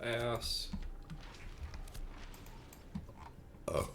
ass. Oh.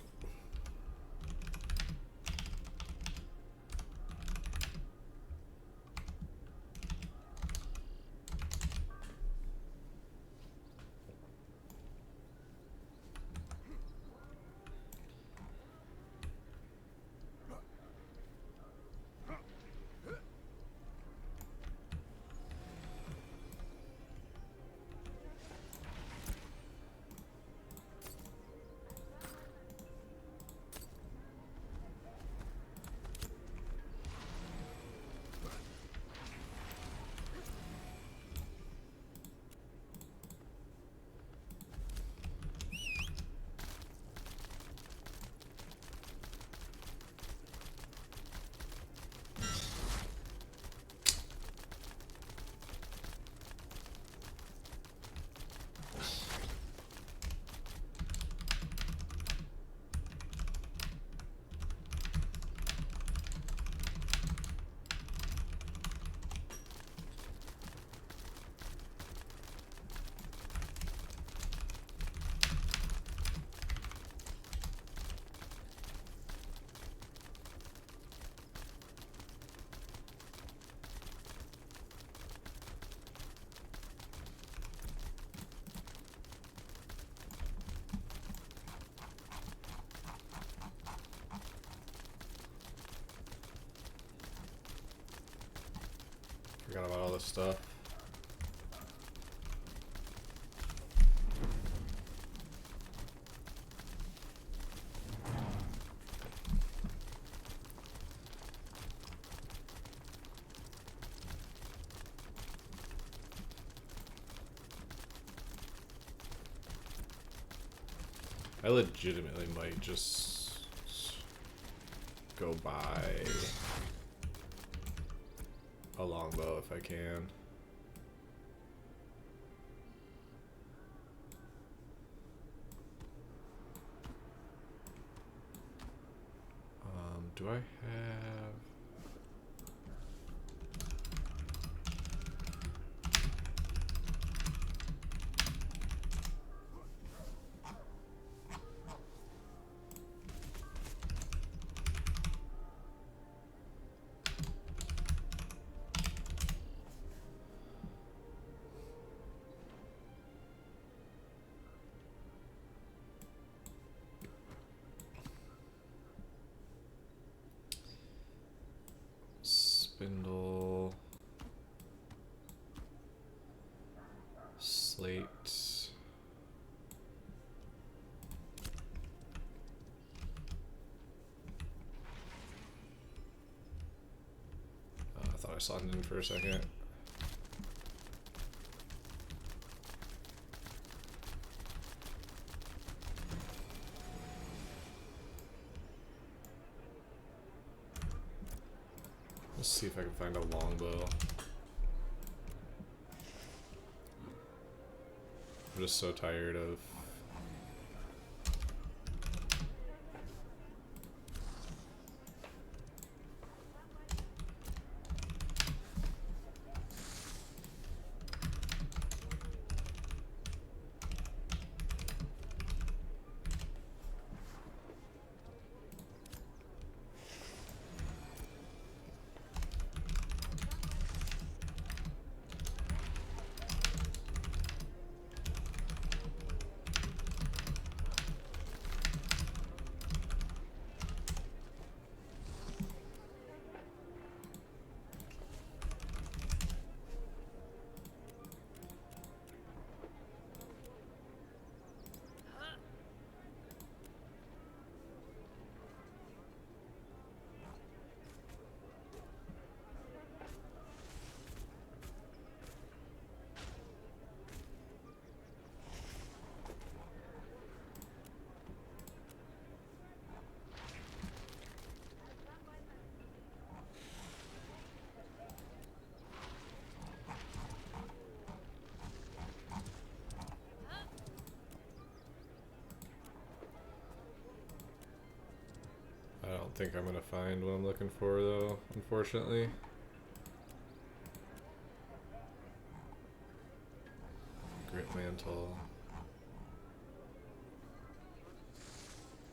Forgot about all this stuff. I legitimately might just go buy a longbow if I can. Do I have... Spindle, slate, I thought I saw it in for a second. Let's see if I can find a longbow. I'm just so tired of... I don't think I'm gonna find what I'm looking for though, unfortunately. Grit mantle.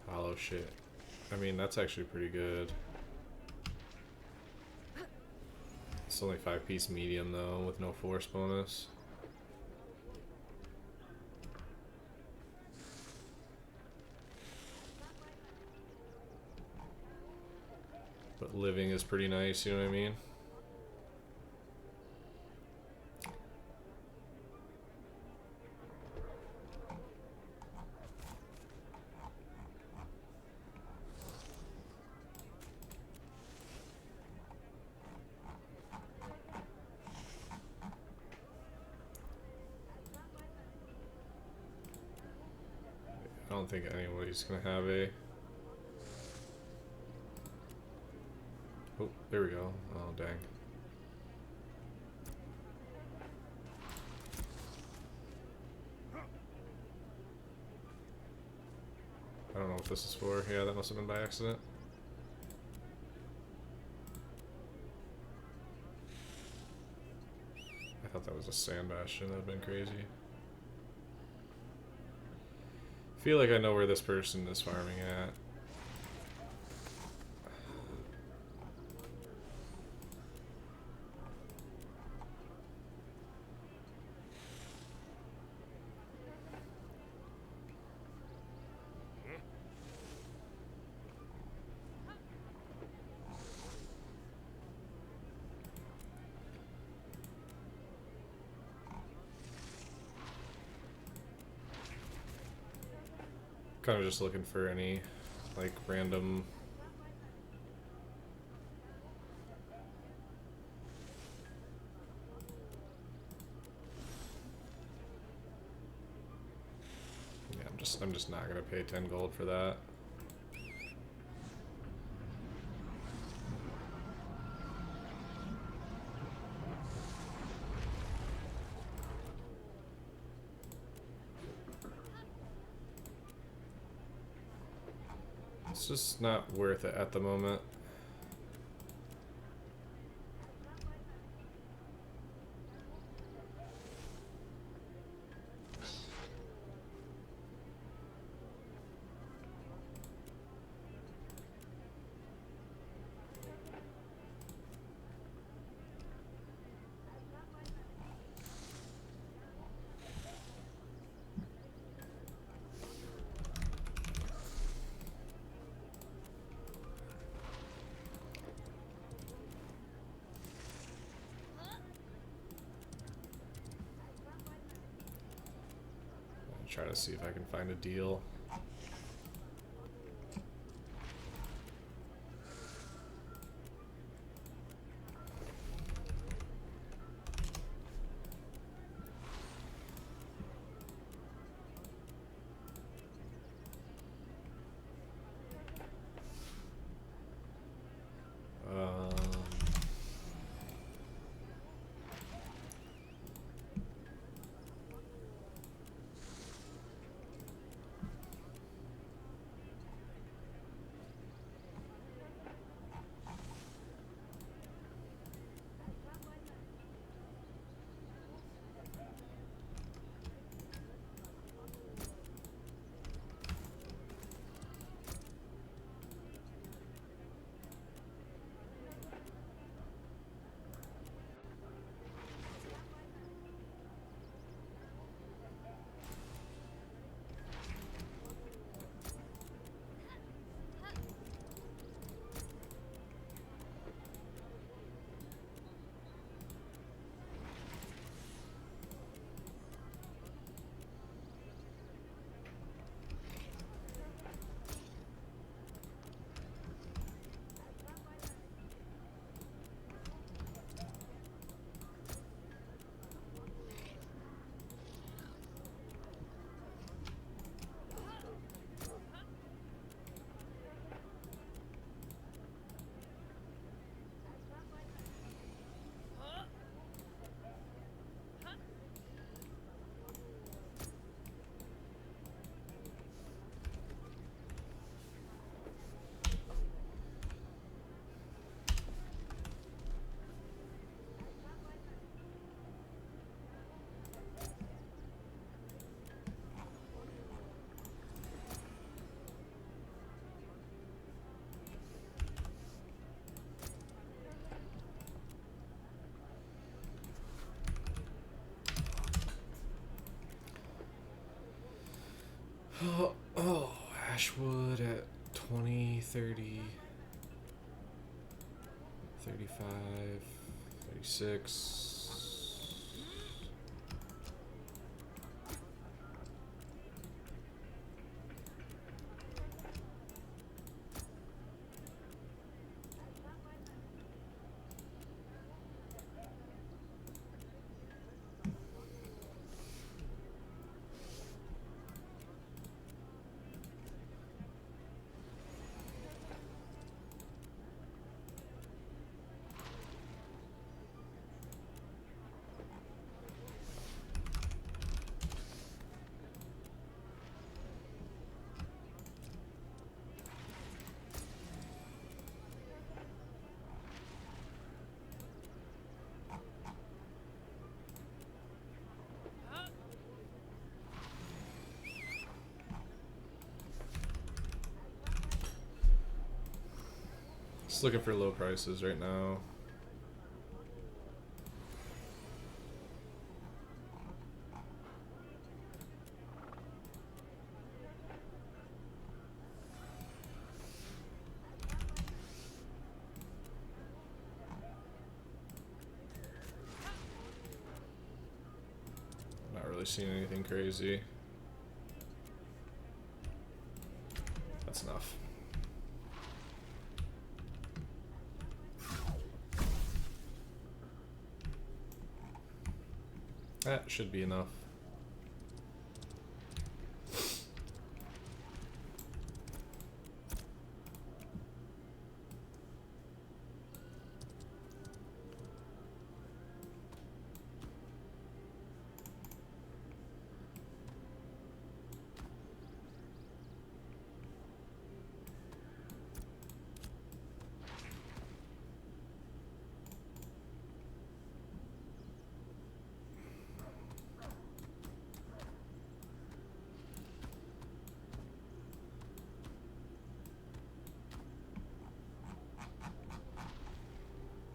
Hollow shit. I mean, that's actually pretty good. It's only 5-piece medium though, with no force bonus. But living is pretty nice, you know what I mean? I don't think anybody's gonna have a... Oh, there we go. Oh, dang. I don't know what this is for. Yeah, that must have been by accident. I thought that was a sand bastion. That would have been crazy. I feel like I know where this person is farming at. Kind of just looking for any, like, random... Yeah, I'm just not gonna pay 10 gold for that. It's just not worth it at the moment. Try to see if I can find a deal. Oh, Ashwood at 20, 30, 35, 36. Just looking for low prices right now. Not really seeing anything crazy. That's enough. That should be enough.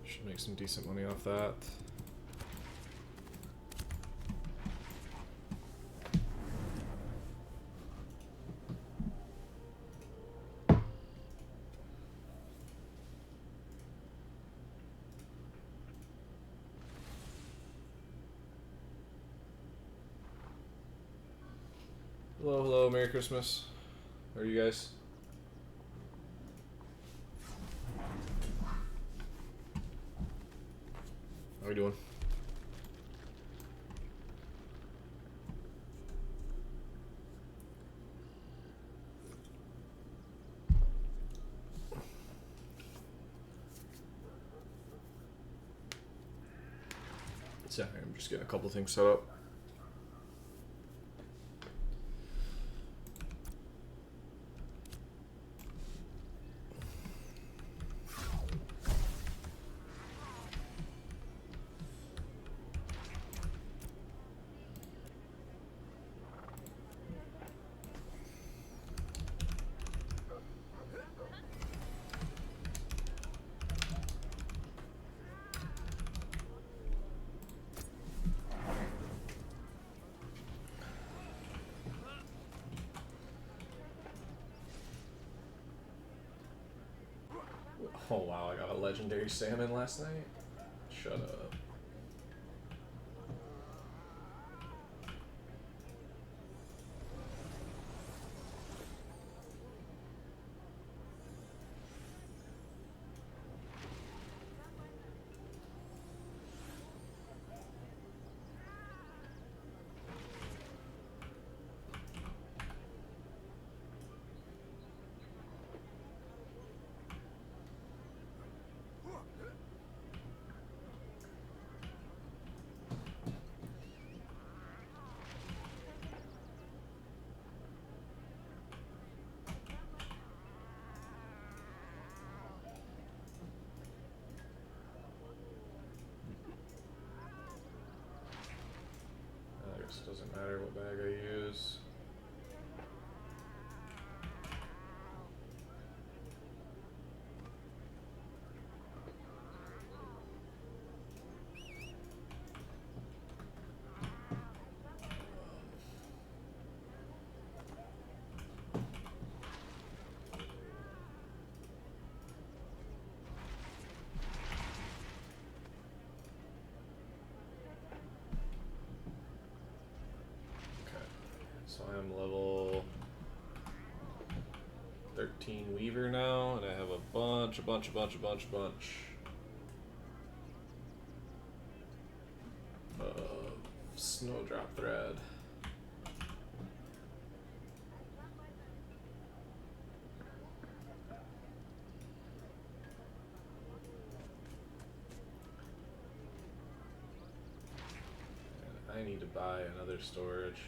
Should make some decent money off that. Hello, hello, Merry Christmas. How are you guys? How are we doing? Sorry, I'm just getting a couple things set up. Oh wow, I got a legendary salmon last night? Shut up. I guess it doesn't matter what bag I use. So I am level 13 Weaver now, and I have a bunch of Snowdrop Thread. I need to buy another storage.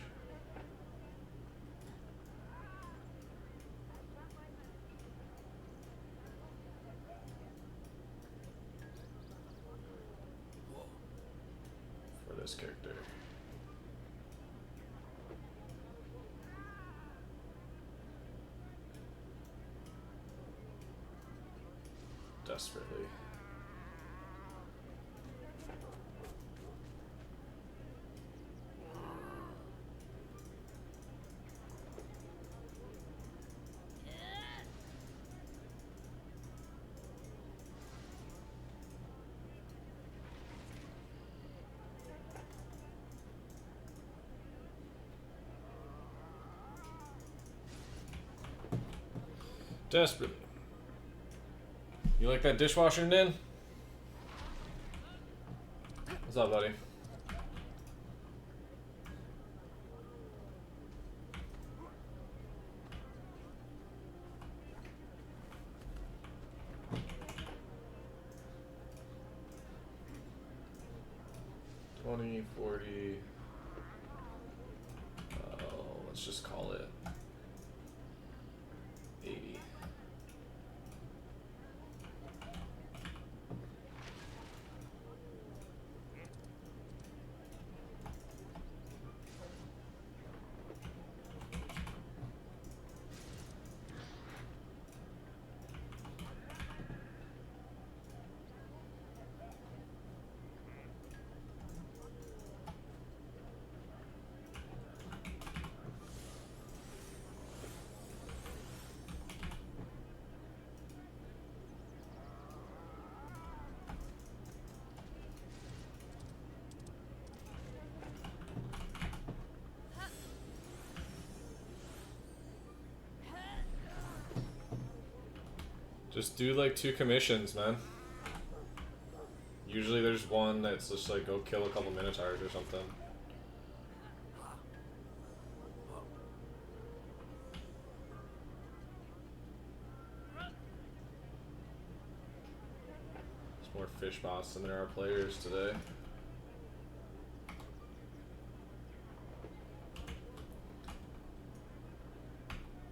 For this character. Desperately. Desperately. You like that dishwasher, Nin? What's up, buddy? $20, $40. Let's just call it $80. Just do like 2 commissions, man. Usually there's one that's just like go kill a couple Minotaurs or something. There's more fish boss than there are players today.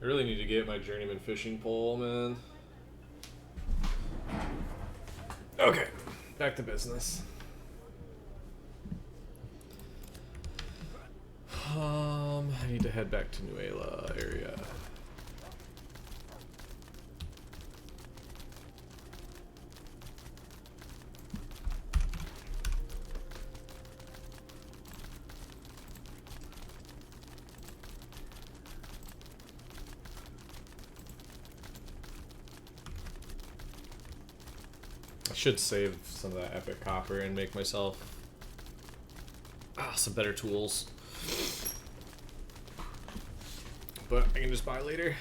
I really need to get my journeyman fishing pole, man. Okay, back to business. I need to head back to Nuela area. I should save some of that epic copper and make myself some better tools. But I can just buy later.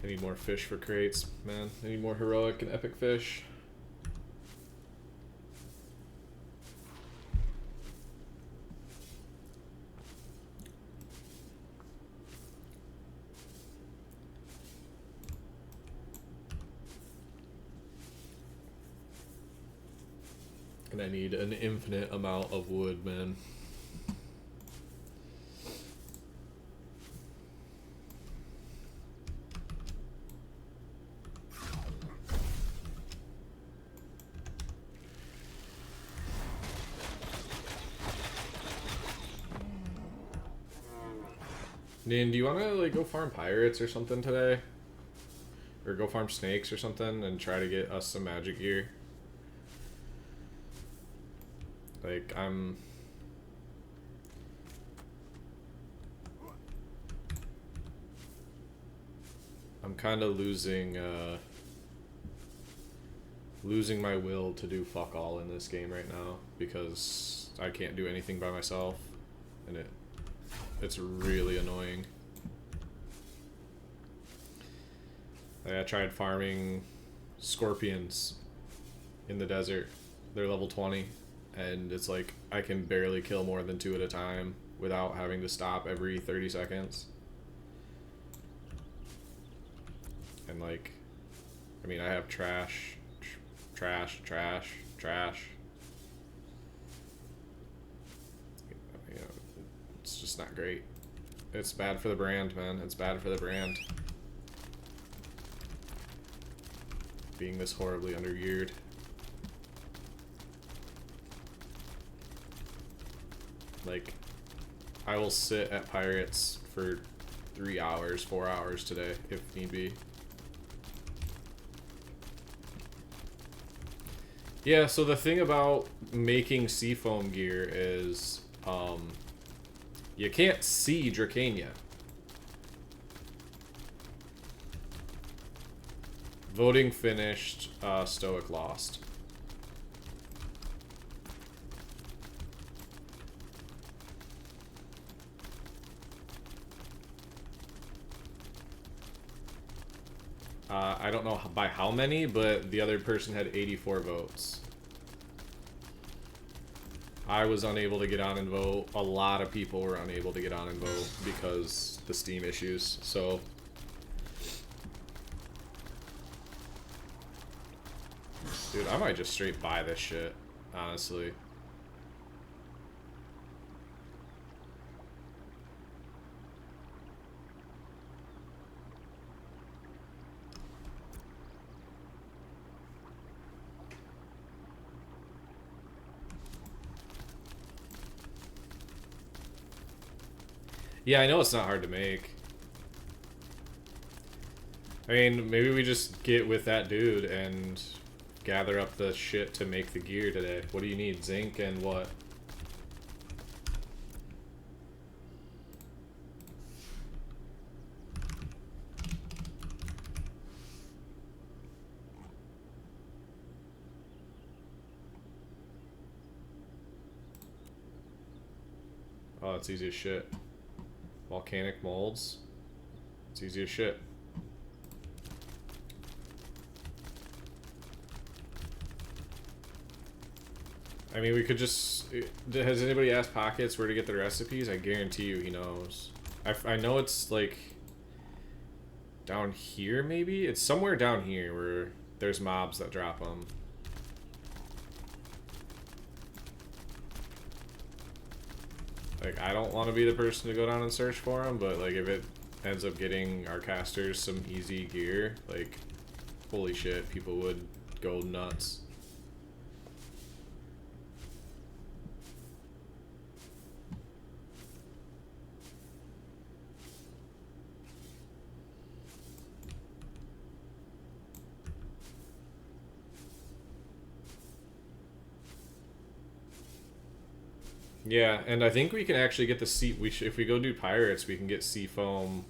I need more fish for crates, man. I need more heroic and epic fish. And I need an infinite amount of wood, man. Nin, do you want to like go farm pirates or something today? Or go farm snakes or something and try to get us some magic gear? Like, I'm kind of losing my will to do fuck all in this game right now because I can't do anything by myself, and it's really annoying. Like, I tried farming scorpions in the desert. They're level 20, and it's like I can barely kill more than 2 at a time without having to stop every 30 seconds. And like, I mean, I have trash. You know, it's just not great. It's bad for the brand, man. It's bad for the brand. Being this horribly undergeared. Like, I will sit at Pirates for 3 hours, 4 hours today, if need be. Yeah, so the thing about making seafoam gear is, you can't see Dracania. Voting finished, Stoic lost. I don't know by how many, but the other person had 84 votes. I was unable to get on and vote. A lot of people were unable to get on and vote because the Steam issues, so... Dude, I might just straight buy this shit, honestly. Yeah, I know it's not hard to make. I mean, maybe we just get with that dude and gather up the shit to make the gear today. What do you need? Zinc and what? Oh, it's easy as shit. Volcanic molds. It's easy as shit. I mean, we could just... Has anybody asked Pockets where to get the recipes? I guarantee you he knows. I know it's, like... down here, maybe? It's somewhere down here where there's mobs that drop them. Like, I don't want to be the person to go down and search for them, but, like, if it ends up getting our casters some easy gear, like, holy shit, people would go nuts. Yeah, and I think we can actually get the sea. If we go do pirates, we can get seafoam.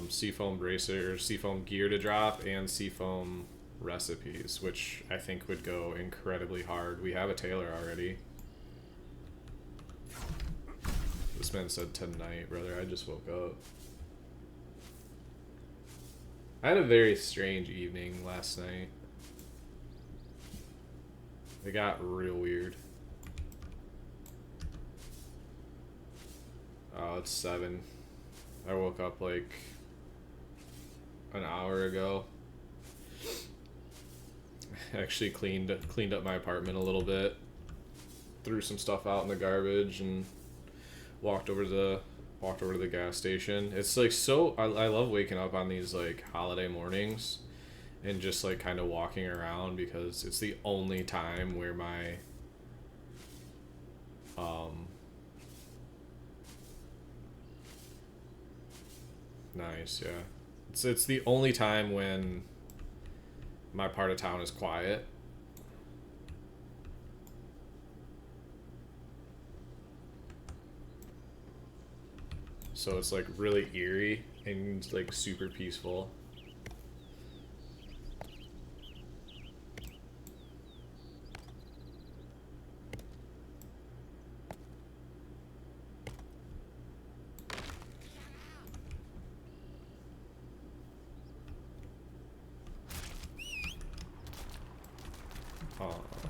Seafoam bracer or seafoam gear to drop and seafoam recipes, which I think would go incredibly hard. We have a tailor already. This man said tonight, brother. I just woke up. I had a very strange evening last night. It got real weird. Oh, it's 7. I woke up like an hour ago. Actually cleaned up my apartment a little bit. Threw some stuff out in the garbage and walked over to the gas station. It's like so I love waking up on these like holiday mornings and just like kind of walking around because it's the only time where my nice, yeah. It's the only time when my part of town is quiet. so it's like really eerie and like super peaceful.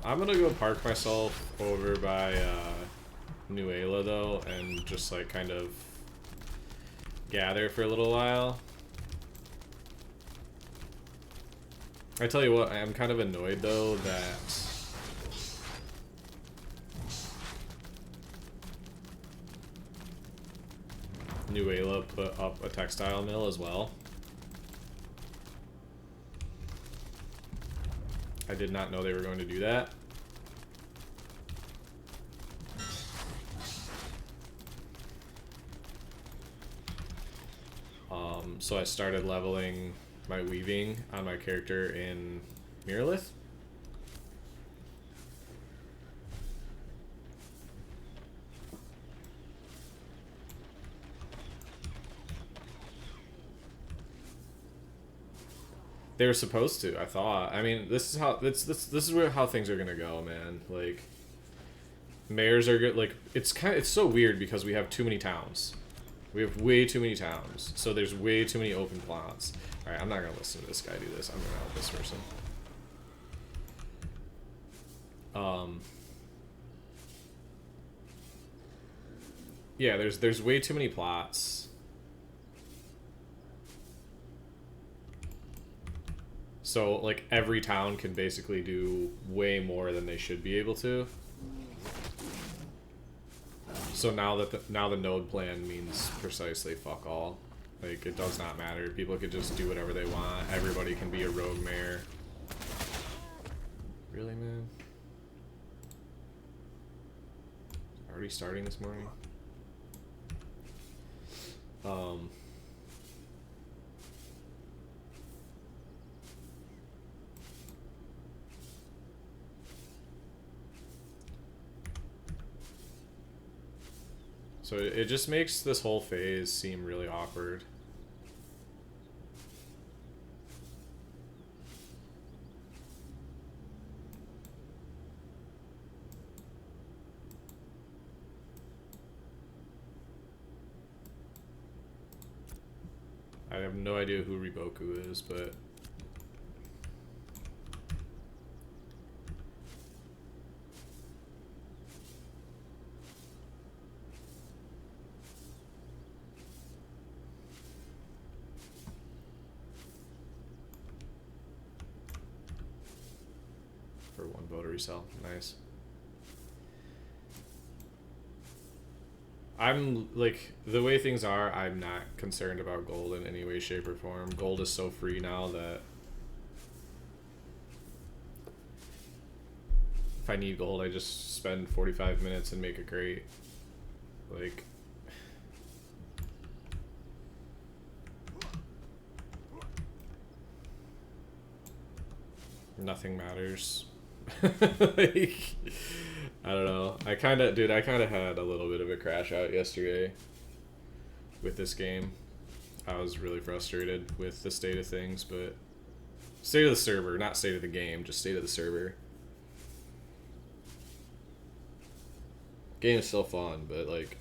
I'm gonna go park myself over by Nuela though, and just like kind of gather for a little while. I tell you what, I am kind of annoyed though that Nuela put up a textile mill as well. I did not know they were going to do that. So I started leveling my weaving on my character in Miralith. They were supposed to, I thought. I mean, this is how this is where how things are gonna go, man. Like, mayors are good. Like, it's so weird because we have too many towns. We have way too many towns, so there's way too many open plots. All right, I'm not gonna listen to this guy do this. I'm gonna help this person. Yeah, there's way too many plots. So, like, every town can basically do way more than they should be able to. So now that the node plan means precisely fuck all. Like, it does not matter. People could just do whatever they want. Everybody can be a rogue mayor. Really, man? Already starting this morning? So it just makes this whole phase seem really awkward. I have no idea who Riboku is, but for one voter resell, nice. I'm, like, the way things are, I'm not concerned about gold in any way, shape, or form. Gold is so free now that if I need gold, I just spend 45 minutes and make a crate. Like, nothing matters. Like, I don't know. I kind of had a little bit of a crash out yesterday with this game. I was really frustrated with the state of things, but state of the server, not state of the game, just state of the server. Game is still fun, but like,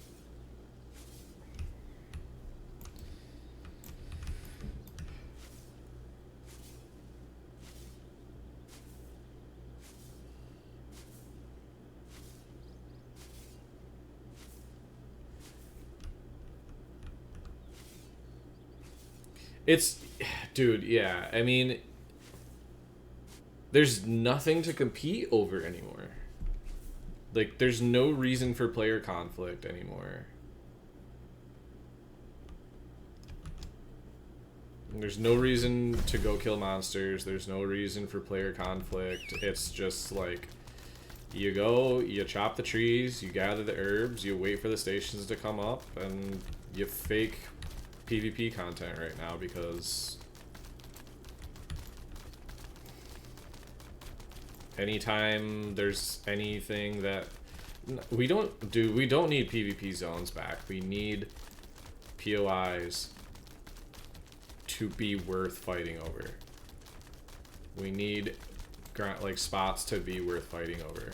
it's, dude, yeah, I mean, there's nothing to compete over anymore. Like, there's no reason for player conflict anymore. There's no reason to go kill monsters. There's no reason for player conflict. It's just like, you go, you chop the trees, you gather the herbs, you wait for the stations to come up, and you fake PvP content right now because anytime there's anything that we don't need PvP zones back. We need POIs to be worth fighting over. We need like spots to be worth fighting over.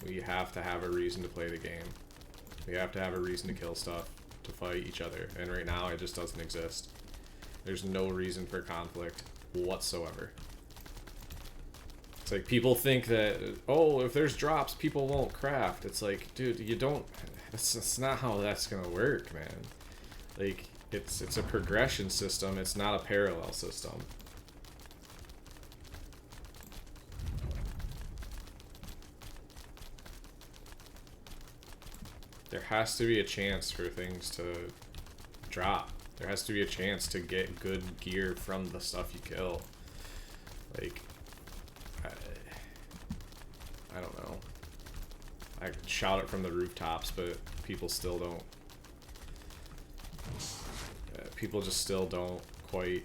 We have to have a reason to play the game. We have to have a reason to kill stuff, to fight each other. And right now it just doesn't exist. There's no reason for conflict whatsoever. It's like people think that, oh, if there's drops, people won't craft. It's like, dude, you don't, that's not how that's gonna work, man. Like, it's a progression system, it's not a parallel system. There has to be a chance for things to drop. There has to be a chance to get good gear from the stuff you kill. Like, I don't know. I shout it from the rooftops, but people still don't. People just still don't quite.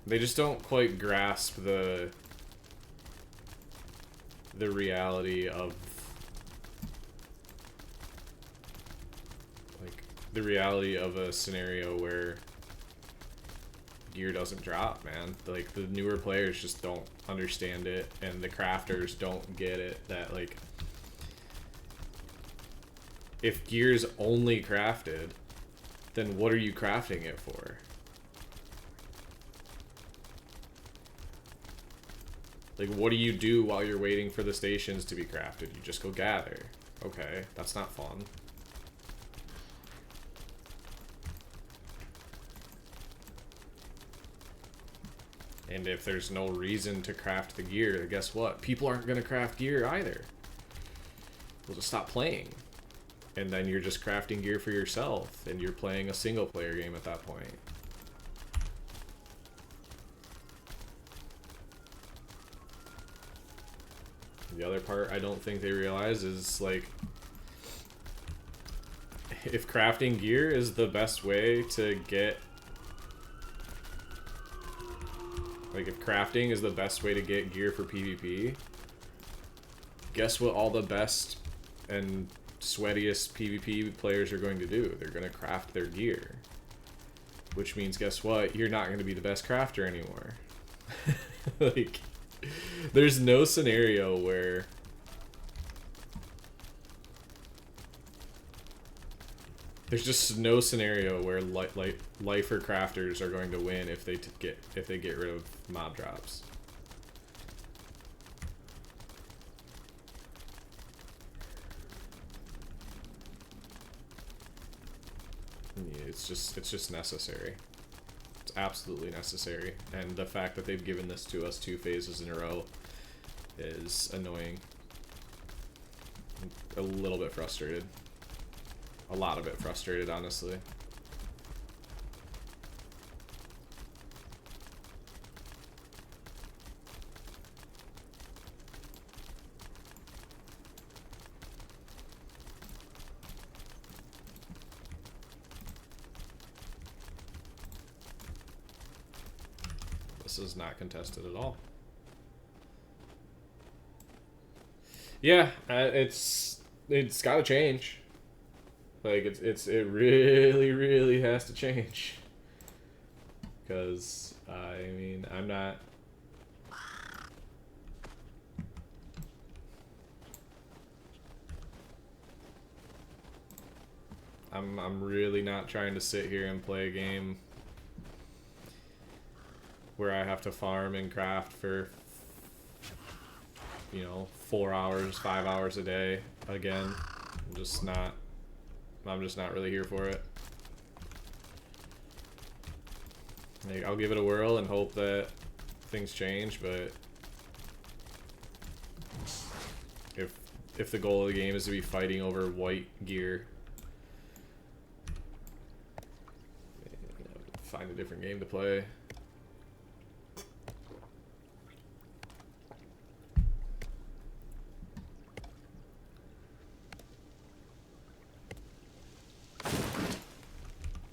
They just don't quite grasp the reality of, like, the reality of a scenario where gear doesn't drop, man. Like, the newer players just don't understand it, and the crafters don't get it, that, like, if gear's only crafted, then what are you crafting it for? Like, what do you do while you're waiting for the stations to be crafted? You just go gather. Okay, that's not fun. And if there's no reason to craft the gear, guess what? People aren't going to craft gear either. We'll just stop playing. And then you're just crafting gear for yourself, and you're playing a single player game at that point. The other part I don't think they realize is, like, if crafting gear is the best way to get, like, if crafting is the best way to get gear for PvP, guess what all the best and sweatiest PvP players are going to do? They're going to craft their gear. Which means, guess what? You're not going to be the best crafter anymore. Like, there's no scenario where lifer crafters are going to win if they get rid of mob drops. Yeah, it's just necessary. It's absolutely necessary, and the fact that they've given this to us 2 phases in a row is annoying. I'm a little bit frustrated. A lot of it frustrated, honestly. This is not contested at all. Yeah, it's got to change. Like, it really has to change. Because, I mean, I'm really not trying to sit here and play a game where I have to farm and craft for, you know, 4 hours, 5 hours a day again. I'm just not really here for it. Like, I'll give it a whirl and hope that things change, but if the goal of the game is to be fighting over white gear, find a different game to play.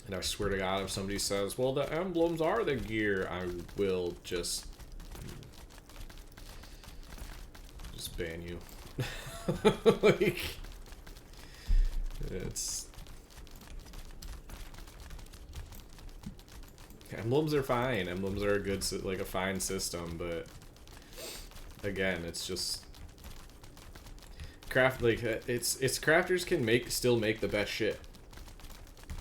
And I swear to God, if somebody says, well, the emblems are the gear, I will just ban you. Like, It's emblems are fine. Emblems are a good, like a fine system, but again, it's just craft. Like it's crafters can still make the best shit.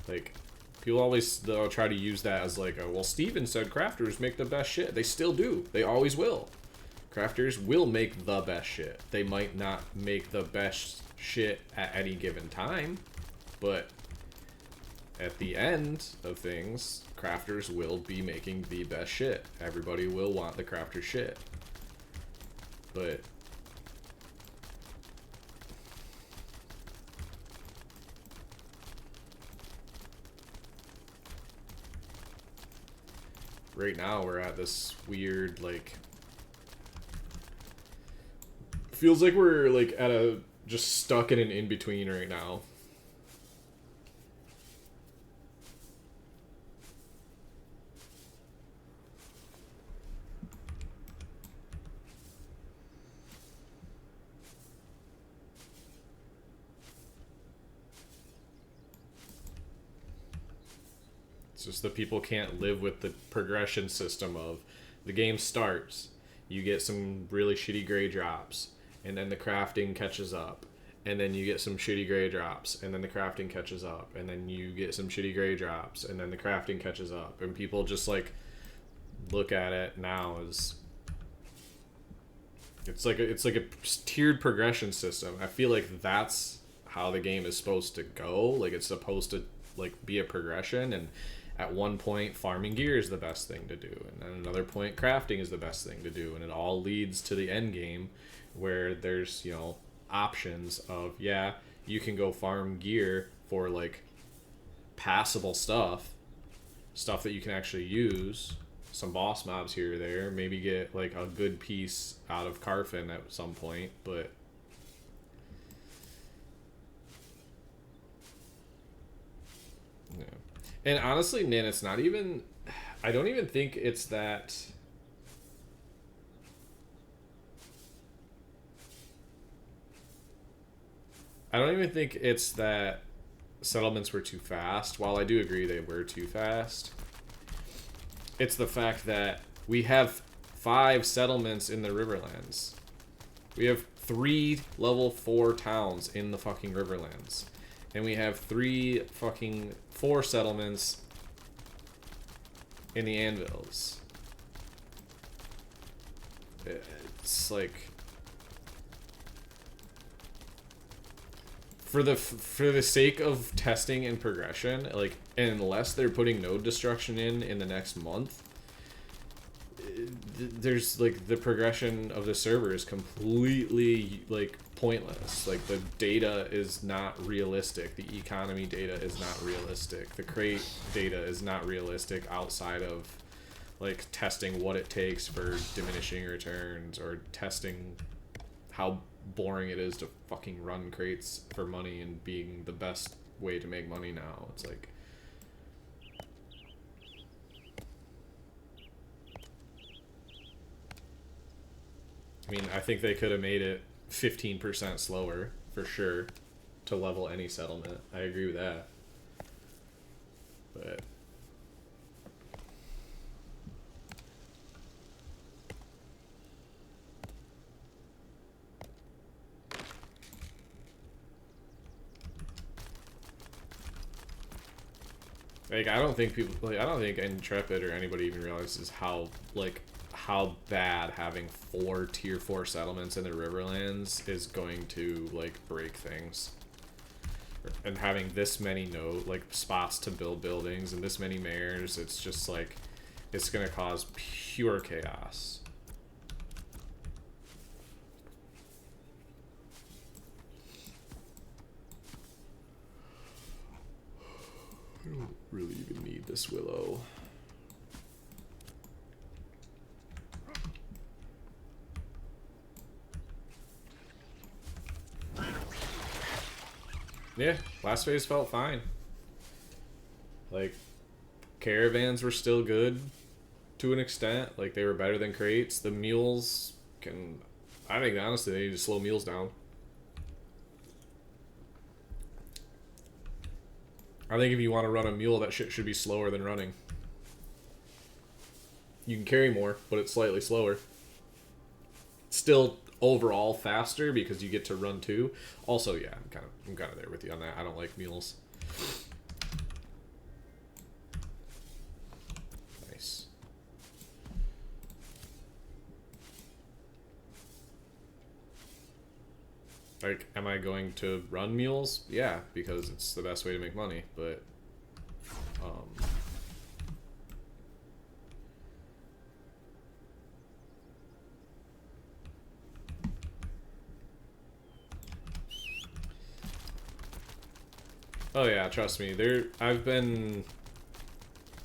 Like people always they'll try to use that as like, well, Steven said crafters make the best shit. They still do. They always will. Crafters will make the best shit. They might not make the best shit at any given time, but at the end of things, crafters will be making the best shit. Everybody will want the crafter shit. But right now we're at this weird, like, feels like we're like at a just stuck in an in-between right now. It's just that people can't live with the progression system of the game starts, you get some really shitty gray drops, and then the crafting catches up, and then you get some shitty gray drops, and then the crafting catches up, and then you get some shitty gray drops, and then the crafting catches up, and people just like look at it now as it's like a tiered progression system. I feel like that's how the game is supposed to go. Like it's supposed to like be a progression, and at one point farming gear is the best thing to do, and at another point crafting is the best thing to do, and it all leads to the end game where there's, you know, options of, yeah, you can go farm gear for like passable stuff that you can actually use, some boss mobs here or there, maybe get like a good piece out of Carfin at some point, but yeah. And honestly, Nin, it's not even, I don't even think it's that, I don't even think it's that settlements were too fast. While I do agree they were too fast, it's the fact that we have 5 settlements in the Riverlands. We have 3 level 4 towns in the fucking Riverlands. And we have 4 settlements in the Anvils. It's like, for the sake of testing and progression, like, unless they're putting node destruction in the next month, there's like the progression of the server is completely like pointless. Like the data is not realistic, the economy data is not realistic, the crate data is not realistic outside of like testing what it takes for diminishing returns, or testing how boring it is to fucking run crates for money and being the best way to make money now. It's like, I mean, I think they could have made it 15% slower, for sure, to level any settlement. I agree with that. But like, I don't think people, like, I don't think Intrepid or anybody even realizes how, like, how bad having 4 tier 4 settlements in the Riverlands is going to like break things. And having this many spots to build buildings and this many mayors, it's just like, it's gonna cause pure chaos. I don't really even need this willow. Yeah, last phase felt fine. Like, caravans were still good to an extent. Like, they were better than crates. The mules can, I think honestly they need to slow mules down. I think if you want to run a mule, that shit should be slower than running. You can carry more, but it's slightly slower. Still overall faster because you get to run too. Also, yeah, I'm kind of there with you on that. I don't like mules. Nice. Like, am I going to run mules? Yeah, because it's the best way to make money, but oh yeah, trust me. I've been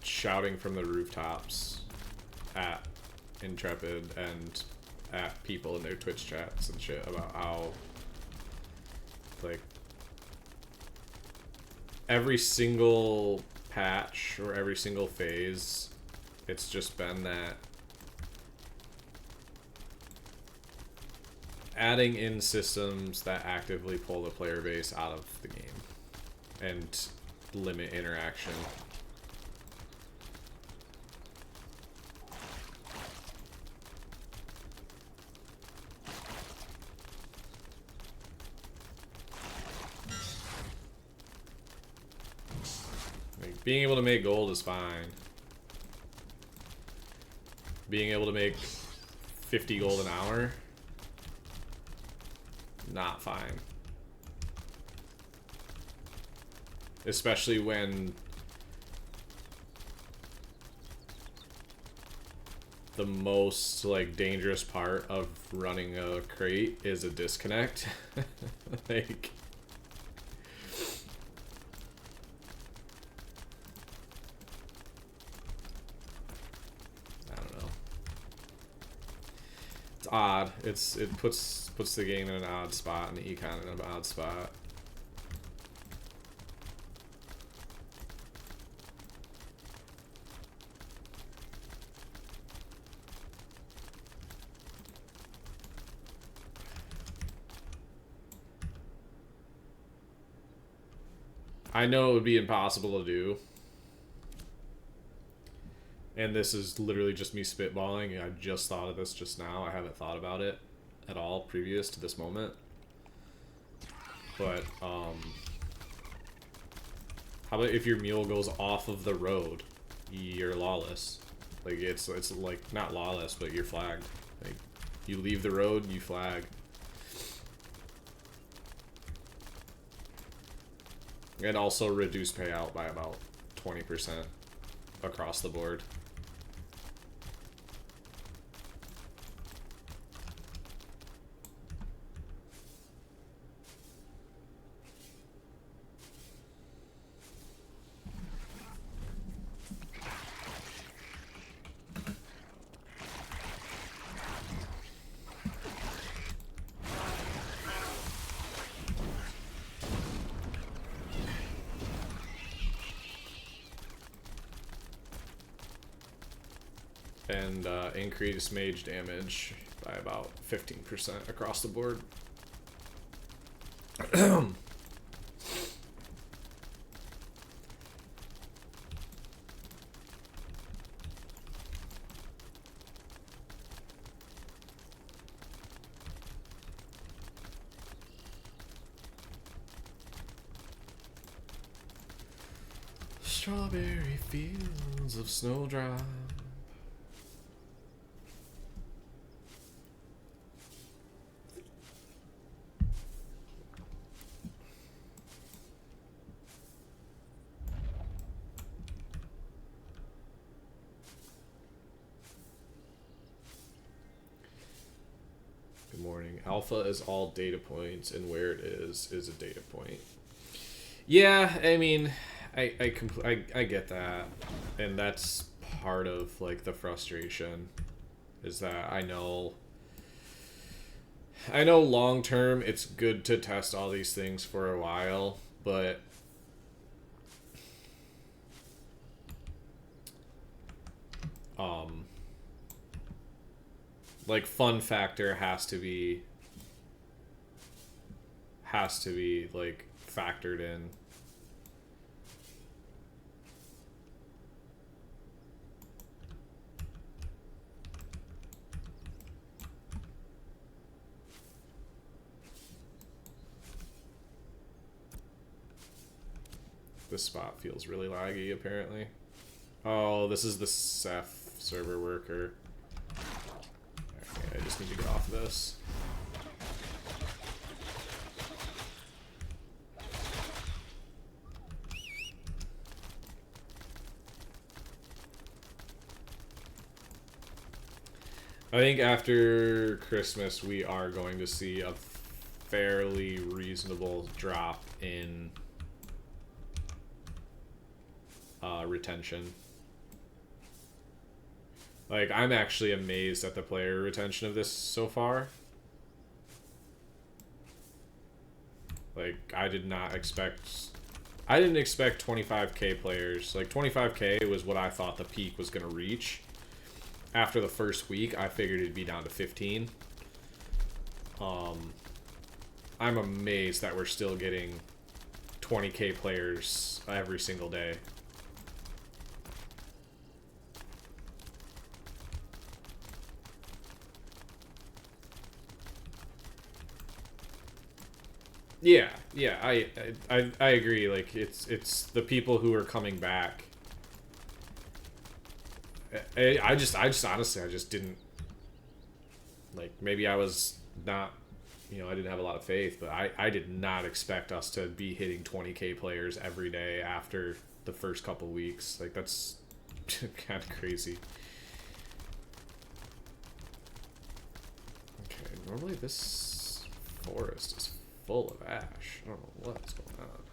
shouting from the rooftops at Intrepid and at people in their Twitch chats and shit about how, like, every single patch or every single phase, it's just been that adding in systems that actively pull the player base out of the game and limit interaction. Like, being able to make gold is fine. Being able to make 50 gold an hour, not fine. Especially when the most, like, dangerous part of running a crate is a disconnect. Like, I don't know. It's odd. It puts the game in an odd spot and the econ in an odd spot. I know it would be impossible to do. And this is literally just me spitballing. I just thought of this just now. I haven't thought about it at all previous to this moment. But, how about if your mule goes off of the road? You're lawless. Like, it's like, not lawless, but you're flagged. Like, you leave the road, you flag. And also reduce payout by about 20% across the board. And increase mage damage by about 15% across the board. Strawberry fields of snowdrop. Alpha is all data points, and where it is a data point. Yeah, I mean, I get that, and that's part of, like, the frustration, is that I know long term it's good to test all these things for a while, but like, fun factor has to be like factored in. This spot feels really laggy, apparently. Oh, this is the Ceph server worker. Okay, I just need to get off this. I think after Christmas, we are going to see a fairly reasonable drop in retention. Like, I'm actually amazed at the player retention of this so far. Like, I didn't expect 25k players. Like, 25k was what I thought the peak was going to reach. After the first week, I figured it'd be down to 15. I'm amazed that we're still getting 20k players every single day. Yeah, I agree. Like, it's the people who are coming back. I just honestly, I just didn't, like, maybe I was not, I didn't have a lot of faith, but I did not expect us to be hitting 20k players every day after the first couple weeks. Like, that's kind of crazy. Okay, normally this forest is full of ash. I don't know what's going on.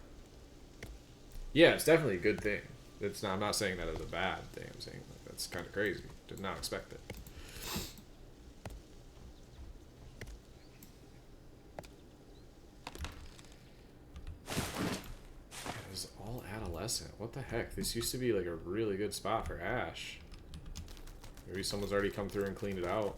Yeah, it's definitely a good thing. It's not, I'm not saying that as a bad thing. I'm saying that's kind of crazy. Did not expect it. It is all adolescent. What the heck? This used to be like a really good spot for ash. Maybe someone's already come through and cleaned it out.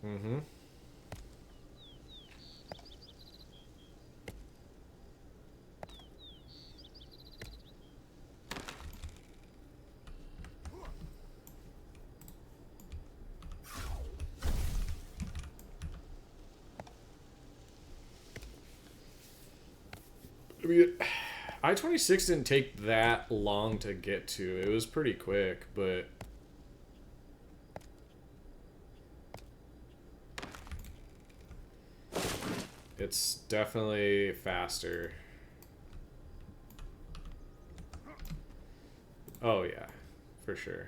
Mm-hmm. I mean, I-26 didn't take that long to get to. It was pretty quick, but it's definitely faster. Oh yeah, for sure.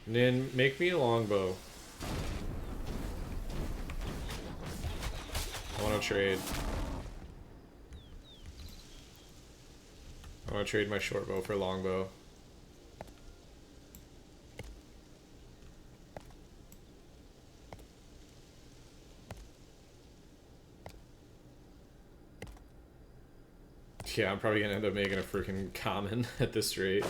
Nin, make me a longbow. I want to trade. I want to trade my short bow for longbow. Yeah, I'm probably gonna end up making a freaking common at this rate.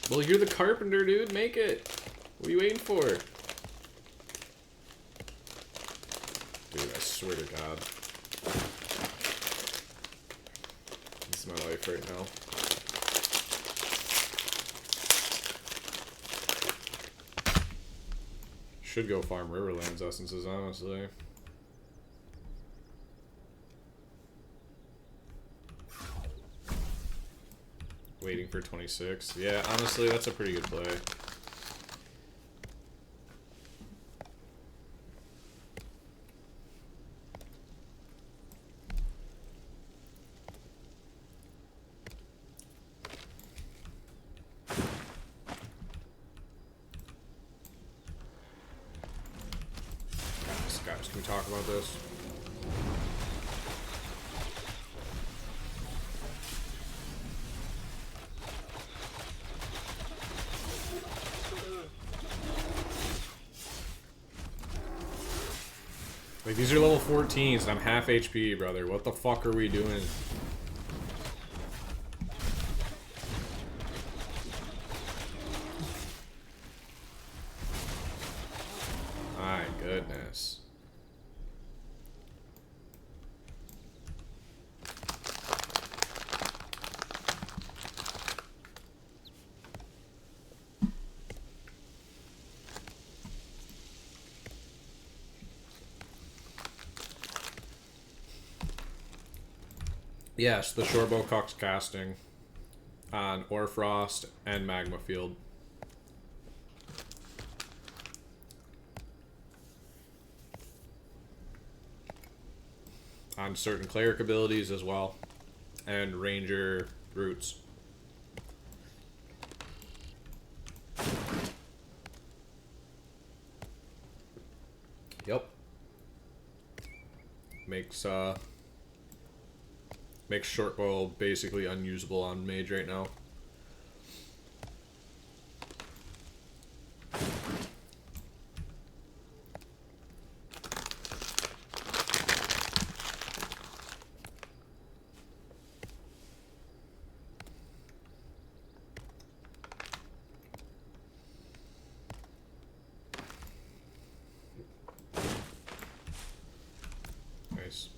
Well, you're the carpenter, dude. Make it. What are you waiting for? Dude, I swear to God. This is my life right now. Should go farm Riverlands essences, honestly. Waiting for 26. Yeah, honestly, that's a pretty good play. Guys, can we talk about this? Like, these are level 14s and I'm half HP, brother. What the fuck are we doing? My goodness. Yes, the Shorebow Cox casting on Orfrost and Magma Field. On certain cleric abilities as well. And ranger roots. Yep. Makes Shortbow basically unusable on mage right now. Nice.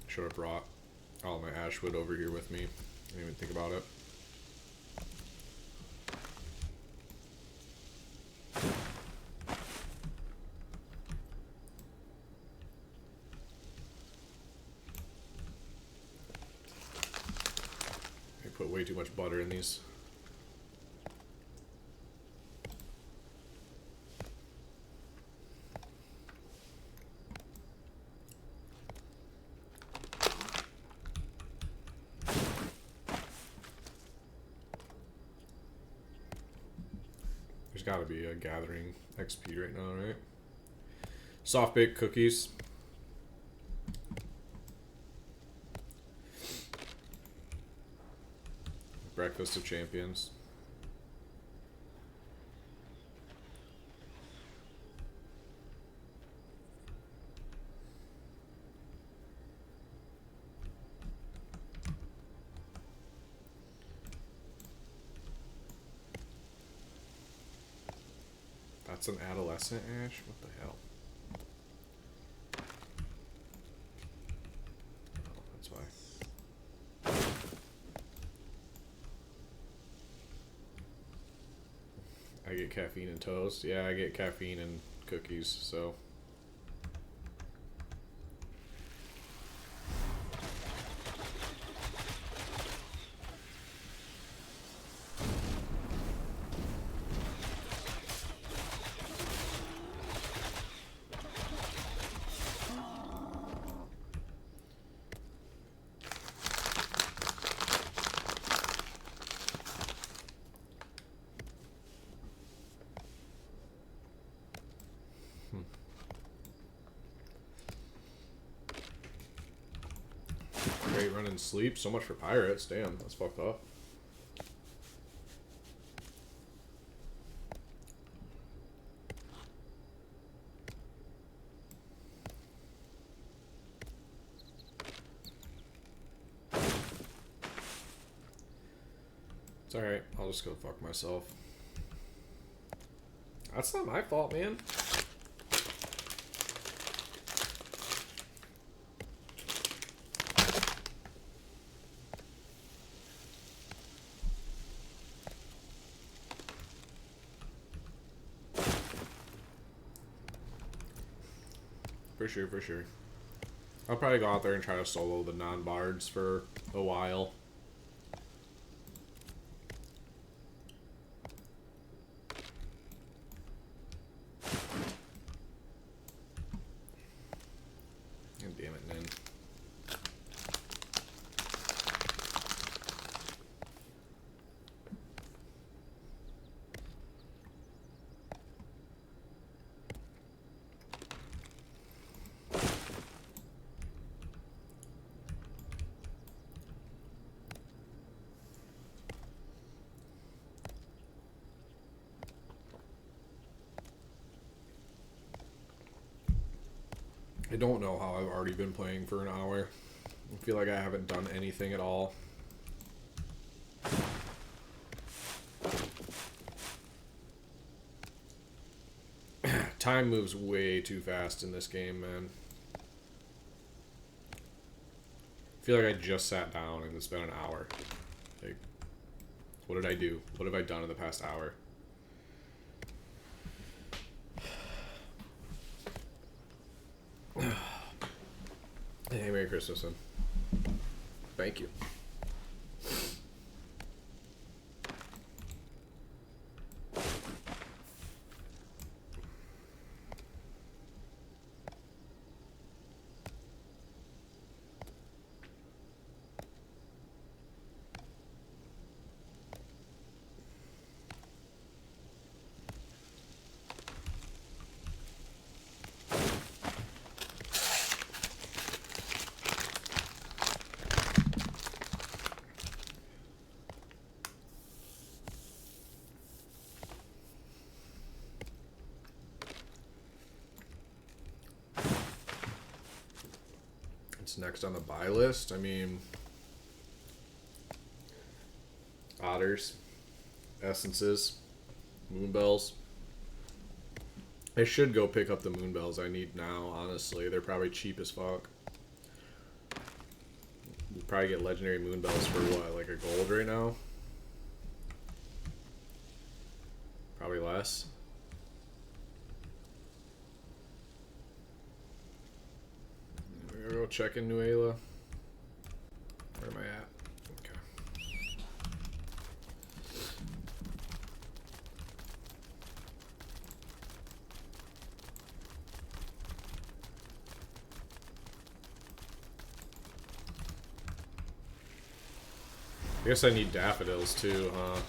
Should have brought all my Ashwood over here with me. Didn't even think about it. I put way too much butter in these. There's got to be a gathering XP right now, right? Soft baked cookies. Breakfast of Champions. That's an adolescent ash? What the hell? Oh, that's why. I get caffeine in toast. Yeah, I get caffeine in cookies, so. Great run and sleep. So much for pirates. Damn, that's fucked up. It's alright. I'll just go fuck myself. That's not my fault, man. For sure, for sure. I'll probably go out there and try to solo the non-bards for a while. God damn it, Nin. I don't know how I've already been playing for an hour. I feel like I haven't done anything at all. Time moves way too fast in this game, man. I feel like I just sat down and it's been an hour. Like, what did I do? What have I done in the past hour? Hey, Merry Christmas, son. Thank you. Next on the buy list, I mean, otters, essences, moonbells. I should go pick up the moonbells I need now, honestly. They're probably cheap as fuck. You probably get legendary moonbells for what, like a gold right now? Probably less. Go check in Nuela. Where am I at? Okay. I guess I need daffodils too, huh?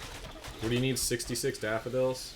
What do you need? 66 daffodils?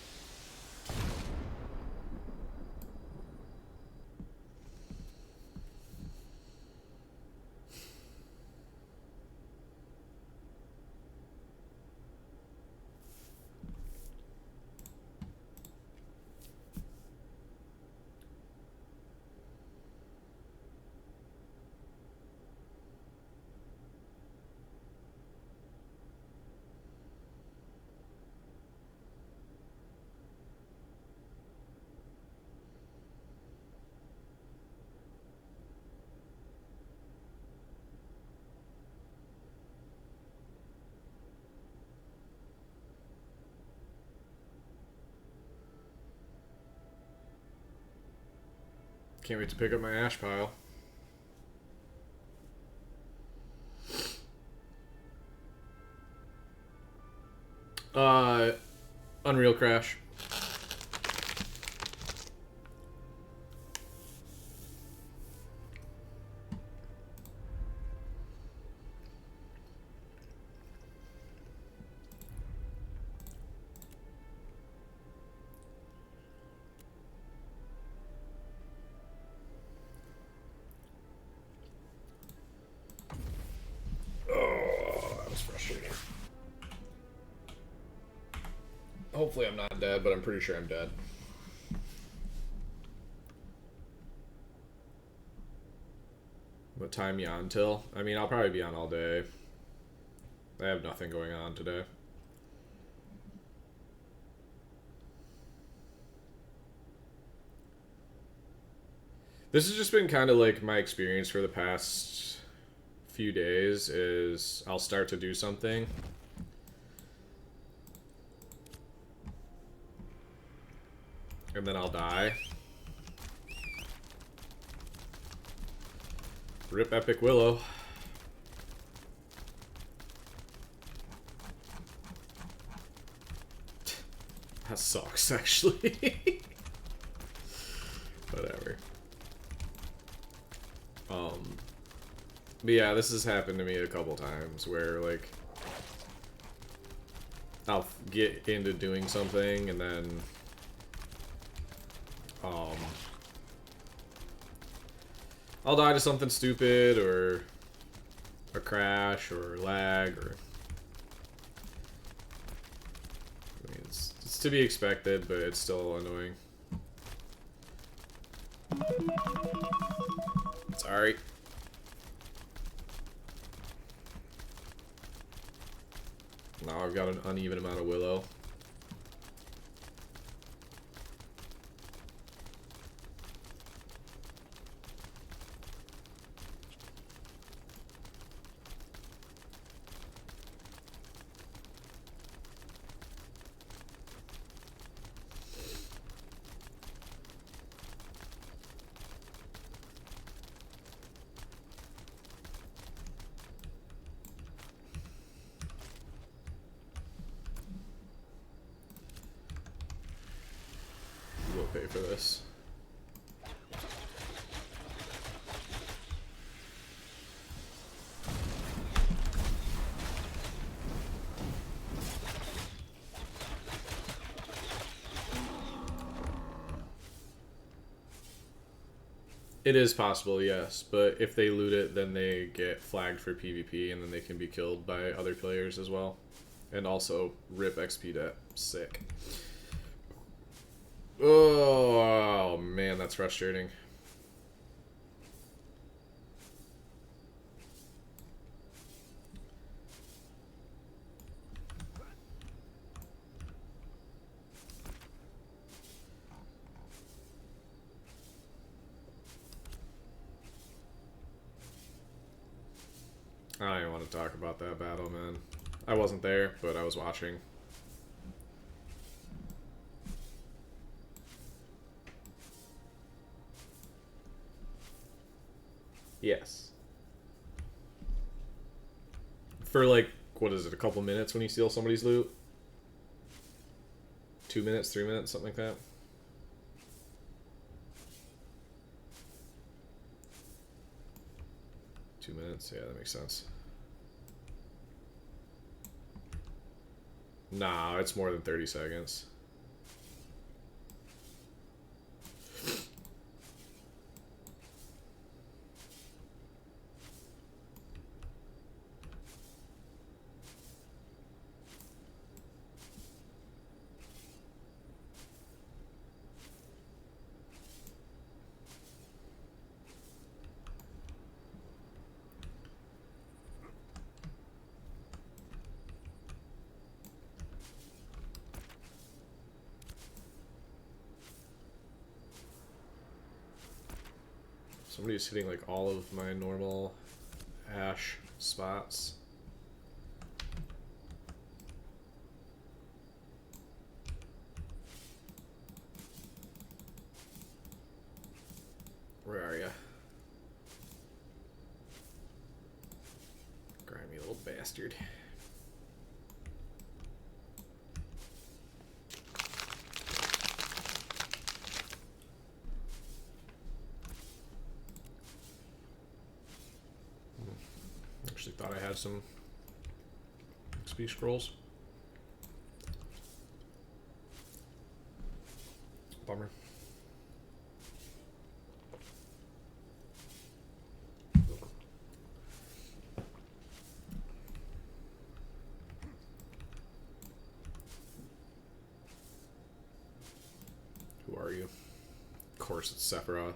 Can't wait to pick up my ash pile. Unreal Crash. Hopefully I'm not dead, but I'm pretty sure I'm dead. What time you on till? I mean, I'll probably be on all day. I have nothing going on today. This has just been kind of like my experience for the past few days is I'll start to do something and then I'll die. Rip Epic Willow. That sucks, actually. Whatever. But yeah, this has happened to me a couple times where, like, I'll get into doing something and then I'll die to something stupid or a crash or lag or I mean, it's to be expected, but it's still annoying. Sorry. Now I've got an uneven amount of willow. We'll pay for this. It is possible, yes, but if they loot it, then they get flagged for PvP, and then they can be killed by other players as well. And also, rip XP debt. Sick. Oh, man, that's frustrating. I don't even want to talk about that battle, man. I wasn't there, but I was watching. Yes. For like, what is it, a couple minutes when you steal somebody's loot? 2 minutes, 3 minutes, something like that? Two minutes, yeah, that makes sense. Nah, it's more than 30 seconds. Somebody's hitting like all of my normal ash spots. Where are ya? Grimy little bastard. Actually thought I had some XP scrolls. Bummer. Who are you? Of course it's Sephiroth.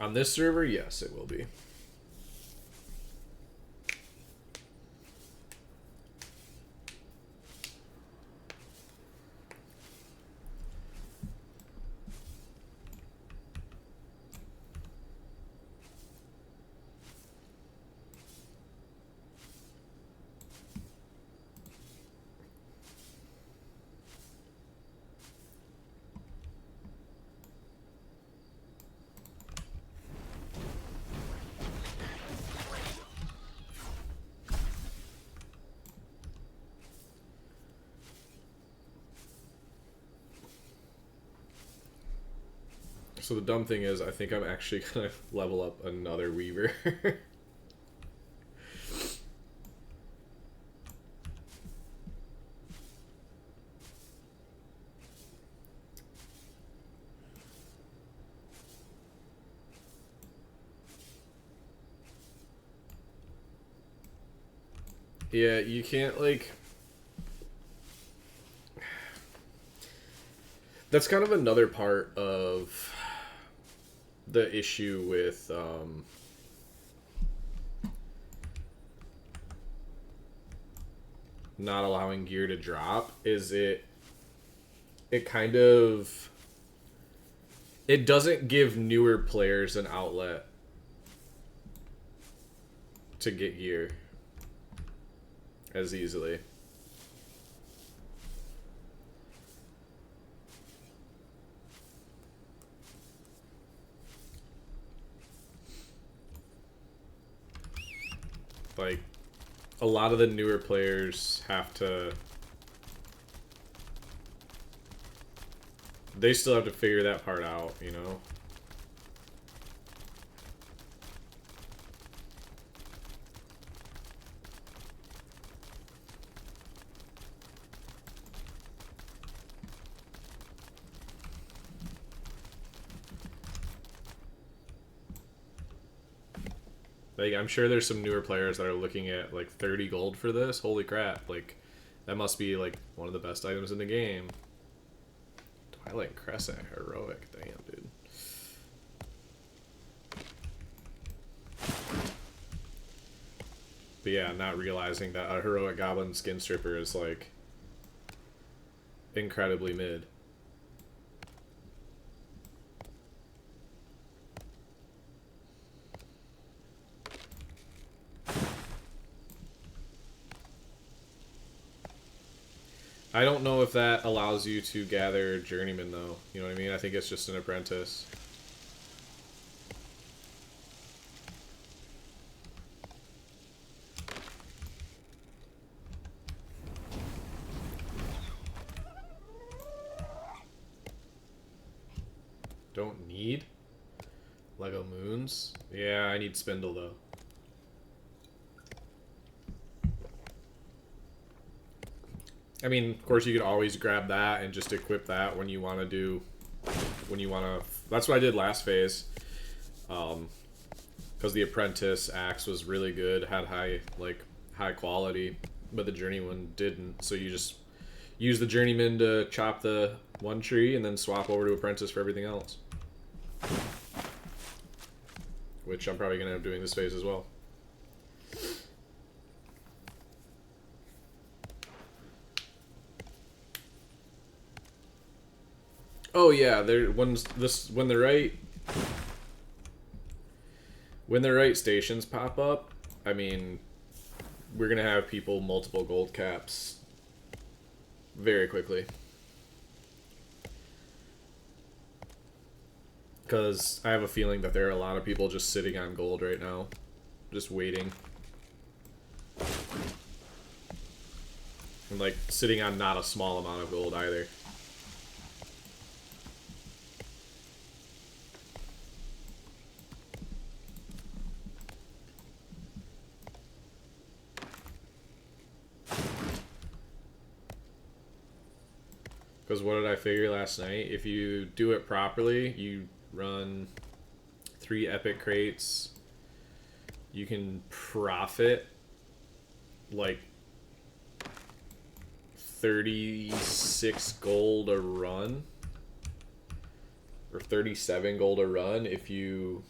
On this server, yes, it will be. So the dumb thing is, I think I'm actually gonna level up another Weaver. Yeah, you can't, like... That's kind of another part of the issue with, not allowing gear to drop, is it kind of... It doesn't give newer players an outlet to get gear as easily. Like, a lot of the newer players have to... They still have to figure that part out, you know? Like, I'm sure there's some newer players that are looking at, like, 30 gold for this. Holy crap. Like, that must be, like, one of the best items in the game. Twilight Crescent Heroic. Damn, dude. But yeah, not realizing that a Heroic Goblin Skin Stripper is, like, incredibly mid. I don't know if that allows you to gather journeyman, though. You know what I mean? I think it's just an apprentice. Don't need Lego Moons? Yeah, I need Spindle, though. I mean, of course, you could always grab that and just equip that when you want to do... When you want to... That's what I did last phase. Because the Apprentice axe was really good, had high quality, but the Journeyman didn't. So you just use the Journeyman to chop the one tree and then swap over to Apprentice for everything else. Which I'm probably going to end up doing this phase as well. Oh yeah, when the right stations pop up, I mean, we're gonna have people multiple gold caps very quickly. Because I have a feeling that there are a lot of people just sitting on gold right now, just waiting. And like sitting on not a small amount of gold either. Because what did I figure last night? If you do it properly, you run 3 epic crates, you can profit like 36 gold a run, or 37 gold a run if you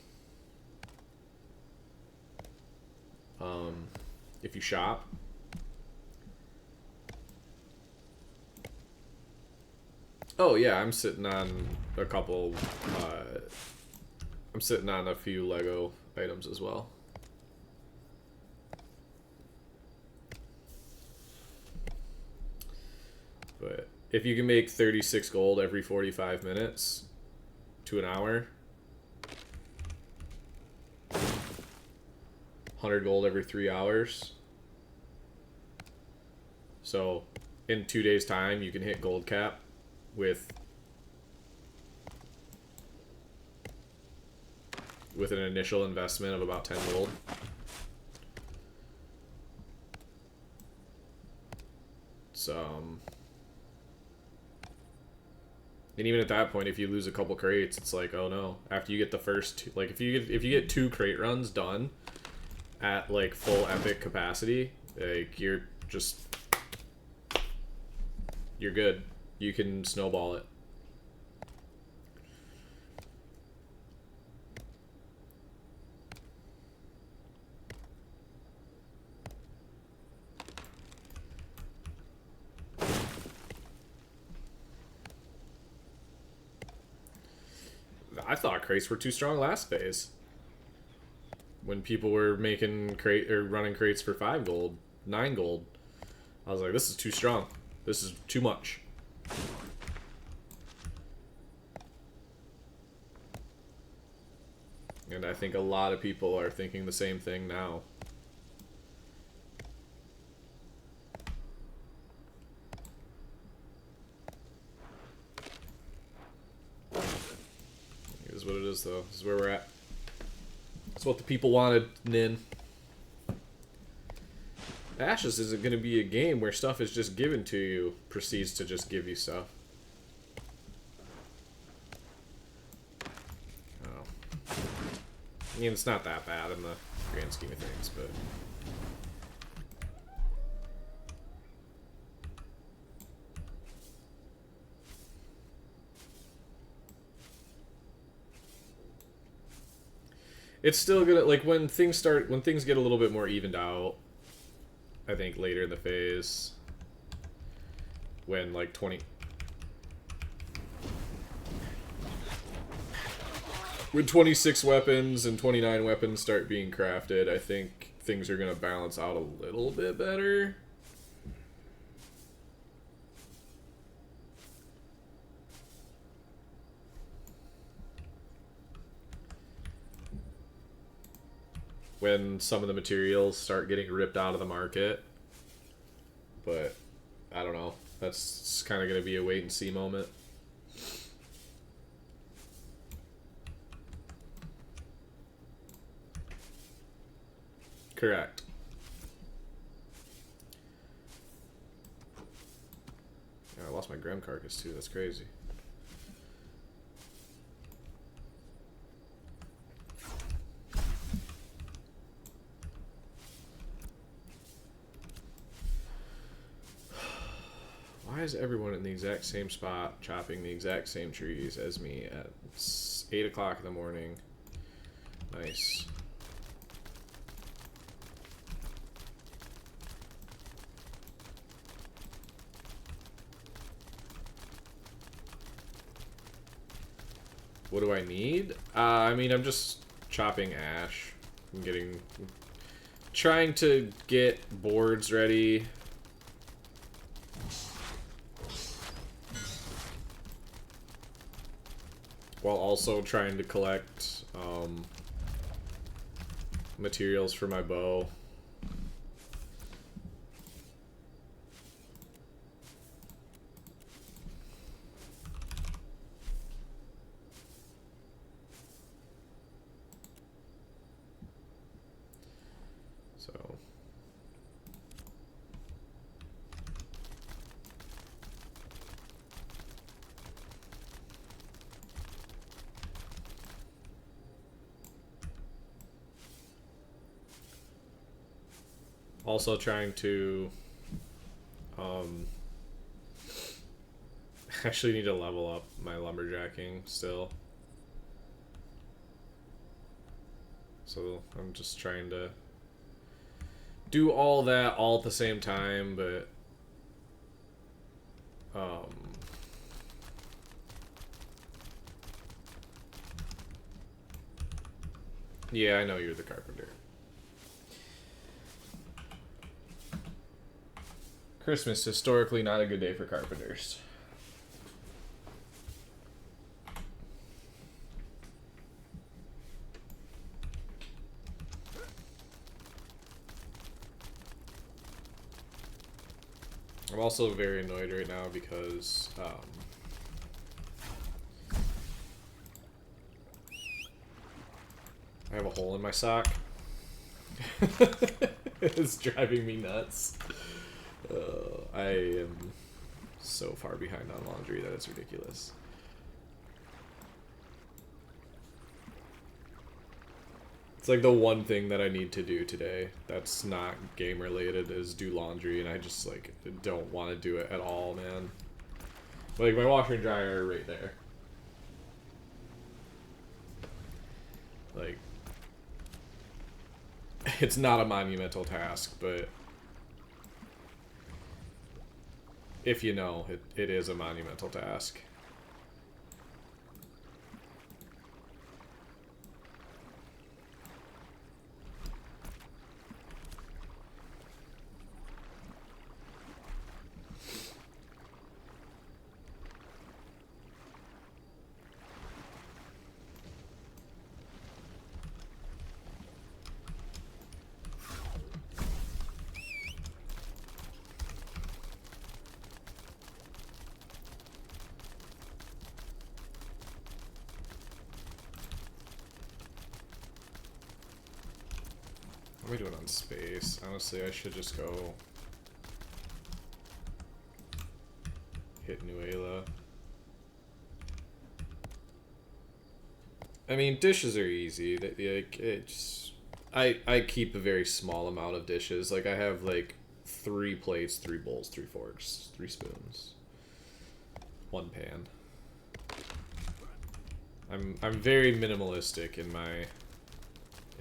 shop. Oh yeah, I'm sitting on a couple, I'm sitting on a few Lego items as well. But if you can make 36 gold every 45 minutes to an hour, 100 gold every 3 hours. So in 2 days time, you can hit gold cap with an initial investment of about 10 gold. So, and even at that point, if you lose a couple crates, it's like, oh no. After you get the first, like if you get 2 crate runs done at like full epic capacity, Like, you're good. You can snowball it. I thought crates were too strong last phase. When people were making running crates for 5 gold, 9 gold. I was like, this is too strong. This is too much. And I think a lot of people are thinking the same thing now. It is what it is, though. This is where we're at. That's what the people wanted, Nin. Ashes isn't going to be a game where stuff is just given to you, proceeds to just give you stuff. Oh. I mean, it's not that bad in the grand scheme of things, but... It's still gonna, like, when things get a little bit more evened out, I think later in the phase, when, like, when 26 weapons and 29 weapons start being crafted, I think things are gonna balance out a little bit better. When some of the materials start getting ripped out of the market. But, I don't know. That's kind of going to be a wait and see moment. Correct. Yeah, I lost my Grem carcass too, that's crazy. Why is everyone in the exact same spot chopping the exact same trees as me at 8 o'clock in the morning? Nice. What do I need? I mean, I'm just chopping ash. I'm trying to get boards ready. While also trying to collect materials for my bow. So... Also trying to actually need to level up my lumberjacking still. So I'm just trying to do all that all at the same time, but yeah, I know you're the carpenter. Christmas, historically not a good day for carpenters. I'm also very annoyed right now because I have a hole in my sock. It's driving me nuts. I am so far behind on laundry that it's ridiculous. It's like the one thing that I need to do today that's not game related is do laundry, and I just like don't want to do it at all, man. Like my washer and dryer are right there. Like it's not a monumental task, but if you know, it is a monumental task. What am I doing on space? Honestly, I should just go hit Nuela. I mean, dishes are easy. Like, I keep a very small amount of dishes. Like, I have like 3 plates, 3 bowls, 3 forks, 3 spoons, 1 pan. I'm very minimalistic in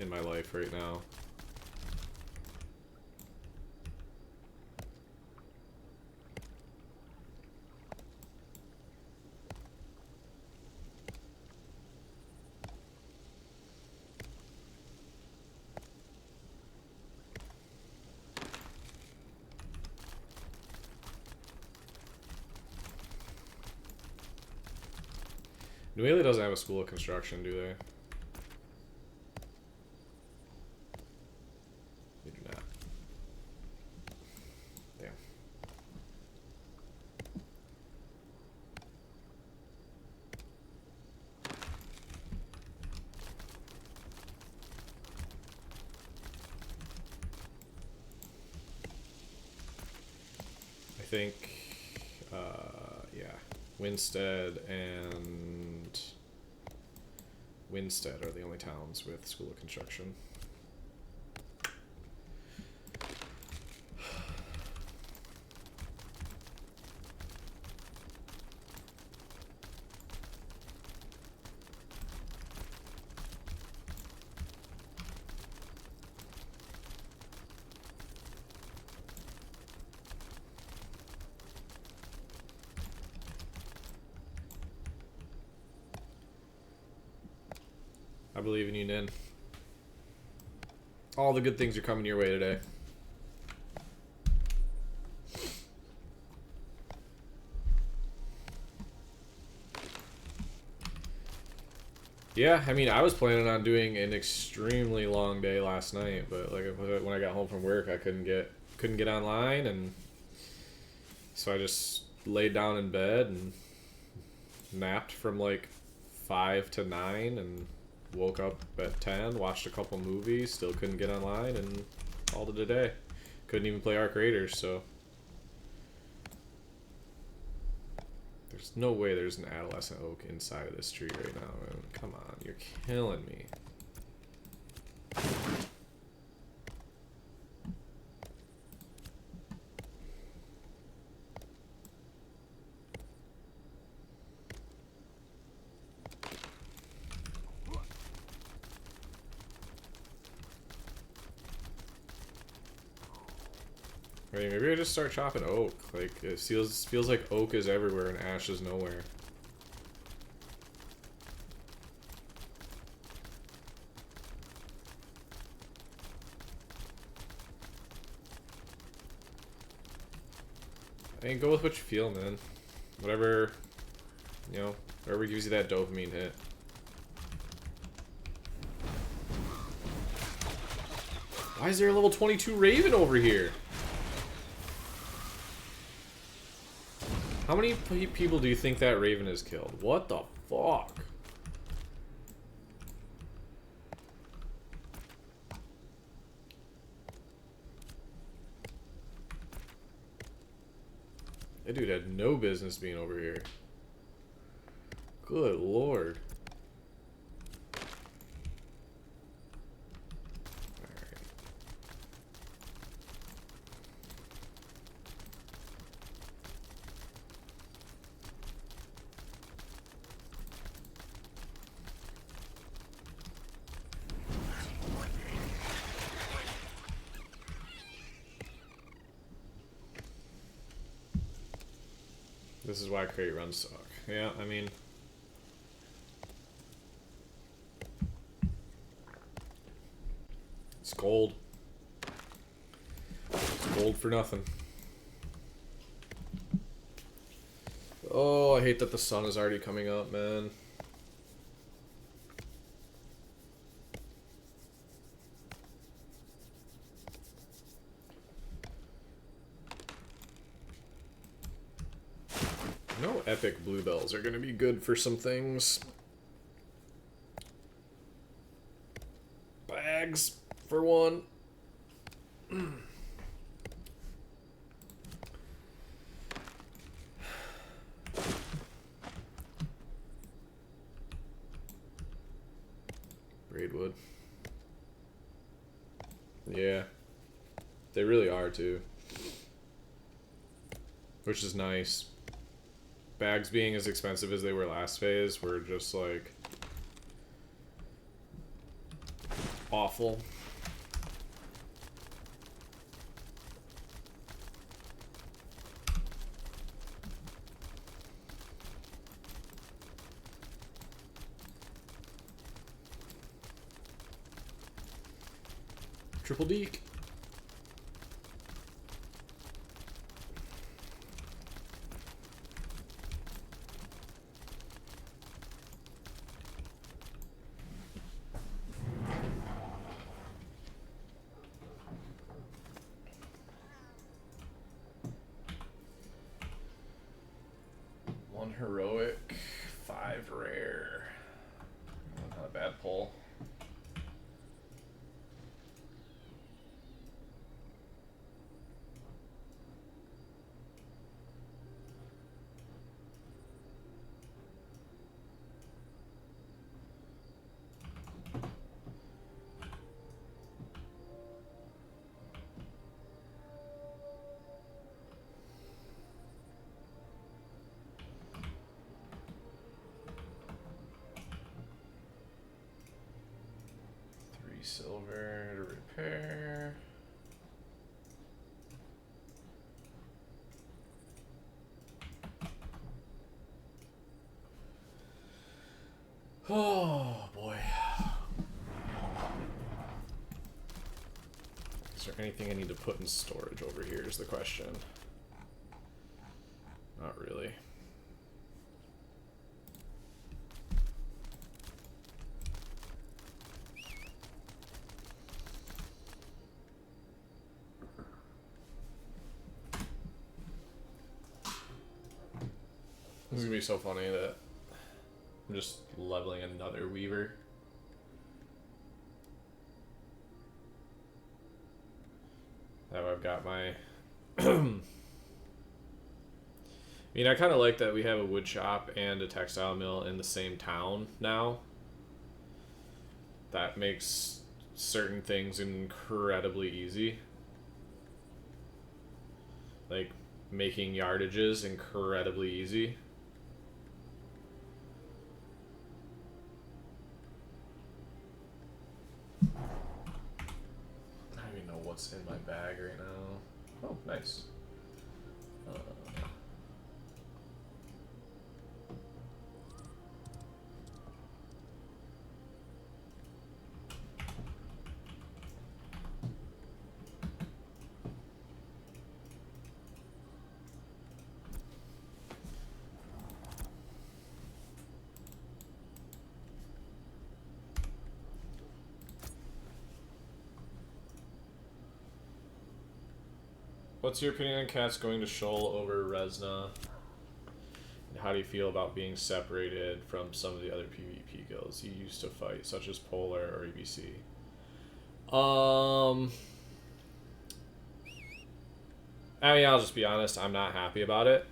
my life right now. Nuela doesn't have a school of construction, do they? They do not. Damn. I think, yeah, Winstead are the only towns with school of construction. I believe in you, Nin. All the good things are coming your way today. Yeah, I mean, I was planning on doing an extremely long day last night, but like when I got home from work, I couldn't get online, and so I just laid down in bed and napped from like 5 to 9 and woke up at 10, watched a couple movies, still couldn't get online, and called it a day. Couldn't even play Arc Raiders, so there's no way there's an adolescent oak inside of this tree right now, man. Come on, you're killing me. Wait, maybe I just start chopping oak. Like, it feels like oak is everywhere and ash is nowhere. I mean, go with what you feel, man. Whatever, you know, whatever gives you that dopamine hit. Why is there a level 22 Raven over here? How many people do you think that Raven has killed? What the fuck? That dude had no business being over here. Good lord. This is why crate runs suck. Yeah, I mean... It's gold. It's gold for nothing. Oh, I hate that the sun is already coming up, man. No epic bluebells are gonna be good for some things. Bags, for one. Braidwood. Yeah. They really are, too. Which is nice. Bags being as expensive as they were last phase were just, like... awful. Triple Deke. One heroic, 5 rare. Not a bad pull. Silver to repair. Oh boy. Is there anything I need to put in storage over here is the question. Not really. This is gonna be so funny that I'm just leveling another Weaver. Now I've got my... I mean, I kind of like that we have a wood shop and a textile mill in the same town now. That makes certain things incredibly easy. Like, making yardages incredibly easy. What's in my bag right now? Oh, nice. What's your opinion on cats going to Shoal over Resna? And how do you feel about being separated from some of the other PvP guilds you used to fight, such as Polar or EBC? I mean, I'll just be honest, I'm not happy about it.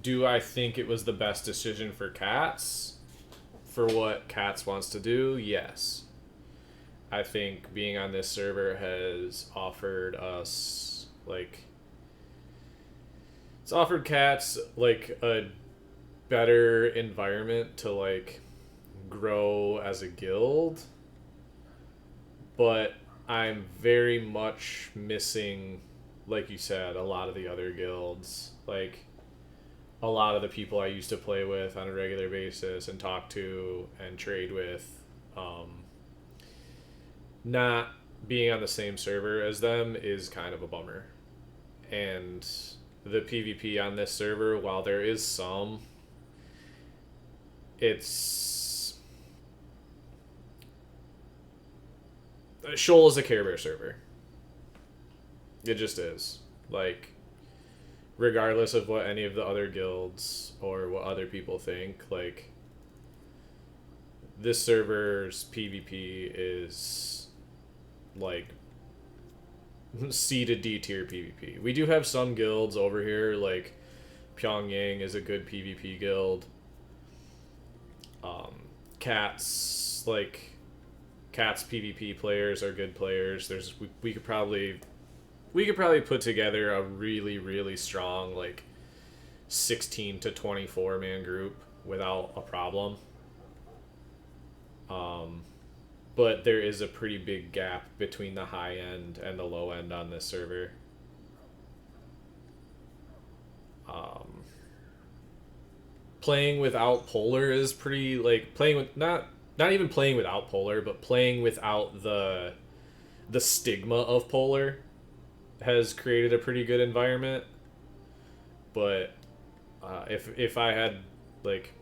Do I think it was the best decision for Cats? For what Cats wants to do? Yes. I think being on this server has offered us, like... It's offered Cats, like, a better environment to, like, grow as a guild. But I'm very much missing, like you said, a lot of the other guilds. Like, a lot of the people I used to play with on a regular basis and talk to and trade with, not being on the same server as them is kind of a bummer. And the PvP on this server, while there is some, it's Shoal is a Care Bear server. It just is. Like, regardless of what any of the other guilds or what other people think, like, this server's PvP is like C to D tier PvP. We do have some guilds over here, like Pyongyang is a good PvP guild. Cats, like Cats PvP players are good players. We could probably put together a really strong like 16 to 24 man group without a problem. But there is a pretty big gap between the high end and the low end on this server. Playing without Polar is pretty, like, playing with not even playing without Polar, but playing without the stigma of Polar has created a pretty good environment. But if I had, like,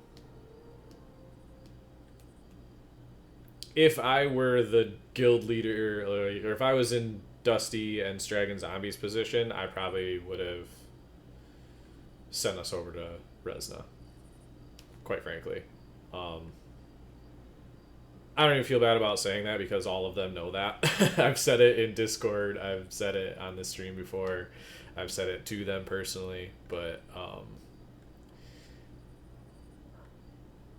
if I were the guild leader, or if I was in Dusty and Stragon Zombie's position, I probably would have sent us over to Resna, quite frankly. I don't even feel bad about saying that because all of them know that. I've said it in Discord. I've said it on the stream before. I've said it to them personally. But,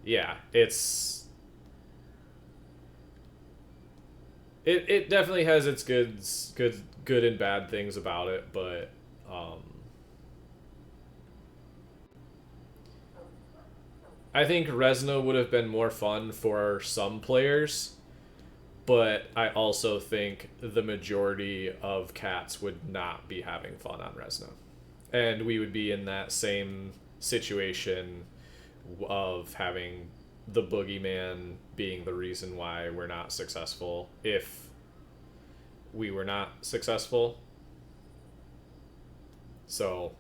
yeah, it definitely has its good and bad things about it, but I think Resna would have been more fun for some players, but I also think the majority of cats would not be having fun on Resna. And we would be in that same situation of having the boogeyman being the reason why we're not successful if we were not successful. So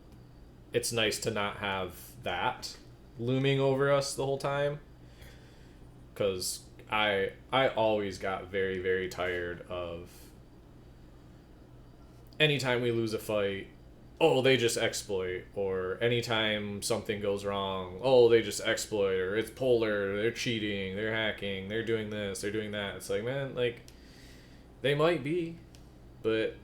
it's nice to not have that looming over us the whole time, because I always got very tired of anytime we lose a fight, oh, they just exploit, or anytime something goes wrong, oh, they just exploit, or it's Polar, they're cheating, they're hacking, they're doing this, they're doing that. It's like, man, like, they might be, but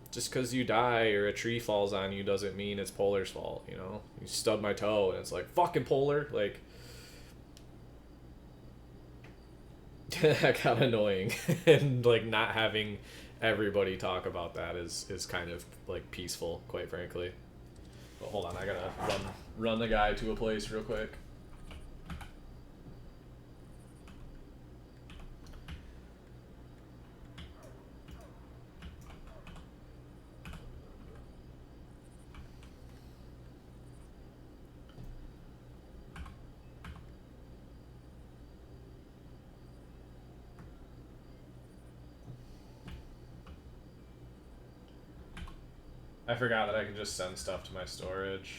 just because you die or a tree falls on you doesn't mean it's Polar's fault, you know? You stub my toe and it's like, fucking Polar, like, that got annoying. And, like, not having everybody talk about that is kind of, like, peaceful, quite frankly. But hold on, I gotta run the guy to a place real quick. I forgot that I can just send stuff to my storage.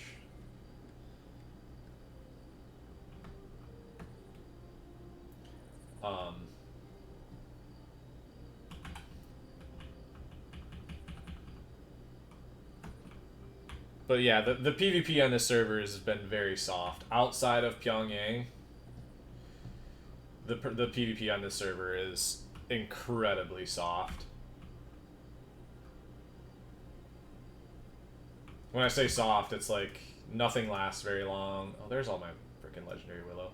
But yeah, the PvP on this server has been very soft. Outside of Pyongyang, the PvP on this server is incredibly soft. When I say soft, it's like nothing lasts very long. Oh, there's all my freaking legendary Willow.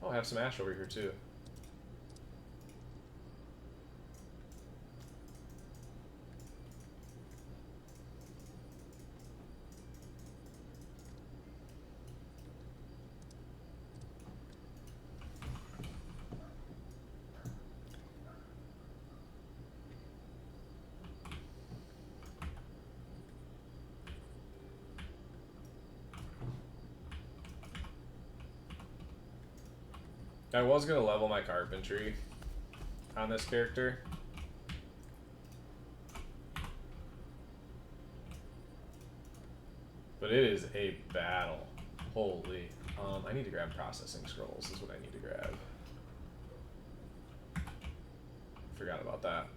Oh, I have some Ash over here too. I was gonna level my carpentry on this character. But it is a battle. Holy. I need to grab processing scrolls is what I need to grab. Forgot about that.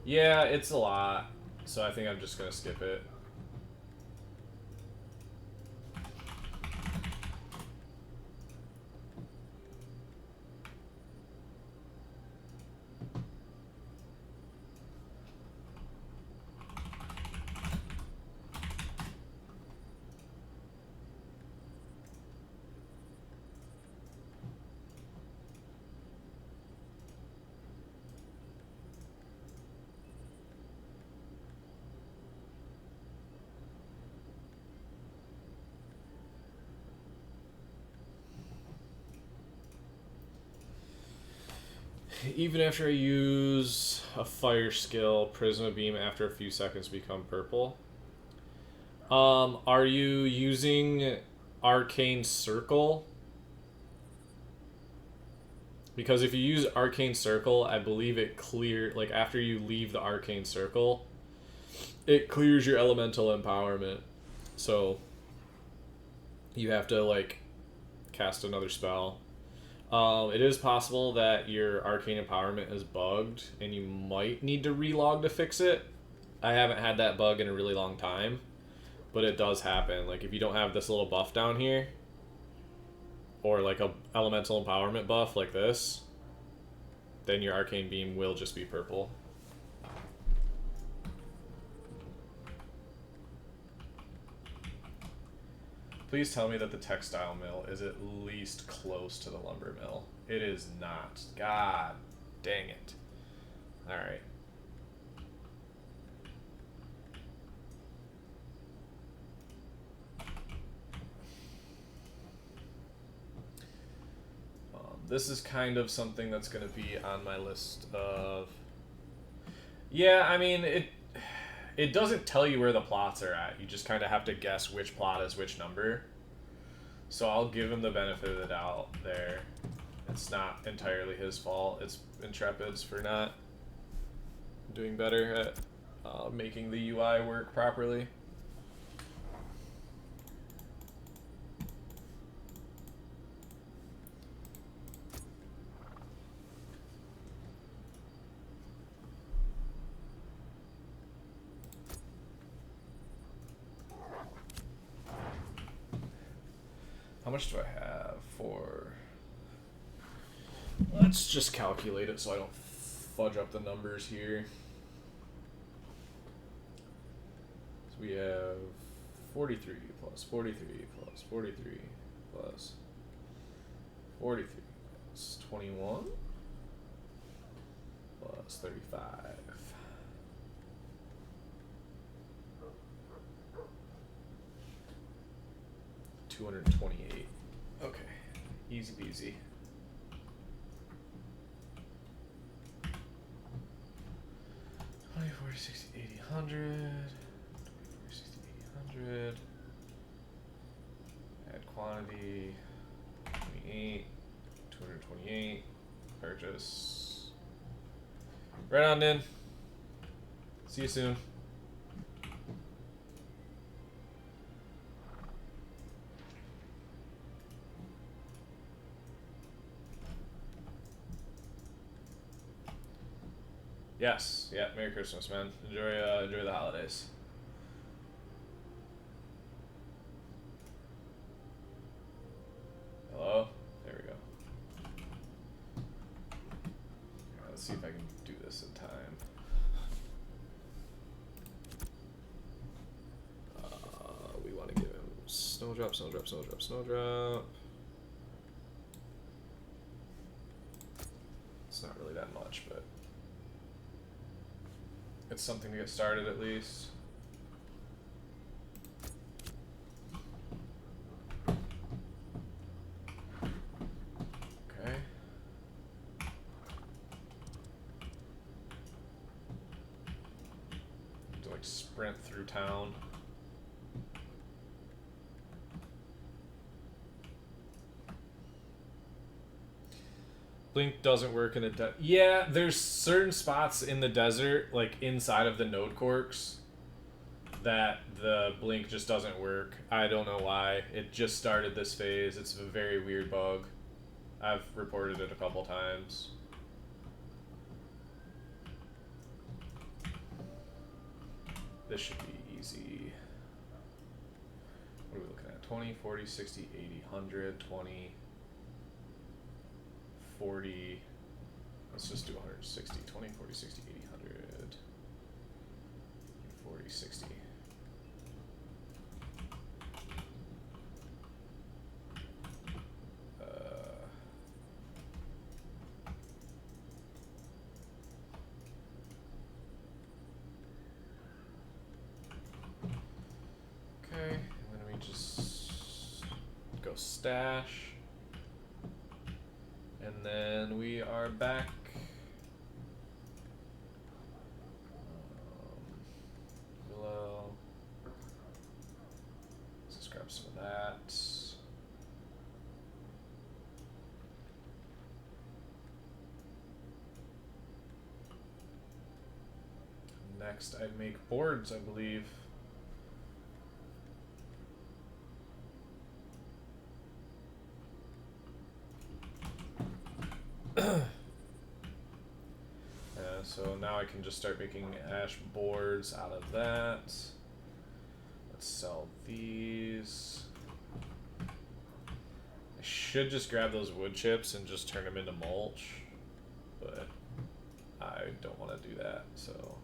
Yeah, it's a lot, so I think I'm just gonna skip it. Even after I use a fire skill, Prisma Beam after a few seconds become purple. Are you using Arcane Circle? Because if you use Arcane Circle, I believe it like after you leave the Arcane Circle, it clears your elemental empowerment. So you have to like cast another spell. It is possible that your arcane empowerment is bugged and you might need to relog to fix it. I haven't had that bug in a really long time, but it does happen. Like if you don't have this little buff down here, or like a elemental empowerment buff like this, then your arcane beam will just be purple. Please tell me that the textile mill is at least close to the lumber mill. It is not. God dang it. Alright. This is kind of something that's going to be on my list of... Yeah, I mean, it doesn't tell you where the plots are at. You just kind of have to guess which plot is which number. So I'll give him the benefit of the doubt there. It's not entirely his fault. It's Intrepid's for not doing better at making the UI work properly. How much do I have for... Let's just calculate it so I don't fudge up the numbers here. So we have 43 plus 43 plus 43 plus 43 plus 21 plus 35. $228. Okay, easy peasy. $20, $40, $60, $80, $100. $20, $40, $60, $80, $100. Add quantity. 28. 228. Purchase. Right on, Nin. See you soon. Yes. Yeah. Merry Christmas, man. Enjoy the holidays. Hello? There we go. Let's see if I can do this in time. We want to give him snowdrop, snowdrop, snowdrop, snowdrop. It's not really that much, but it's something to get started at least. Okay. like sprint through town. Blink doesn't work in a yeah, there's certain spots in the desert, like inside of the node corks, that the blink just doesn't work. I don't know why. It just started this phase. It's a very weird bug. I've reported it a couple times. This should be easy. What are we looking at? 20, 40, 60, 80, 100, 20, 40. Let's just do 160. 20, 40, 60, 80, 100, 40, 60. Okay, and then we just go stash. And then we are back. Willow. Let's just grab some of that. Next, I make boards, I believe. So now I can just start making ash boards out of that. Let's sell these. I should just grab those wood chips and just turn them into mulch, but I don't want to do that, so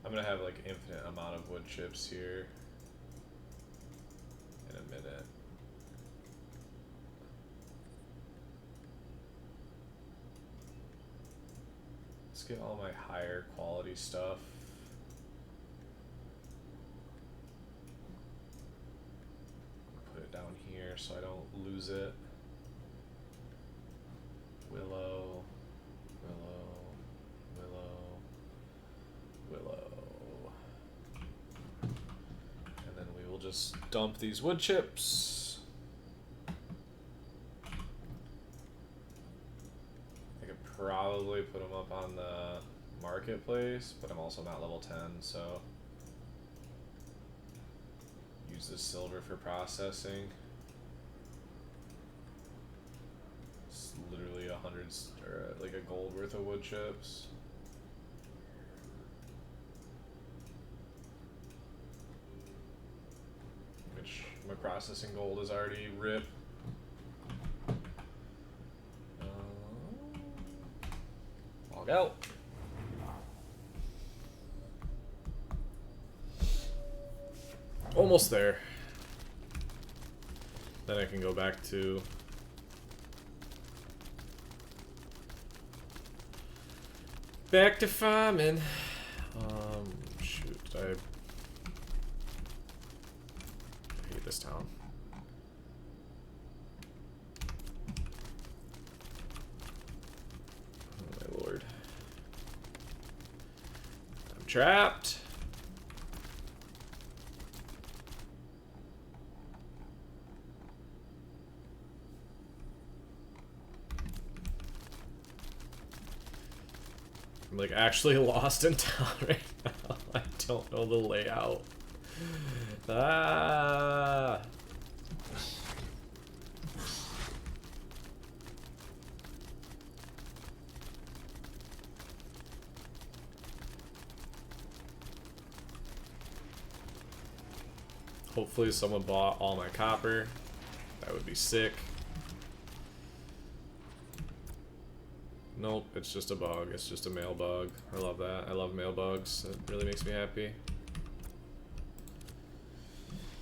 I'm gonna have like infinite amount of wood chips here in a minute. Let's get all my higher quality stuff. Put it down here so I don't lose it. Willow, willow, willow, willow. And then we will just dump these wood chips. Probably put them up on the marketplace, but I'm also not level 10, so use this silver for processing. It's literally 100 or like a gold worth of wood chips. Which my processing gold is already rip. Out. Almost there. Then I can go back to farming. Shoot, I hate this town. Trapped. I'm like actually lost in town right now. I don't know the layout. Ah. Hopefully someone bought all my copper. That would be sick. Nope, it's just a bug. It's just a mail bug. I love that. I love mail bugs. It really makes me happy.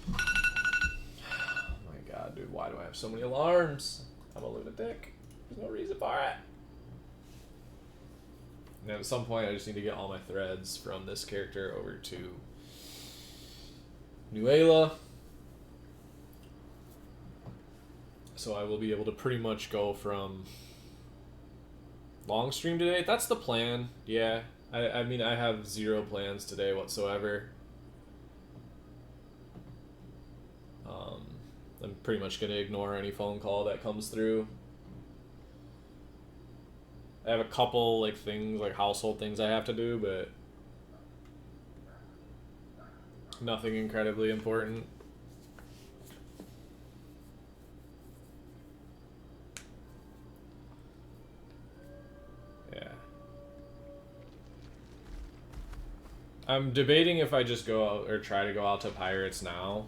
Oh my god, dude. Why do I have so many alarms? I'm a lunatic. There's no reason for it. And at some point, I just need to get all my threads from this character over to Nuela. So I will be able to pretty much go from long stream today. That's the plan. Yeah, I mean, I have zero plans today whatsoever. I'm pretty much going to ignore any phone call that comes through. I have a couple like things, like household things I have to do, but nothing incredibly important. Yeah. I'm debating if I just go out or try to go out to Pirates now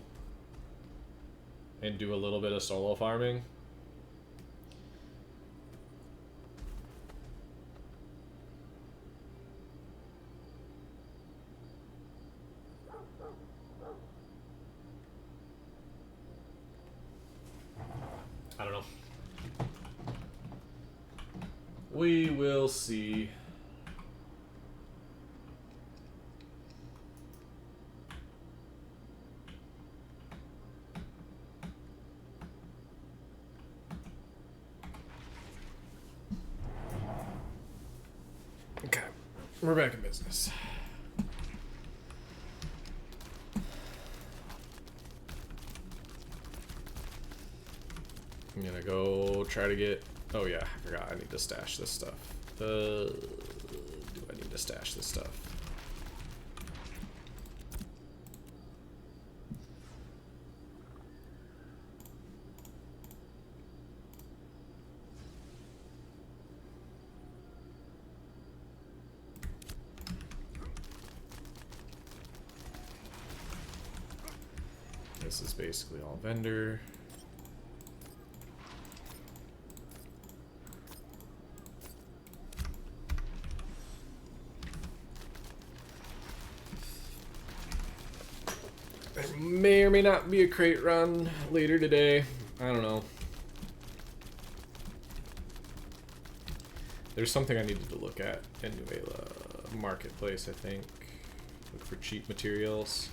and do a little bit of solo farming. I don't know. We will see. Okay, we're back in business. I'm gonna go try to get. Oh yeah, I forgot. I need to stash this stuff. Do I need to stash this stuff? This is basically all vendor. There may or may not be a crate run later today. I don't know. There's something I needed to look at in Nuela Marketplace, I think. Look for cheap materials.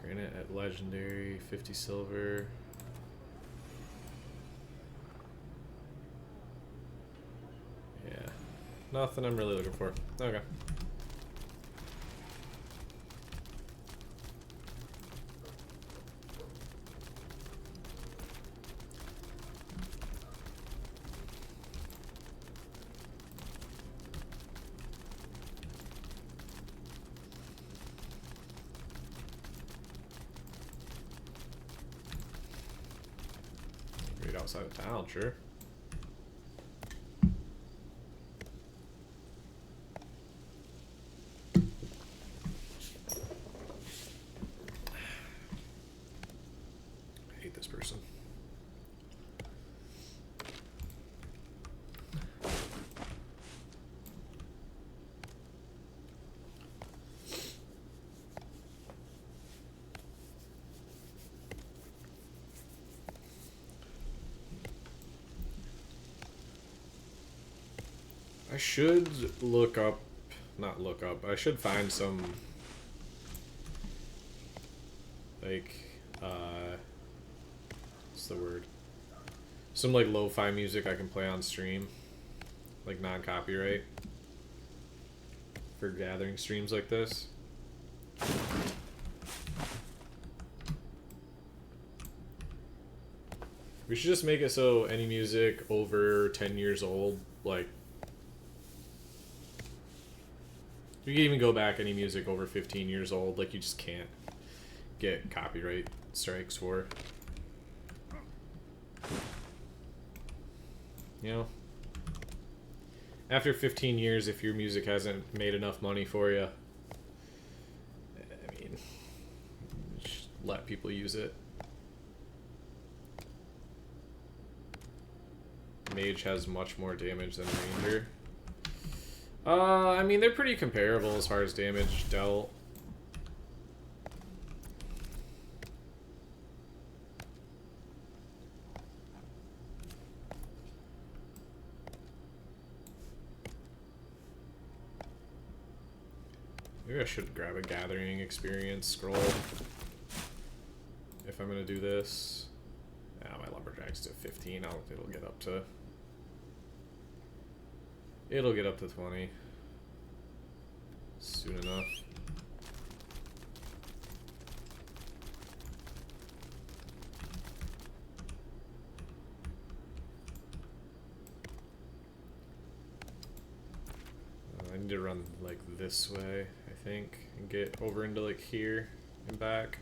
Granite at legendary, 50 silver. Yeah, nothing I'm really looking for. Okay. Outside of town, sure. I hate this person. I should look up, not look up, I should find some, like, what's the word? Some, like, lo-fi music I can play on stream, like, non-copyright, for gathering streams like this. We should just make it so any music over 10 years old, like, You can even go back any music over 15 years old, like you just can't get copyright strikes for. You know? After 15 years, if your music hasn't made enough money for you, I mean, just let people use it. Mage has much more damage than Ranger. I mean, they're pretty comparable as far as damage dealt. Maybe I should grab a gathering experience scroll if I'm gonna do this. Ah, my lumberjack's to 15. It'll get up to. It'll get up to 20 soon enough. I need to run like this way, I think, and get over into like here and back.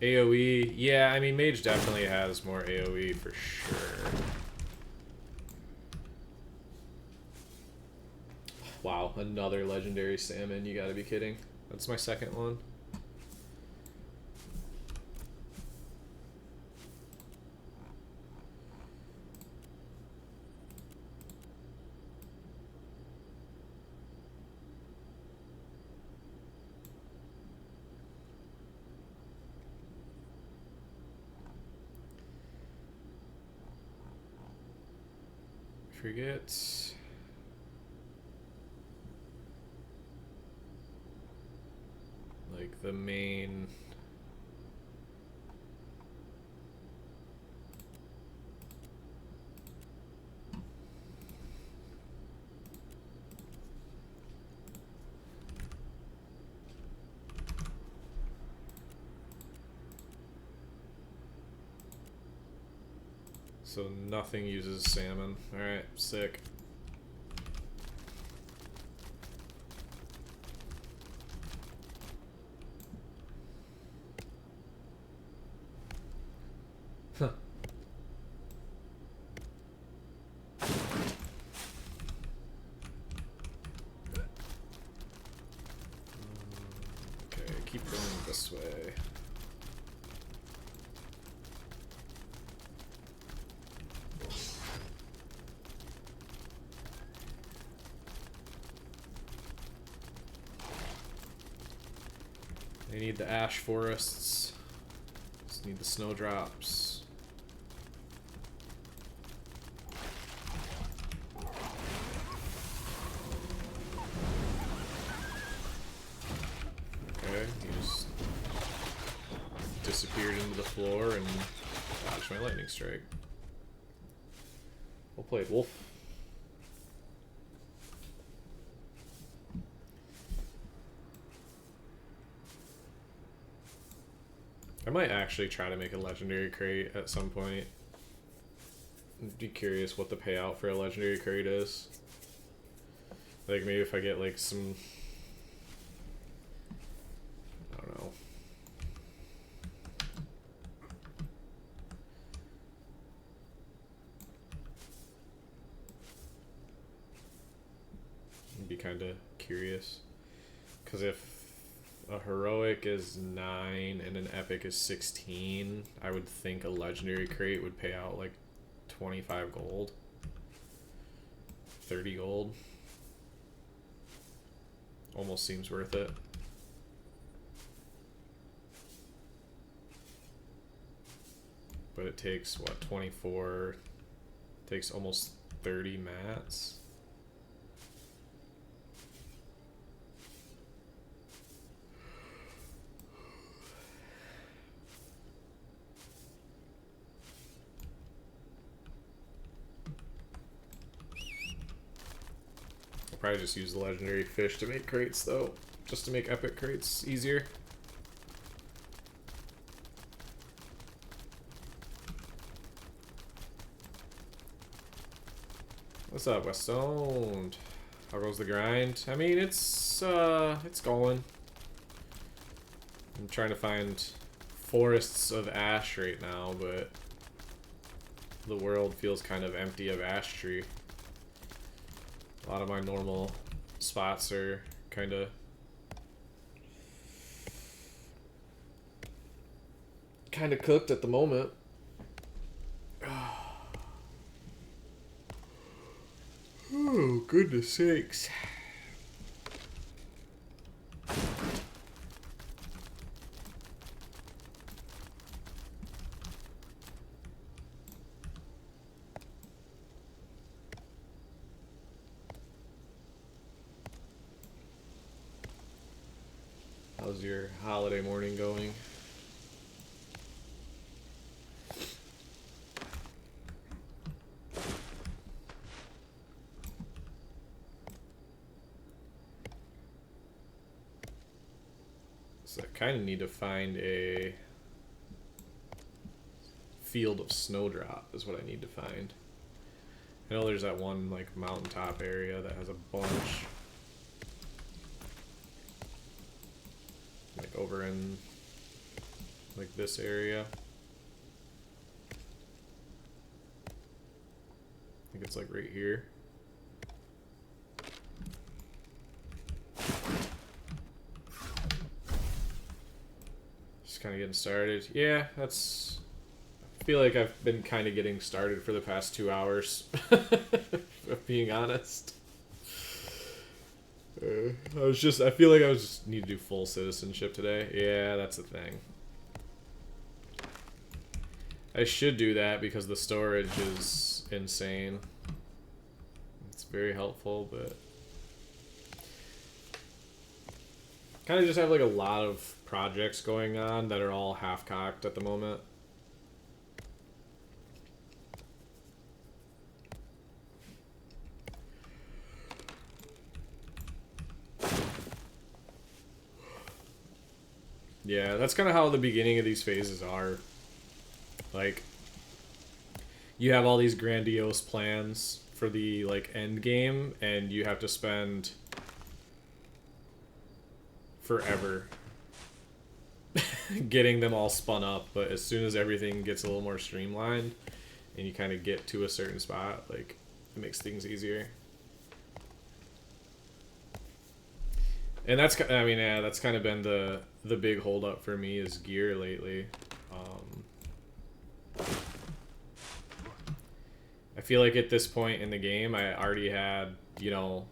AoE, yeah, I mean, Mage definitely has more AoE for sure. Wow, another legendary salmon, you gotta be kidding. That's my second one. Forget. Like the main. So nothing uses salmon. Alright, sick. Huh. Okay, keep going this way. They need the ash forests. Just need the snowdrops. Okay, he just disappeared into the floor and dodged my lightning strike. Well played, Wolf. I might actually try to make a legendary crate at some point. I'd be curious what the payout for a legendary crate is. Like maybe if I get like some, I don't know. I'd be kind of curious. Because if a heroic is 9 and an epic is 16, I would think a legendary crate would pay out like 25 gold. 30 gold. Almost seems worth it. But it takes what, 24? Takes almost 30 mats. Probably just use the legendary fish to make crates though, just to make epic crates easier. What's up, Westone? How goes the grind? I mean, it's going. I'm trying to find forests of ash right now, but the world feels kind of empty of ash tree. A lot of my normal spots are kind of cooked at the moment. Oh, goodness sakes. How's your holiday morning going? So I kind of need to find a field of snowdrop is what I need to find. I know there's that one like mountaintop area that has a bunch. Like over in like this area. I think it's like right here. Just kind of getting started. Yeah, that's... I feel like I've been kind of getting started for the past 2 hours. If being honest. I feel like I was just need to do full citizenship today. Yeah, that's the thing. I should do that because the storage is insane. It's very helpful, but kind of just have like a lot of projects going on that are all half-cocked at the moment. Yeah, that's kind of how the beginning of these phases are. Like, you have all these grandiose plans for the, like, end game, and you have to spend forever getting them all spun up. But as soon as everything gets a little more streamlined, and you kind of get to a certain spot, like, it makes things easier. And that's, I mean, yeah, that's kind of been the big holdup for me is gear lately. I feel like at this point in the game, I already had, you know,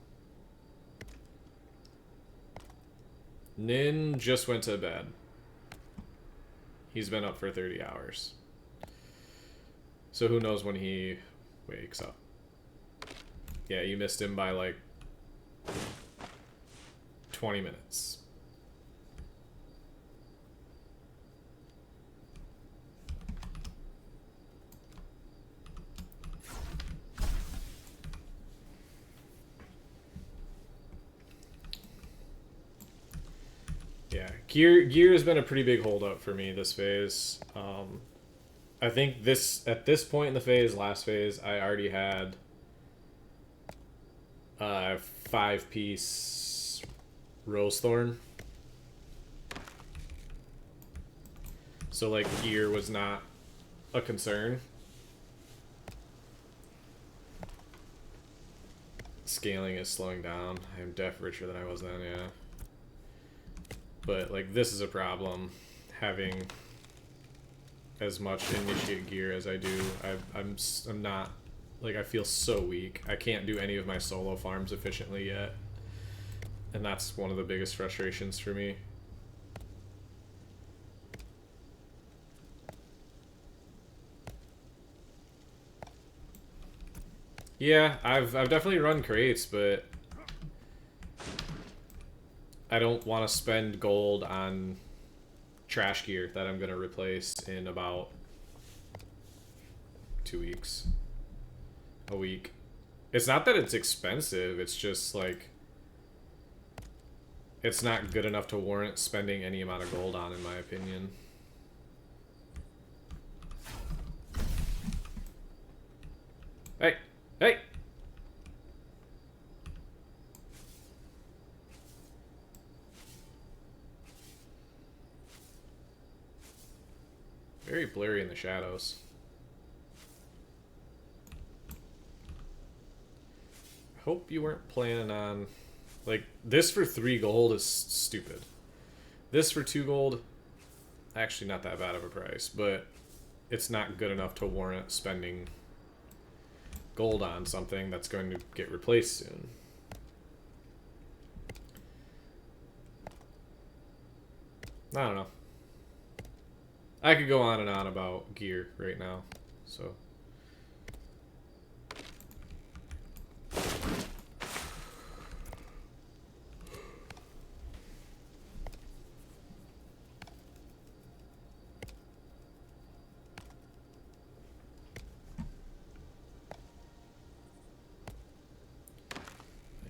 Nin just went to bed. He's been up for 30 hours. So who knows when he wakes up. Yeah, you missed him by like 20 minutes. Yeah, gear has been a pretty big holdup for me this phase. I think at this point in the phase, last phase, I already had 5-piece Rosethorn. So like gear was not a concern. Scaling is slowing down. I'm def richer than I was then, yeah. But like this is a problem, having as much initiate gear as I do. I'm not, like, I feel so weak. I can't do any of my solo farms efficiently yet. And that's one of the biggest frustrations for me. Yeah, I've definitely run crates, but I don't want to spend gold on trash gear that I'm going to replace in about 2 weeks. A week. It's not that it's expensive, it's just like it's not good enough to warrant spending any amount of gold on, in my opinion. Hey! Hey! the shadows. I hope you weren't planning on... Like, this for 3 gold is stupid. This for 2 gold, actually not that bad of a price, but it's not good enough to warrant spending gold on something that's going to get replaced soon. I don't know. I could go on and on about gear right now, so...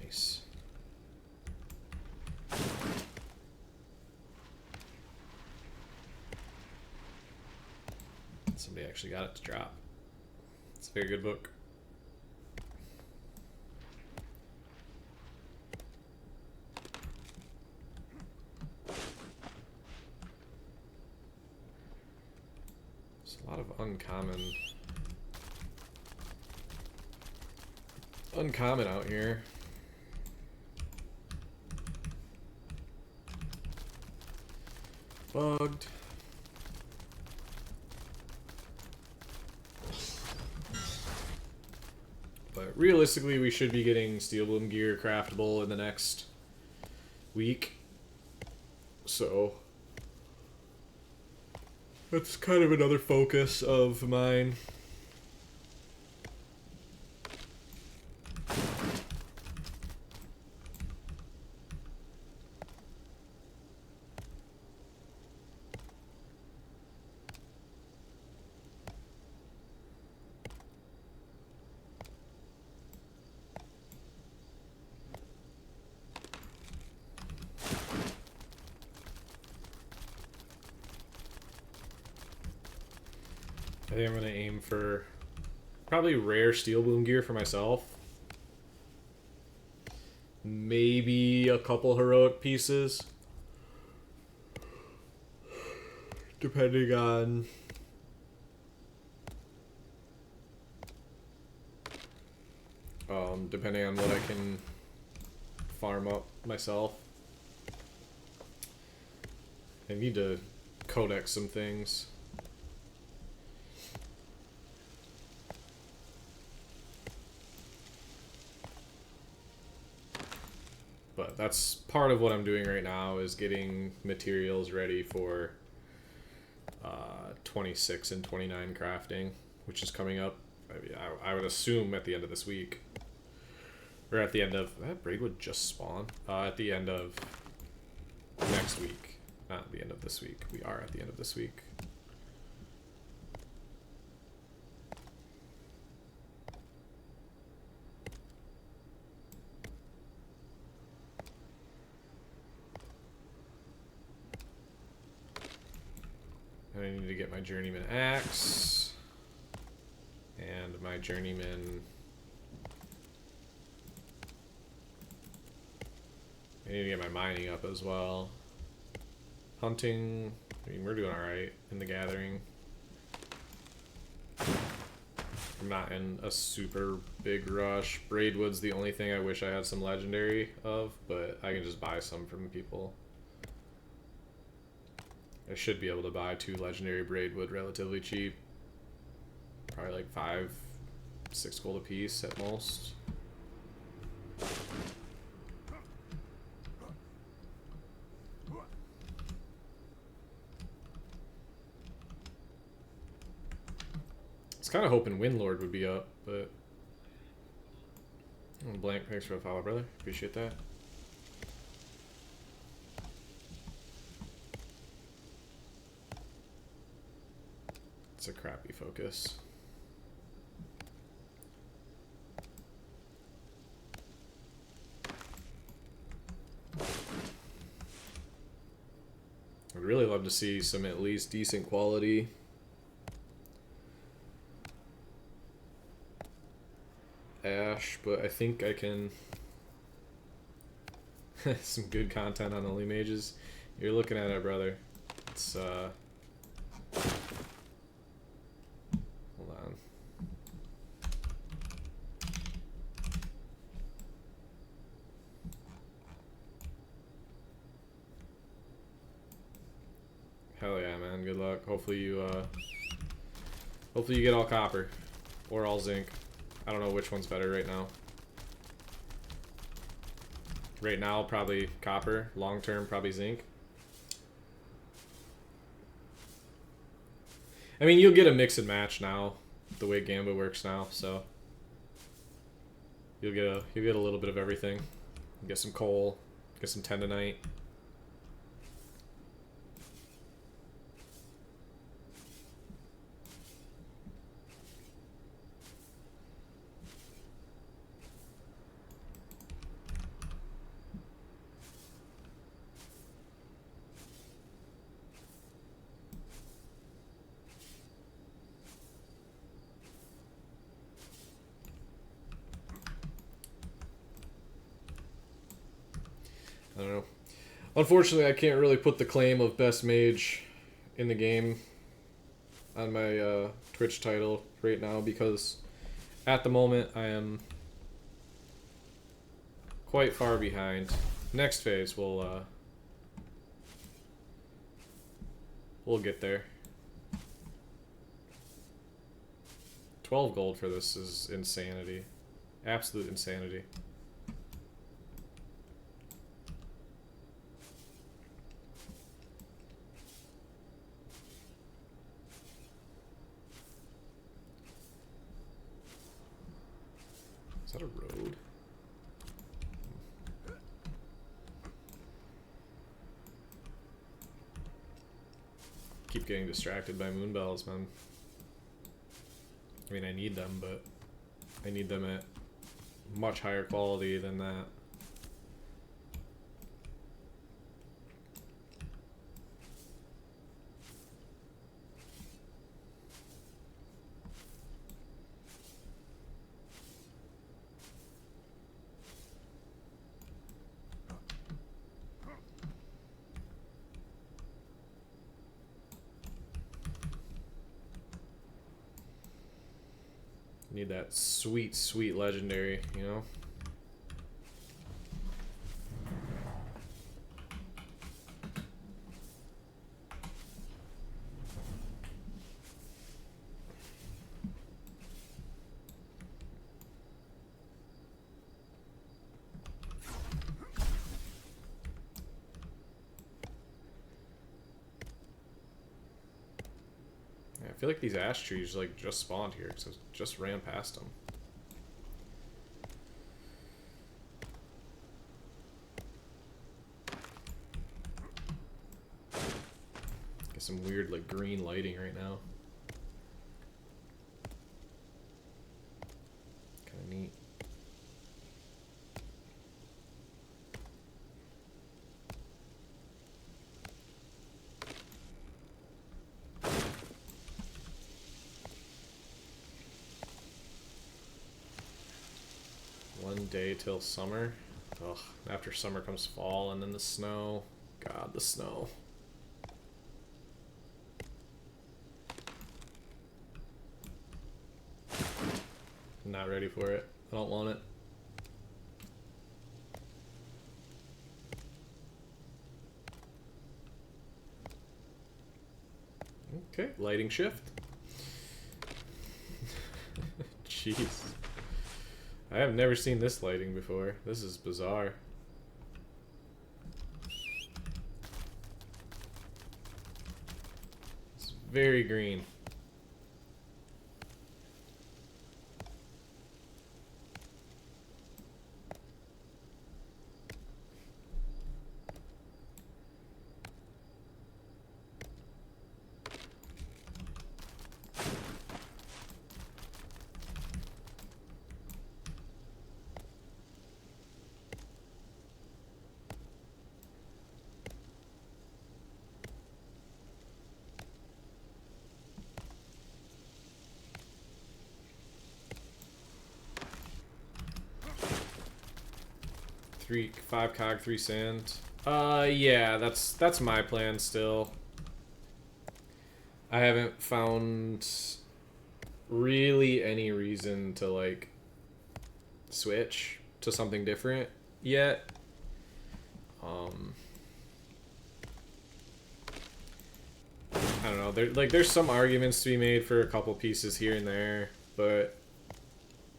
Nice. Somebody actually got it to drop. It's a very good book. There's a lot of uncommon out here. Bugged. But realistically, we should be getting Steel Bloom gear craftable in the next week. So that's kind of another focus of mine. I think I'm going to aim for probably rare Steel Bloom gear for myself. Maybe a couple heroic pieces. Depending on... depending on what I can farm up myself. I need to codex some things. But that's part of what I'm doing right now, is getting materials ready for 26 and 29 crafting, which is coming up. I would assume at the end of this week. Or at the end of... That Braidwood just spawned? At the end of next week. Not at the end of this week. We are at the end of this week. I need to get my Journeyman Axe and my Journeyman. I need to get my mining up as well. Hunting, I mean, we're doing alright in the gathering. I'm not in a super big rush. Braidwood's the only thing I wish I had some legendary of, but I can just buy some from people. I should be able to buy 2 legendary Braidwood relatively cheap. Probably like 5, 6 gold a piece at most. I was kind of hoping Windlord would be up, but... Blank, thanks for the follow, brother. Appreciate that. It's a crappy focus. I'd really love to see some at least decent quality ash, but I think I can... some good content on OnlyMages. You're looking at it, brother. It's man. Good luck. Hopefully you get all copper. Or all zinc. I don't know which one's better right now. Right now, probably copper. Long term, probably zinc. I mean, you'll get a mix and match now, the way Gambit works now, so you'll get a little bit of everything. Get some coal, get some tendonite. I don't know. Unfortunately, I can't really put the claim of best mage in the game on my Twitch title right now because at the moment I am quite far behind. Next phase we'll get there. 12 gold for this is insanity. Absolute insanity. Is that a road? Keep getting distracted by moonbells, man. I mean, I need them, but I need them at much higher quality than that. Need that sweet, sweet legendary, you know? Yeah, I feel like these ash trees like just spawned here, so just ran past them. Get some weird like green lighting right now. Kind of neat. One day till summer. Ugh, after summer comes fall and then the snow. God, the snow. I'm not ready for it. I don't want it. Okay, lighting shift. Jeez. I have never seen this lighting before. This is bizarre. It's very green. Five cog, 3 sand. Yeah, that's my plan still. I haven't found really any reason to like switch to something different yet. I don't know. There's some arguments to be made for a couple pieces here and there, but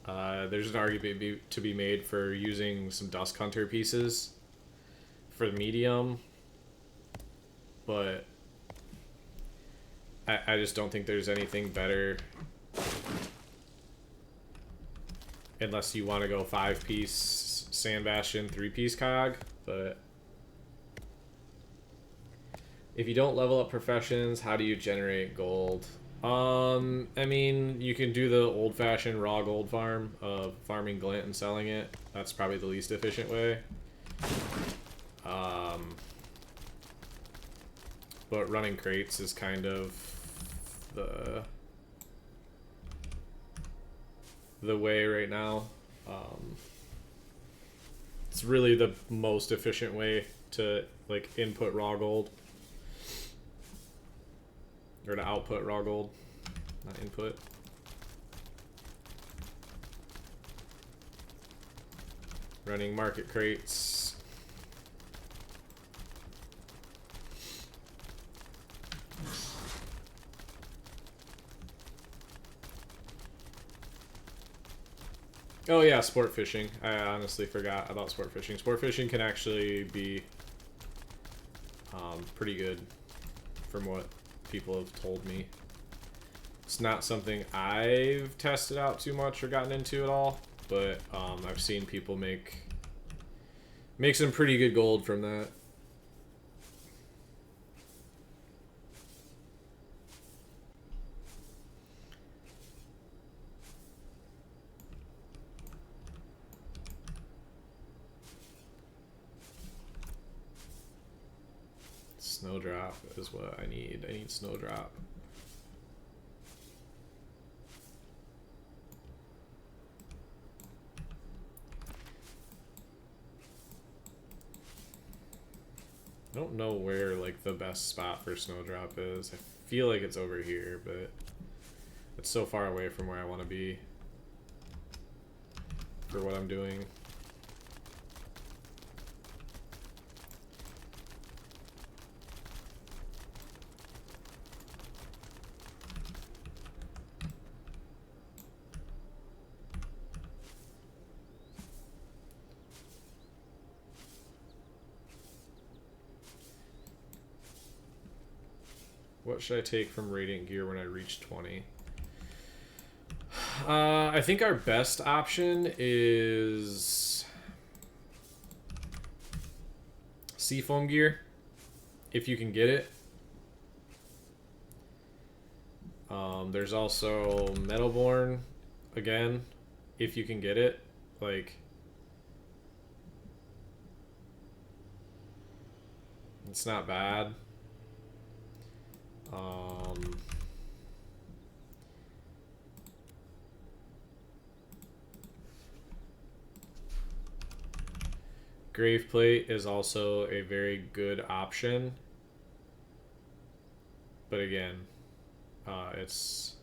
there's an argument to be made for using some Dusk Hunter pieces for the medium, but I just don't think there's anything better unless you want to go 5-piece Sand Bastion, 3-piece cog, but if you don't level up professions, how do you generate gold? I mean, you can do the old-fashioned raw gold farm of farming glint and selling it. That's probably the least efficient way. But running crates is kind of the way right now. It's really the most efficient way to like input raw gold. Or to output raw gold, not input. Running market crates. Oh yeah, sport fishing. I honestly forgot about sport fishing. Sport fishing can actually be pretty good from what people have told me. It's not something I've tested out too much or gotten into at all, but I've seen people make some pretty good gold from that. Snowdrop is what I need. I need snowdrop. I don't know where like the best spot for snowdrop is. I feel like it's over here, but it's so far away from where I want to be for what I'm doing. What should I take from Radiant Gear when I reach 20? I think our best option is Seafoam Gear, if you can get it. There's also Metalborn, again, if you can get it. Like, it's not bad. Grave Plate is also a very good option, but again, it's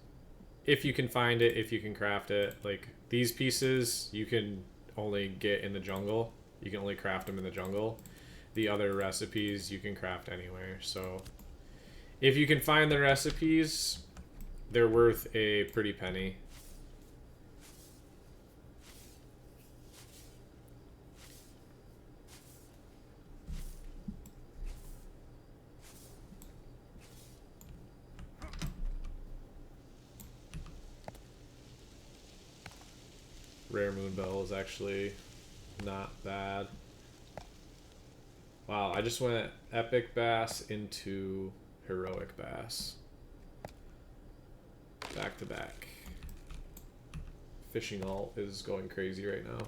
if you can find it, if you can craft it. Like these pieces you can only get in the jungle, you can only craft them in the jungle. The other recipes you can craft anywhere, so if you can find the recipes, they're worth a pretty penny. Rare Moonbell is actually not bad. Wow, I just went Epic Bass into Heroic Bass. Back to back. Fishing alt is going crazy right now.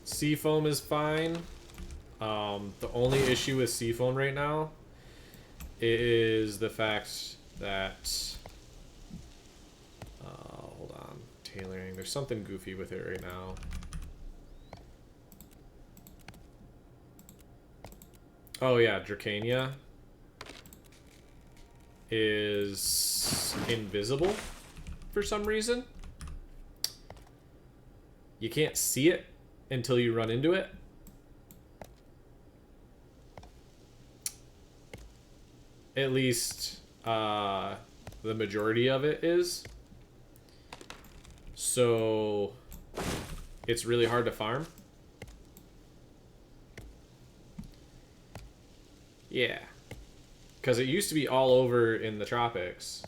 Seafoam is fine. The only issue with Seafoam right now is the fact that hold on, tailoring. There's something goofy with it right now. Oh yeah, Dracania is invisible for some reason. you can't see it until you run into it. At least the majority of it is. So it's really hard to farm. Yeah. Because it used to be all over in the tropics.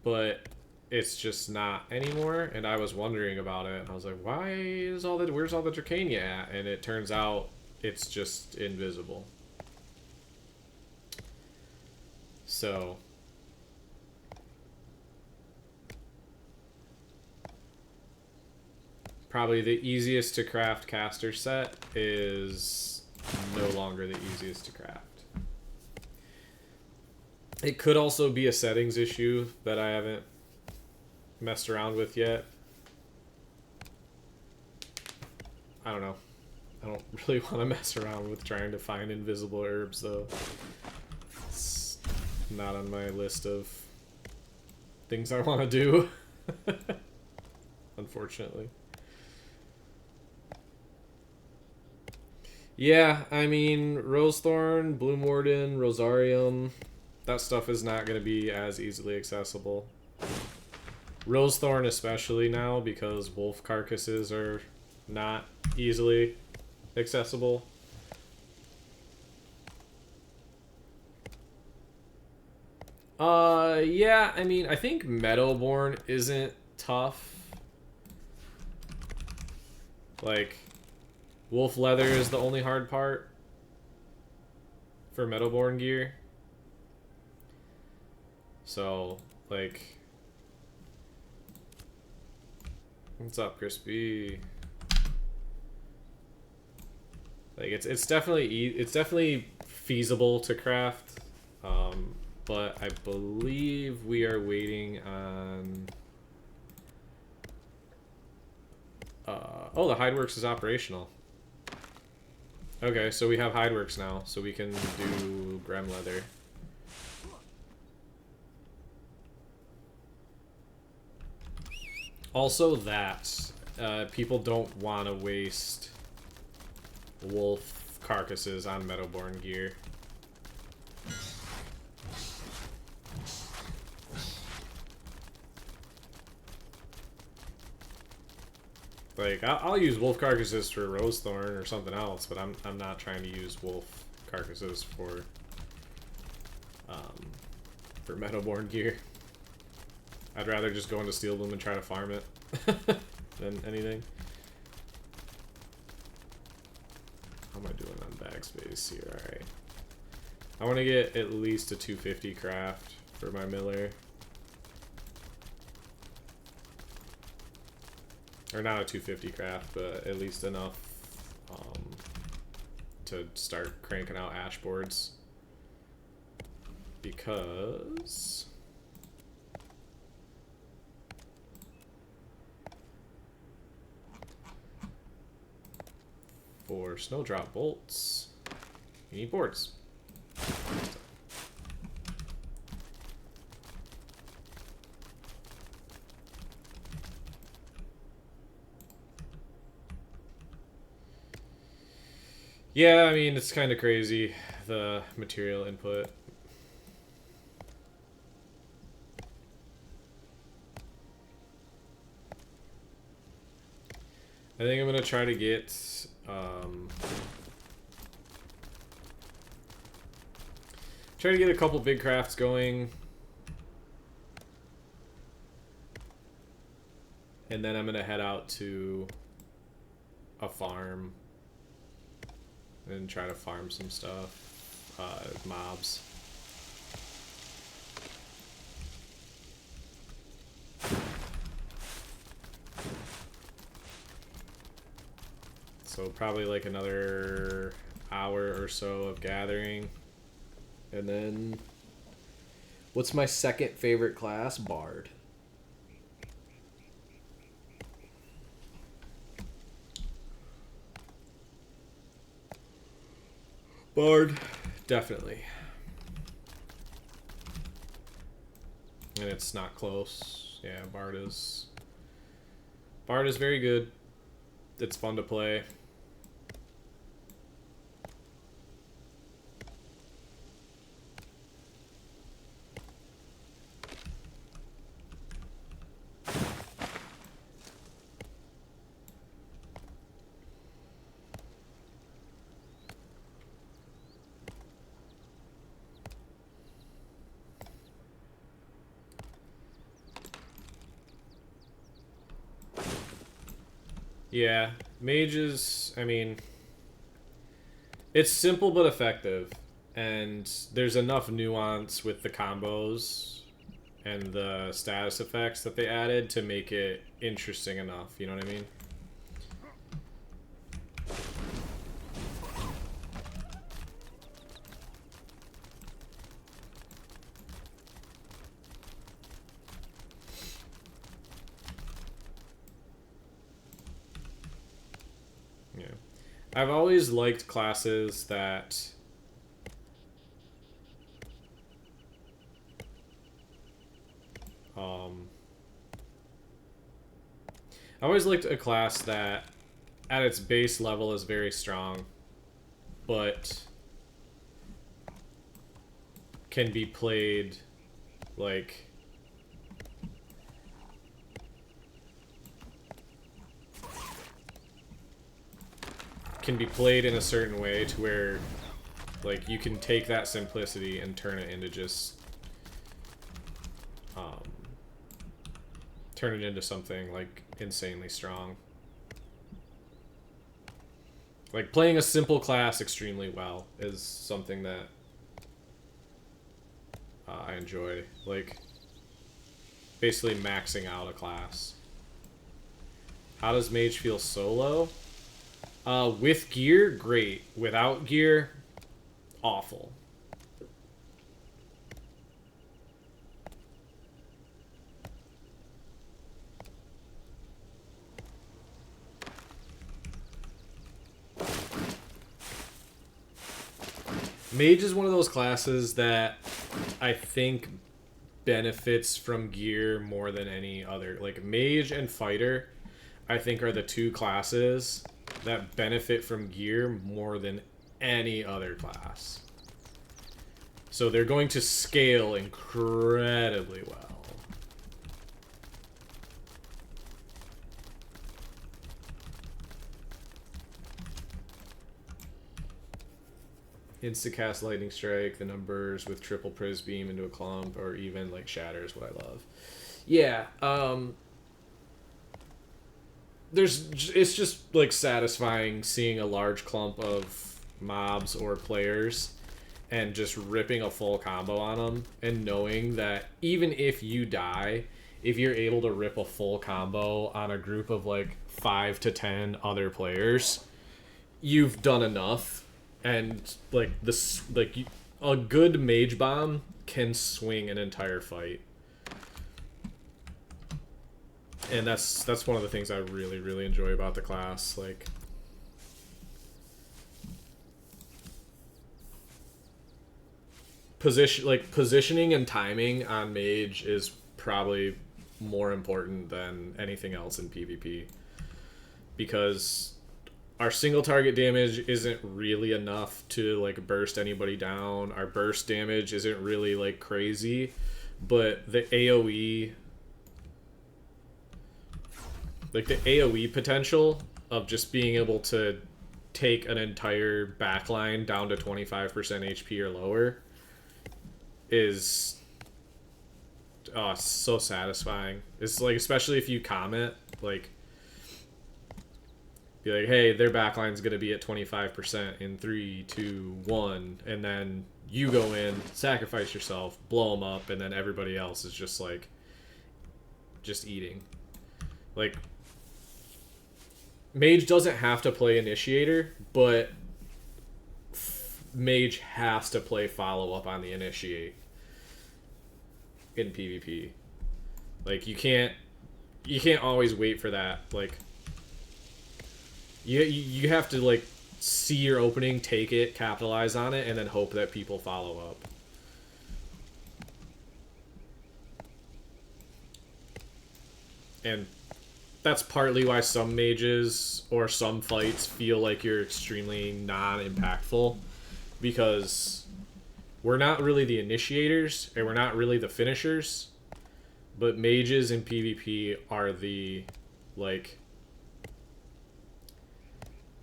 But it's just not anymore. And I was wondering about it. I was like, why is all that? Where's all the Dracania at? And it turns out it's just invisible. So probably the easiest to craft caster set is no longer the easiest to craft. It could also be a settings issue that I haven't messed around with yet. I don't know. I don't really want to mess around with trying to find invisible herbs, though. It's not on my list of things I want to do. Unfortunately. Yeah, I mean, Rosethorn, Bloomwarden, Rosarium, that stuff is not going to be as easily accessible. Rosethorn especially now, because wolf carcasses are not easily accessible. Yeah, I mean, I think Meadowborn isn't tough. Like, wolf leather is the only hard part for Meadowborn gear. So, like... What's up, Crispy? Like, it's definitely feasible to craft, but I believe we are waiting on... oh, the Hideworks is operational. Okay, so we have Hideworks now, so we can do Grem Leather. Also that, people don't want to waste wolf carcasses on Meadowborn gear. Like, I'll use wolf carcasses for Rosethorn or something else, but I'm not trying to use wolf carcasses for Meadowborn gear. I'd rather just go into Steel Bloom and try to farm it than anything. How am I doing on bag space here? Alright. I want to get at least a 250 craft for my miller. Or not a 250 craft, but at least enough to start cranking out ash boards. Because... for snowdrop bolts, you need boards. Yeah, I mean, it's kind of crazy, the material input. I think I'm going to try to get... try to get a couple big crafts going. And then I'm going to head out to a farm and try to farm some stuff, mobs. So probably like another hour or so of gathering. And then, what's my second favorite class? Bard. Bard, definitely. And it's not close. Yeah, Bard is Bard is very good. It's fun to play. Yeah, mages, I mean, it's simple but effective, and there's enough nuance with the combos and the status effects that they added to make it interesting enough, you know what I mean? Yeah. I've always liked classes that I always liked a class that at its base level is very strong, but can be played like in a certain way to where like you can take that simplicity and turn it into just turn it into something like insanely strong. Like playing a simple class extremely well is something that I enjoy. Like basically maxing out a class. How does Mage feel solo? With gear, great. Without gear, awful. Mage is one of those classes that I think benefits from gear more than any other. Like Mage and Fighter, I think are the two classes that benefit from gear more than any other class. So they're going to scale incredibly well. Instacast Lightning Strike, the numbers with triple Priz Beam into a clump, or even like Shatter is what I love. Yeah, it's just like satisfying seeing a large clump of mobs or players and just ripping a full combo on them, and knowing that even if you die, if you're able to rip a full combo on a group of like 5 to 10 other players, you've done enough. And like a good mage bomb can swing an entire fight. And that's one of the things I really, really enjoy about the class. Like positioning and timing on mage is probably more important than anything else in PvP, because our single target damage isn't really enough to like burst anybody down. Our burst damage isn't really like crazy, but the AoE, like the AoE potential of just being able to take an entire backline down to 25% HP or lower is so satisfying. It's like, especially if you comment like, be like, hey, their backline's going to be at 25% in 3, 2, 1, and then you go in, sacrifice yourself, blow them up, and then everybody else is just like, just eating. Like, Mage doesn't have to play Initiator, but Mage has to play follow-up on the Initiate in PvP. Like, you can't always wait for that, like, you have to like see your opening, take it, capitalize on it, and then hope that people follow up. And that's partly why some mages or some fights feel like you're extremely non-impactful, because we're not really the initiators and we're not really the finishers, but mages in PvP are the like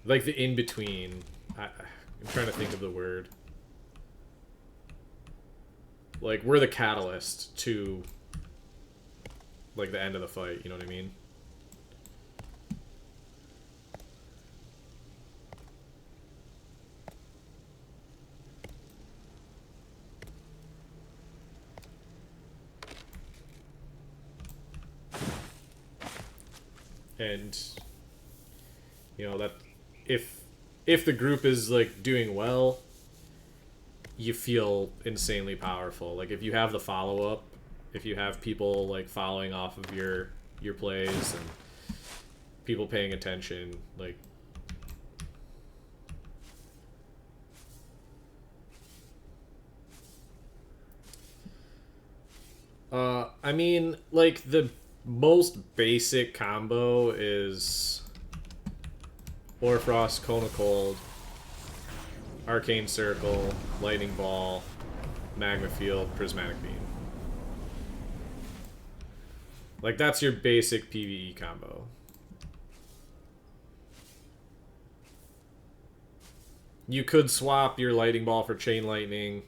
the in between. I'm trying to think of the word. Like, we're the catalyst to like the end of the fight, you know what I mean? And you know that if the group is like doing well, you feel insanely powerful. Like, if you have the follow up, if you have people like following off of your plays and people paying attention, like, I mean, like, the most basic combo is Orfrost, Cone of Cold, Arcane Circle, Lightning Ball, Magma Field, Prismatic Beam. Like, that's your basic PvE combo. You could swap your Lightning Ball for Chain Lightning.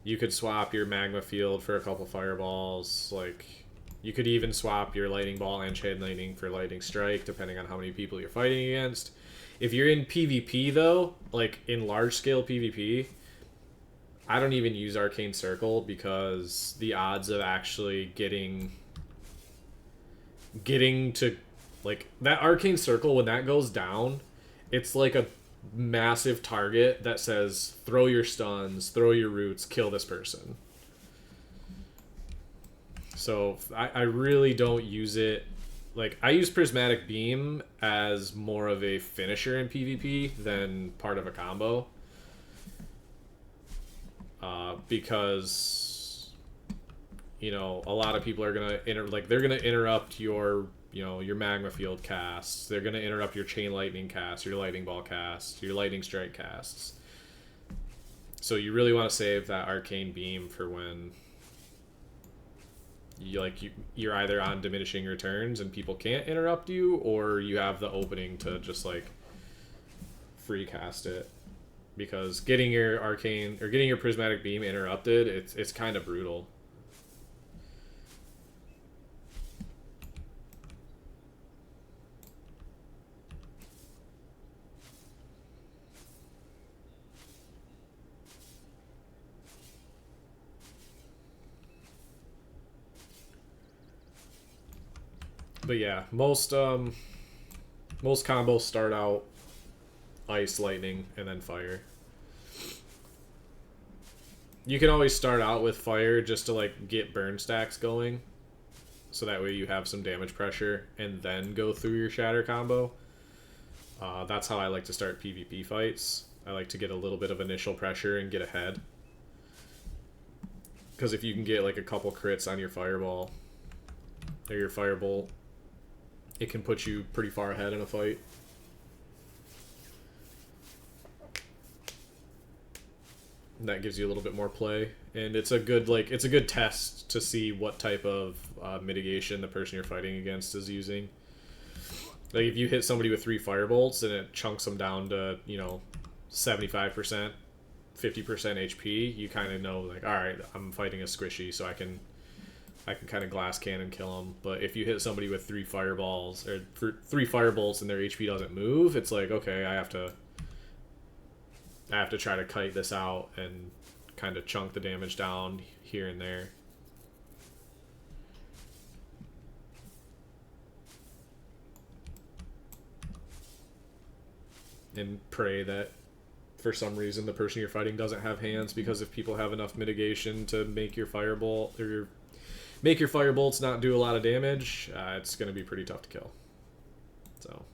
You could swap your Magma Field for a couple Fireballs. Like, you could even swap your Lightning Ball and Chain Lightning for Lightning Strike, depending on how many people you're fighting against. If you're in PvP, though, like in large-scale PvP, I don't even use Arcane Circle, because the odds of actually getting to, like, that Arcane Circle, when that goes down, it's like a massive target that says, throw your stuns, throw your roots, kill this person. So I really don't use it. Like, I use Prismatic Beam as more of a finisher in PvP than part of a combo. Because, you know, a lot of people are gonna they're gonna interrupt your, you know, your Magma Field casts. They're gonna interrupt your Chain Lightning casts, your Lightning Ball casts, your Lightning Strike casts. So you really want to save that Arcane Beam for when you're either on diminishing returns and people can't interrupt you, or you have the opening to just like free cast it. Because getting your Arcane, or getting your Prismatic Beam interrupted, it's kind of brutal. But yeah, most combos start out ice, lightning, and then fire. You can always start out with fire just to like get burn stacks going, so that way you have some damage pressure, and then go through your shatter combo. That's how I like to start PvP fights. I like to get a little bit of initial pressure and get ahead, because if you can get like a couple crits on your fireball or your firebolt, it can put you pretty far ahead in a fight. And that gives you a little bit more play, and it's a good test to see what type of mitigation the person you're fighting against is using. Like, if you hit somebody with 3 firebolts and it chunks them down to, you know, 75%, 50% HP, you kind of know, like, all right, I'm fighting a squishy, so I can kind of glass cannon kill them. But if you hit somebody with 3 fireballs or 3 firebolts and their HP doesn't move, it's like, okay, I have to try to kite this out and kind of chunk the damage down here and there. And pray that for some reason the person you're fighting doesn't have hands, because if people have enough mitigation to make your firebolt or make your firebolts not do a lot of damage, it's going to be pretty tough to kill. So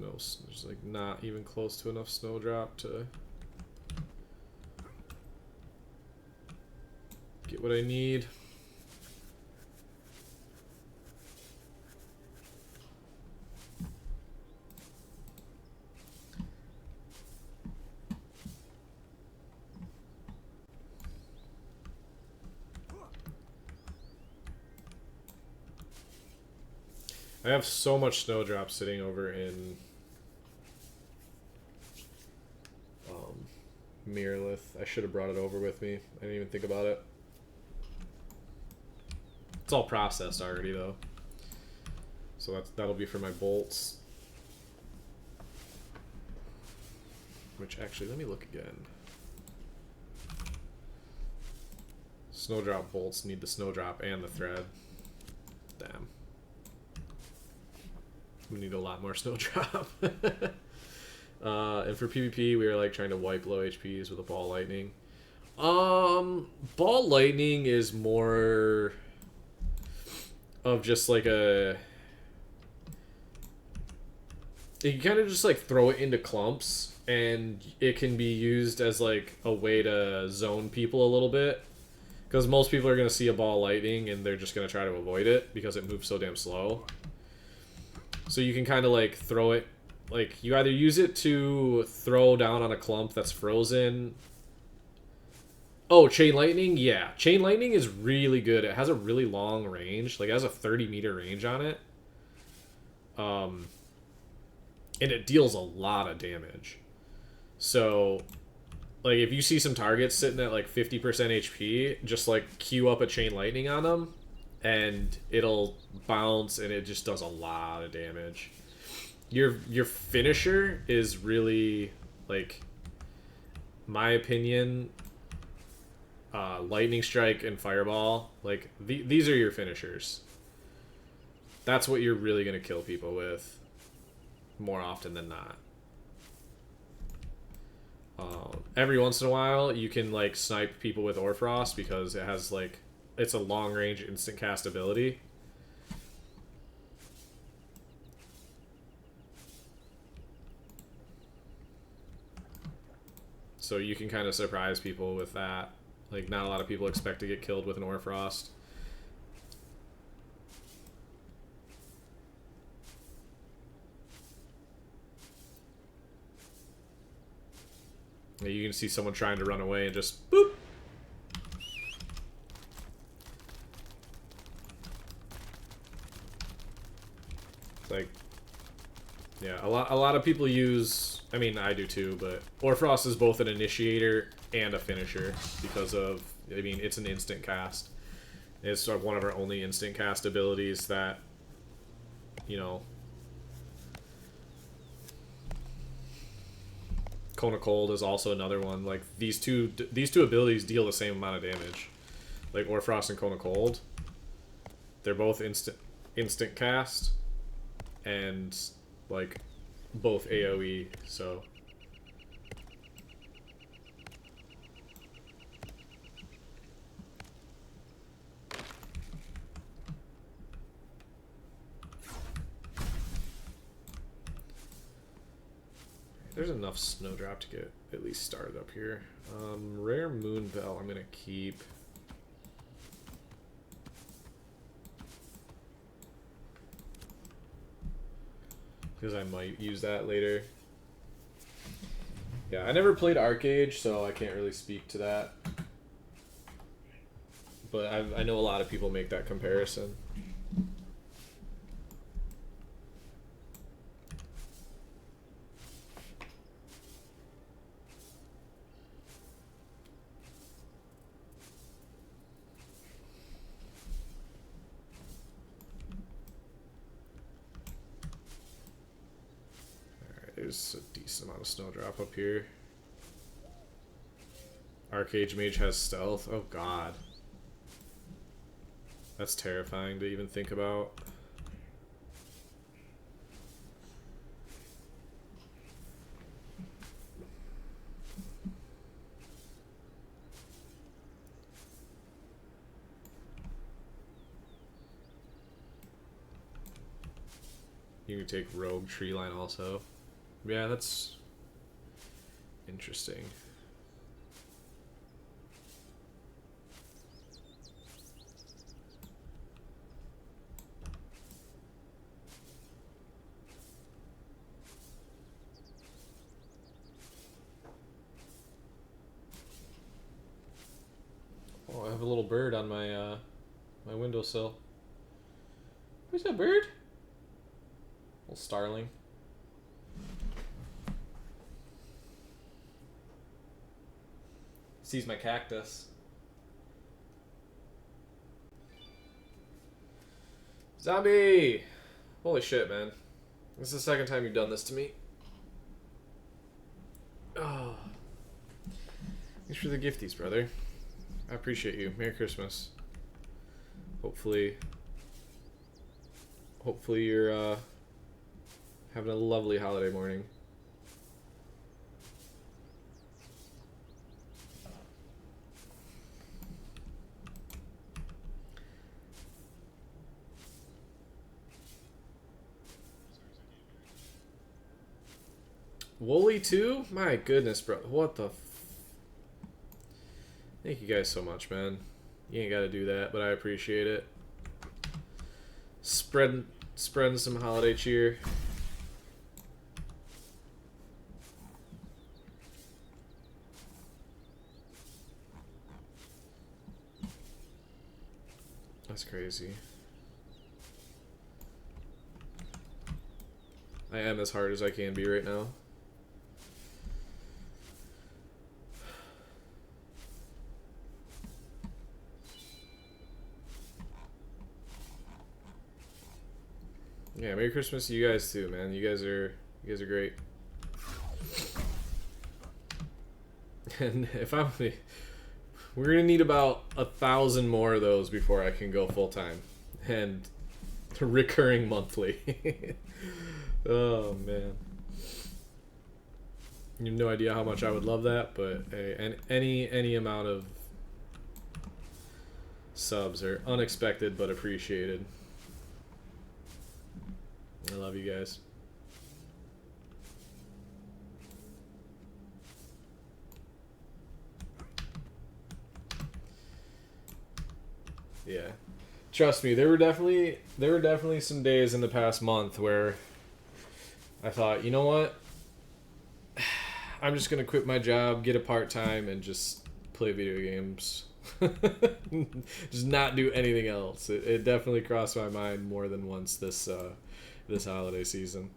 there's like not even close to enough snowdrop to get what I need. I have so much snowdrop sitting over in Miralith. I should have brought it over with me. I didn't even think about it. It's all processed already though. So that'll be for my bolts. Which actually, let me look again. Snowdrop bolts need the snowdrop and the thread. Damn. We need a lot more snowdrop. And for PvP, we are like trying to wipe low HPs with a ball lightning. Ball lightning is more of just like a... You kind of just like throw it into clumps, and it can be used as like a way to zone people a little bit. Because most people are going to see a ball lightning and they're just going to try to avoid it because it moves so damn slow. So you can kind of like throw it, like you either use it to throw down on a clump that's frozen. Oh, chain lightning? Yeah. Chain lightning is really good. It has a really long range. Like it has a 30-meter range on it. And it deals a lot of damage. So, like if you see some targets sitting at like 50% HP, just like queue up a chain lightning on them. And it'll bounce, and it just does a lot of damage. Your finisher is really, like, my opinion, Lightning Strike and Fireball. Like, these are your finishers. That's what you're really going to kill people with more often than not. Every once in a while, you can, like, snipe people with Orfrost because it has, like... It's a long-range instant cast ability. So you can kind of surprise people with that. Like, not a lot of people expect to get killed with an Orfrost. You can see someone trying to run away and just boop. Like, yeah, a lot of people use, I mean, I do too, but Orfrost is both an initiator and a finisher because of, I mean, it's an instant cast. It's one of our only instant cast abilities that, you know, Cone of Cold is also another one. Like, these two abilities deal the same amount of damage. Like, Orfrost and Cone of Cold, they're both instant cast. And, like, both AoE, so... There's enough snowdrop to get at least started up here. Rare Moonbell I'm gonna keep. Because I might use that later. Yeah, I never played Arcade, so I can't really speak to that. But I know a lot of people make that comparison. There's a decent amount of snowdrop up here. Archmage has stealth. Oh god. That's terrifying to even think about. You can take rogue tree line also. Yeah, that's interesting. Oh, I have a little bird on my my windowsill. Where's that bird? Little starling. Sees my cactus. Zombie! Holy shit, man. This is the second time you've done this to me. Oh. Thanks for the gifties, brother. I appreciate you. Merry Christmas. Hopefully you're having a lovely holiday morning. Wooly too? My goodness, bro. What the Thank you guys so much, man. You ain't gotta do that, but I appreciate it. Spreading some holiday cheer. That's crazy. I am as hard as I can be right now. Yeah, Merry Christmas to you guys too, man. You guys are great. And if I'm, we're gonna need about 1,000 more of those before I can go full time and recurring monthly. Oh man, you have no idea how much I would love that, but hey, and any amount of subs are unexpected but appreciated. I love you guys. Yeah. Trust me, there were definitely some days in the past month where I thought, you know what? I'm just gonna quit my job, get a part-time, and just play video games. Just not do anything else. It definitely crossed my mind more than once this holiday season.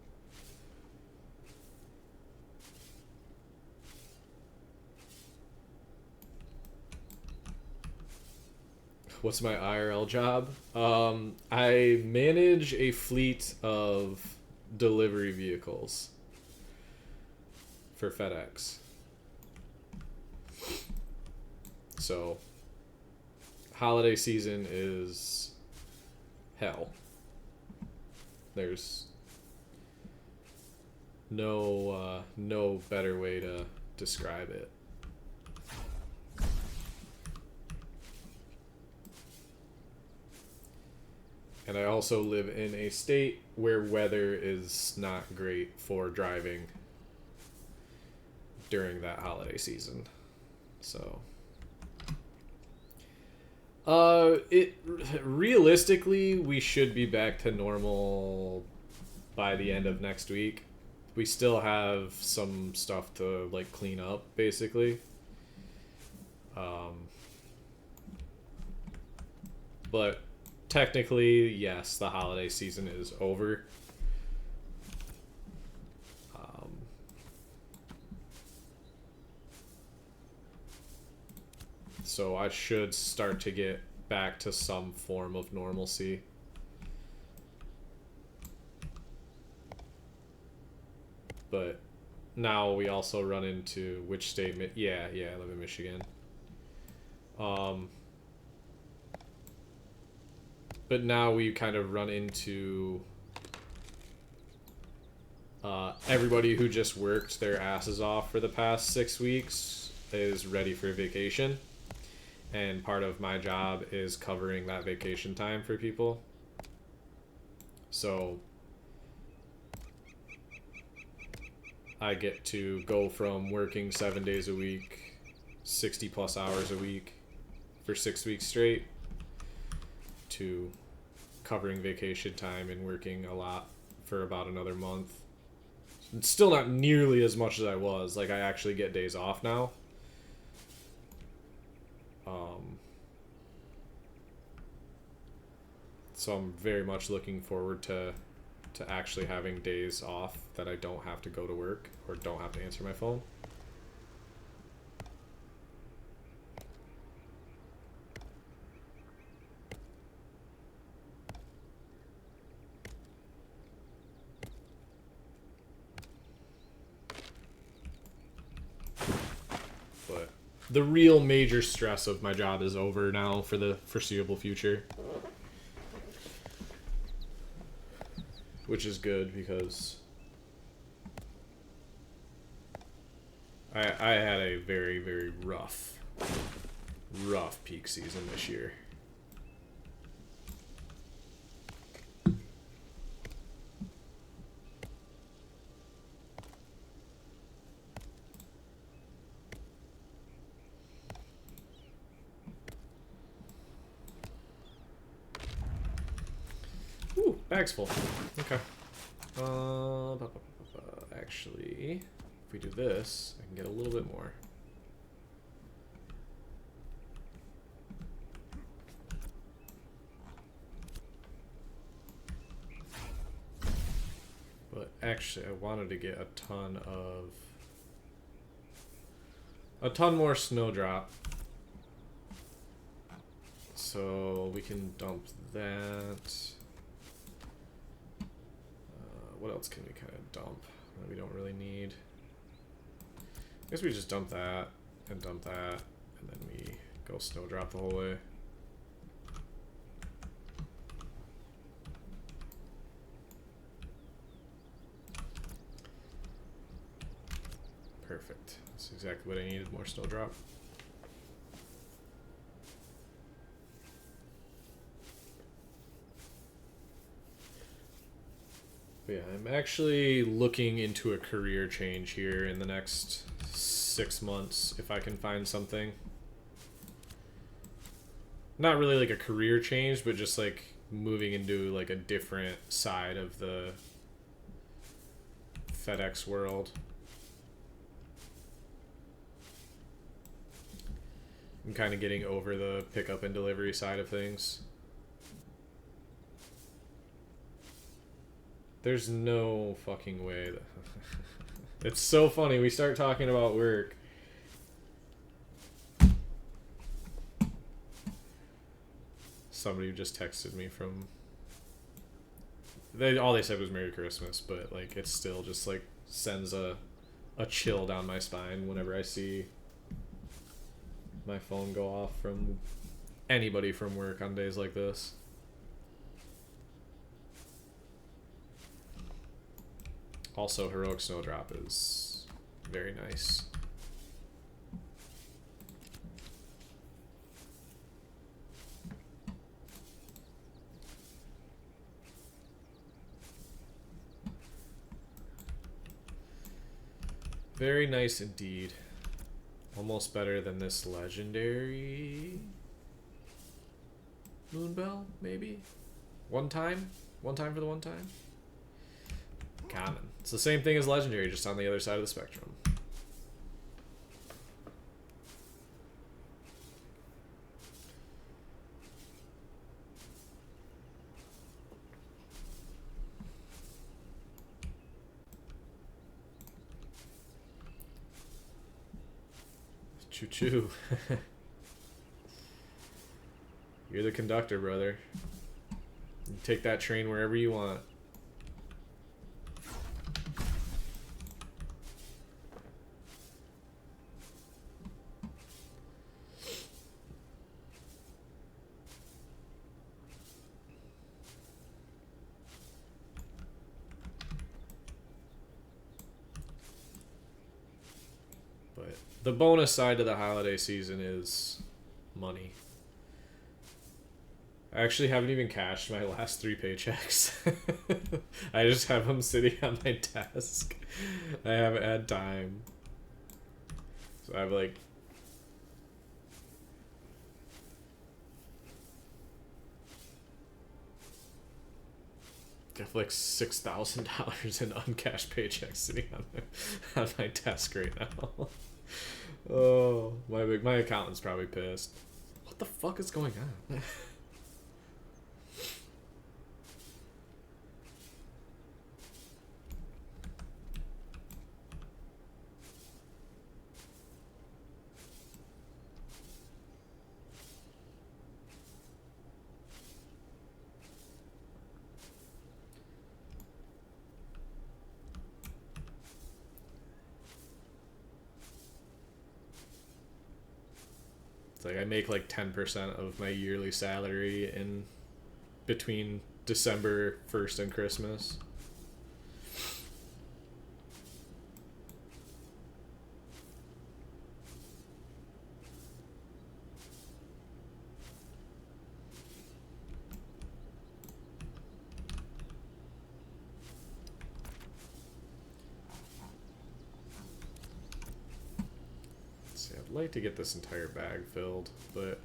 What's my IRL job? I manage a fleet of delivery vehicles for FedEx. So, holiday season is hell. There's no better way to describe it. And I also live in a state where weather is not great for driving during that holiday season. So realistically, we should be back to normal by the end of next week. We still have some stuff to like clean up, basically. But technically, yes, the holiday season is over. So I should start to get back to some form of normalcy. But now we also run into which state? Yeah, I live in Michigan. But now we kind of run into everybody who just worked their asses off for the past 6 weeks is ready for vacation. And part of my job is covering that vacation time for people. So I get to go from working 7 days a week, 60 plus hours a week for 6 weeks straight, to covering vacation time and working a lot for about another month. It's still not nearly as much as I was. Like, I actually get days off now. So I'm very much looking forward to actually having days off that I don't have to go to work or don't have to answer my phone. But the real major stress of my job is over now for the foreseeable future. Which is good because I had a very, very rough peak season this year. Ooh, bag's full. Okay. Actually, if we do this, I can get a little bit more. But actually, I wanted to get a ton more snowdrop. So we can dump that. What else can we kind of dump that we don't really need? I guess we just dump that, and then we go snowdrop the whole way. Perfect. That's exactly what I needed, more snowdrop. But yeah, I'm actually looking into a career change here in the next 6 months if I can find something. Not really like a career change, but just like moving into like a different side of the FedEx world. I'm kind of getting over the pickup and delivery side of things. There's no fucking way that it's so funny. We start talking about work. Somebody just texted me from all they said was Merry Christmas, but like it still just like sends a chill down my spine whenever I see my phone go off from anybody from work on days like this. Also, Heroic Snowdrop is very nice. Very nice indeed. Almost better than this legendary Moonbell, maybe? One time? One time for the one time? Common. It's the same thing as legendary, just on the other side of the spectrum. Choo choo. You're the conductor, brother. You take that train wherever you want. The bonus side to the holiday season is money. I actually haven't even cashed my last 3 paychecks. I just have them sitting on my desk. I haven't had time. So I have like... I have like $6,000 in uncashed paychecks sitting on my desk right now. Oh, my accountant's probably pissed. What the fuck is going on? Like I make like 10% of my yearly salary in between December 1st and Christmas. I'd like to get this entire bag filled, but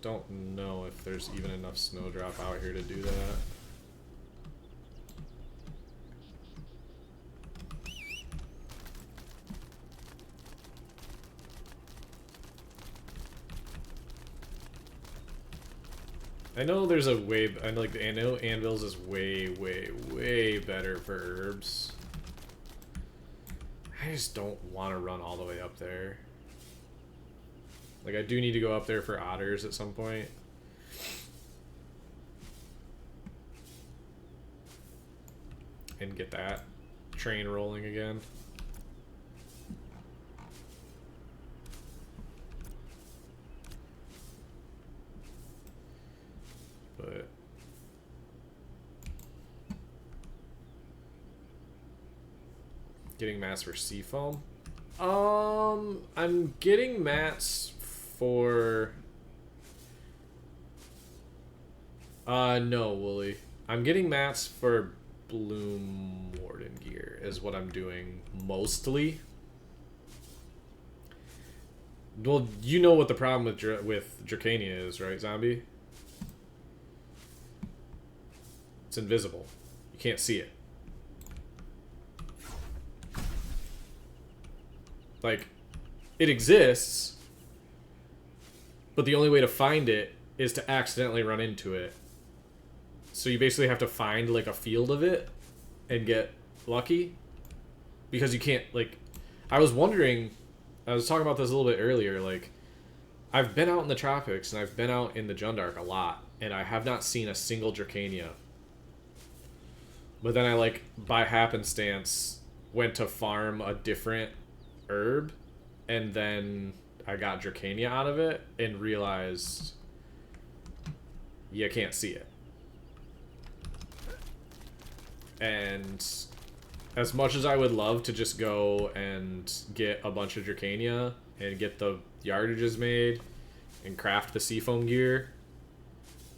don't know if there's even enough snowdrop out here to do that. I know there's a way, I know anvils is way better for herbs. I just don't want to run all the way up there. Like, I do need to go up there for otters at some point. And get that train rolling again. But... getting mats for seafoam? I'm getting mats for... no, Wooly. I'm getting mats for Bloom Warden gear is what I'm doing mostly. Well, you know what the problem with Dracania is, right, Zombie? It's invisible. You can't see it. Like, it exists, but the only way to find it is to accidentally run into it. So you basically have to find, like, a field of it and get lucky. Because you can't, like... I was wondering... I was talking about this a little bit earlier, like... I've been out in the tropics, and I've been out in the Jundark a lot, and I have not seen a single Dracania. But then I, like, by happenstance, went to farm a different herb, and then I got Dracania out of it and realized you can't see it. And as much as I would love to just go and get a bunch of Dracania and get the yardages made and craft the seafoam gear,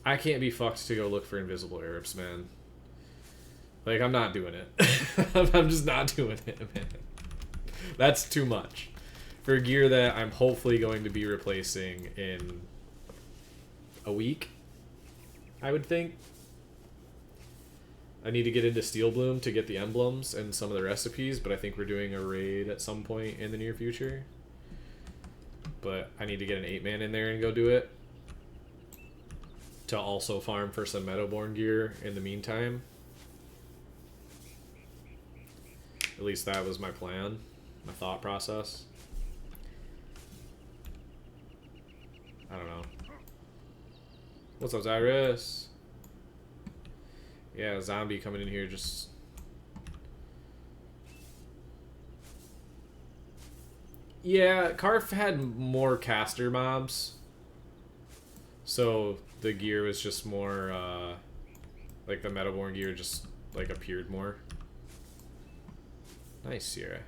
I can't be fucked to go look for invisible herbs, man. Like, I'm not doing it. I'm just not doing it, man. That's too much for gear that I'm hopefully going to be replacing in a week, I would think. I need to get into Steel Bloom to get the emblems and some of the recipes, but I think we're doing a raid at some point in the near future. But I need to get an 8-man in there and go do it. To also farm for some Meadowborn gear in the meantime. At least that was my plan. My thought process. I don't know. What's up, Zyrus? Yeah, zombie coming in here just... Yeah, Karf had more caster mobs. So the gear was just more, like the Meadowborn gear just, like, appeared more. Nice, Sierra.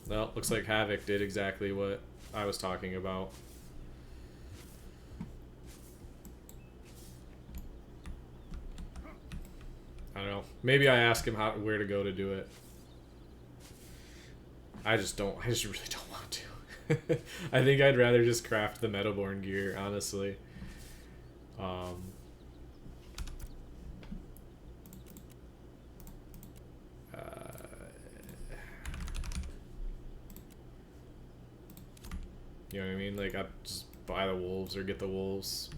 Well, looks like Havoc did exactly what I was talking about. I don't know. Maybe I ask him where to go to do it. I just really don't want to. I think I'd rather just craft the Metaborn gear, honestly. You know what I mean? Like, I'd just buy the wolves or get the wolves.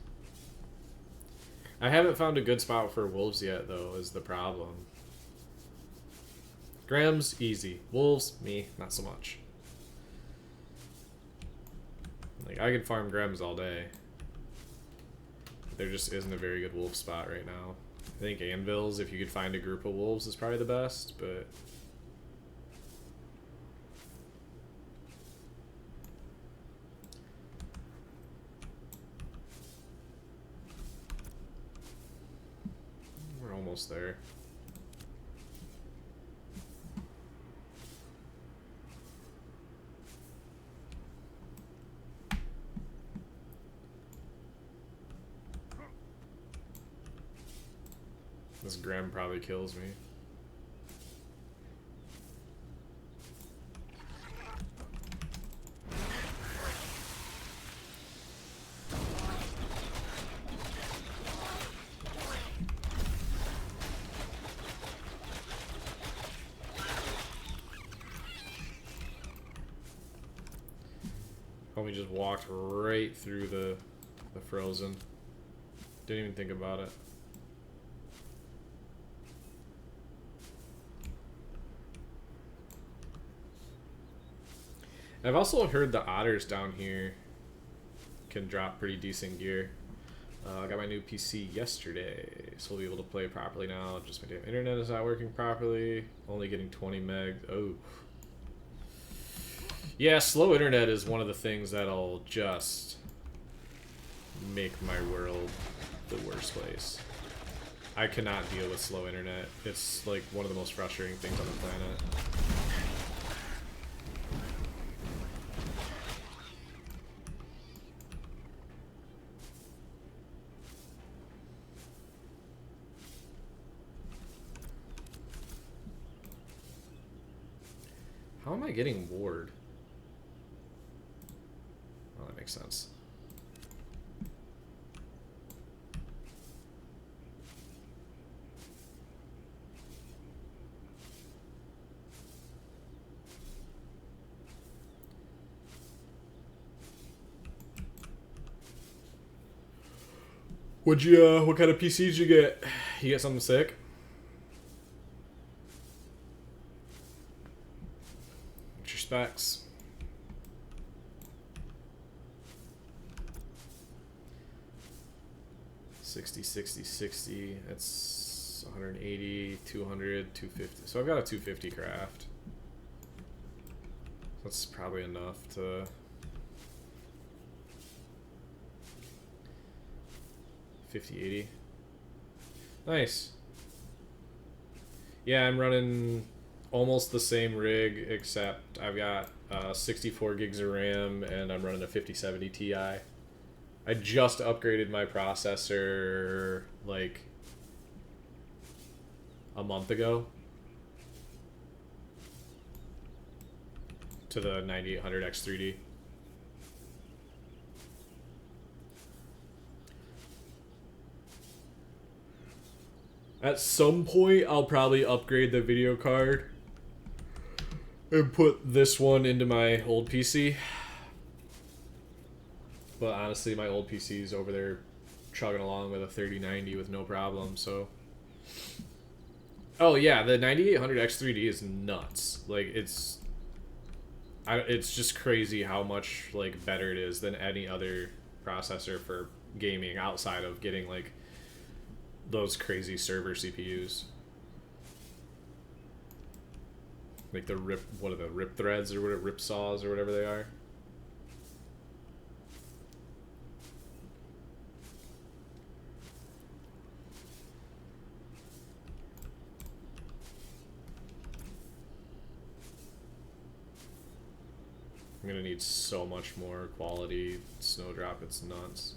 I haven't found a good spot for wolves yet, though, is the problem. Grams, easy. Wolves, me, not so much. Like, I could farm Grams all day. There just isn't a very good wolf spot right now. I think Anvils, if you could find a group of wolves, is probably the best, but... we're almost there. This Grem probably kills me. Homie just walked right through the frozen. Didn't even think about it. I've also heard the otters down here can drop pretty decent gear. I got my new PC yesterday, so we'll be able to play properly now. Just my damn internet is not working properly. Only getting 20 meg. Oh. Yeah, slow internet is one of the things that'll just make my world the worst place. I cannot deal with slow internet. It's like one of the most frustrating things on the planet. How am I getting ward? Oh, that makes sense. What kind of PCs did you get? You get something sick? What's your specs? $60. That's 180, 200, 250. So I've got a 250 craft. That's probably enough to... $50, $80. Nice. Yeah, I'm running almost the same rig, except I've got 64 gigs of RAM and I'm running a 5070 Ti. I just upgraded my processor like a month ago to the 9800X3D. At some point, I'll probably upgrade the video card and put this one into my old PC. But honestly, my old PC is over there chugging along with a 3090 with no problem, so... Oh yeah, the 9800X3D is nuts. Like, it's just crazy how much, like, better it is than any other processor for gaming outside of getting, like, those crazy server CPUs. Like the what are the rip threads or whatever, rip saws or whatever they are. I'm gonna need so much more quality snowdrop, it's nuts.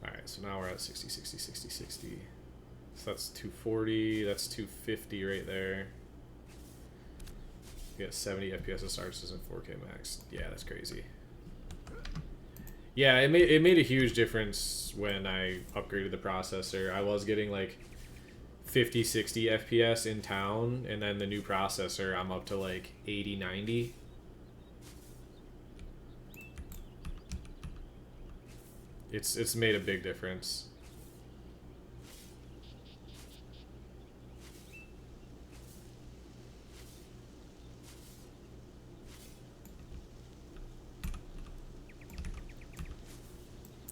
Alright, so now we're at 60, 60, 60, 60. So that's 240, that's 250 right there. You get 70 FPS at starts and 4K max. Yeah, that's crazy. Yeah, it made a huge difference when I upgraded the processor. I was getting like 50, 60 FPS in town, and then the new processor, I'm up to like 80, 90. It's made a big difference.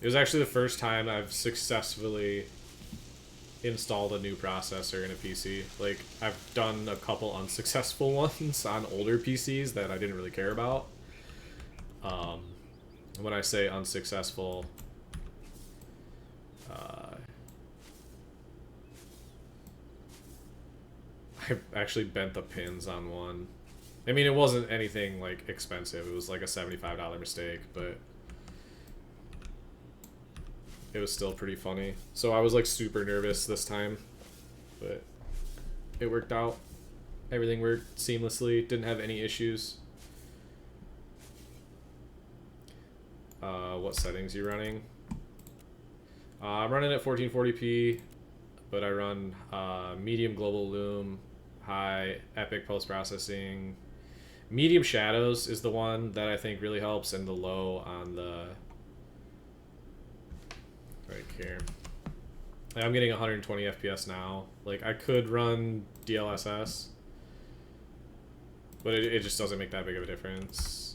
It was actually the first time I've successfully installed a new processor in a PC. Like, I've done a couple unsuccessful ones on older PCs that I didn't really care about. When I say unsuccessful, I actually bent the pins on one. I mean, it wasn't anything, like, expensive. It was like a $75 mistake, but it was still pretty funny. So I was, like, super nervous this time, but it worked out. Everything worked seamlessly. Didn't have any issues. What settings you running? I'm running at 1440p, but I run medium global loom, high epic post-processing. Medium shadows is the one that I think really helps, and the low on the right here. I'm getting 120 FPS now. Like, I could run DLSS, but it just doesn't make that big of a difference.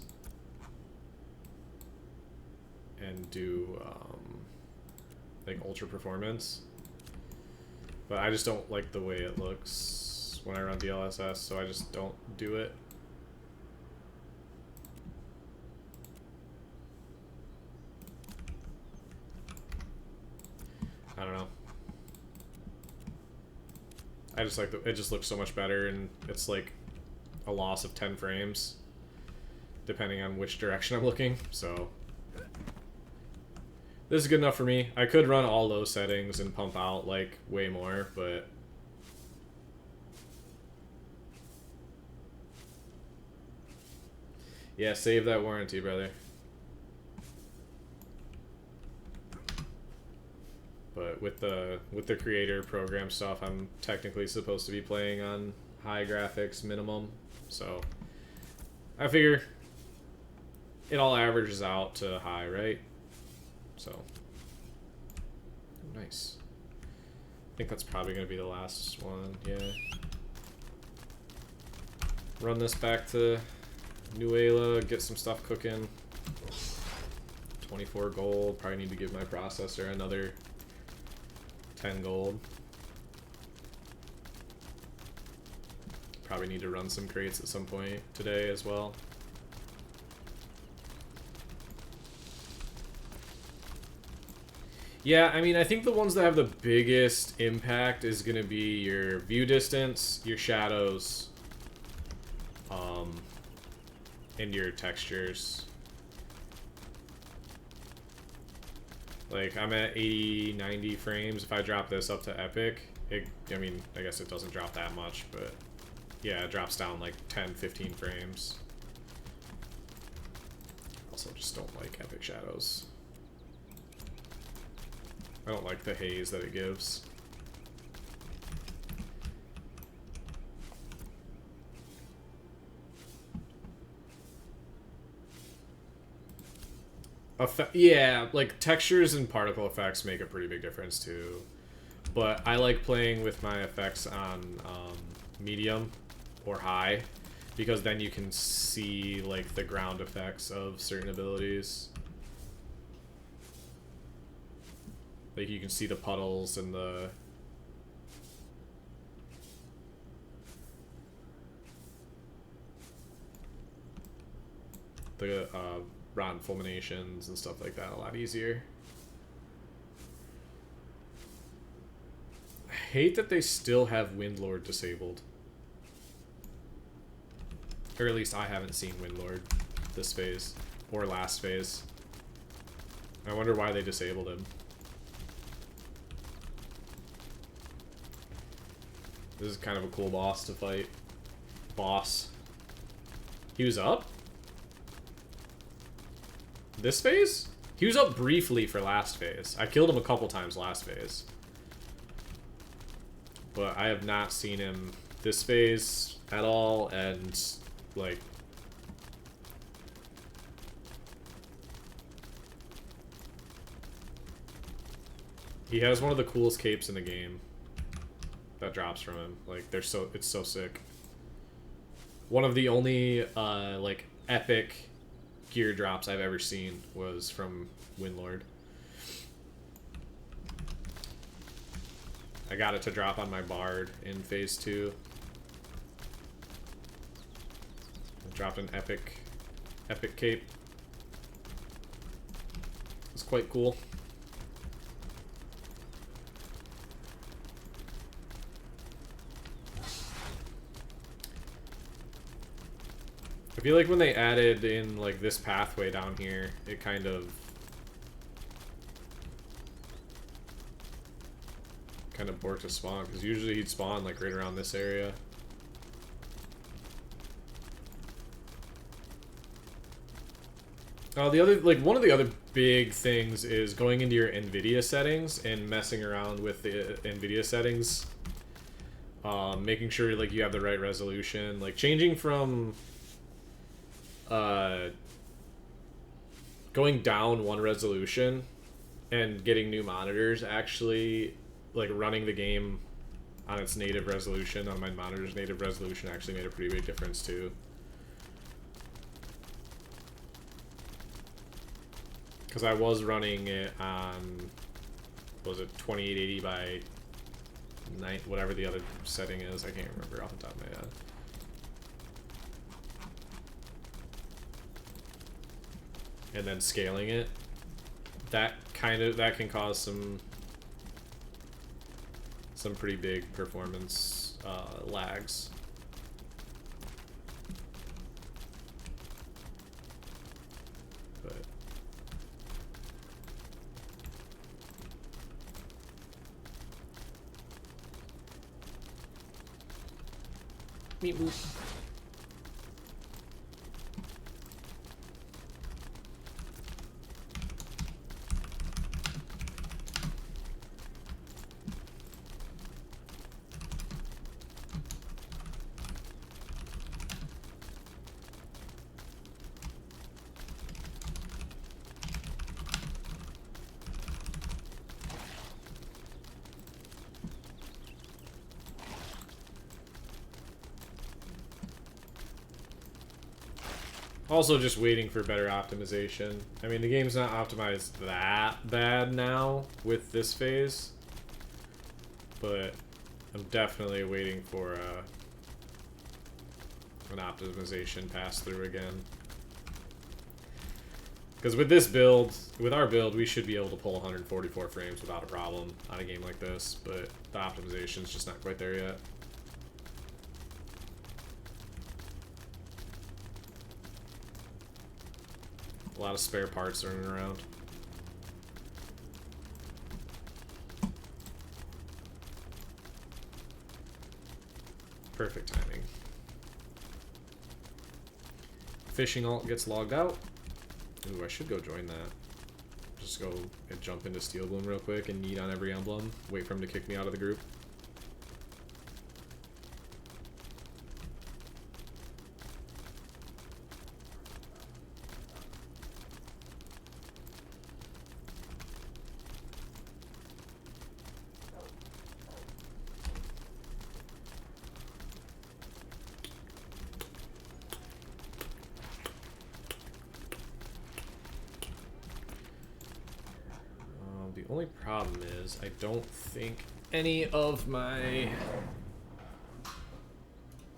And do like ultra performance, but I just don't like the way it looks when I run DLSS, so I just don't do it. I don't know. I just like it just looks so much better, and it's like a loss of 10 frames depending on which direction I'm looking, so this is good enough for me. I could run all those settings and pump out like way more, but yeah, save that warranty, brother. But with the creator program stuff, I'm technically supposed to be playing on high graphics minimum, so I figure it all averages out to high, right? So nice. I think that's probably gonna be the last one. Yeah. Run this back to Nuela, get some stuff cooking. 24 gold. Probably need to give my processor another 10 gold. Probably need to run some crates at some point today as well. Yeah, I mean, I think the ones that have the biggest impact is going to be your view distance, your shadows, and your textures. Like, I'm at 80, 90 frames. If I drop this up to Epic, I mean, I guess it doesn't drop that much, but yeah, it drops down like 10, 15 frames. Also, just don't like Epic shadows. I don't like the haze that it gives. Yeah, like textures and particle effects make a pretty big difference too. But I like playing with my effects on medium or high, because then you can see like the ground effects of certain abilities. Like, you can see the puddles and the rotten fulminations and stuff like that a lot easier. hate that they still have Windlord disabled. Or at least I haven't seen Windlord this phase. Or last phase. I wonder why they disabled him. This is kind of a cool boss to fight. Boss. He was up? This phase? He was up briefly for last phase. I killed him a couple times last phase. But I have not seen him this phase at all, and, like... He has one of the coolest capes in the game that drops from him. Like, it's so sick. One of the only, like, epic gear drops I've ever seen was from Windlord. I got it to drop on my Bard in phase 2. I dropped an epic cape. It's quite cool. I feel like when they added in, like, this pathway down here, it kind of borked to spawn, because usually he'd spawn, like, right around this area. The other, like, one of the other big things is going into your NVIDIA settings and messing around with the NVIDIA settings. Making sure, like, you have the right resolution. Like, changing from... going down one resolution and getting new monitors actually, like, running the game on its native resolution, on my monitor's native resolution, actually made a pretty big difference too. Because I was running it on, what was it, 2880 by 9, whatever the other setting is, I can't remember off the top of my head. And then scaling it, that can cause some pretty big performance lags. But meat boop. Also just waiting for better optimization. I mean, the game's not optimized that bad now with this phase, but I'm definitely waiting for an optimization pass through again. Because with this build, with our build, we should be able to pull 144 frames without a problem on a game like this, but the optimization's just not quite there yet. A lot of spare parts running around. Perfect timing. Fishing alt gets logged out. Ooh, I should go join that. Just go and jump into Steel Bloom real quick and yeet on every emblem. Wait for him to kick me out of the group. The only problem is I don't think any of my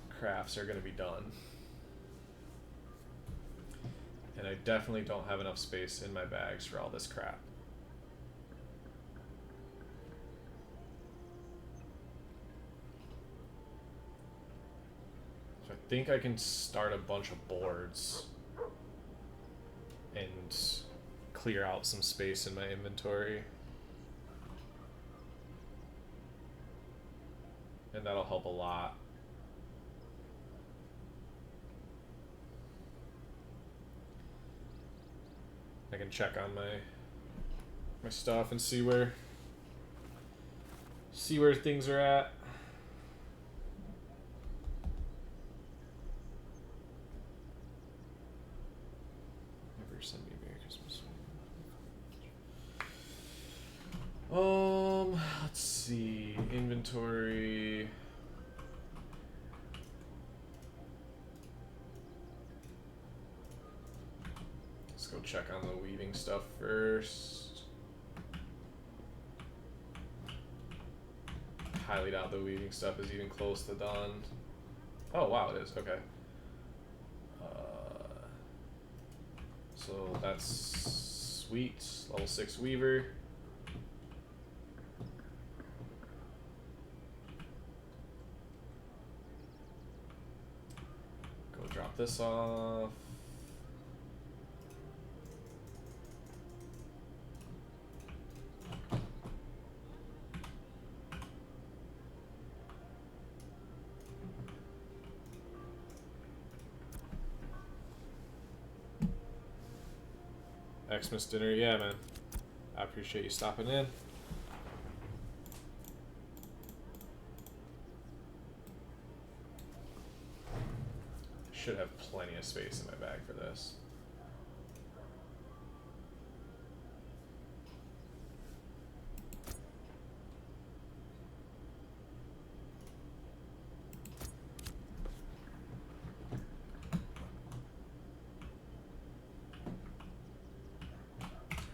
crafts are going to be done. And I definitely don't have enough space in my bags for all this crap. think I can start a bunch of boards and clear out some space in my inventory. And that'll help a lot. I can check on my stuff and see where things are at. Never send me Merry Christmas. Let's see. Inventory. Let's go check on the weaving stuff first. Highly doubt the weaving stuff is even close to done. Oh wow, it is. Okay. So that's sweet. Level 6 weaver. Go drop this off. Xmas dinner, yeah, man. I appreciate you stopping in. Should have plenty of space in my bag for this.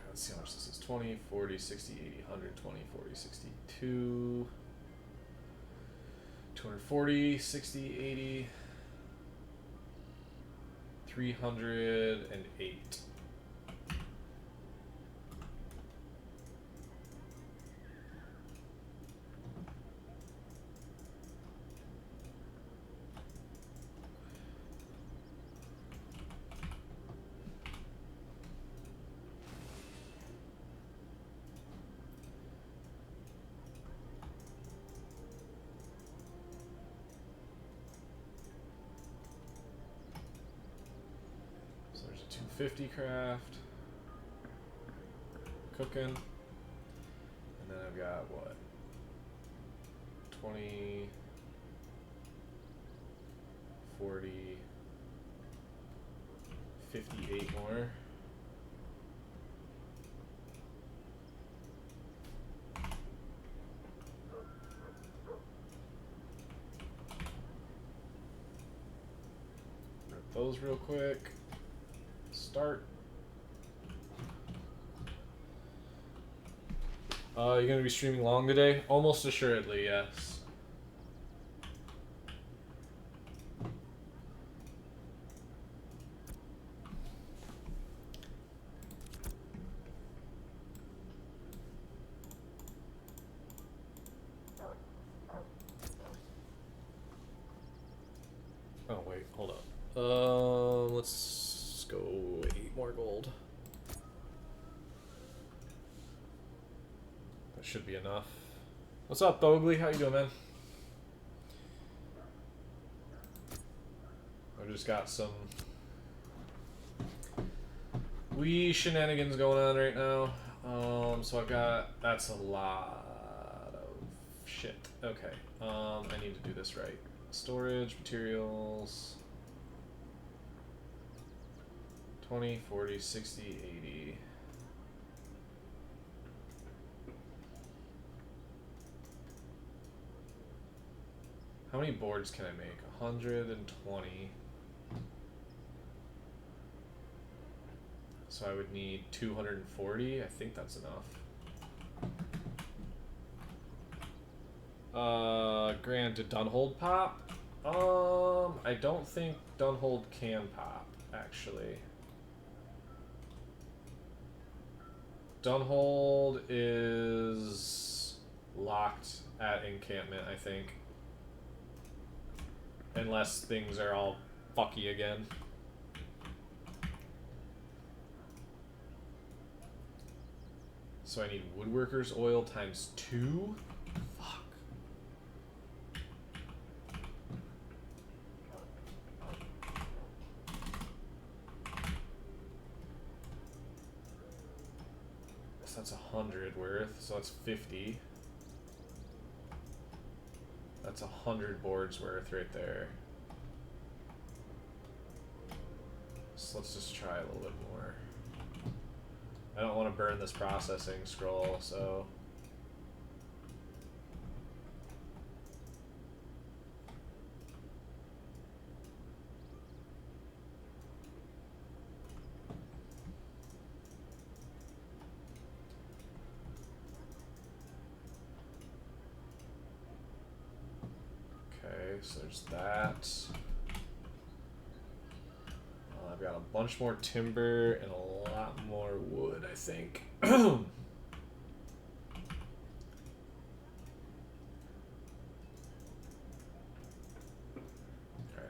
Let's see how much this is. 20, 40, 60, 80, 100, 20, 40, 62, 240, 60, 80, 308. So there's a 250 craft. Cooking. And then I've got what? 20, 40, 58 more. Rip those real quick. Start. You're gonna be streaming long today? Almost assuredly, yes. Oh wait, hold up. Let's go 8 more gold. That should be enough. What's up, Bogley? How you doing, man? I've just got some wee shenanigans going on right now. So I've got, that's a lot of shit. Okay, I need to do this right. Storage, materials, 20, 40, 60, 80. How many boards can I make? 120. So I would need 240. I think that's enough. Grant, did Dunhold pop? I don't think Dunhold can pop, actually. Dunhold is locked at encampment, I think. Unless things are all fucky again. So I need woodworker's oil times 2? Fuck. So that's 100 worth, so that's 50. That's 100 boards worth right there. So let's just try a little bit more. I don't want to burn this processing scroll, so... Okay, so there's that. I've got a bunch more timber and a lot more wood, I think. Okay,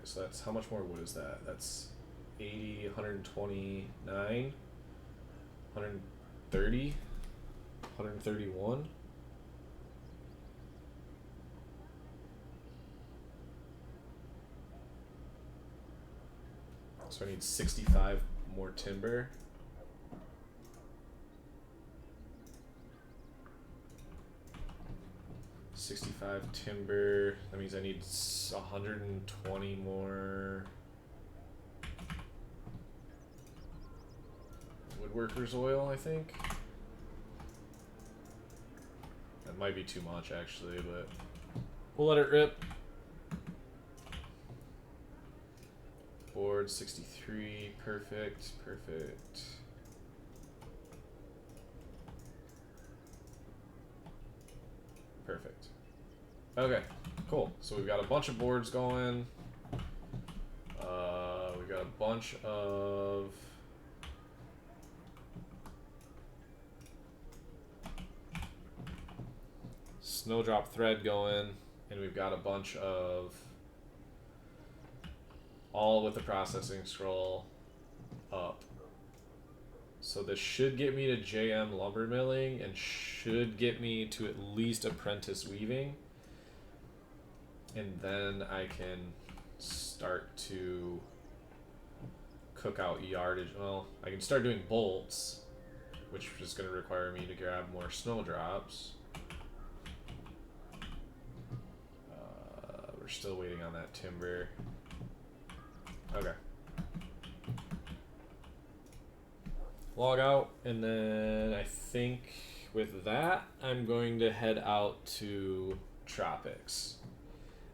so that's, how much more wood is that? That's 80, 129, 130, 131. So I need 65 more timber. $65 timber. That means I need 120 more woodworker's oil, I think. That might be too much actually, but we'll let it rip. Board 63, perfect, perfect. Perfect. Okay, cool. So we've got a bunch of boards going. We've got a bunch of snowdrop thread going, and we've got a bunch of, all with the processing scroll up. So this should get me to JM lumber milling and should get me to at least apprentice weaving. And then I can start to cook out yardage. Well, I can start doing bolts, which is going to require me to grab more snowdrops. We're still waiting on that timber. Okay. Log out, and then I think with that, I'm going to head out to Tropics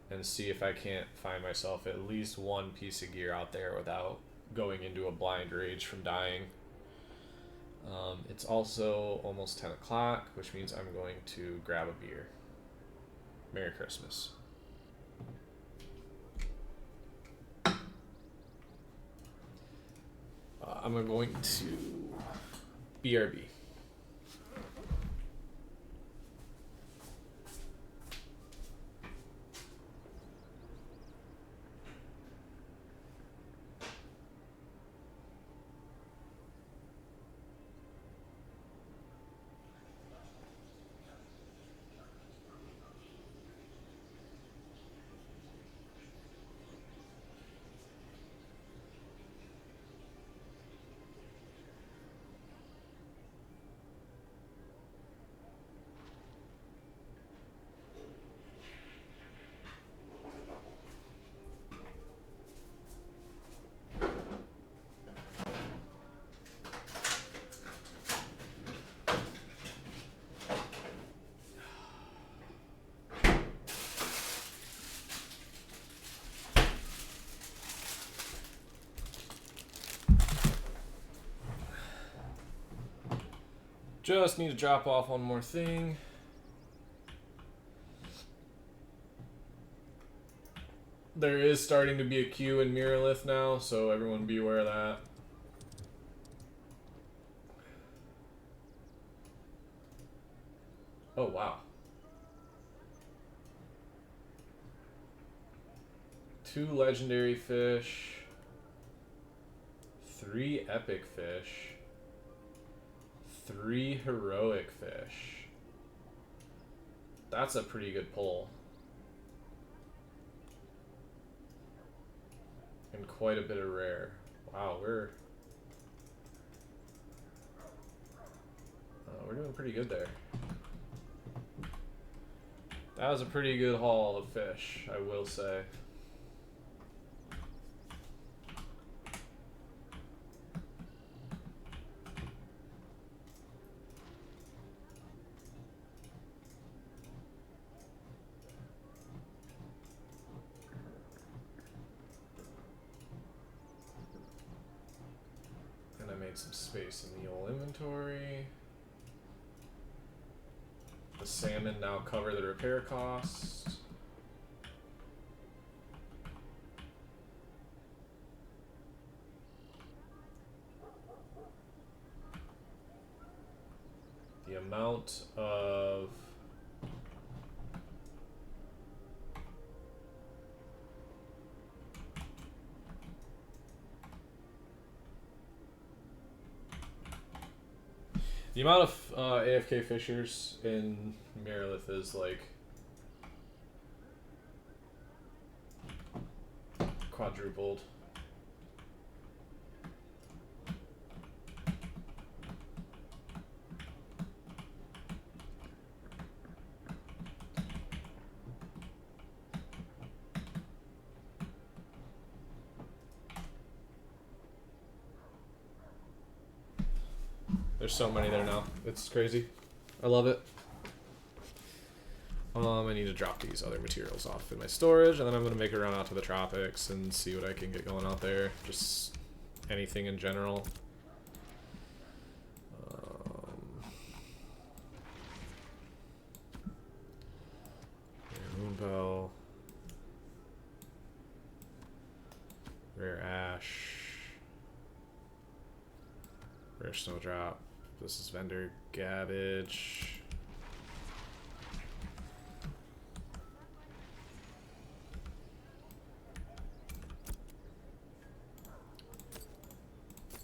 and see if I can't find myself at least one piece of gear out there without going into a blind rage from dying. It's also almost 10 o'clock, which means I'm going to grab a beer. Merry Christmas. I'm going to BRB. Just need to drop off one more thing. There is starting to be a queue in Miralith now, so everyone be aware of that. Oh, wow. 2 legendary fish, 3 epic fish, 3 heroic fish. That's a pretty good pull. And quite a bit of rare. Wow, we're doing pretty good there. That was a pretty good haul of fish, I will say. And I made some space in the old inventory. The salmon now cover the repair cost. The amount of AFK fishers in Marilith is like quadrupled. There's so many there now. It's crazy. I love it. I need to drop these other materials off in my storage, and then I'm going to make a run out to the tropics and see what I can get going out there. Just anything in general. Moonbell. Rare ash. Rare snowdrop. This is vendor gabbage.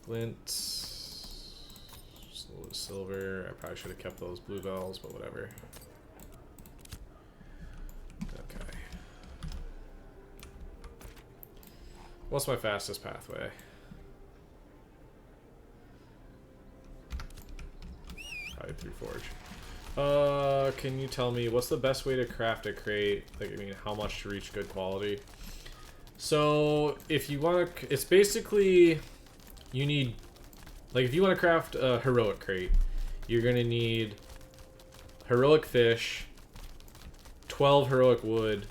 Flint. Just a little silver. I probably should have kept those bluebells, but whatever. Okay. What's my fastest pathway? Probably through Forge. Can you tell me what's the best way to craft a crate? Like, I mean, how much to reach good quality? So, if you want to, it's basically, you need, like, if you want to craft a heroic crate, you're going to need heroic fish, 12 heroic wood,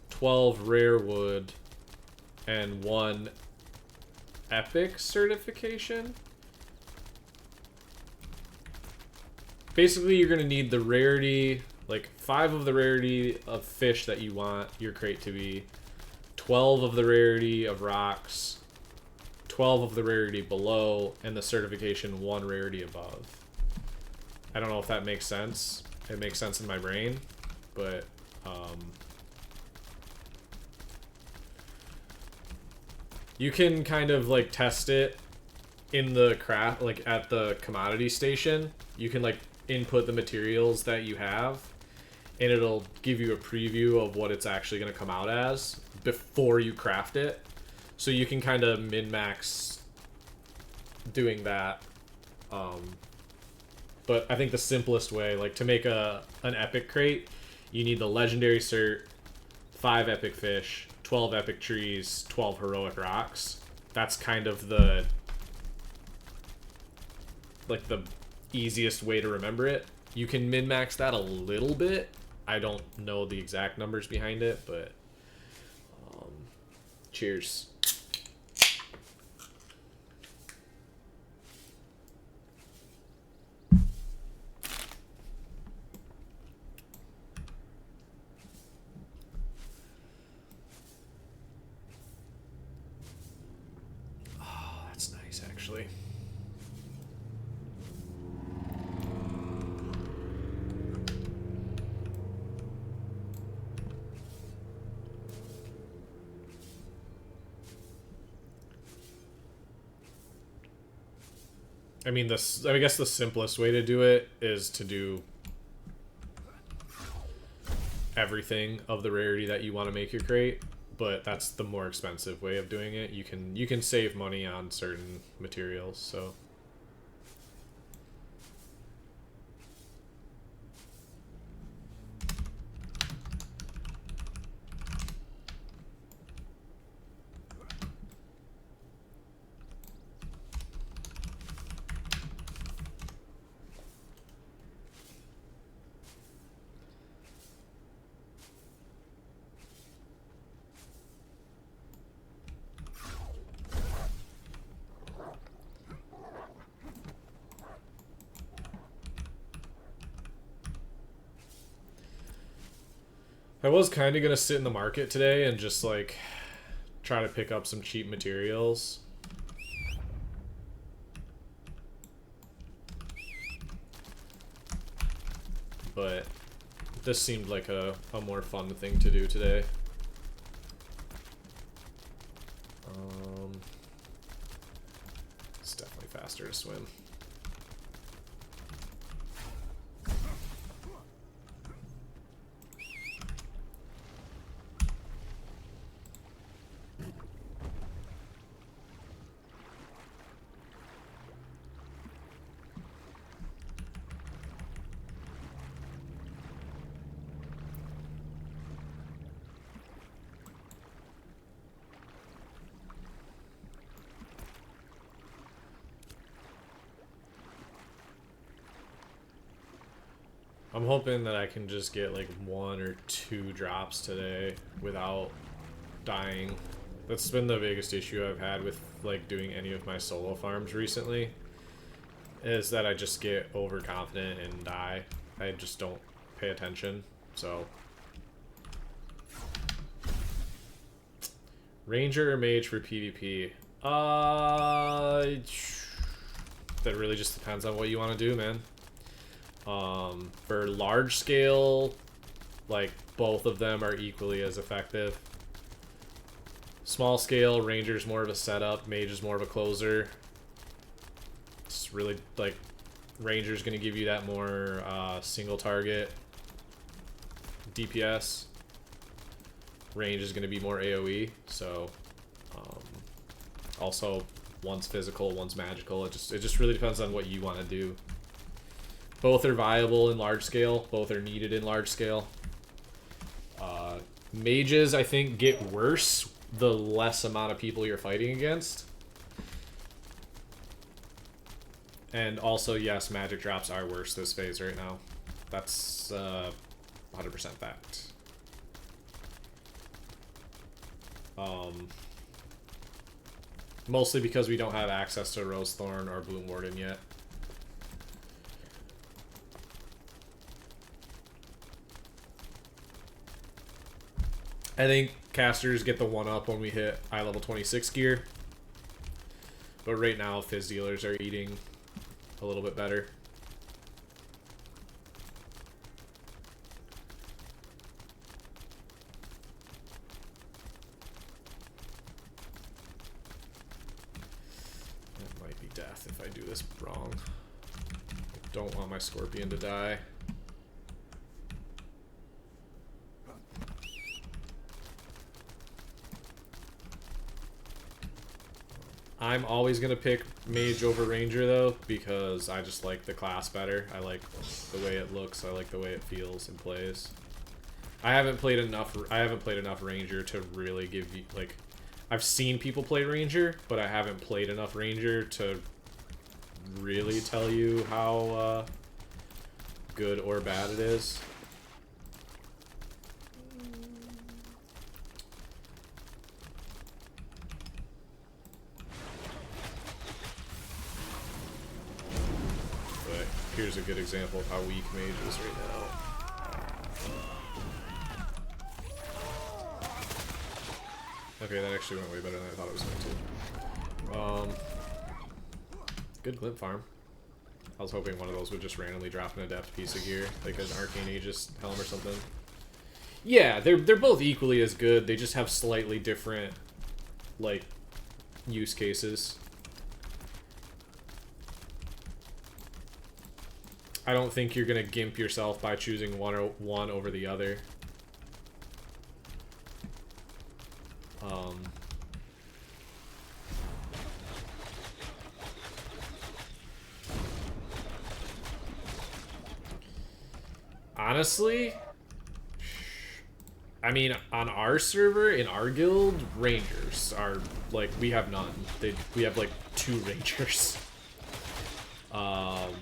12 rare wood, and 1 epic certification. Basically, you're going to need the rarity, like 5 of the rarity of fish that you want your crate to be, 12 of the rarity of rocks, 12 of the rarity below, and the certification 1 rarity above. I don't know if that makes sense. It makes sense in my brain, but you can kind of like test it in the craft, like at the commodity station. You can like input the materials that you have, and it'll give you a preview of what it's actually going to come out as before you craft it. So you can kind of min-max doing that. But I think the simplest way, like to make an epic crate, you need the legendary cert, 5 epic fish, 12 epic trees, 12 heroic rocks. That's kind of the, like, the easiest way to remember it. You can min-max that a little bit. I don't know the exact numbers behind it, but cheers. Oh, that's nice, actually. I mean, this. I guess the simplest way to do it is to do everything of the rarity that you want to make your crate, but that's the more expensive way of doing it. You can save money on certain materials, so. I was kind of going to sit in the market today and just, like, try to pick up some cheap materials. But this seemed like a more fun thing to do today. It's definitely faster to swim. I'm hoping that I can just get like 1 or 2 drops today without dying. That's been the biggest issue I've had with like doing any of my solo farms recently, is that I just get overconfident and die. I just don't pay attention. So Ranger or Mage for PvP? That really just depends on what you want to do, man. For large scale, like, both of them are equally as effective. Small scale, Ranger's more of a setup, Mage is more of a closer. It's really, like, Ranger's gonna give you that more, single target DPS. Range is gonna be more AoE, so, also, one's physical, one's magical. It just really depends on what you want to do. Both are viable in large scale. Both are needed in large scale. Mages, I think, get worse the less amount of people you're fighting against. And also, yes, magic drops are worse this phase right now. That's 100% fact. Mostly because we don't have access to Rosethorn or Bloom Warden yet. I think casters get the 1-up when we hit eye level 26 gear. But right now, Fizz dealers are eating a little bit better. That might be death if I do this wrong. I don't want my Scorpion to die. I'm always going to pick Mage over Ranger, though, because I just like the class better. I like the way it looks. I like the way it feels and plays. I haven't played enough Ranger to really give you, like... I've seen people play Ranger, but I haven't played enough Ranger to really tell you how good or bad it is. Here's a good example of how weak Mage is right now. Okay, that actually went way better than I thought it was going to. Good glib farm. I was hoping one of those would just randomly drop an adept piece of gear, like an Arcane Aegis helm or something. Yeah, they're both equally as good. They just have slightly different, like, use cases. I don't think you're gonna gimp yourself by choosing one over the other. Honestly, I mean, on our server, in our guild, rangers are, like, we have none. We have, like, 2 rangers. Okay,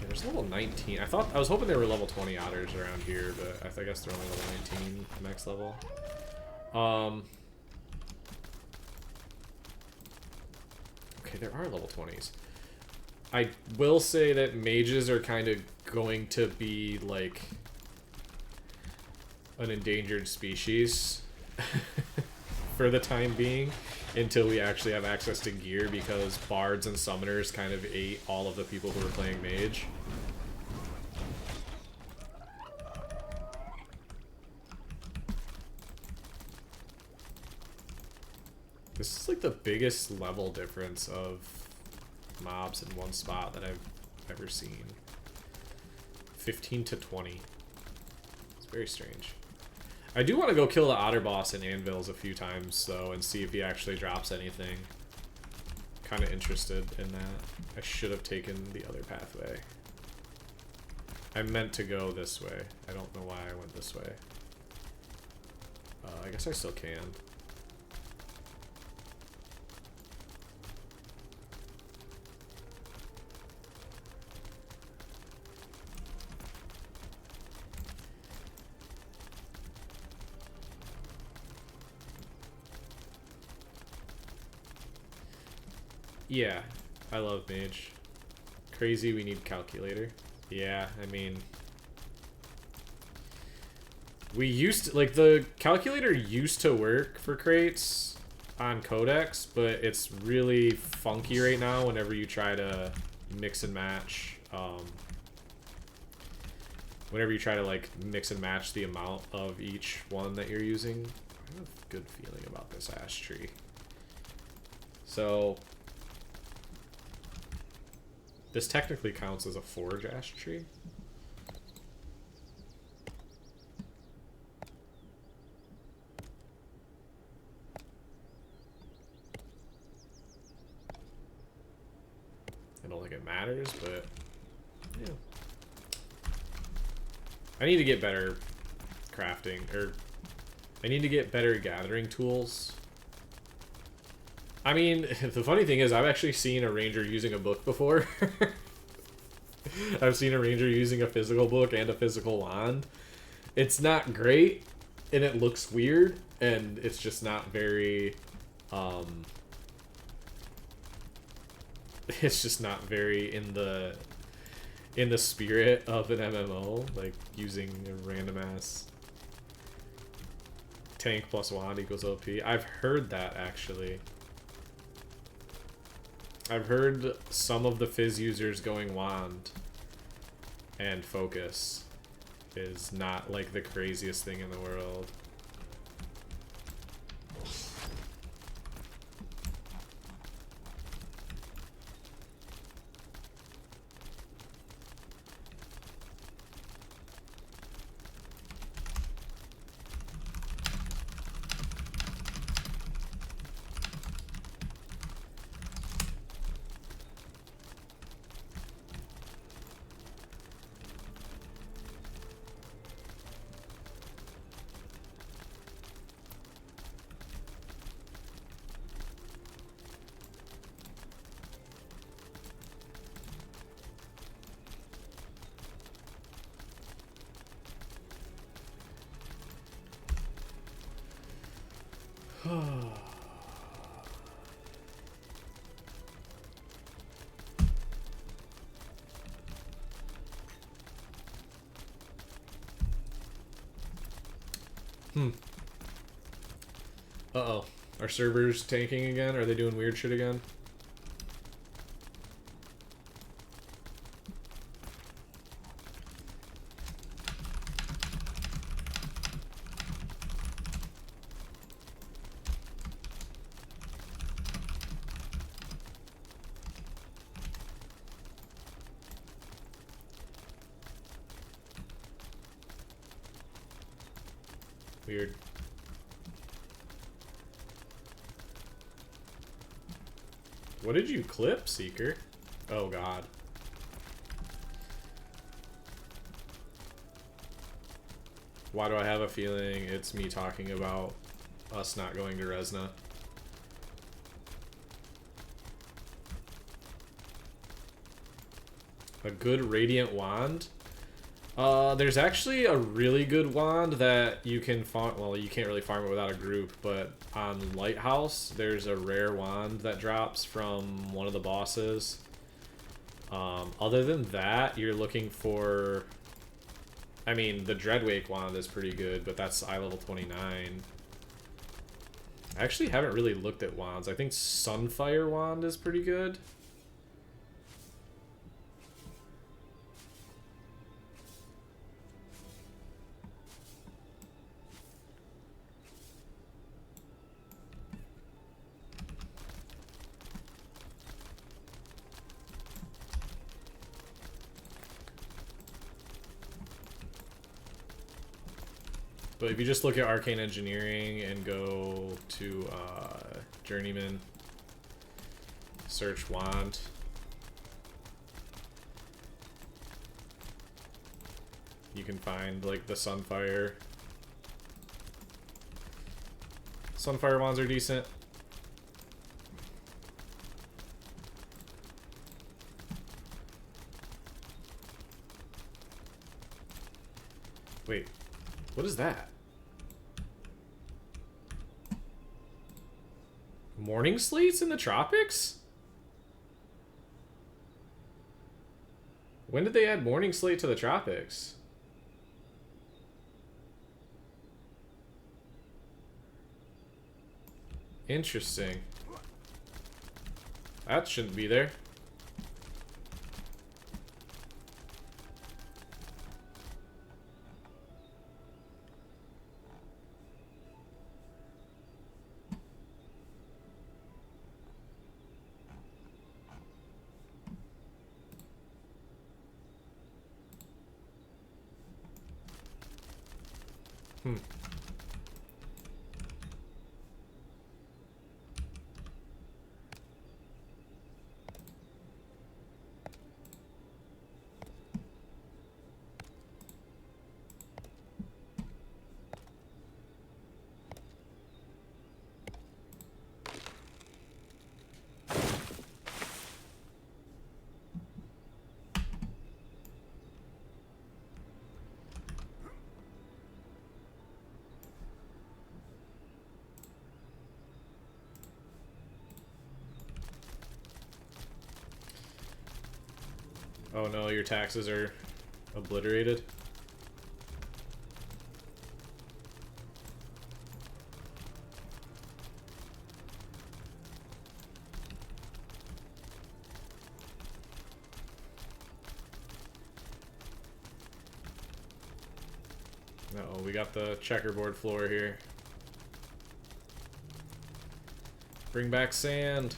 there's level 19. I was hoping there were level 20 otters around here, but I guess they're only level 19, max level. Okay, there are level 20s. I will say that mages are kind of going to be, like, an endangered species for the time being, until we actually have access to gear, because bards and summoners kind of ate all of the people who were playing mage. This is like the biggest level difference of mobs in one spot that I've ever seen. 15 to 20. It's very strange. I do want to go kill the otter boss in anvils a few times, though, and see if he actually drops anything. Kind of interested in that. I should have taken the other pathway. I meant to go this way. I don't know why I went this way. I guess I still can. Yeah, I love mage. Crazy, we need calculator. Yeah, I mean... We used to, like, the calculator used to work for crates on Codex, but it's really funky right now whenever you try to mix and match. Whenever you try to, like, mix and match the amount of each one that you're using. I have a good feeling about this ash tree. So... This technically counts as a forge ash tree. I don't think it matters, but yeah. I need to get better crafting, or I need to get better gathering tools. I mean, the funny thing is, I've actually seen a ranger using a book before. I've seen a ranger using a physical book and a physical wand. It's not great, and it looks weird, and it's just not very, it's just not very in the spirit of an MMO, like using a random ass tank plus wand equals OP. I've heard that, actually. I've heard some of the Fizz users going wand and focus is not like the craziest thing in the world. Uh-oh. Are servers tanking again? Are they doing weird shit again? Weird. What did you clip, Seeker? Oh god. Why do I have a feeling it's me talking about us not going to Resna? A good Radiant Wand? There's actually a really good wand that you can farm. Well, you can't really farm it without a group, but on Lighthouse, there's a rare wand that drops from one of the bosses. Other than that, you're looking for... I mean, the Dreadwake wand is pretty good, but that's eye level 29. I actually haven't really looked at wands. I think Sunfire wand is pretty good. But if you just look at Arcane Engineering and go to Journeyman, search wand, you can find like the Sunfire. Sunfire wands are decent. Wait, what is that? Morning slates in the tropics? When did they add morning slate to the tropics? Interesting. That shouldn't be there. Oh no, your taxes are obliterated. Uh-oh, we got the checkerboard floor here. Bring back sand.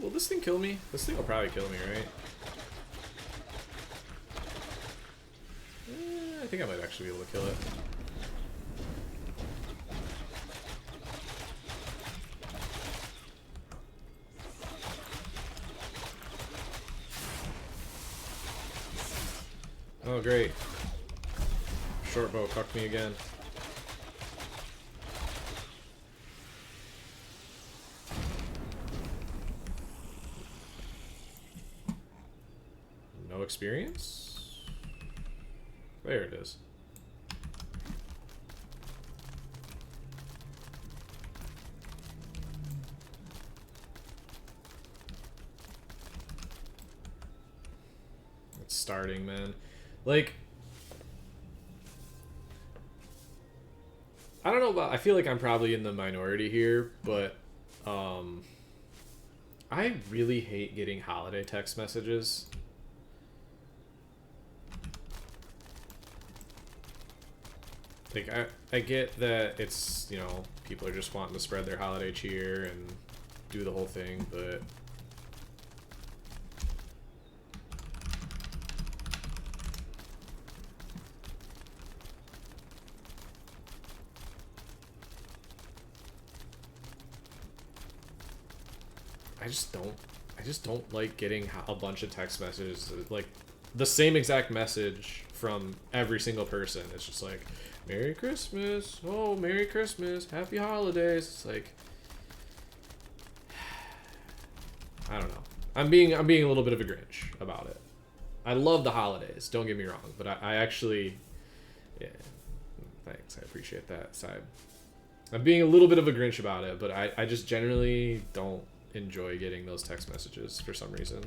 Will this thing kill me? This thing will probably kill me, right? I think I might actually be able to kill it. Oh, great. Short bow cucked me again. No experience? There it is. starting, man. Like, I don't know about, I feel like I'm probably in the minority here, but I really hate getting holiday text messages. Like, I get that it's, you know, people are just wanting to spread their holiday cheer and do the whole thing, but I just don't like getting a bunch of text messages, like the same exact message from every single person. It's just like, Merry Christmas, oh, Merry Christmas, Happy Holidays. It's like, I don't know. I'm being a little bit of a Grinch about it. I love the holidays, don't get me wrong, but I actually, yeah, thanks, I appreciate that side. I'm being a little bit of a Grinch about it, but I just generally don't enjoy getting those text messages for some reason.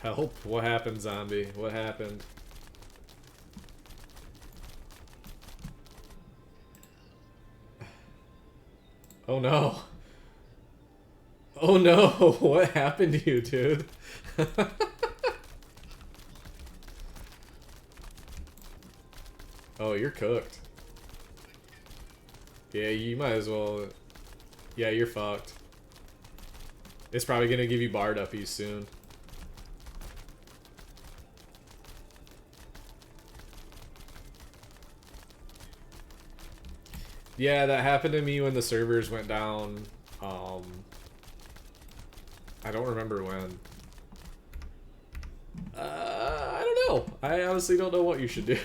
Help! What happened, zombie? What happened? Oh no! Oh no! What happened to you, dude? Oh, you're cooked. Yeah, you might as well. Yeah, you're fucked. It's probably gonna give you barred uppies soon. Yeah, that happened to me when the servers went down. I don't remember when. I don't know. I honestly don't know what you should do.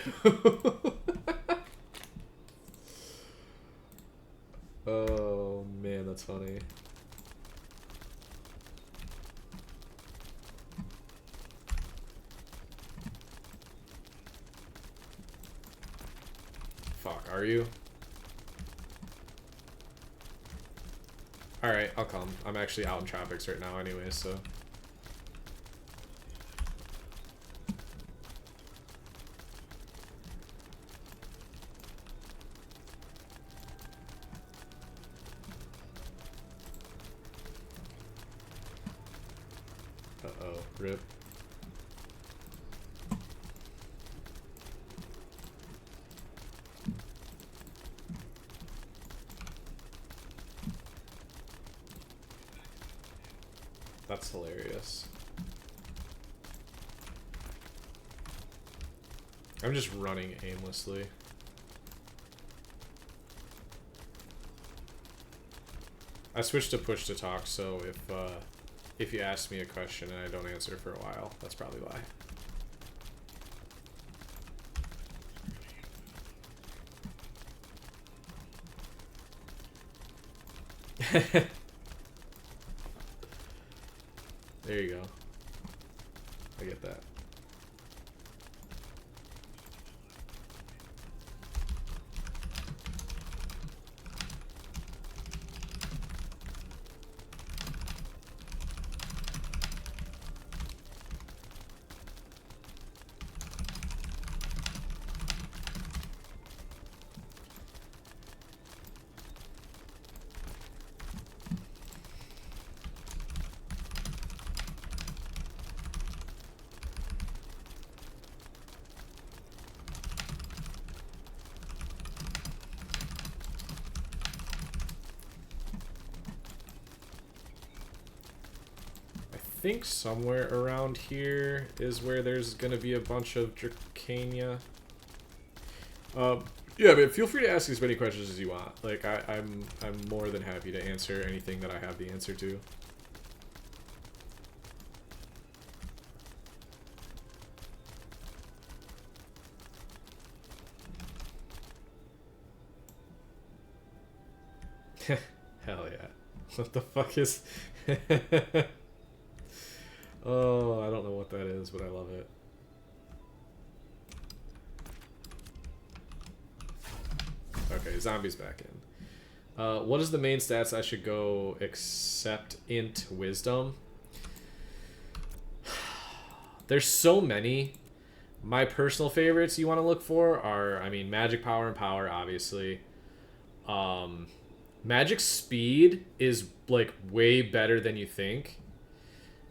Oh man, that's funny. Fuck, are you? Alright, I'll come. I'm actually out in tropics right now anyway, so. Uh-oh, rip. That's hilarious. I'm just running aimlessly. I switched to push to talk, so if you ask me a question and I don't answer for a while, that's probably why. There you go. I get that. I think somewhere around here is where there's gonna be a bunch of Dracania. Yeah, but feel free to ask as many questions as you want. Like I'm more than happy to answer anything that I have the answer to. Hell yeah. What the fuck is... Oh, I don't know what that is, but I love it. Okay, zombies back in. What is the main stats I should go except int wisdom? There's so many. My personal favorites you want to look for are, I mean, magic power and power, obviously. Magic speed is like way better than you think.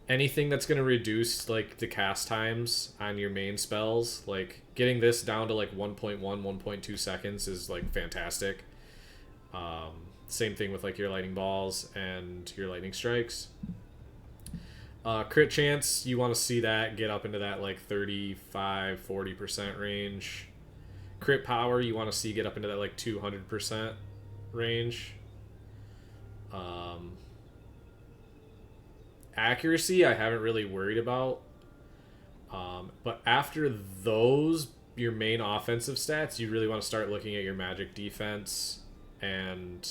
Anything that's going to reduce like the cast times on your main spells, like getting this down to like 1.1, 1.2 seconds is like fantastic. Same thing with like your lightning balls and your lightning strikes. Crit chance, you want to see that get up into that like 35-40% range. Crit power, you want to see get up into that like 200% range. Accuracy, I haven't really worried about. But after those, your main offensive stats, you really want to start looking at your magic defense and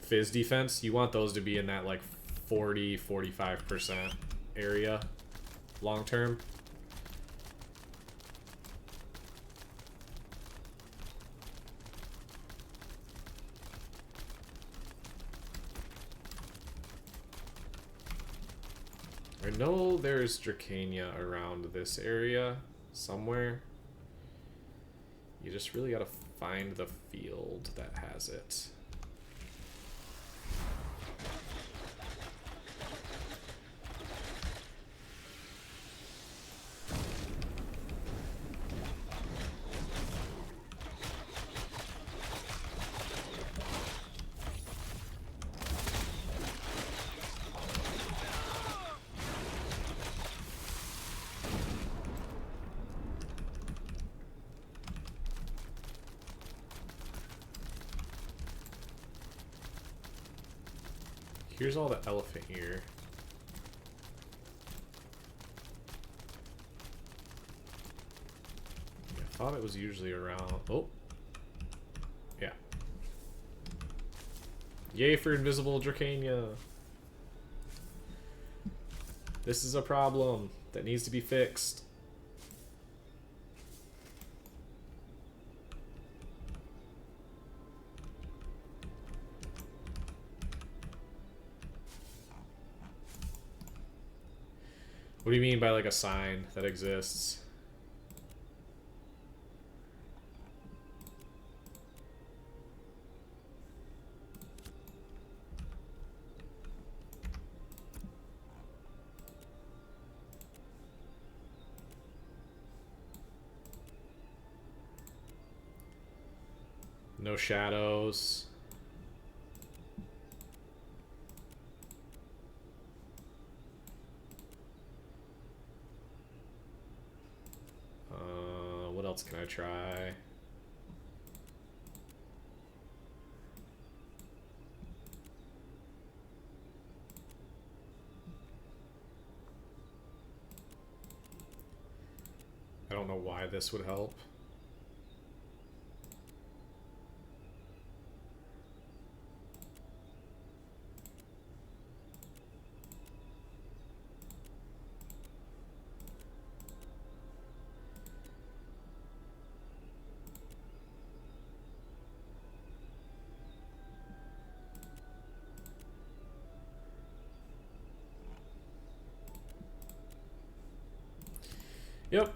Fizz defense. You want those to be in that like 40-45% area long term. I know there's Dracania around this area somewhere. You just really gotta find the field that has it. Here's all the elephant ear. I thought it was usually around... Oh. Yeah. Yay for invisible Dracania. This is a problem that needs to be fixed. What do you mean by like a sign that exists? No shadows. What else can I try? I don't know why this would help. Yep.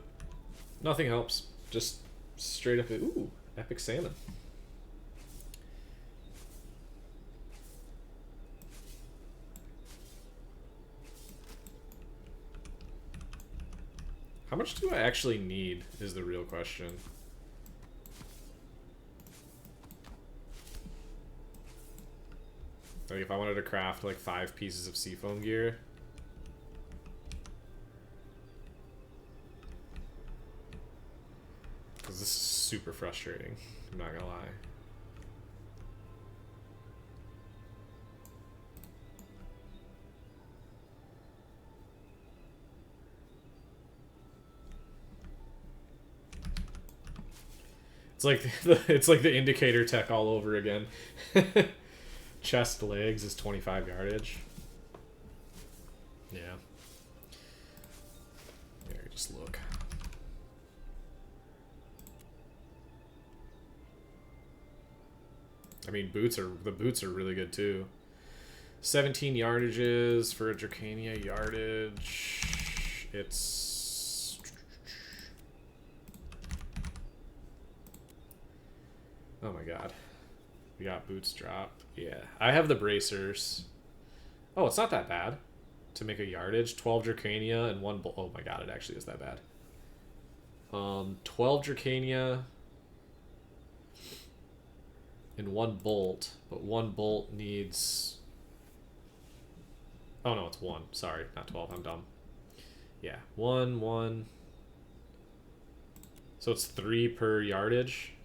Nothing helps. Just straight up. Ooh, epic salmon. How much do I actually need is the real question. Like if I wanted to craft like 5 pieces of seafoam gear. Because this is super frustrating, I'm not gonna lie. It's like it's like the indicator tech all over again. Chest legs is 25 yardage. Yeah. There, just look. I mean, the boots are really good too. 17 yardages for a Dracania yardage. It's... Oh my god. We got boots drop. Yeah. I have the bracers. Oh, it's not that bad to make a yardage. 12 Dracania and 1 oh my god, it actually is that bad. 12 Dracania and 1 bolt, but 1 bolt needs... Oh no, it's 1. Sorry, not 12. I'm dumb. Yeah, 1, 1. So it's 3 per yardage.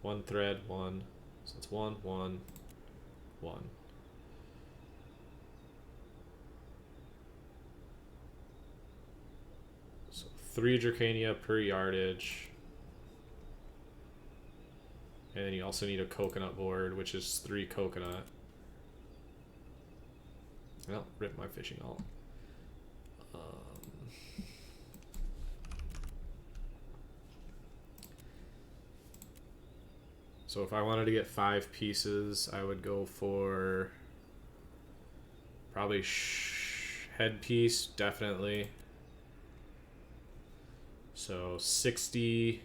1 thread, 1. So it's 1, 1, 1. So 3 Dracania per yardage. And then you also need a coconut board, which is 3 coconut. Well, rip my fishing alt. So if I wanted to get 5 pieces, I would go for probably headpiece, definitely. So 60,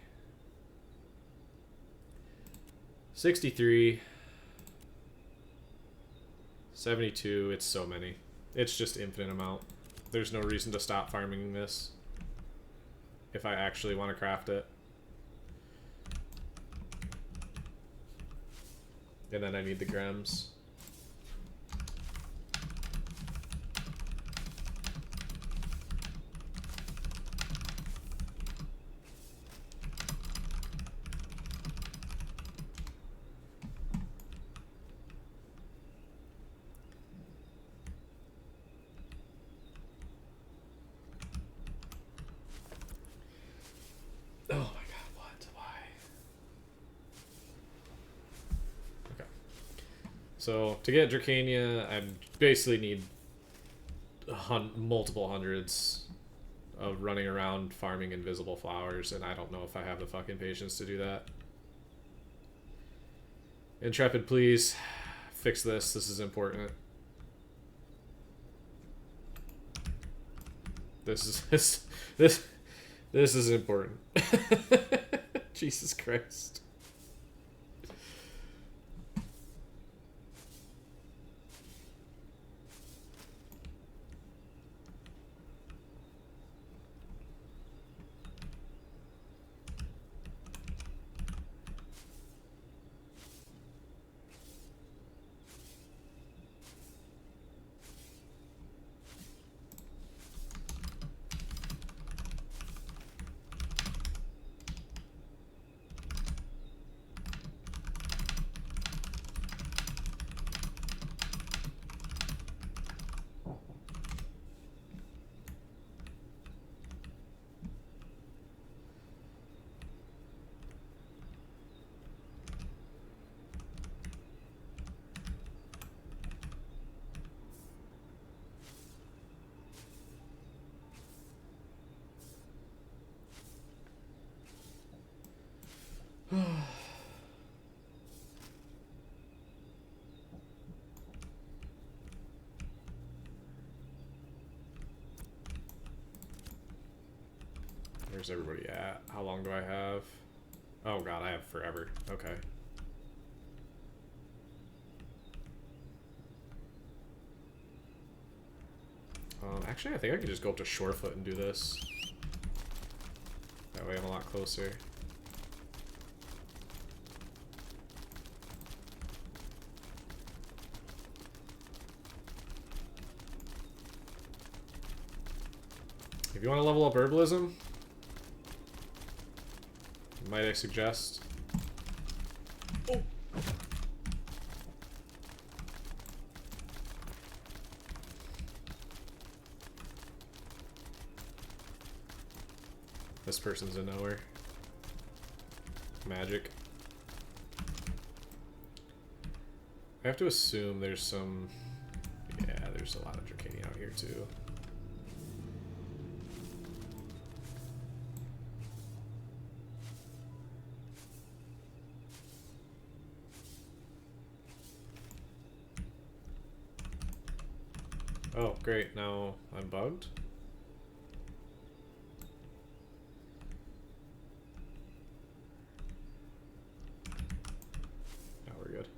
63, 72, it's so many. It's just infinite amount. There's no reason to stop farming this if I actually want to craft it. And then I need the Grems. Oh my god, what? Why? Okay. So, to get Dracania, I basically need multiple hundreds of running around farming invisible flowers, and I don't know if I have the fucking patience to do that. Intrepid, please fix this. This is important. This is important. Jesus Christ. Where's everybody at? How long do I have? Oh god, I have forever. Okay. Actually, I think I could just go up to Shorefoot and do this. That way I'm a lot closer. If you want to level up herbalism, might I suggest? Oh. This person's a knower. magic. I have to assume there's some... Yeah, there's a lot of Dracania out here too. Oh, great. Now I'm bugged. Now we're good.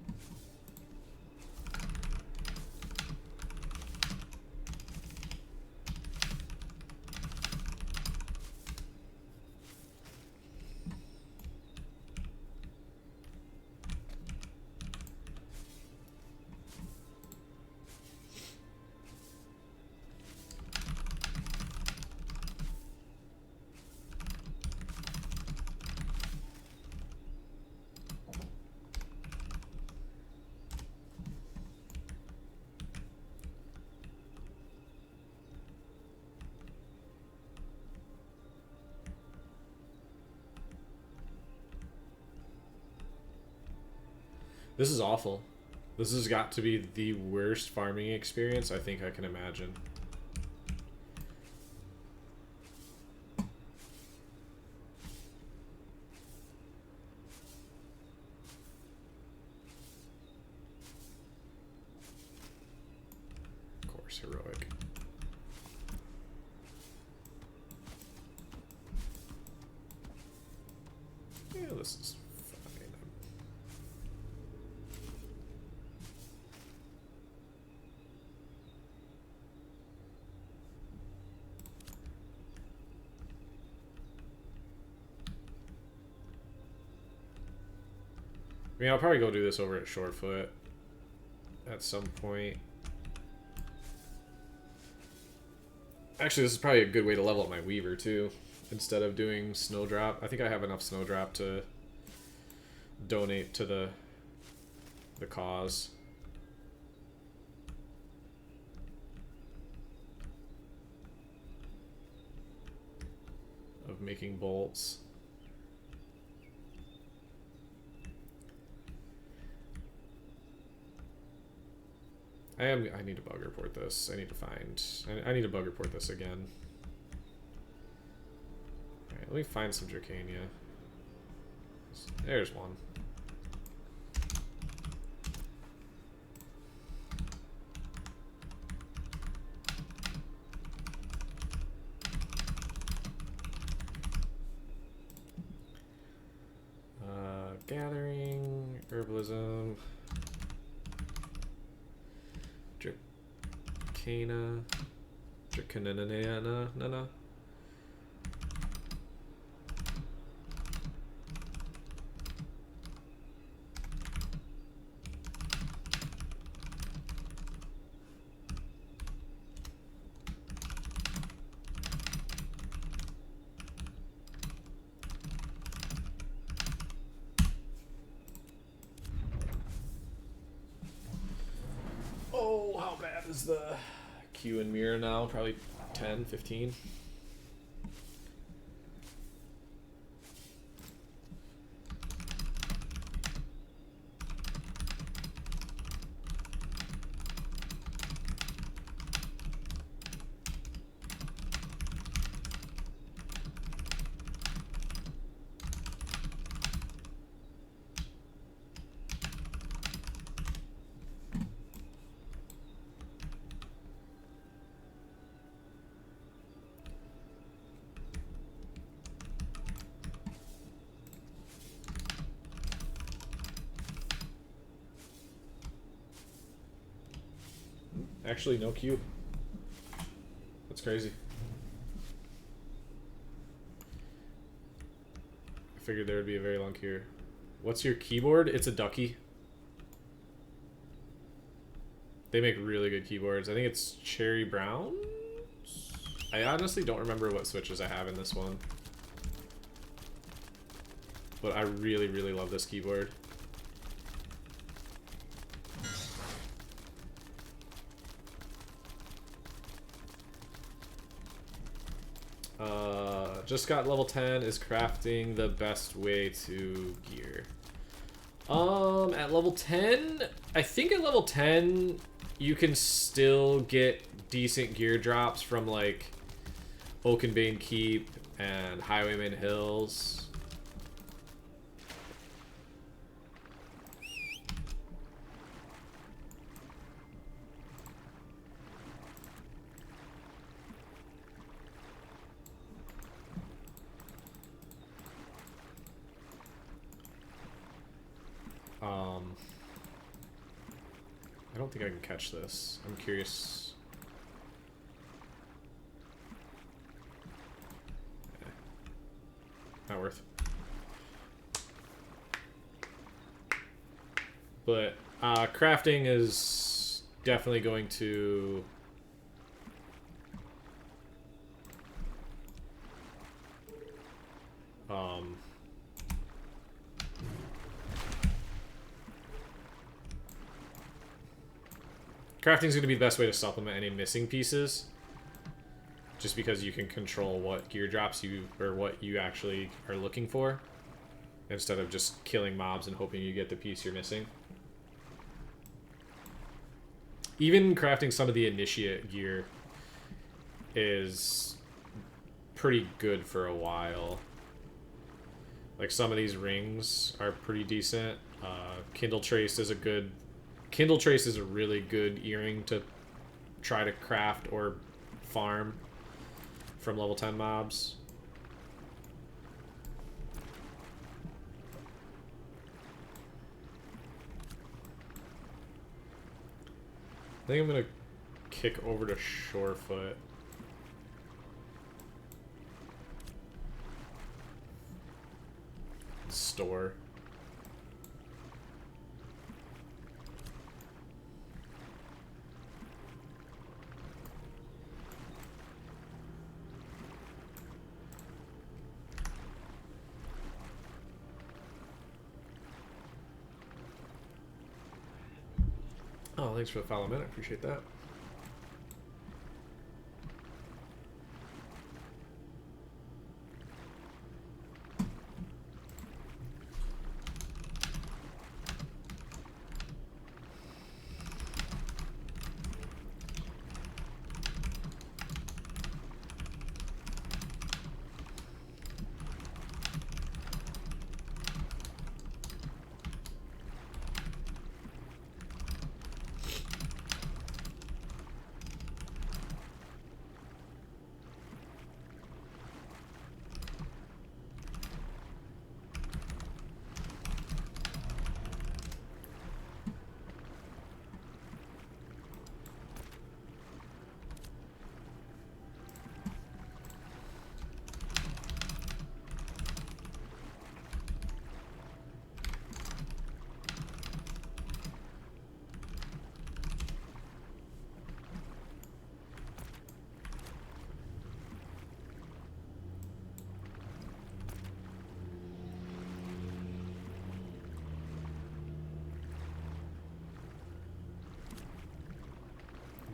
This is awful. This has got to be the worst farming experience I think I can imagine. Of course, heroic. Yeah, this is fine. I mean, I'll probably go do this over at Shorefoot at some point. Actually, this is probably a good way to level up my Weaver, too, instead of doing Snowdrop. I think I have enough Snowdrop to donate to the cause. Of making bolts. I need to bug report this. I need to find... I need to bug report this again. Alright, let me find some Dracania. There's one. Gathering, herbalism, Dracana, Oh, how bad is the Q and mirror now? Probably 10, 15. Actually, no cube. That's crazy. I figured there would be a very long queue. What's your keyboard? It's a Ducky. They make really good keyboards. I think it's Cherry Brown. I honestly don't remember what switches I have in this one. But I really, really love this keyboard. Just got level 10. Is crafting the best way to gear? At level 10, I think at level 10, you can still get decent gear drops from, like, Oakenbane Keep and Highwayman Hills. I don't think I can catch this. I'm curious. Not worth. But crafting is definitely going to crafting is going to be the best way to supplement any missing pieces, just because you can control what gear drops you, or what you actually are looking for, instead of just killing mobs and hoping you get the piece you're missing. Even crafting some of the initiate gear is pretty good for a while. Like, some of these rings are pretty decent. Kindle Trace is a really good earring to try to craft or farm from level 10 mobs. I think I'm gonna kick over to Shorefoot. Store. Oh, thanks for the follow, man. I appreciate that.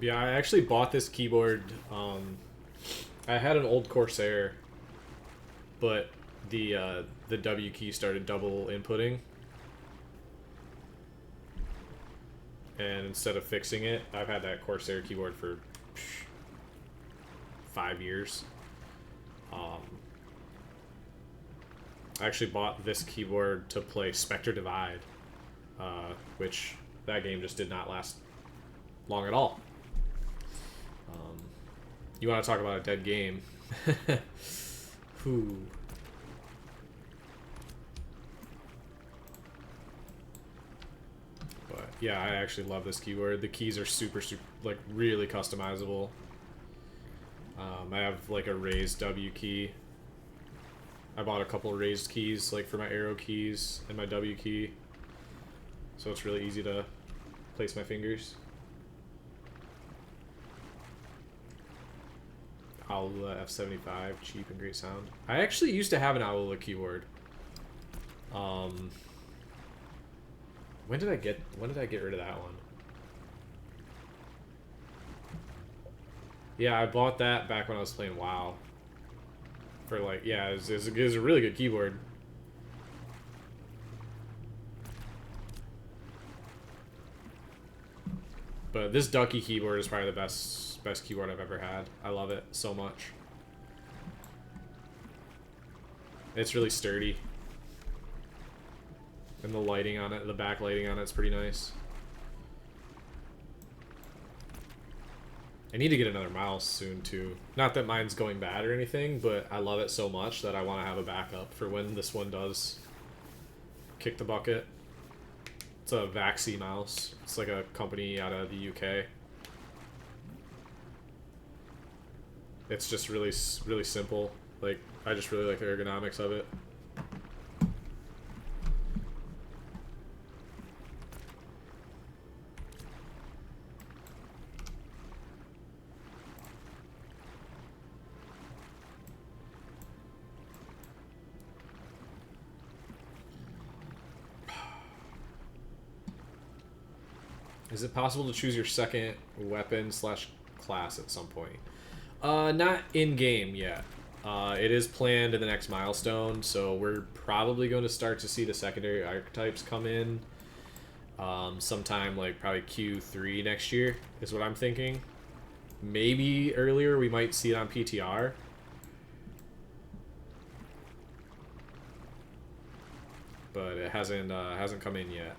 Yeah, I actually bought this keyboard. I had an old Corsair, but the W key started double inputting, and instead of fixing it, I've had that Corsair keyboard for 5 years. I actually bought this keyboard to play Spectre Divide, which that game just did not last long at all. You want to talk about a dead game? Whew. But yeah, I actually love this keyboard. The keys are super, like, really customizable. I have like a raised W key. I bought a couple of raised keys, like for my arrow keys and my W key, so it's really easy to place my fingers. Aulula F75, cheap and great sound. I actually used to have an Aulula keyboard. When did I get rid of that one? Yeah, I bought that back when I was playing WoW. For like, yeah, it's a really good keyboard. But this Ducky keyboard is probably the best keyboard I've ever had. I love it so much. It's really sturdy. And the lighting on it, the backlighting on it's pretty nice. I need to get another mouse soon too. Not that mine's going bad or anything, but I love it so much that I want to have a backup for when this one does kick the bucket. It's a Vaxi mouse. It's like a company out of the UK. It's just really simple. Like, I just really like the ergonomics of it. Is it possible to choose your second weapon / class at some point? Not in-game yet. It is planned in the next milestone, so we're probably going to start to see the secondary archetypes come in sometime like probably Q3 next year is what I'm thinking. Maybe earlier, we might see it on PTR. But it hasn't come in yet.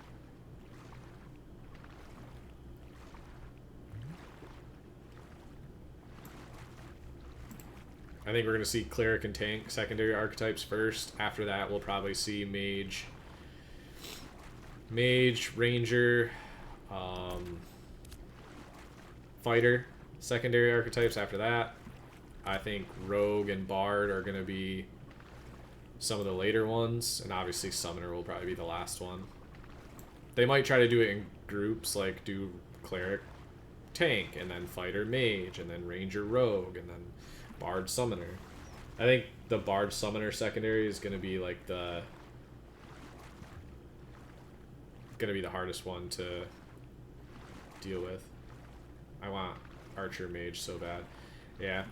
I think we're going to see Cleric and Tank secondary archetypes first. After that, we'll probably see Mage, Ranger, Fighter secondary archetypes after that. I think Rogue and Bard are going to be some of the later ones, and obviously Summoner will probably be the last one. They might try to do it in groups, like do Cleric, Tank, and then Fighter, Mage, and then Ranger, Rogue, and then Bard, Summoner. I think the Bard Summoner secondary is going to be like the hardest one to deal with. I want Archer Mage so bad. Yeah.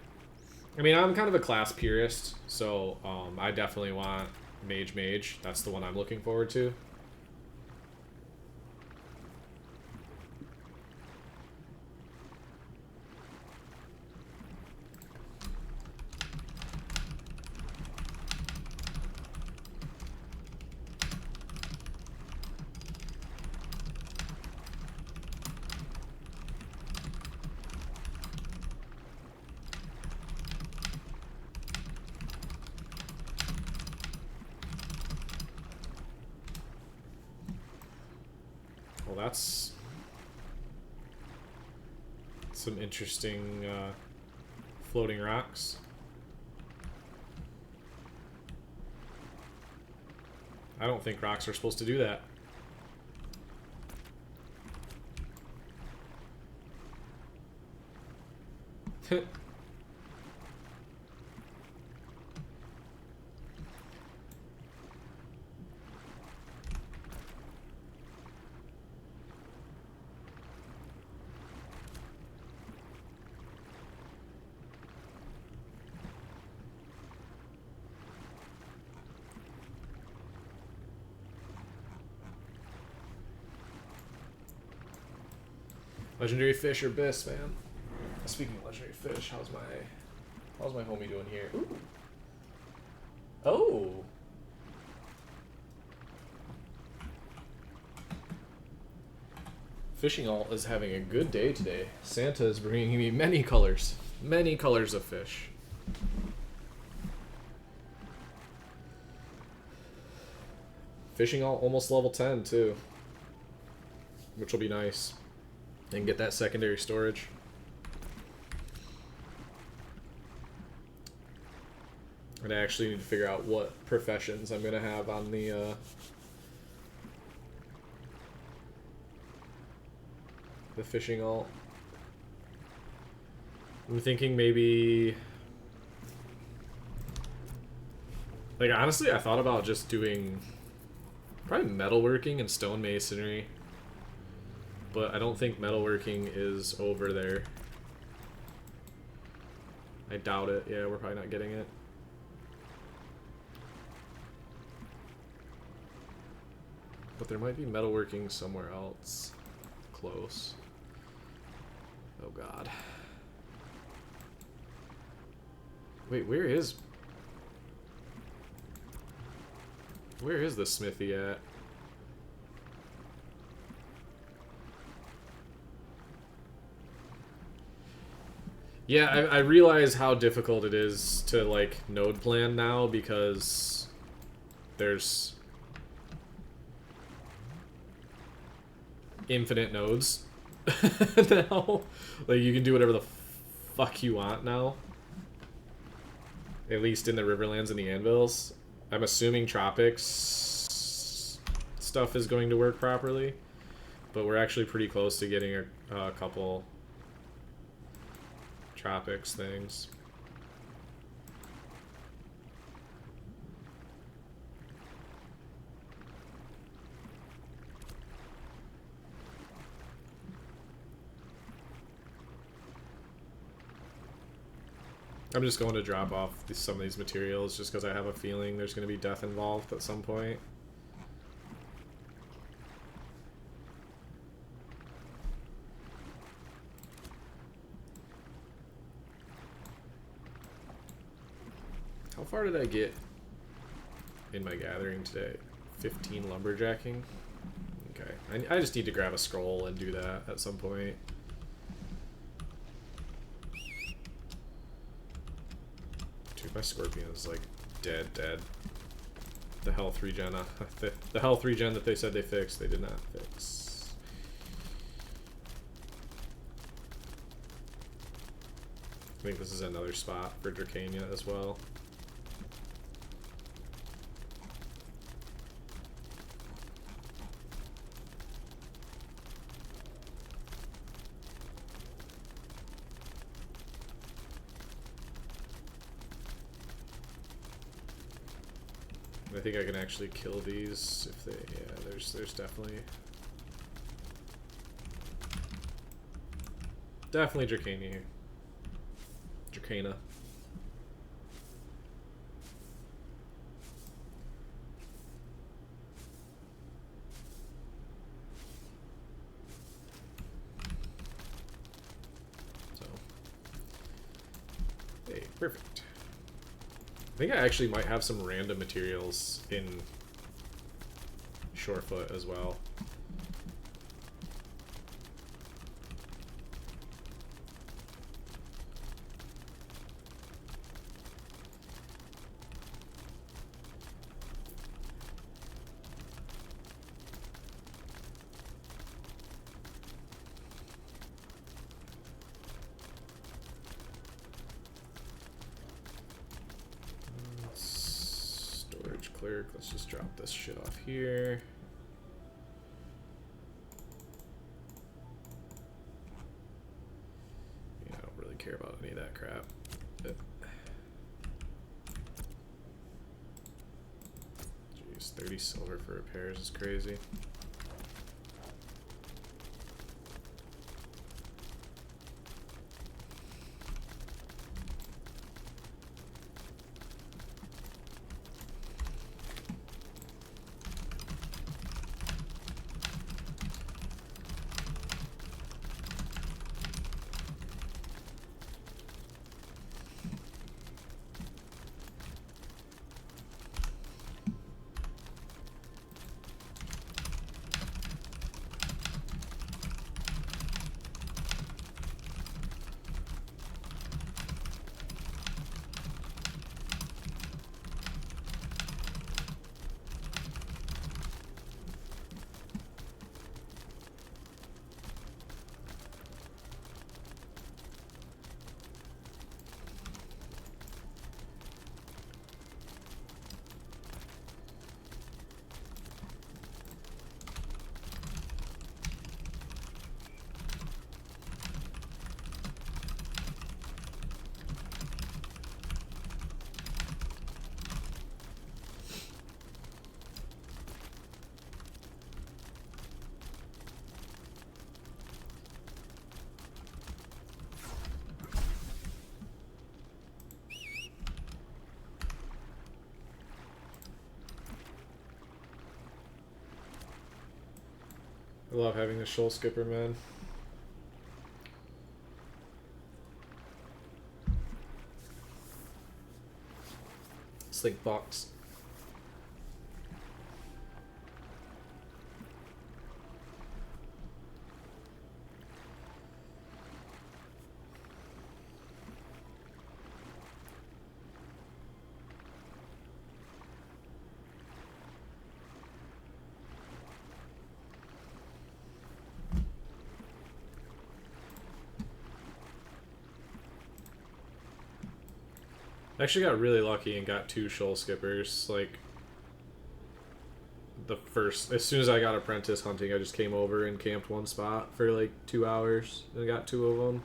I mean, I'm kind of a class purist, so I definitely want Mage. That's the one I'm looking forward to. Well, that's some interesting floating rocks. I don't think rocks are supposed to do that. Legendary fish or Biss, man. Speaking of legendary fish, how's my homie doing here? Ooh. Oh. Fishing Alt is having a good day today. Santa is bringing me many colors of fish. Fishing Alt almost level 10 too, which will be nice. And get that secondary storage. And I actually need to figure out what professions I'm gonna have on the fishing alt. I'm thinking maybe, like, honestly, I thought about just doing probably metalworking and stonemasonry. But I don't think metalworking is over there. I doubt it. Yeah, we're probably not getting it. But there might be metalworking somewhere else. Close. Oh god. Wait, where is the smithy at? Yeah, I realize how difficult it is to, like, node plan now because there's infinite nodes now. Like, you can do whatever the fuck you want now. At least in the Riverlands and the Anvils. I'm assuming Tropics stuff is going to work properly. But we're actually pretty close to getting a couple Tropics things. I'm just going to drop off some of these materials just because I have a feeling there's going to be death involved at some point. How far did I get in my gathering today? 15 lumberjacking? Okay. I just need to grab a scroll and do that at some point. Dude, my scorpion's like dead. The health regen, the health regen that they said they fixed, they did not fix. I think this is another spot for Dracania as well. I think I can actually kill these if they, yeah, there's definitely Dracania here. Dracana. So, hey, perfect. I think I actually might have some random materials in Shorefoot as well. Clerk, let's just drop this shit off here. Yeah, I don't really care about any of that crap. But jeez, 30 silver for repairs is crazy. love having the shoal skipper, man. Slink box. I actually got really lucky and got 2 shoal skippers. Like, as soon as I got apprentice hunting, I just came over and camped one spot for like 2 hours and got 2 of them.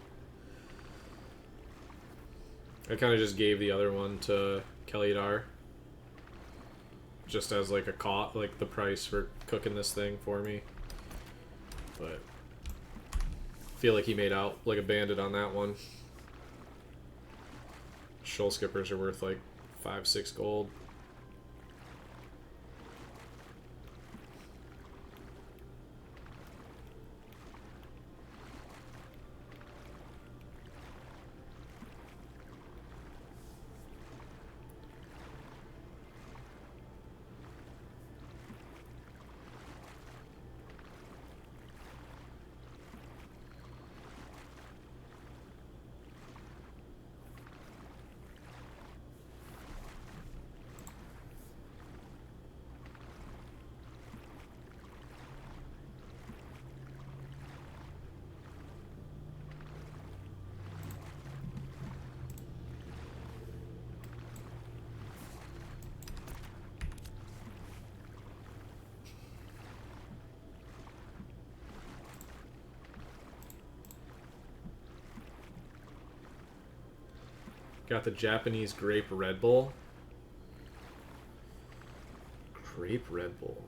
I kind of just gave the other one to Kellydar, just as like like the price for cooking this thing for me. But I feel like he made out like a bandit on that one. Shoal skippers are worth like 5-6 gold. Got the Japanese grape Red Bull. Grape Red Bull.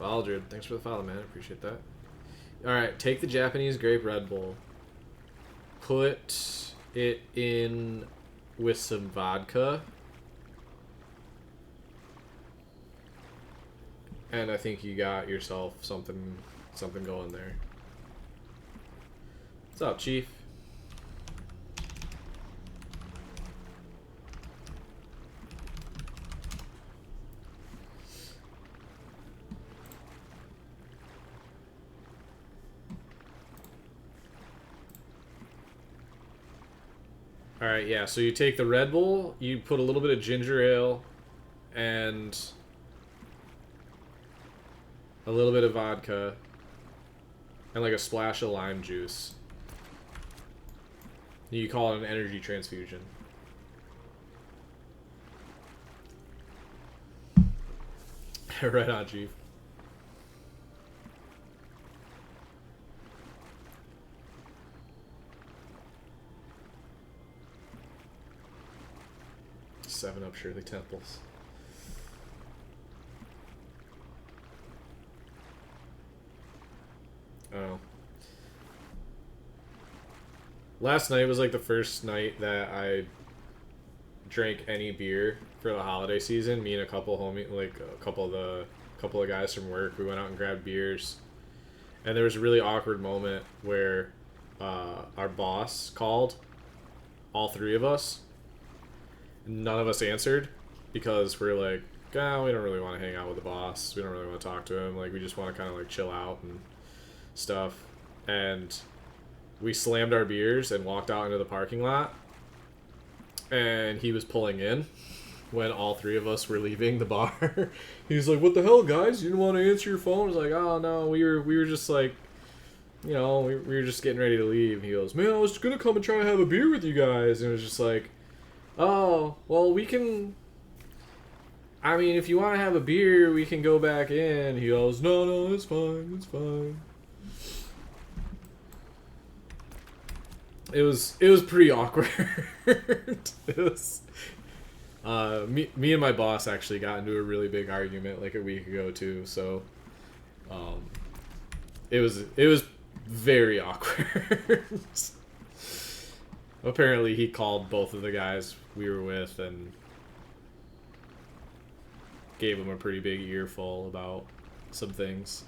Aldred, thanks for the follow, man. I appreciate that. Alright, take the Japanese grape Red Bull. Put it in with some vodka. And I think you got yourself something going there. What's up, Chief? Alright, yeah, so you take the Red Bull, you put a little bit of ginger ale, and a little bit of vodka, and like a splash of lime juice. You call it an energy transfusion. Right on, Chief. Seven up Shirley Temples. Oh. Last night was like the first night that I drank any beer for the holiday season. Me and a couple couple of guys from work, we went out and grabbed beers, and there was a really awkward moment where our boss called all 3 of us. None of us answered because we're like, we don't really want to hang out with the boss. We don't really want to talk to him. Like, we just want to kind of like chill out and stuff. And we slammed our beers and walked out into the parking lot, and he was pulling in when all 3 of us were leaving the bar. He's like, "What the hell, guys? You didn't want to answer your phone?" I was like, "Oh no, we were just like, we were just getting ready to leave." He goes, "Man, I was gonna come and try to have a beer with you guys," and it was just like, "Oh, well, we can. I mean, if you want to have a beer, we can go back in." He goes, "No, it's fine, it's fine." It was pretty awkward. It was, me and my boss actually got into a really big argument like a week ago too. So, it was very awkward. Apparently, he called both of the guys we were with, and gave him a pretty big earful about some things.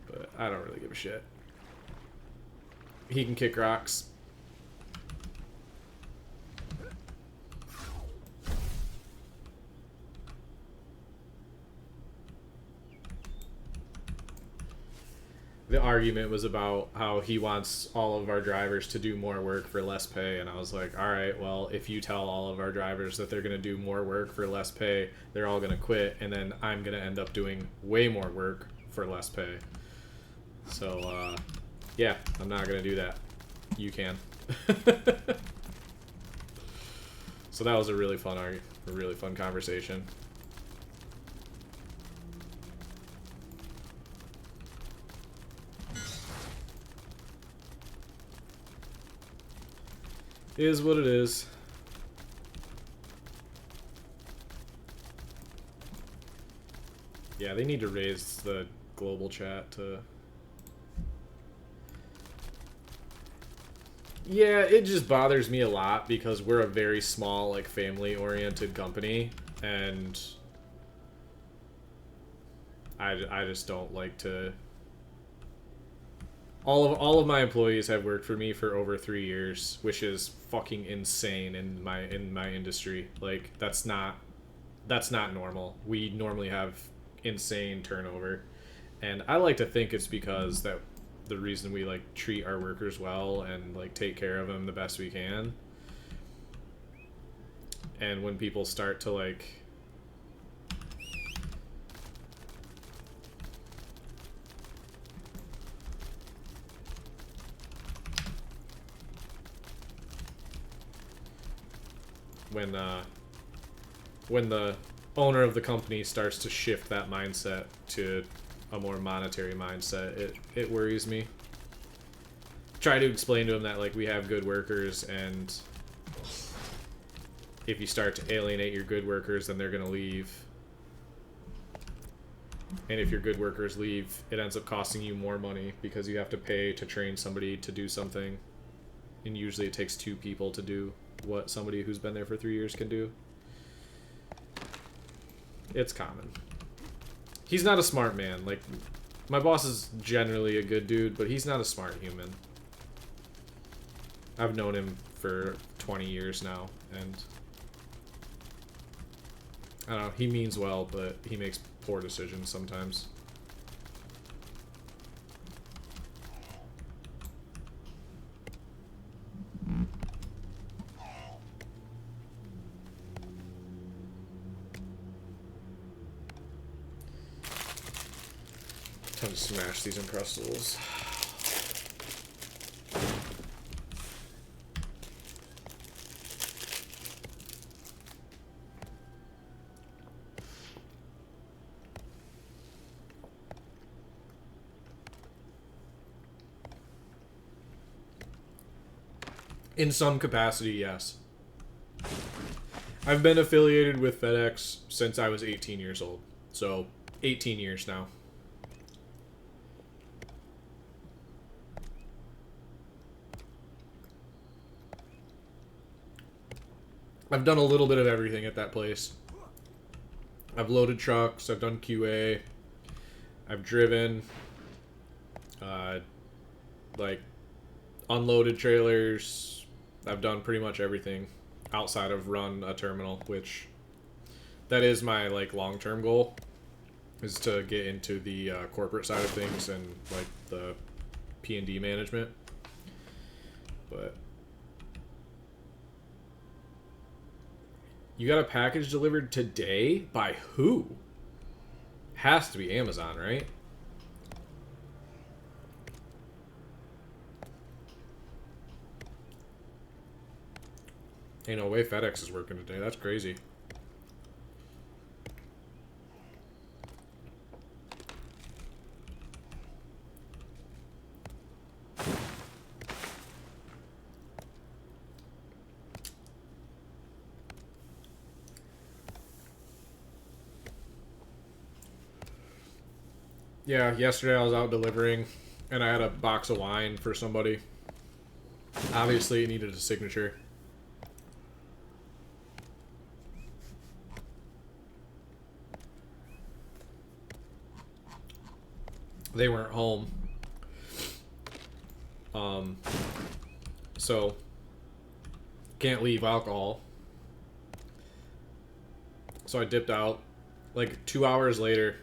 But I don't really give a shit. He can kick rocks. The argument was about how he wants all of our drivers to do more work for less pay, and I was like, all right, well, if you tell all of our drivers that they're going to do more work for less pay, they're all going to quit, and then I'm going to end up doing way more work for less pay. So, yeah, I'm not going to do that. You can. So that was a really fun conversation. It is what it is. Yeah, they need to raise the global chat to... Yeah, it just bothers me a lot because we're a very small, like, family-oriented company, and I just don't like to... All of my employees have worked for me for over 3 years, which is fucking insane in my industry. Like, that's not normal. We normally have insane turnover, and I like to think it's because that the reason we like treat our workers well and like take care of them the best we can. And when people start to like when the owner of the company starts to shift that mindset to a more monetary mindset, it worries me. Try to explain to him that like we have good workers, and if you start to alienate your good workers, then they're gonna leave. And if your good workers leave, it ends up costing you more money because you have to pay to train somebody to do something. And usually it takes 2 people to do what somebody who's been there for 3 years can do. It's common. He's not a smart man. Like, my boss is generally a good dude, but he's not a smart human. I've known him for 20 years now, and I don't know, he means well, but he makes poor decisions sometimes. Time to smash these Uncrustables. In some capacity, yes. I've been affiliated with FedEx since I was 18 years old. So, 18 years now. I've done a little bit of everything at that place. I've loaded trucks, I've done QA, I've driven, like, unloaded trailers. I've done pretty much everything outside of run a terminal, which that is my, like, long-term goal, is to get into the corporate side of things and, like, the P&D management. But you got a package delivered today? By who? Has to be Amazon, right? Ain't no way FedEx is working today. That's crazy. Yeah, yesterday I was out delivering, and I had a box of wine for somebody. Obviously, it needed a signature. they weren't home. So can't leave alcohol. So I dipped out. Like 2 hours later,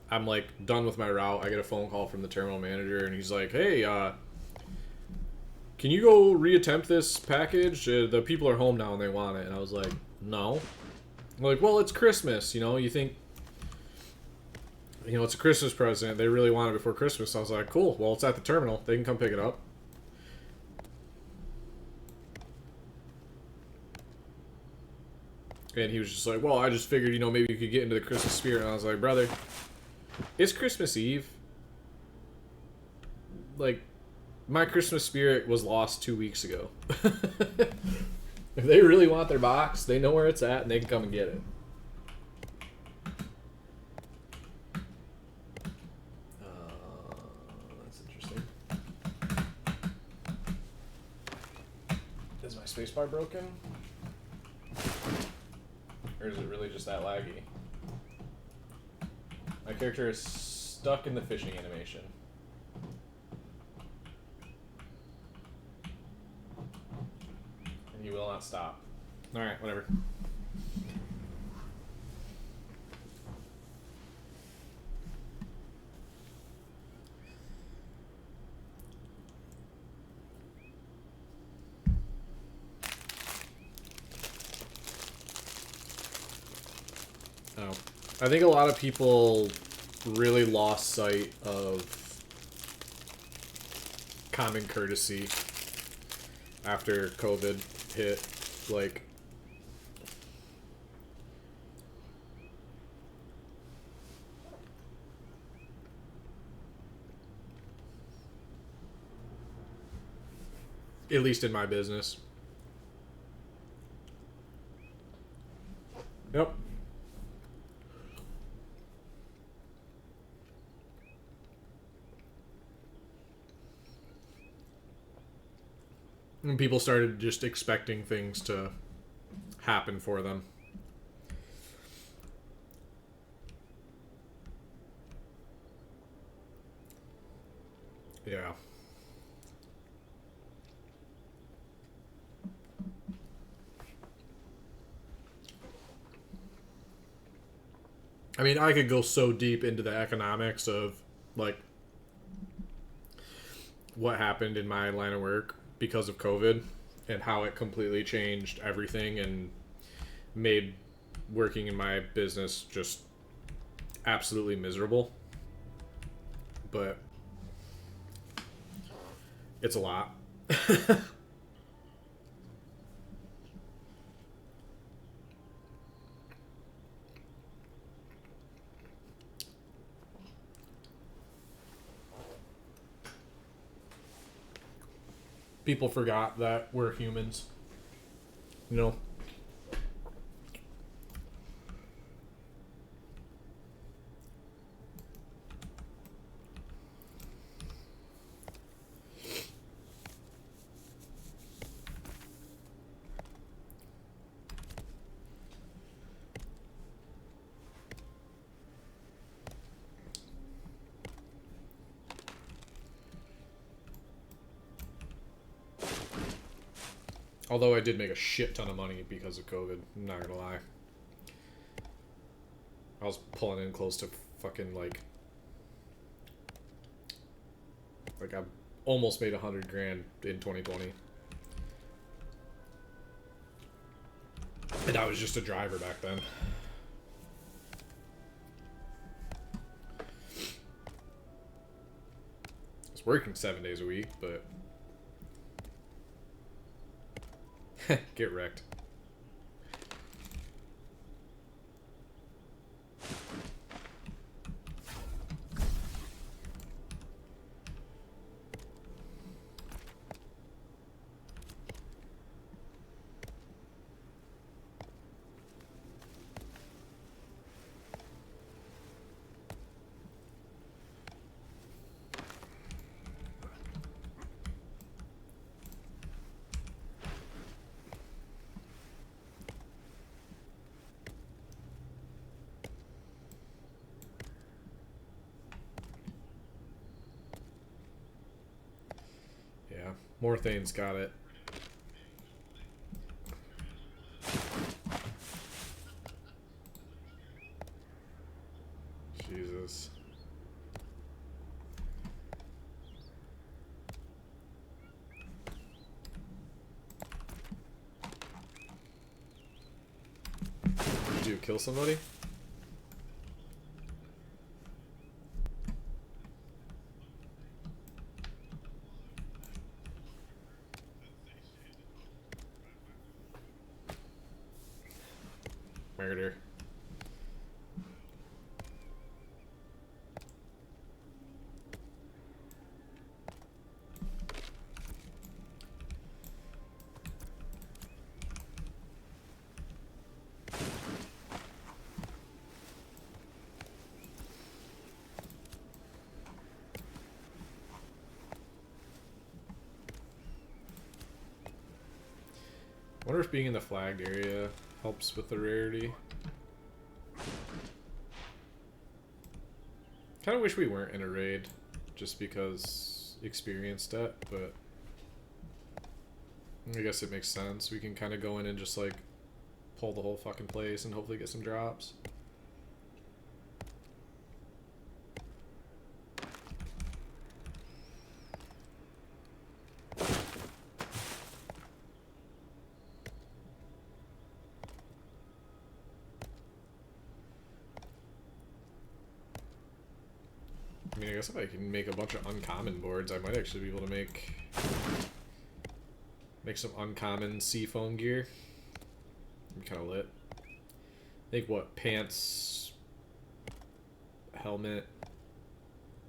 I'm like done with my route. I get a phone call from the terminal manager, and he's like, "Hey, can you go reattempt this package? The people are home now and they want it." And I was like, "No." I'm like, "Well, it's Christmas, you know. You think, it's a Christmas present. They really want it before Christmas." I was like, "Cool. Well, it's at the terminal. They can come pick it up." And he was just like, "Well, I just figured, maybe you could get into the Christmas spirit." And I was like, "Brother, it's Christmas Eve. Like, my Christmas spirit was lost 2 weeks ago. If they really want their box, they know where it's at, and they can come and get it." That's interesting. Is my spacebar broken? Or is it really just that laggy? My character is stuck in the fishing animation. And he will not stop. Alright, whatever. Oh. I think a lot of people really lost sight of common courtesy after COVID hit. Like, at least in my business. Yep. And people started just expecting things to happen for them. Yeah. I mean, I could go so deep into the economics of, like, what happened in my line of work because of COVID and how it completely changed everything and made working in my business just absolutely miserable. But it's a lot. People forgot that we're humans. You know? Although I did make a shit ton of money because of COVID. I'm not gonna lie. I was pulling in close to fucking like I almost made $100,000 in 2020. And I was just a driver back then. I was working 7 days a week, but get wrecked. More things, got it. Jesus. Did you kill somebody? Murder. I wonder if being in the flagged area helps with the rarity. Kind of wish we weren't in a raid, just because experienced it, but I guess it makes sense. We can kind of go in and just like pull the whole fucking place and hopefully get some drops. I mean, I guess if I can make a bunch of uncommon boards, I might actually be able to make some uncommon seafoam gear. I'm kind of lit. I think what, pants, helmet,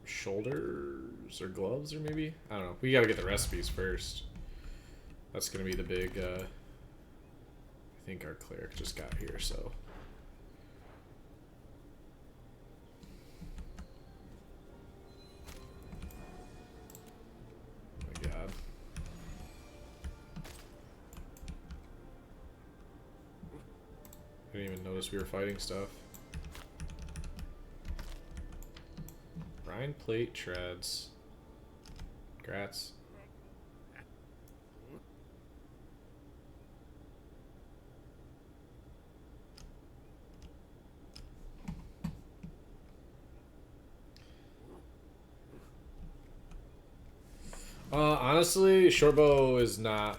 shoulders, or gloves, or maybe? I don't know. We gotta get the recipes first. That's gonna be the big, I think our cleric just got here, so. I didn't even notice we were fighting stuff. Brine plate treads. Grats. Honestly, shortbow is not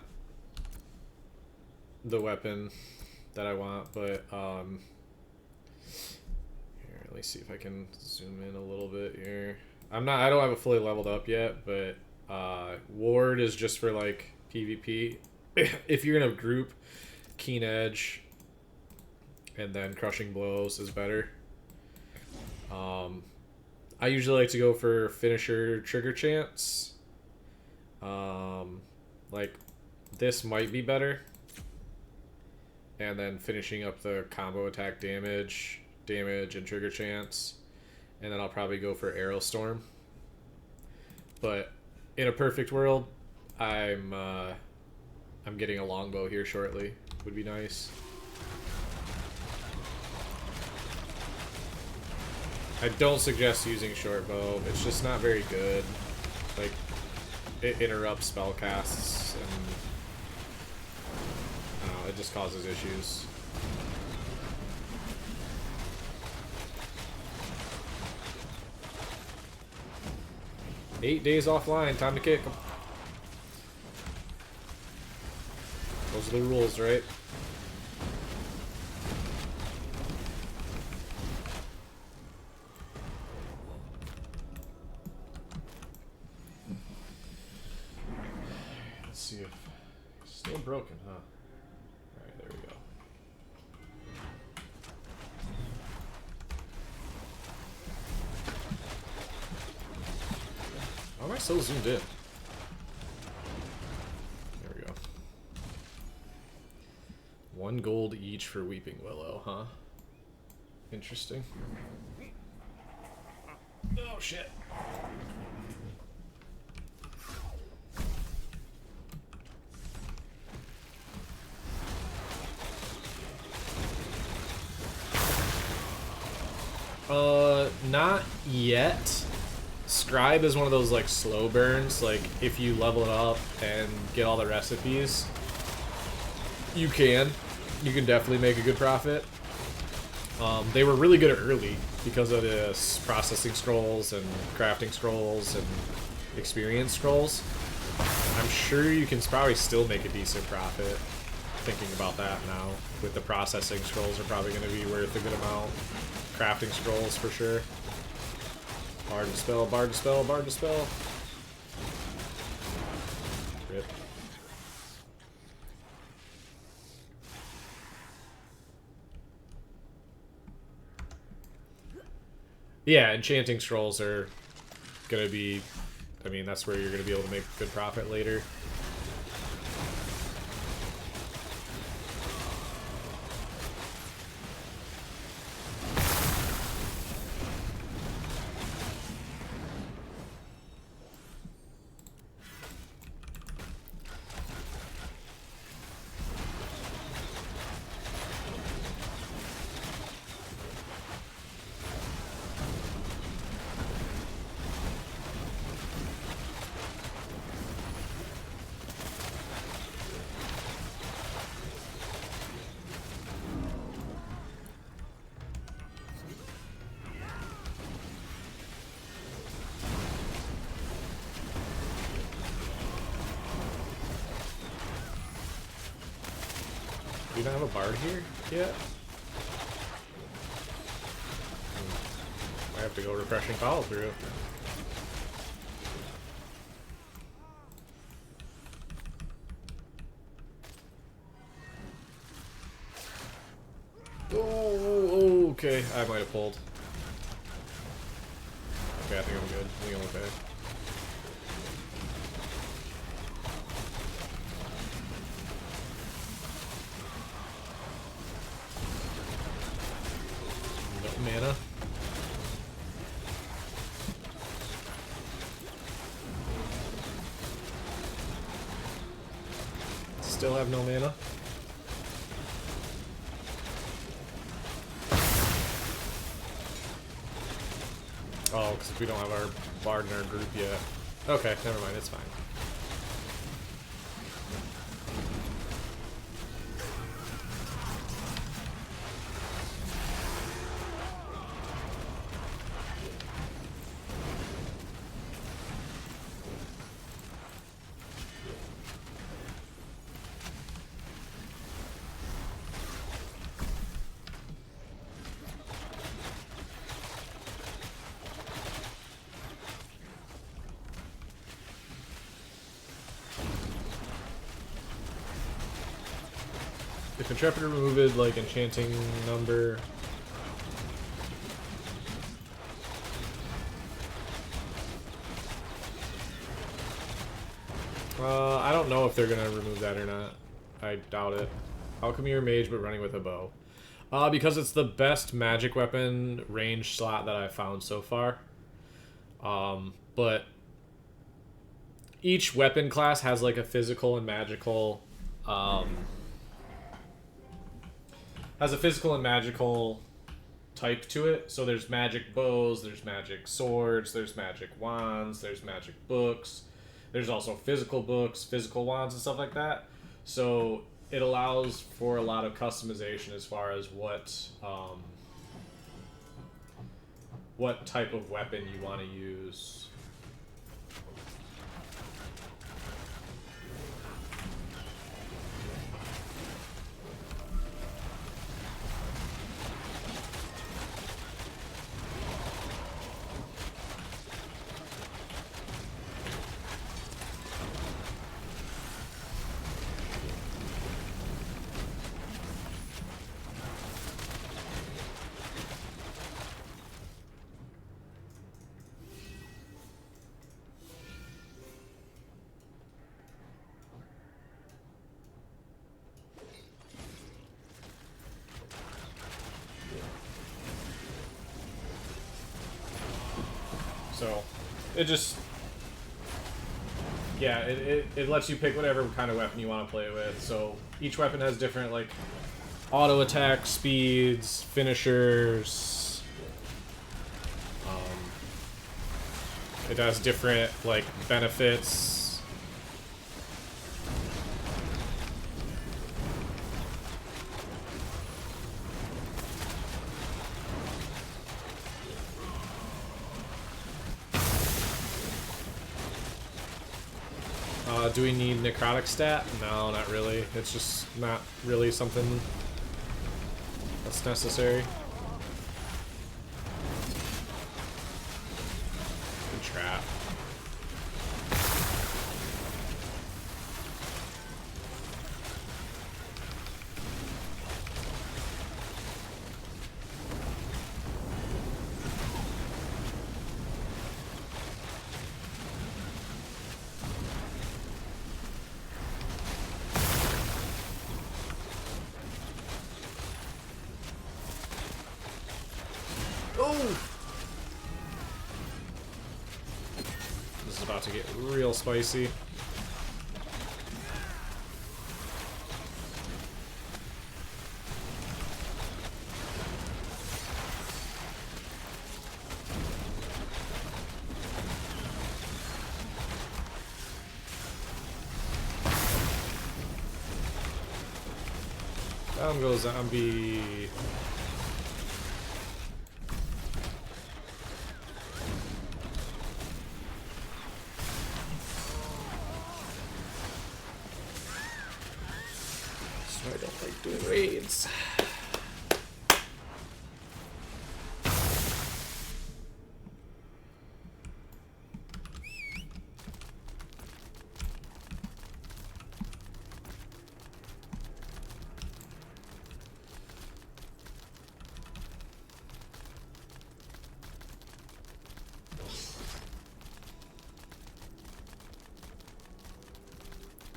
the weapon that I want, but here, let me see if I can zoom in a little bit here. I don't have it fully leveled up yet, but ward is just for like PvP. If you're in a group, keen edge and then crushing blows is better. I usually like to go for finisher trigger chance. Like this might be better. And then finishing up the combo attack damage, and trigger chance. And then I'll probably go for Arrow Storm. But in a perfect world, I'm getting a longbow here shortly. Would be nice. I don't suggest using shortbow. It's just not very good. Like, it interrupts spell casts and it just causes issues. Eight days offline, time to kick them. Those are the rules, right? Let's see if it's still broken, huh? Alright, there we go. Why am I so zoomed in? There we go. 1 gold each for Weeping Willow, huh? Interesting. Oh shit. Not yet. Scribe is one of those like slow burns. Like if you level it up and get all the recipes, you can definitely make a good profit. They were really good early because of the processing scrolls and crafting scrolls and experience scrolls. I'm sure you can probably still make a decent profit. Thinking about that now, with the processing scrolls are probably going to be worth a good amount. Crafting scrolls for sure. Bard dispel, bard dispel, bard dispel. Rip. Yeah, enchanting scrolls are gonna be, I mean, that's where you're gonna be able to make good profit later. Do you not have a bard here yet? I have to go refreshing follow through. Oh, okay. I might have pulled. Okay, I think I'm good. I think I'm okay. Mana. Still have no mana. Oh, because we don't have our bard in our group yet. Okay, never mind, it's fine. If Intrepid removed like enchanting number. I don't know if they're gonna remove that or not. I doubt it. How come you're a mage but running with a bow? Because it's the best magic weapon range slot that I've found so far. But each weapon class has like a physical and magical type to it. So there's magic bows, there's magic swords, there's magic wands, there's magic books. There's also physical books, physical wands, and stuff like that. So it allows for a lot of customization as far as what type of weapon you want to use. So, it just, yeah, it lets you pick whatever kind of weapon you want to play with. So, each weapon has different, like, auto attack speeds, finishers, It has different, like, benefits. Do we need necrotic stat? No, not really. It's just not really something that's necessary. Good trap. To get real spicy. Down goes zombie. I don't like doing raids.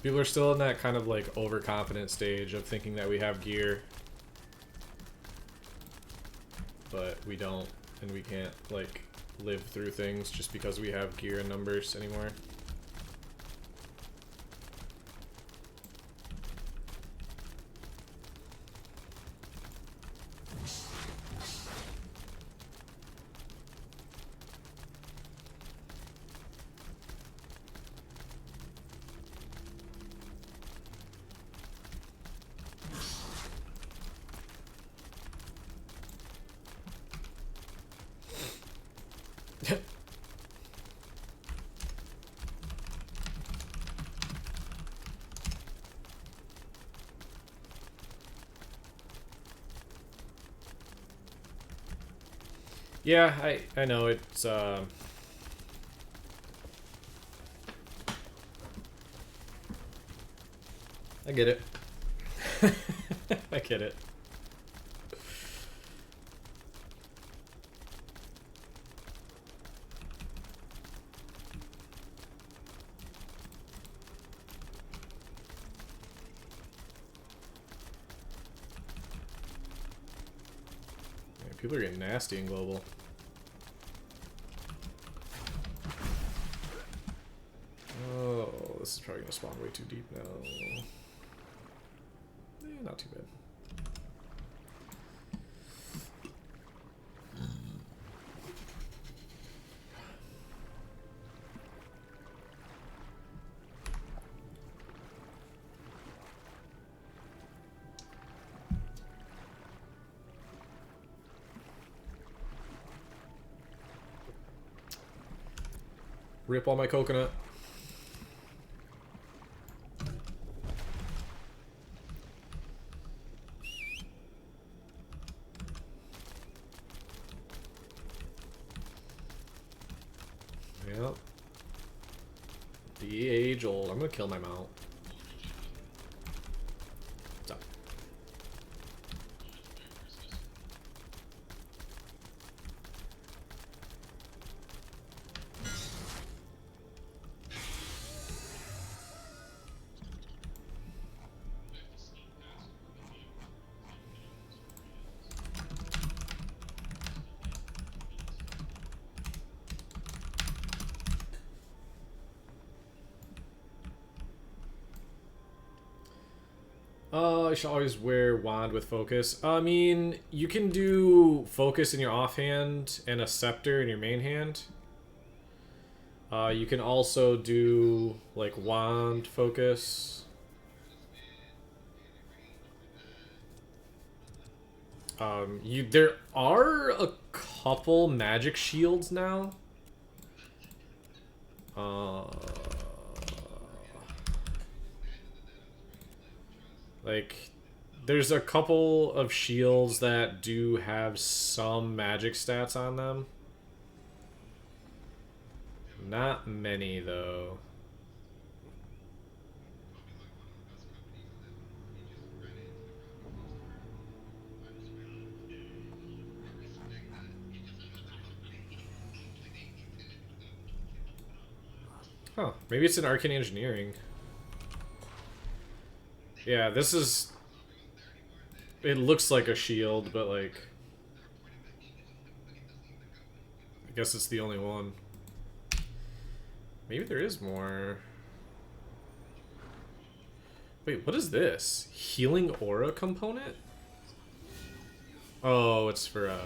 People are still in that kind of like overconfident stage of thinking that we have gear, but we don't, and we can't like live through things just because we have gear in numbers anymore. Yeah, I know it's I get it. I get it. Yeah, people are getting nasty in global. This is probably gonna spawn way too deep now. Not too bad. Rip all my coconut. Yep. The age old. I'm gonna kill my mount. What's up? I should always wear wand with focus. I mean, you can do focus in your offhand and a scepter in your main hand. You can also do like wand focus. There are a couple magic shields now. Like, there's a couple of shields that do have some magic stats on them. Not many, though. Huh, maybe it's in Arcane Engineering. Yeah, this is... It looks like a shield, but like... I guess it's the only one. Maybe there is more. Wait, what is this? Healing aura component? Oh, it's for a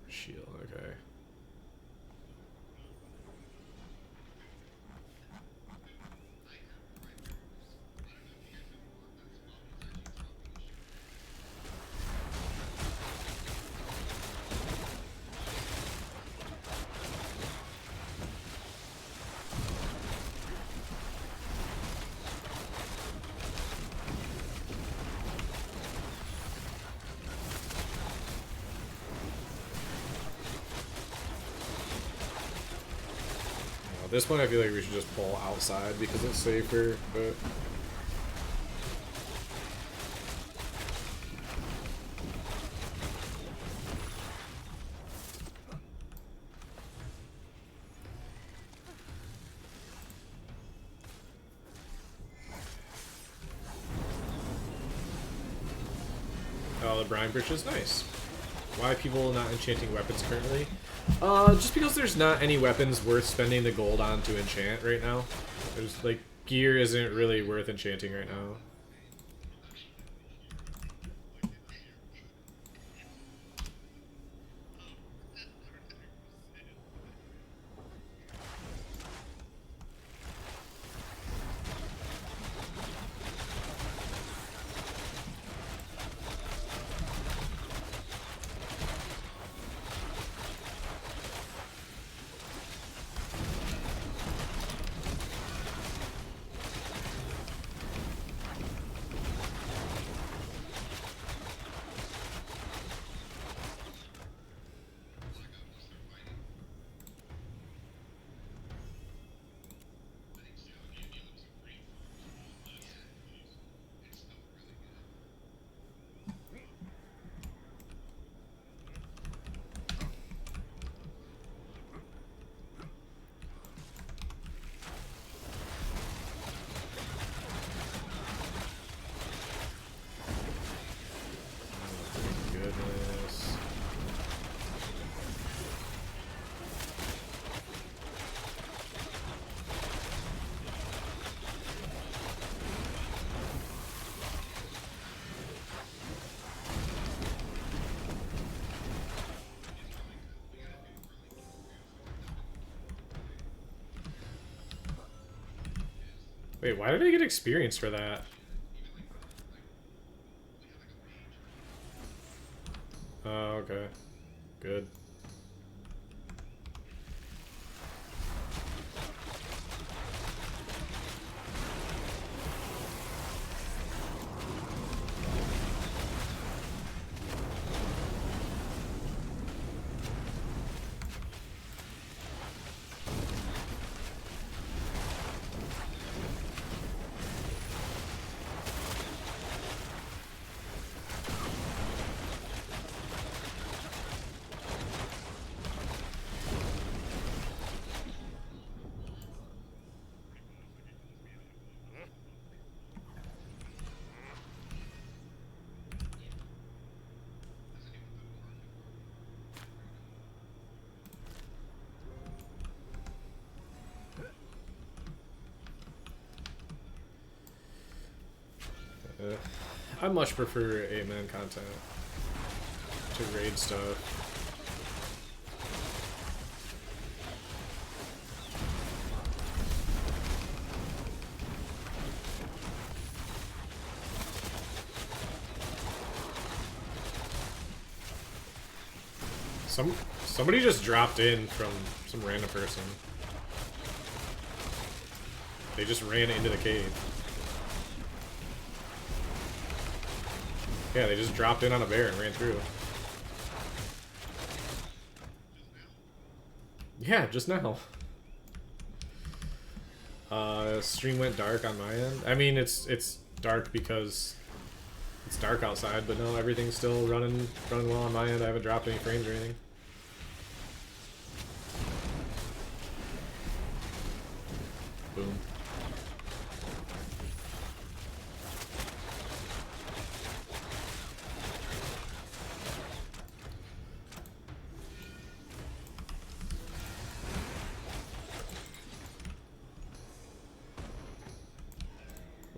shield, okay. At this point, I feel like we should just pull outside because it's safer, but... Oh, the Brine Bridge is nice. Why are people not enchanting weapons currently? Just because there's not any weapons worth spending the gold on to enchant right now. There's, like, gear isn't really worth enchanting right now. Wait, why did I get experience for that? Oh, okay. Good. I much prefer 8-man content to raid stuff. Somebody just dropped in from some random person. They just ran into the cave. Yeah, they just dropped in on a bear and ran through. Yeah, just now. Stream went dark on my end. I mean, it's dark because it's dark outside, but no, everything's still running well on my end. I haven't dropped any frames or anything. Boom.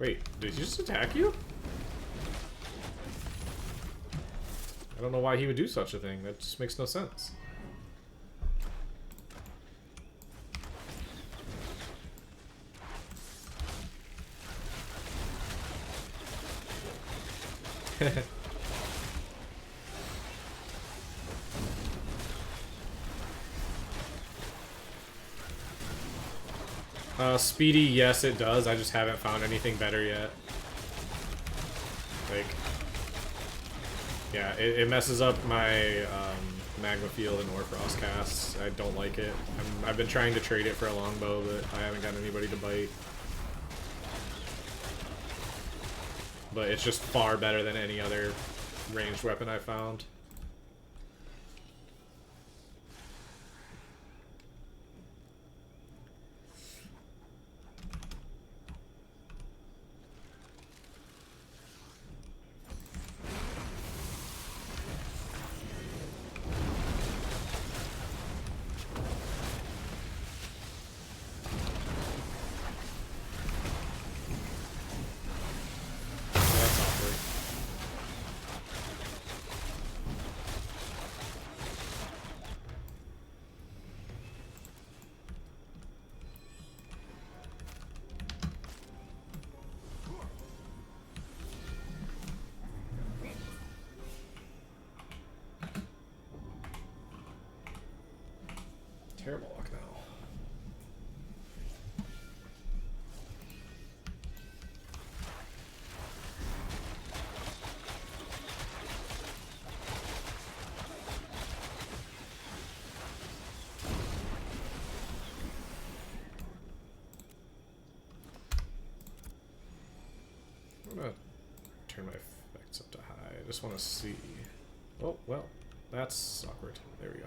Wait, did he just attack you? I don't know why he would do such a thing. That just makes no sense. Speedy, yes it does. I just haven't found anything better yet. Like, yeah, it messes up my magma field and Orfrost casts. I don't like it. I've been trying to trade it for a longbow, but I haven't gotten anybody to bite. But it's just far better than any other ranged weapon I found. Terrible luck now. I'm gonna turn my effects up to high. I just want to see. Oh, well, that's awkward. There we go.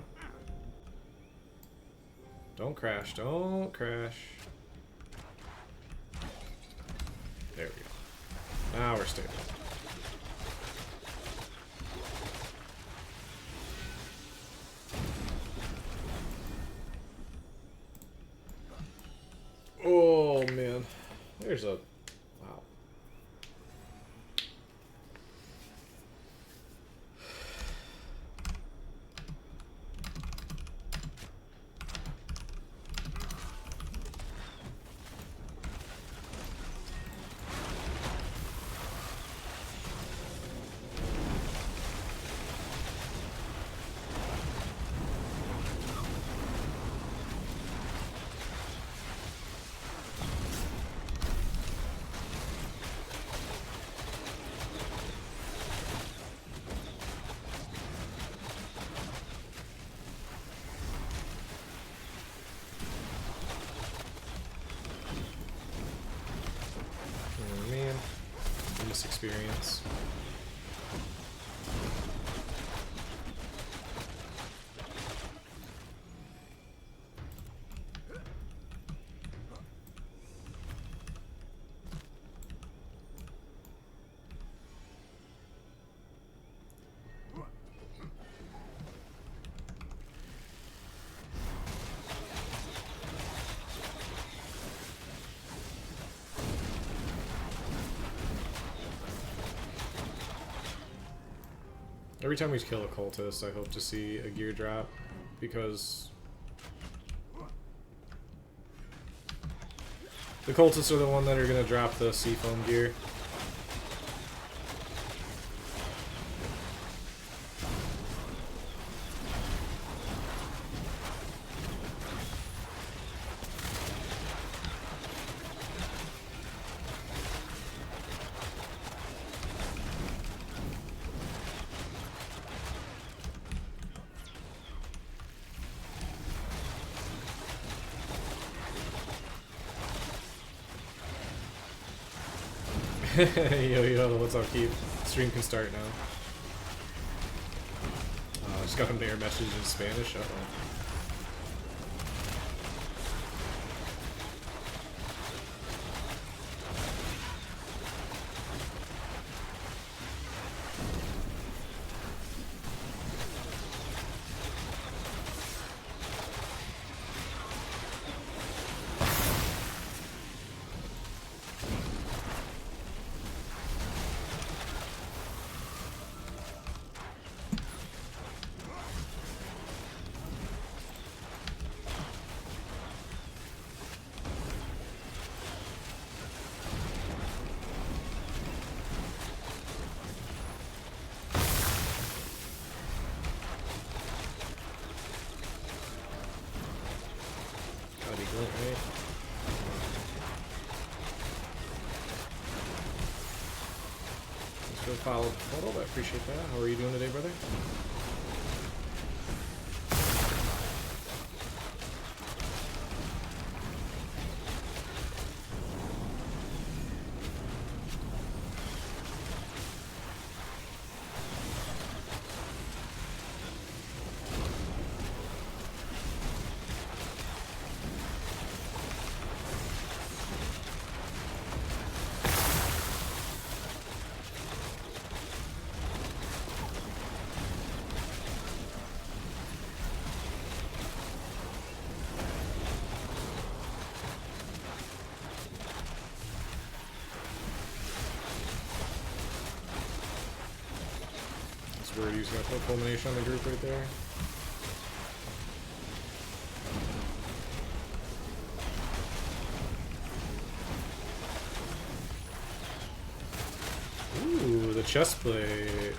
Don't crash, don't crash. There we go. Now we're stable. Oh man, there's a wow. Experience. Every time we kill a cultist, I hope to see a gear drop, because the cultists are the one that are going to drop the seafoam gear. Yo, what's up, Keith? Stream can start now. Just got an error message in Spanish. Uh-oh. Follow the photo, I appreciate that. How are you doing today, brother? We're using a culmination on the group right there. Ooh, the chest plate.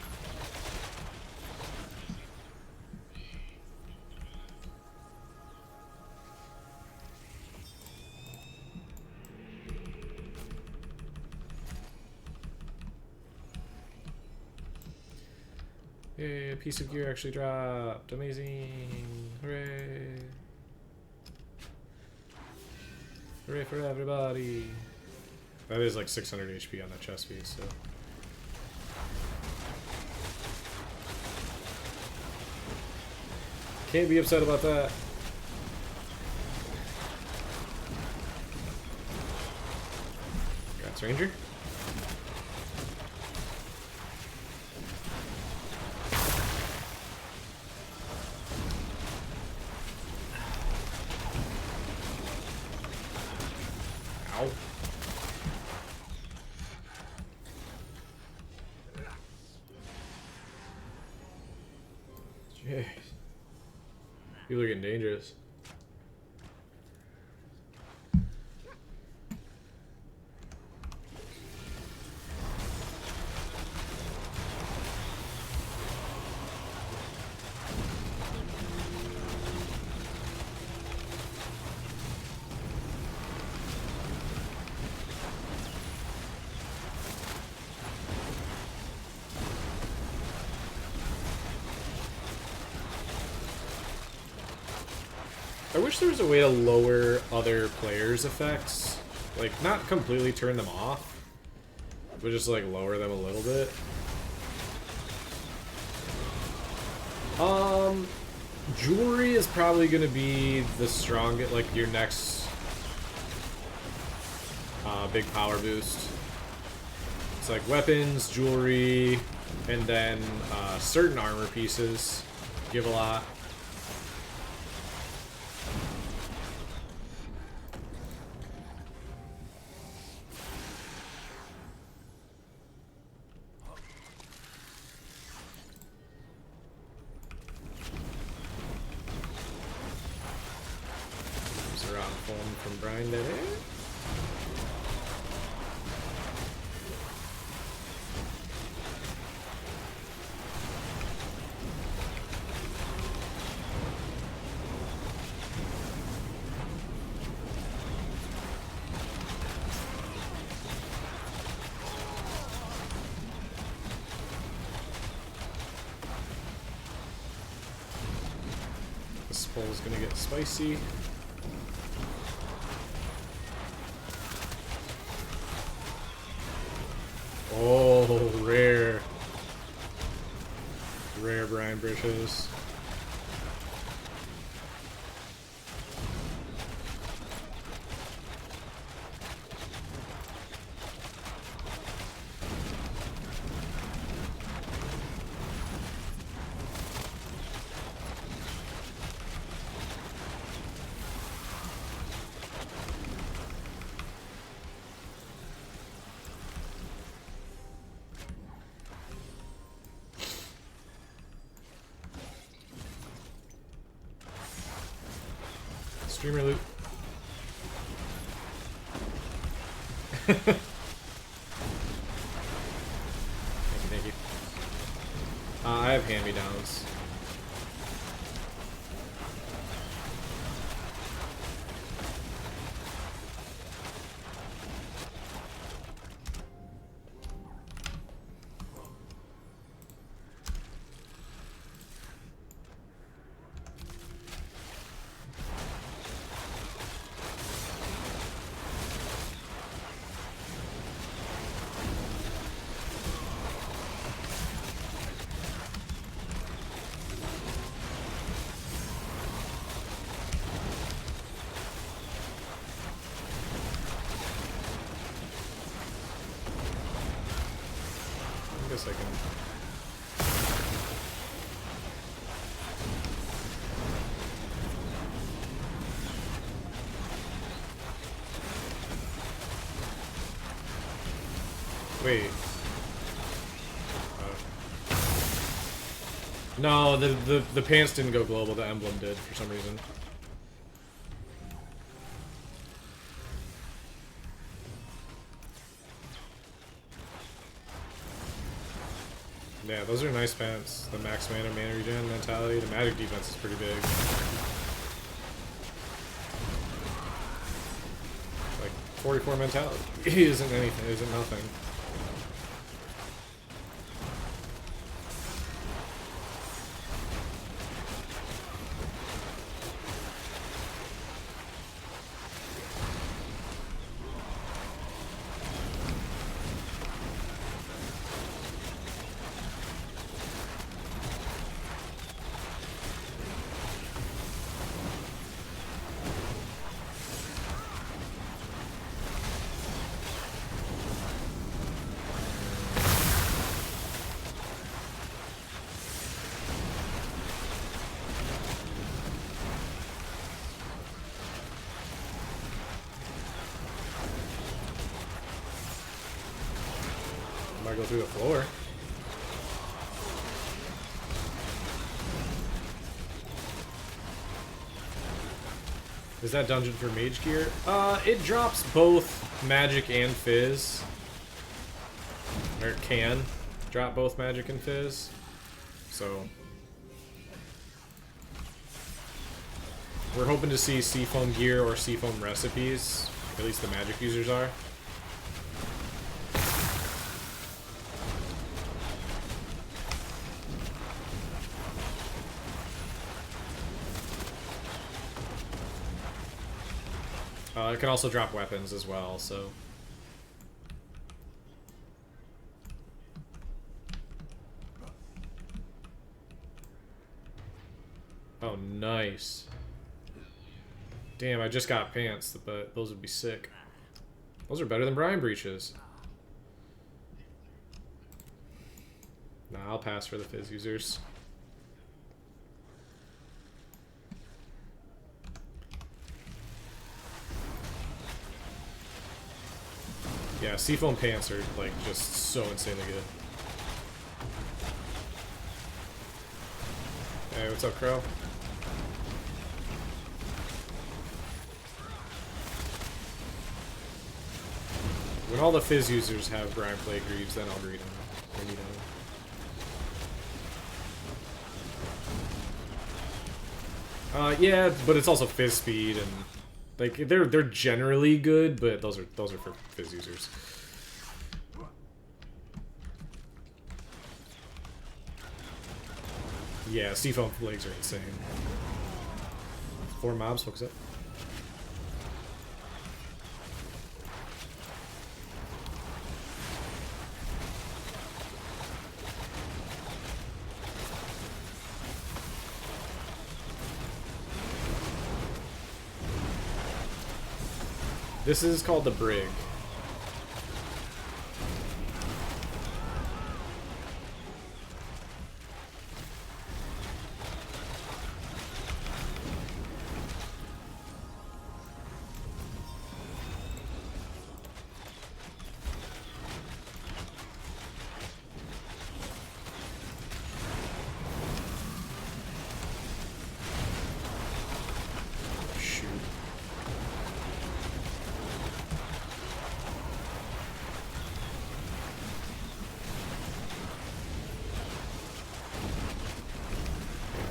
Yay, a piece of gear actually dropped. Amazing. Hooray. Hooray for everybody. That is like 600 HP on that chest piece, so. Can't be upset about that. Congrats, Ranger. Jeez. People are getting dangerous. I wish there was a way to lower other players' effects. Like, not completely turn them off, but just, like, lower them a little bit. Jewelry is probably going to be the strongest, like, your next big power boost. It's like weapons, jewelry, and then certain armor pieces give a lot. From Brian Daddy. This bowl is gonna get spicy. Oh, rare. Rare brine britches. Streamer loot. Thank you, thank you. I have hand-me-downs. I guess I can. Wait. No, the pants didn't go global, the emblem did for some reason. Yeah, those are nice pants. The max mana, mana regen mentality. The magic defense is pretty big. Like 44 mentality isn't anything, isn't nothing. Might go through the floor. Is that dungeon for mage gear? It drops both magic and fizz. Or it can drop both magic and fizz. So we're hoping to see seafoam gear or seafoam recipes. At least the magic users are. It can also drop weapons as well, so... Oh, nice. Damn, I just got pants, but those would be sick. Those are better than brine breaches. Nah, I'll pass for the fizz users. Yeah, seafoam pants are, like, just so insanely good. Hey, what's up, Crow? When all the fizz users have brine plague greaves, then I'll greet them. Yeah, but it's also fizz speed and... Like they're generally good, but those are for fizz users. Yeah, seafoam legs are insane. 4 mobs, focus up. This is called the brig.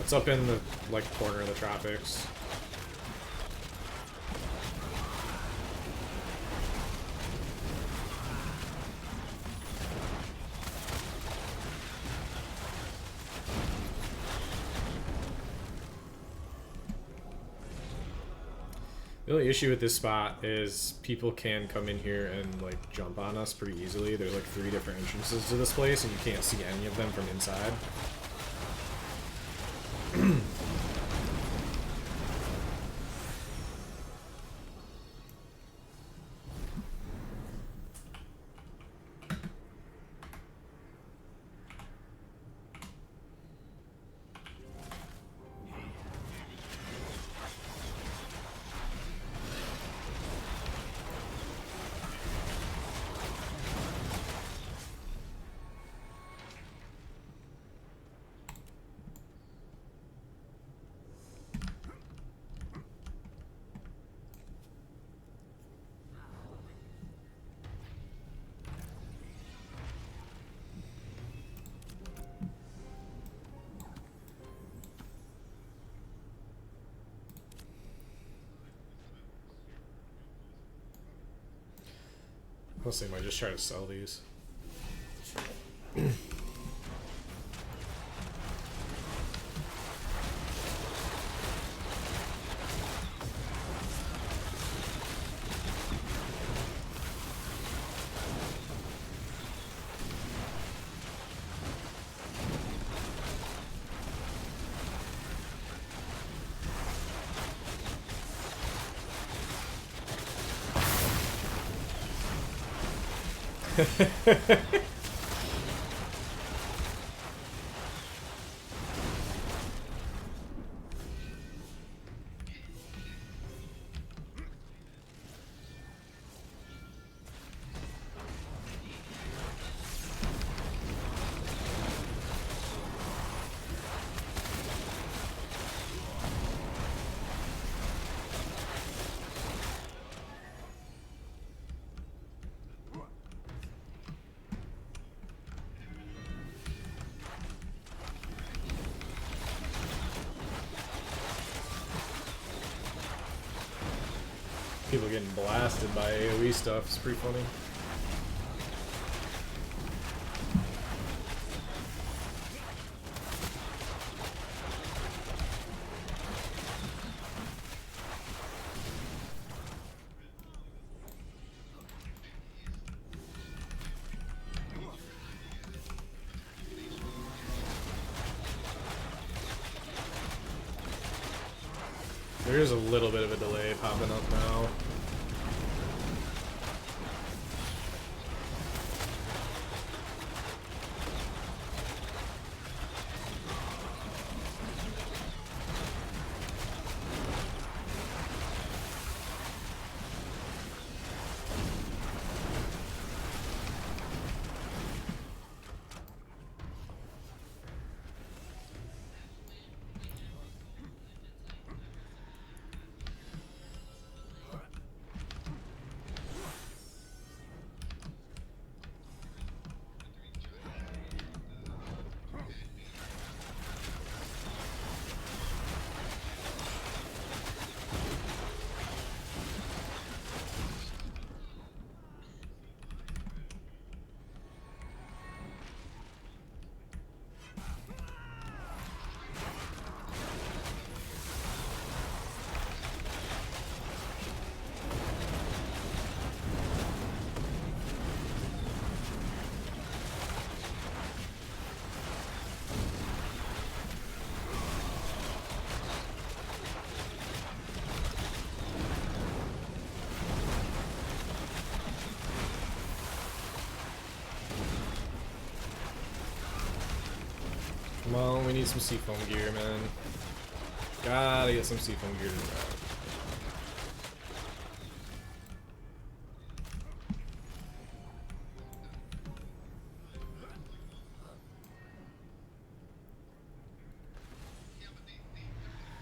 It's up in the like corner of the tropics. The only issue with this spot is people can come in here and like jump on us pretty easily. There's like 3 different entrances to this place and you can't see any of them from inside. Honestly, I might just try to sell these. People getting blasted by AoE stuff. It's pretty funny. There is a little bit of a delay popping up now. Come on, we need some seafoam gear, man. Gotta get some seafoam gear to that.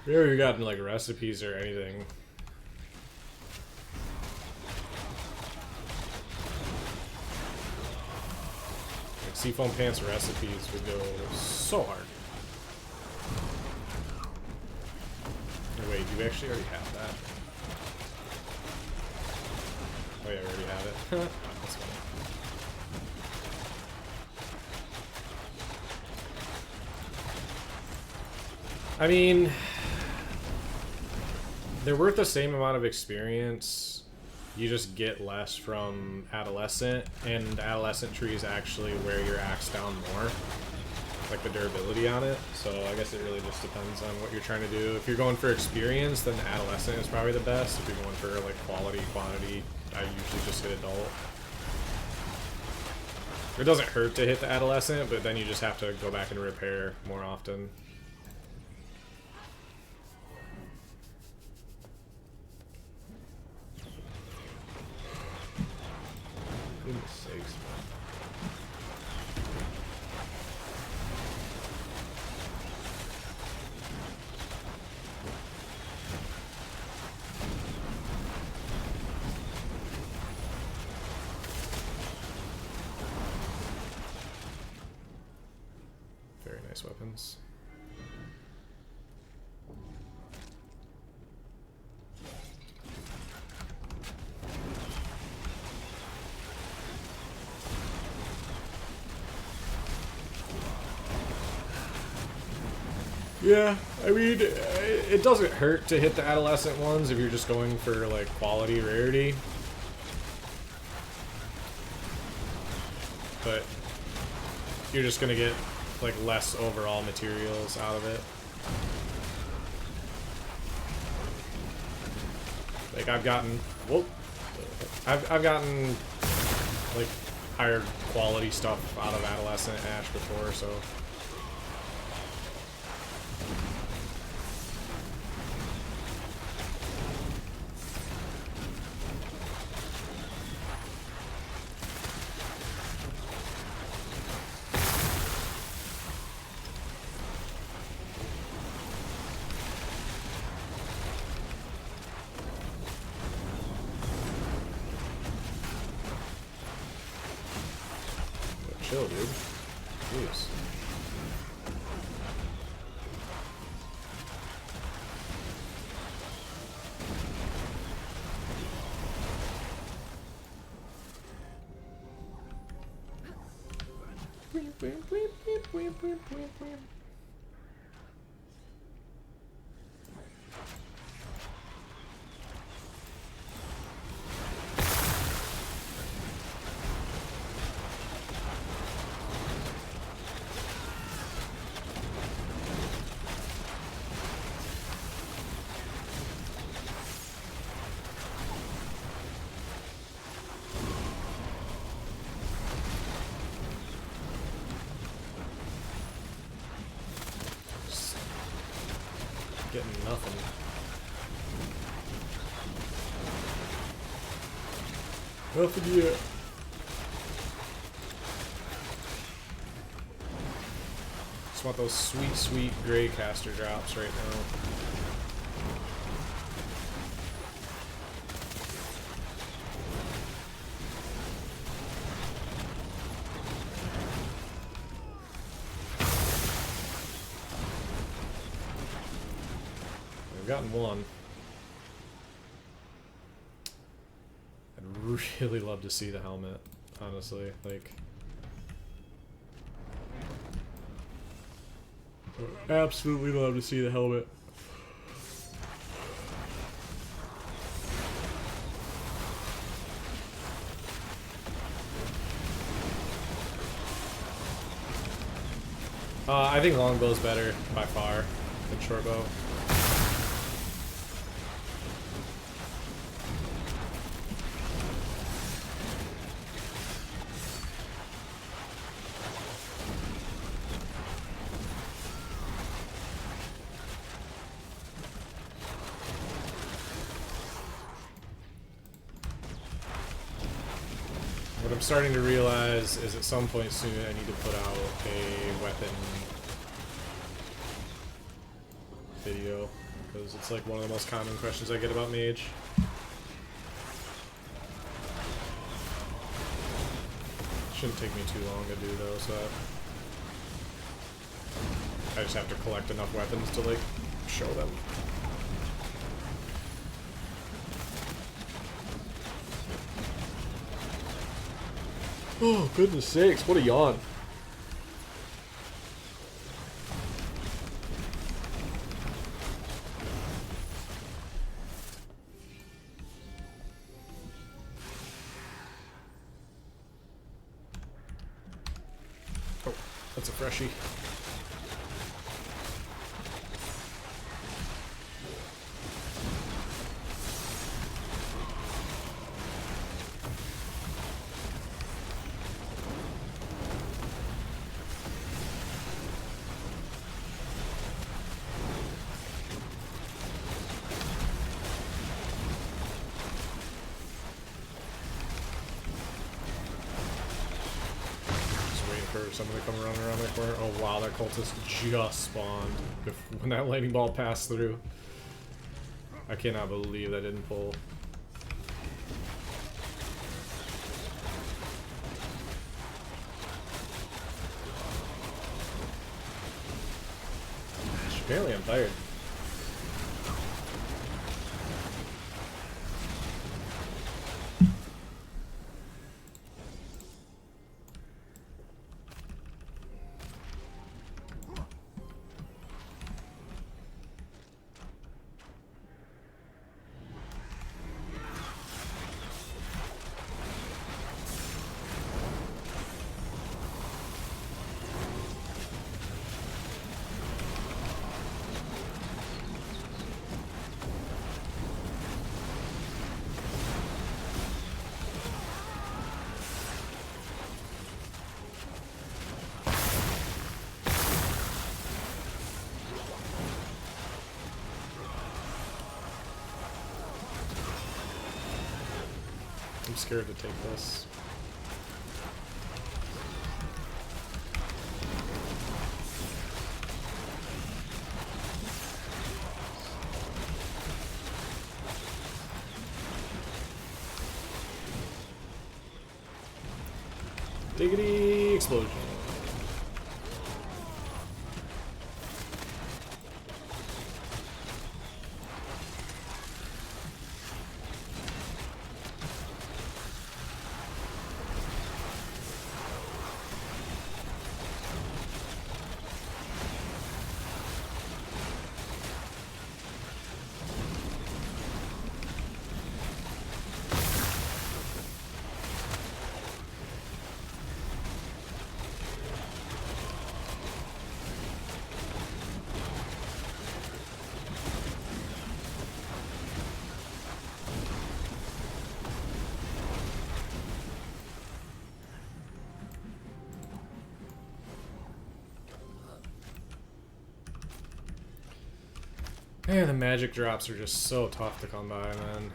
We ever gotten like recipes or anything? Like seafoam pants recipes would go so hard. Oh, wait, do you actually already have that? Oh yeah, we already have it. That's funny. I mean, they're worth the same amount of experience. You just get less from Adolescent, and Adolescent trees actually wear your axe down more, like the durability on it. So I guess it really just depends on what you're trying to do. If you're going for experience, then Adolescent is probably the best. If you're going for like quality, quantity, I usually just hit Adult. It doesn't hurt to hit the Adolescent, but then you just have to go back and repair more often. Goodness sakes, man. Very nice weapons. Yeah, I mean, it doesn't hurt to hit the Adolescent ones if you're just going for, like, quality rarity. But you're just gonna get, like, less overall materials out of it. Like, I've gotten... Whoop! I've gotten, like, higher quality stuff out of Adolescent Ash before, so... Chill, dude. Jeez. Getting nothing. Nothing yet. Just want those sweet, sweet gray caster drops right now. Gotten one. I'd really love to see the helmet, honestly. Like, absolutely love to see the helmet. I think longbow's better by far than shortbow. I'm starting to realize is at some point soon I need to put out a weapon video, because it's like one of the most common questions I get about Mage. Shouldn't take me too long to do though, so I just have to collect enough weapons to like show them. Oh, goodness sakes, what a yawn. Oh, that's a freshie. For someone to come around the corner. Oh wow, that cultist just spawned when that lightning ball passed through. I cannot believe that didn't pull. Apparently I'm tired. I'm scared to take this. Diggity explosion. Man, the magic drops are just so tough to come by, man.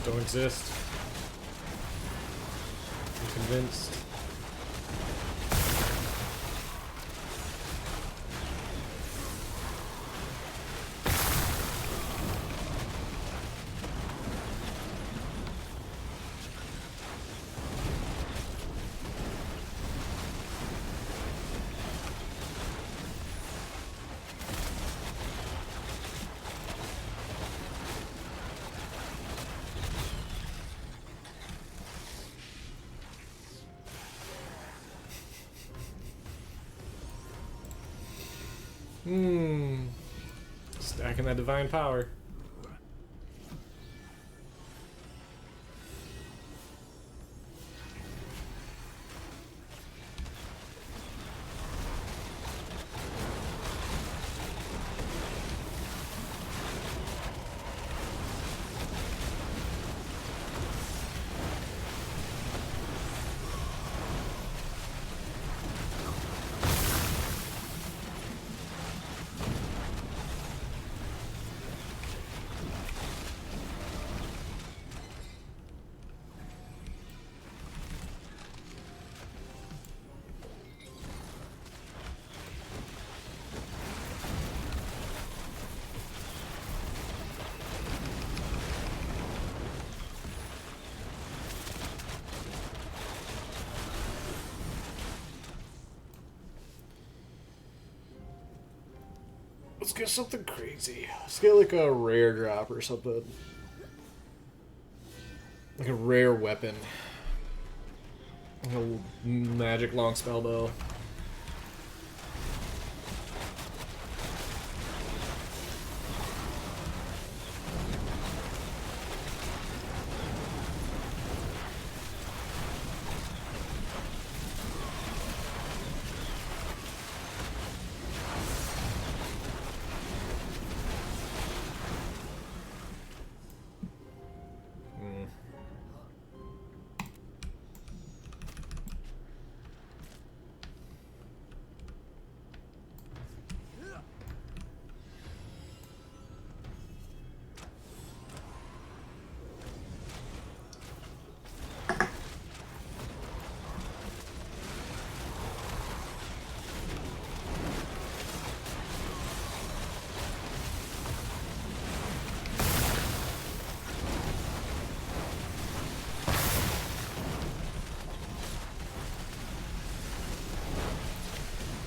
Don't exist. I'm convinced. Stacking that divine power. Let's get something crazy. Let's get like a rare drop or something. Like a rare weapon. Like a magic long spell bow.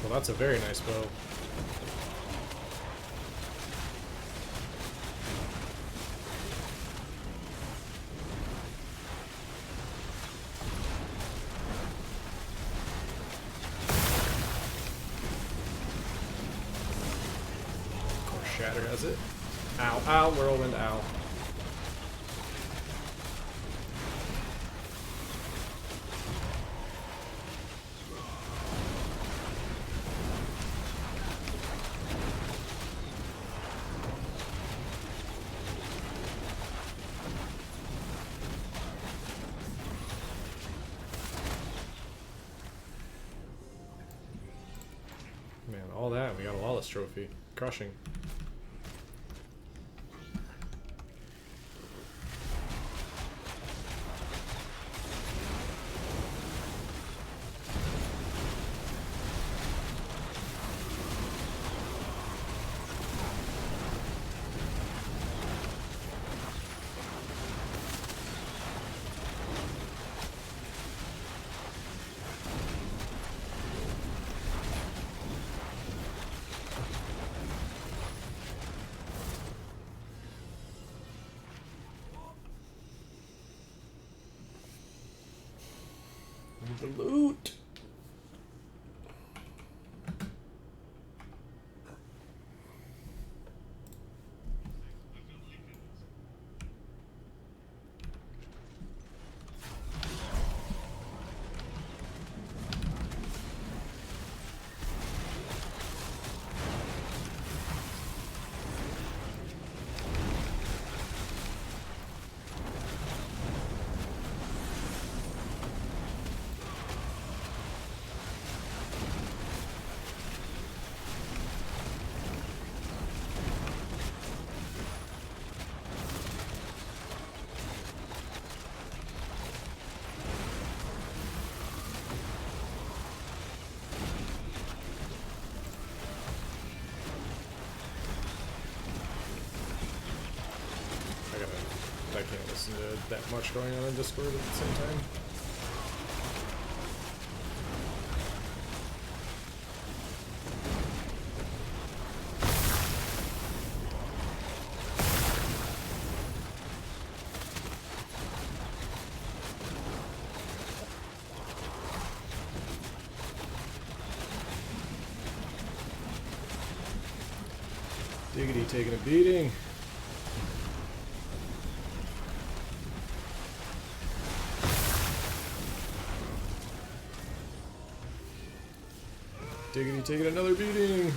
Well, that's a very nice bow. Of course, Shatter has it. Ow, ow, whirlwind, ow. Man, all that, we got a Lawless trophy. Crushing. The loot. I can't listen to that much going on in Discord at the same time. Diggity taking a beating. Diggity taking another beating.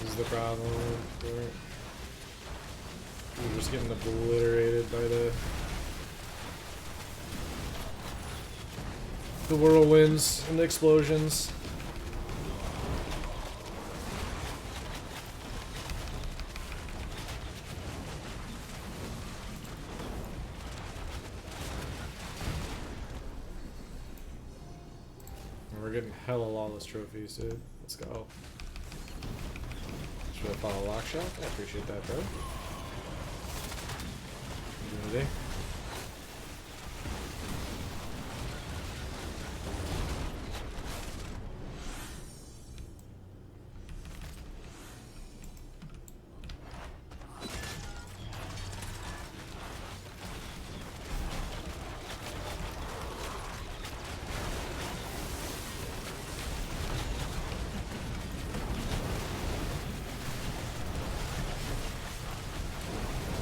This is the problem. We're just getting obliterated by the whirlwinds and the explosions. And we're getting hella lawless trophies, dude. Let's go. Should I follow lock shot? I appreciate that, bro. Ready?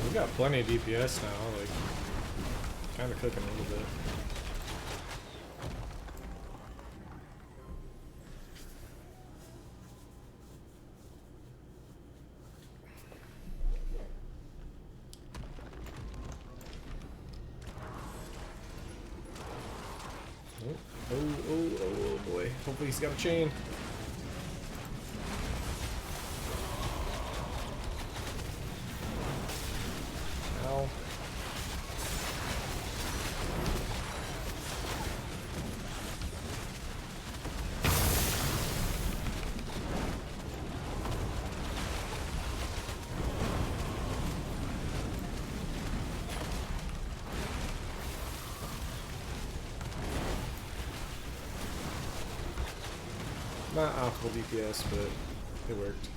We got plenty of DPS now, like, kind of cooking a little bit. Oh boy. Hopefully he's got a chain. Ow. Not optimal DPS, but it worked.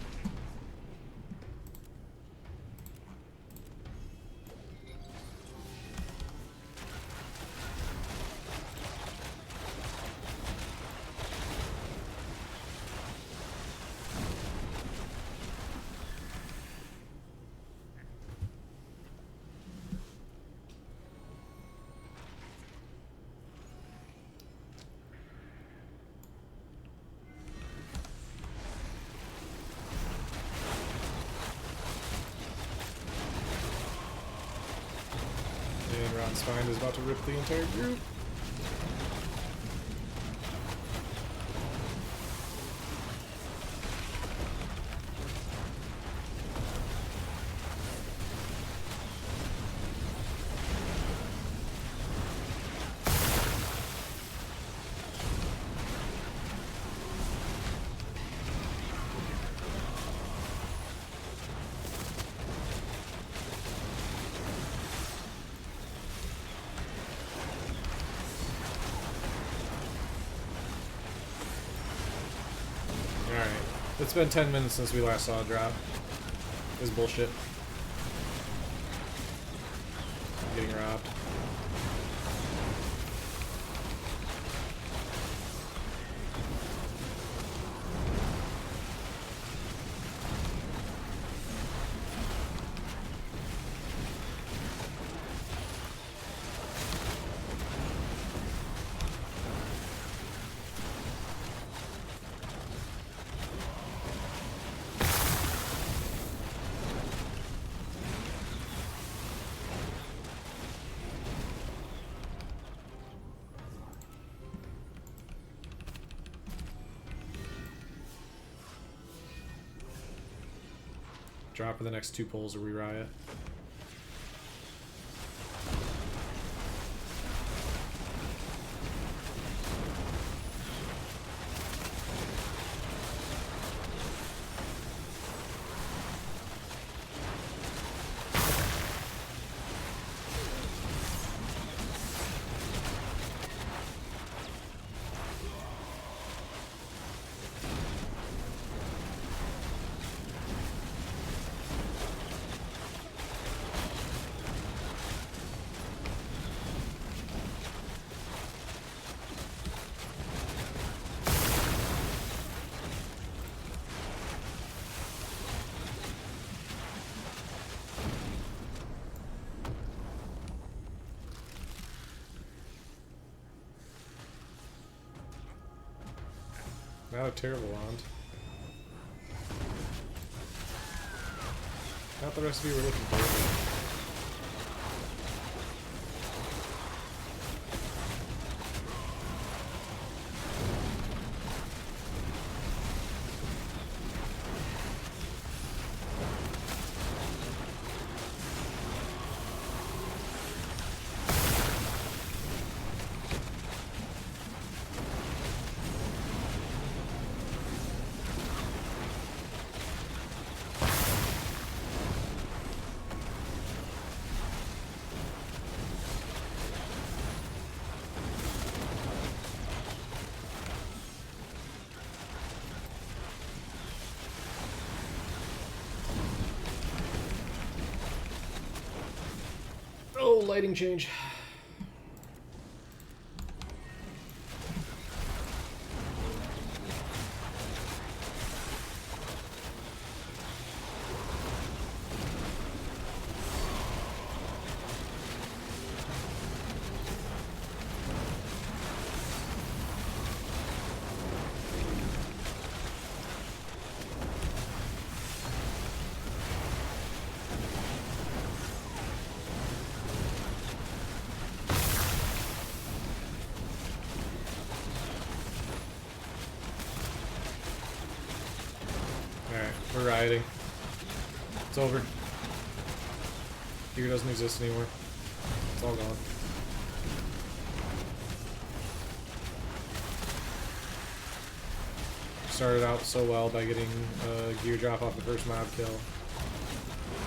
And Ron's spine is about to rip the entire group. Alright. It's been 10 minutes since we last saw a drop. This is bullshit. I'm getting robbed. Drop for the next 2 pulls or we riot. Not a terrible wand. Not the recipe we're looking for. Oh, lighting change. Alright, we're rioting. It's over. Gear doesn't exist anymore. It's all gone. Started out so well by getting a gear drop off the first mob kill.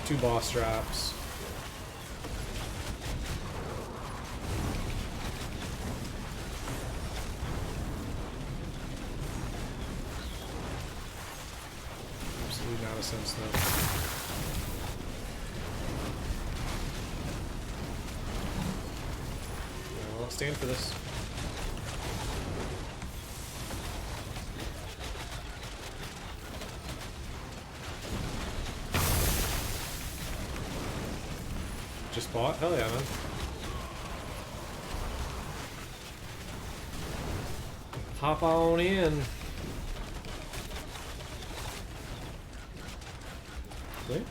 2 boss drops. Absolutely not a sense though. Well, I'll stand for this. Just bought? Hell yeah, man. Hop on in. Wait.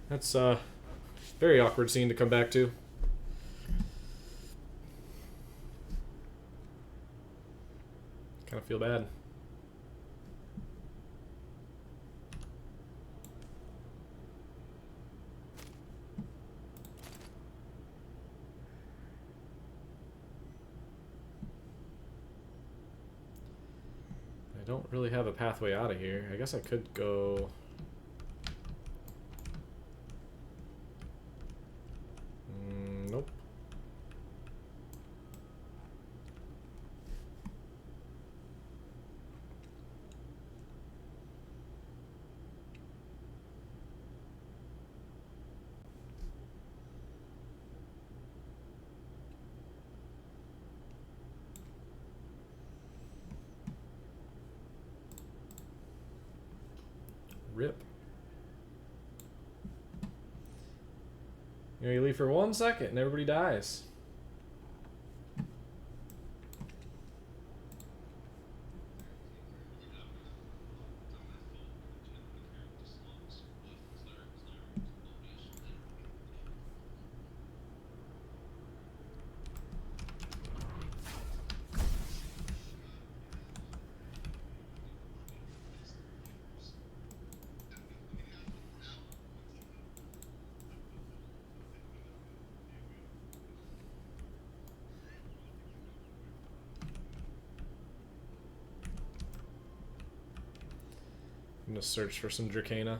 That's a very awkward scene to come back to. Kind of feel bad. I don't really have a pathway out of here. I guess I could go... nope. Rip. You know, you leave for 1 second and everybody dies. I'm gonna search for some Dracana.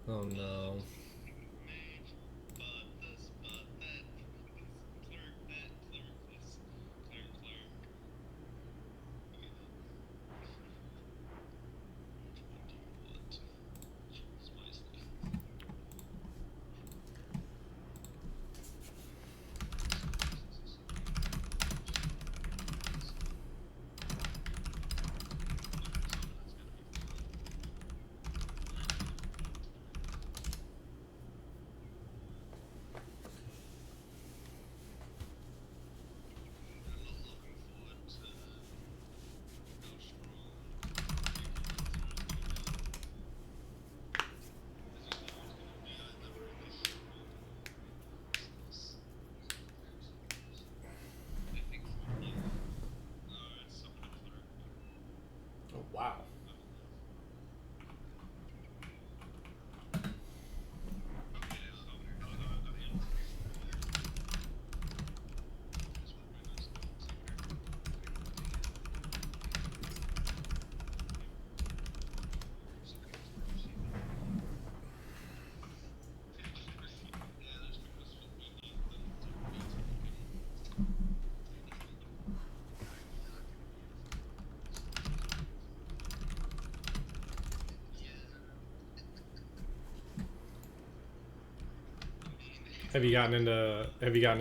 Oh no. Oh wow. Have you gotten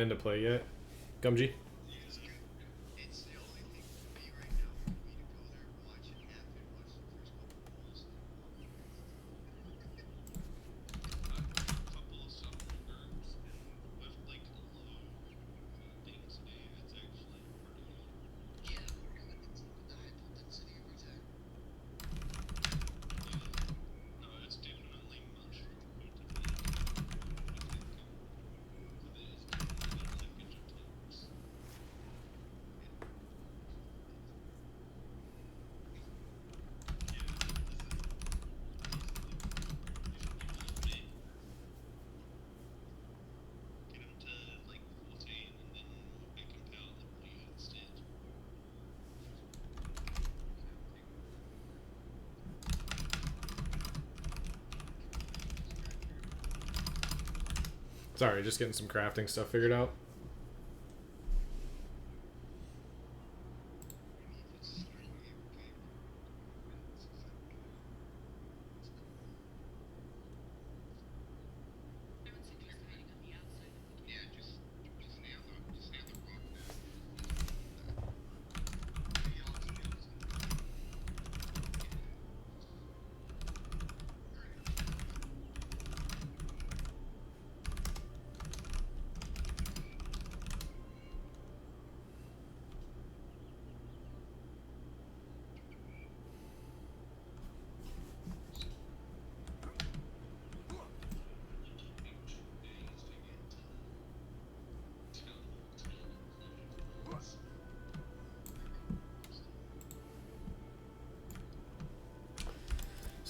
into play yet, Gumji? Sorry, just getting some crafting stuff figured out.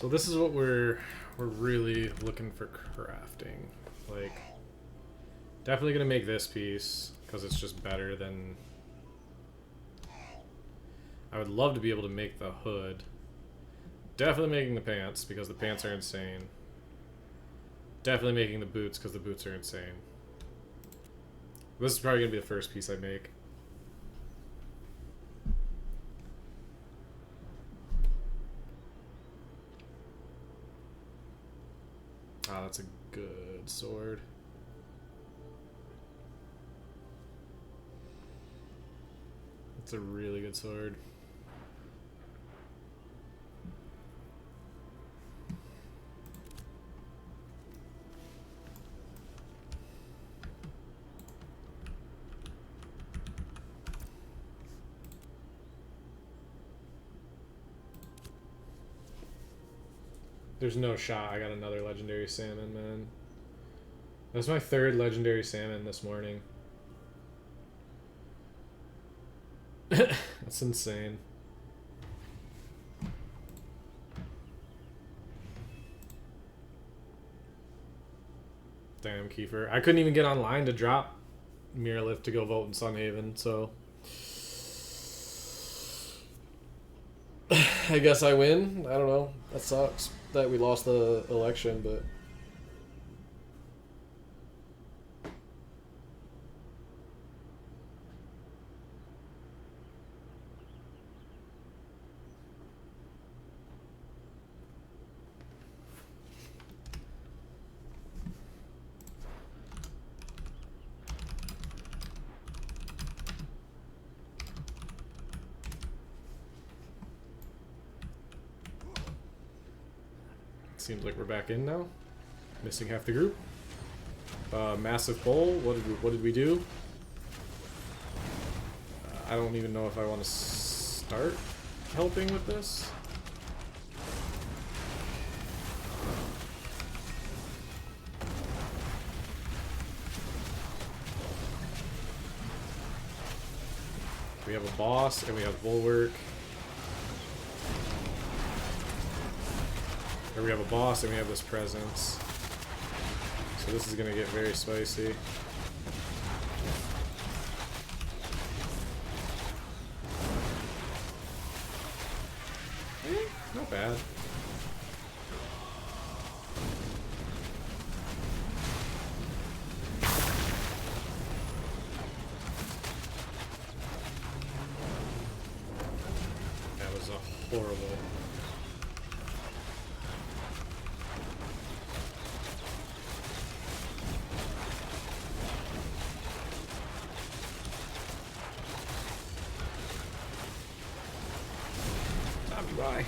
So this is what we're really looking for crafting. Like, definitely gonna make this piece because it's just better than. I would love to be able to make the hood. Definitely making the pants because the pants are insane. Definitely making the boots because the boots are insane. This is probably gonna be the first piece I make. Ah, that's a good sword. It's a really good sword. There's no shot I got another legendary salmon, man. That's my third legendary salmon this morning. That's insane. Damn, Kiefer. I couldn't even get online to drop Miralift to go vote in Sunhaven, so... I guess I win. I don't know. That sucks that we lost the election, but... Seems like we're back in now. Missing half the group. Massive bowl. What did we do? I don't even know if I want to start helping with this. We have a boss and we have bulwark. Or we have a boss and we have this presence. So this is gonna get very spicy. Not bad. That was a horrible. Bye.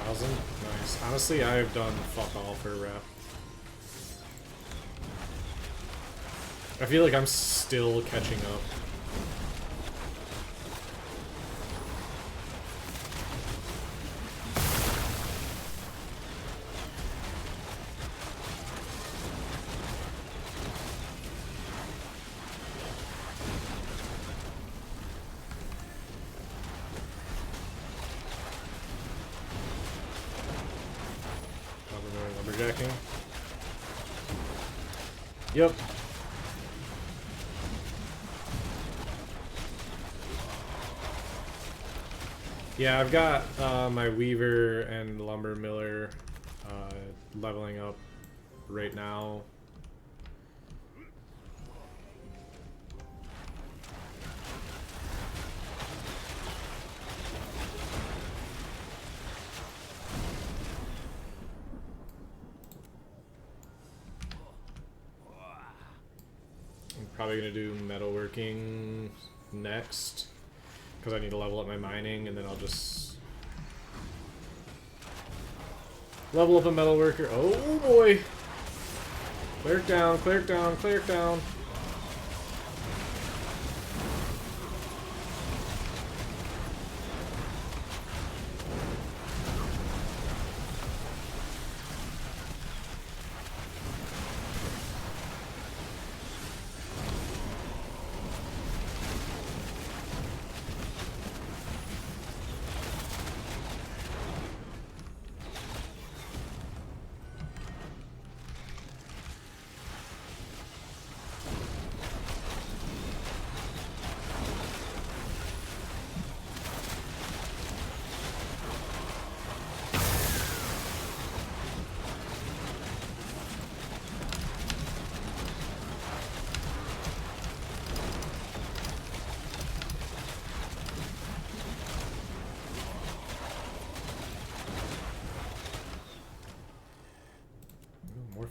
Nice. Honestly, I have done fuck all for rep. I feel like I'm still catching up. Lumberjacking. Yep. Yeah, I've got my Weaver and Lumber Miller leveling up right now. I'm probably gonna do metalworking next. because I need to level up my mining, and then I'll just level up a metalworker. Oh boy! Cleric down, cleric down, cleric down.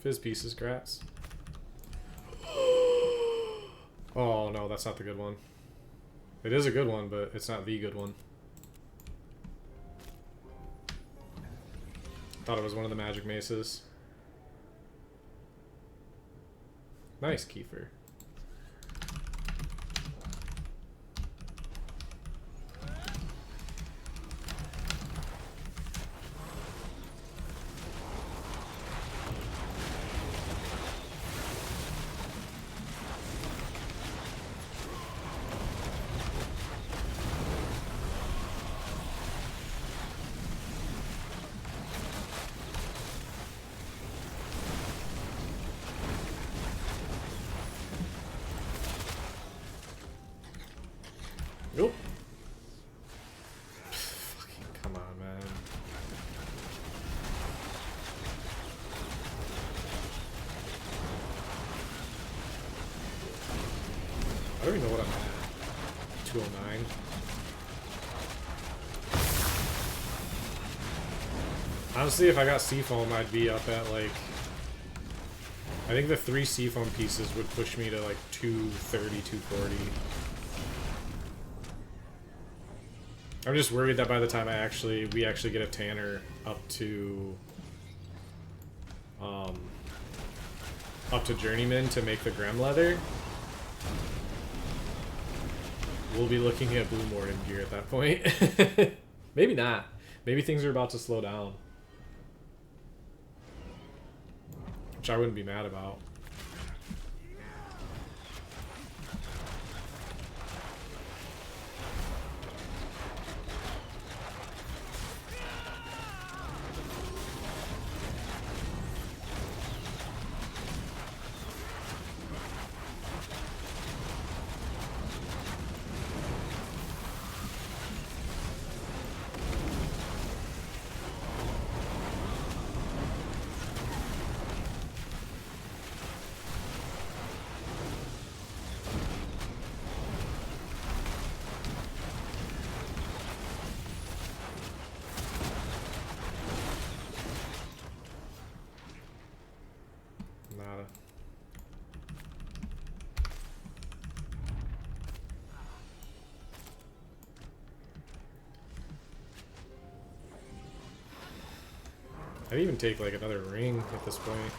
Fizz pieces, grats. Oh no, that's not the good one. It is a good one, but it's not the good one. Thought it was one of the magic maces. Nice, Kiefer. Nope. Fucking come on, man. I don't even know what I'm at. 209. Honestly, if I got seafoam, I'd be up at like... I think the 3 seafoam pieces would push me to like 230, 240. I'm just worried that by the time we actually get a tanner up to journeyman to make the Grem leather, we'll be looking at Blue Morden gear at that point. Maybe not. Maybe things are about to slow down, which I wouldn't be mad about. I'd even take like another ring at this point.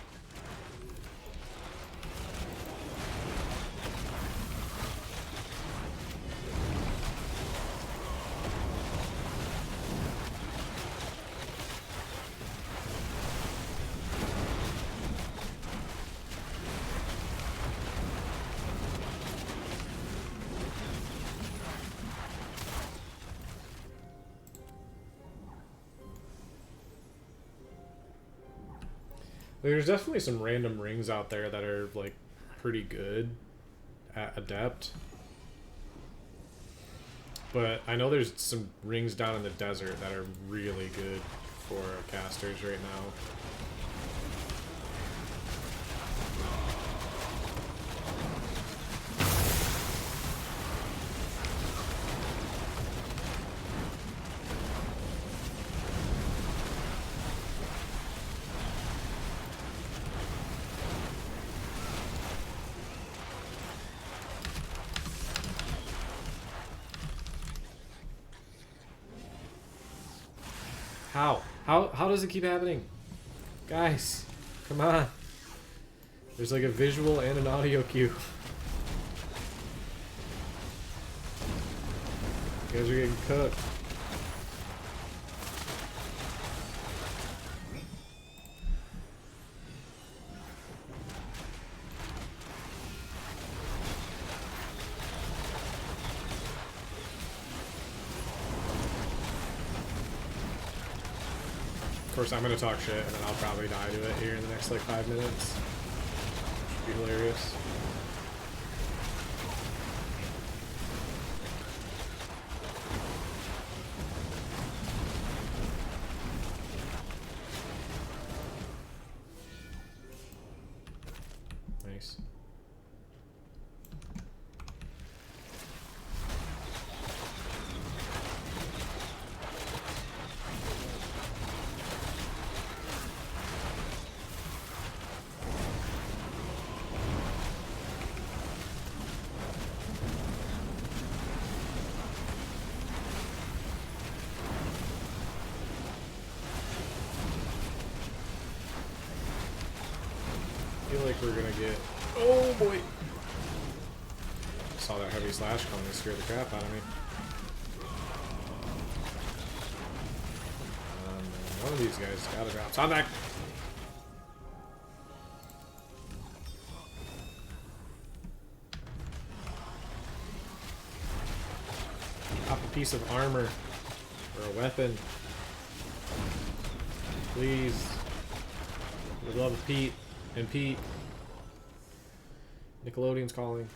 There's definitely some random rings out there that are like pretty good at Adept. But I know there's some rings down in the desert that are really good for casters right now. How? How does it keep happening? Guys, come on. There's like a visual and an audio cue. You guys are getting cooked. Of course, I'm gonna talk shit, and then I'll probably die to it here in the next like 5 minutes. Should be hilarious. Nice. I feel like we're gonna get. Oh boy! Saw that heavy slash coming and scared the crap out of me. One of these guys gotta drop. Sonic! Pop a piece of armor or a weapon. Please. Would love Pete. And Pete. Nickelodeon's calling.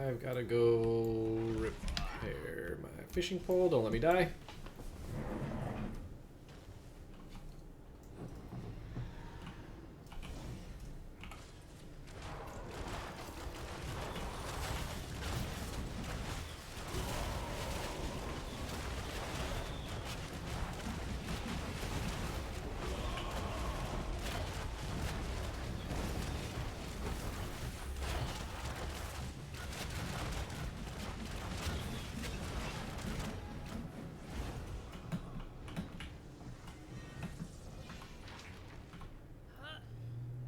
I've got to go repair my fishing pole. Don't let me die.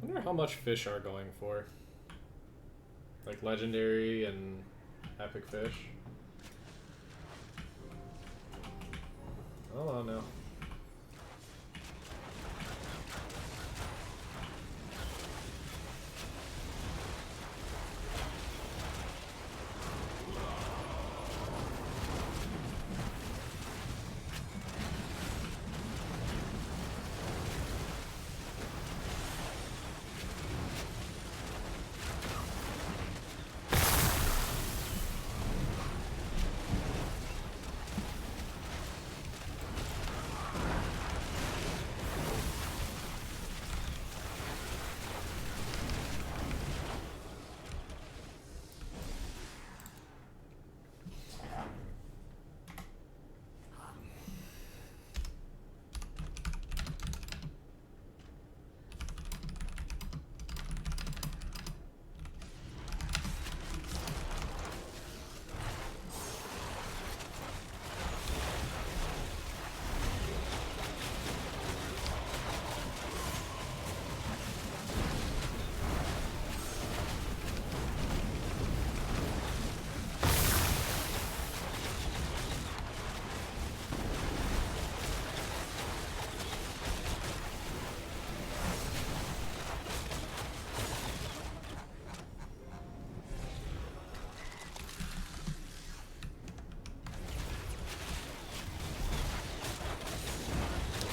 I wonder how much fish are going for. Like legendary and epic fish. Hold on now.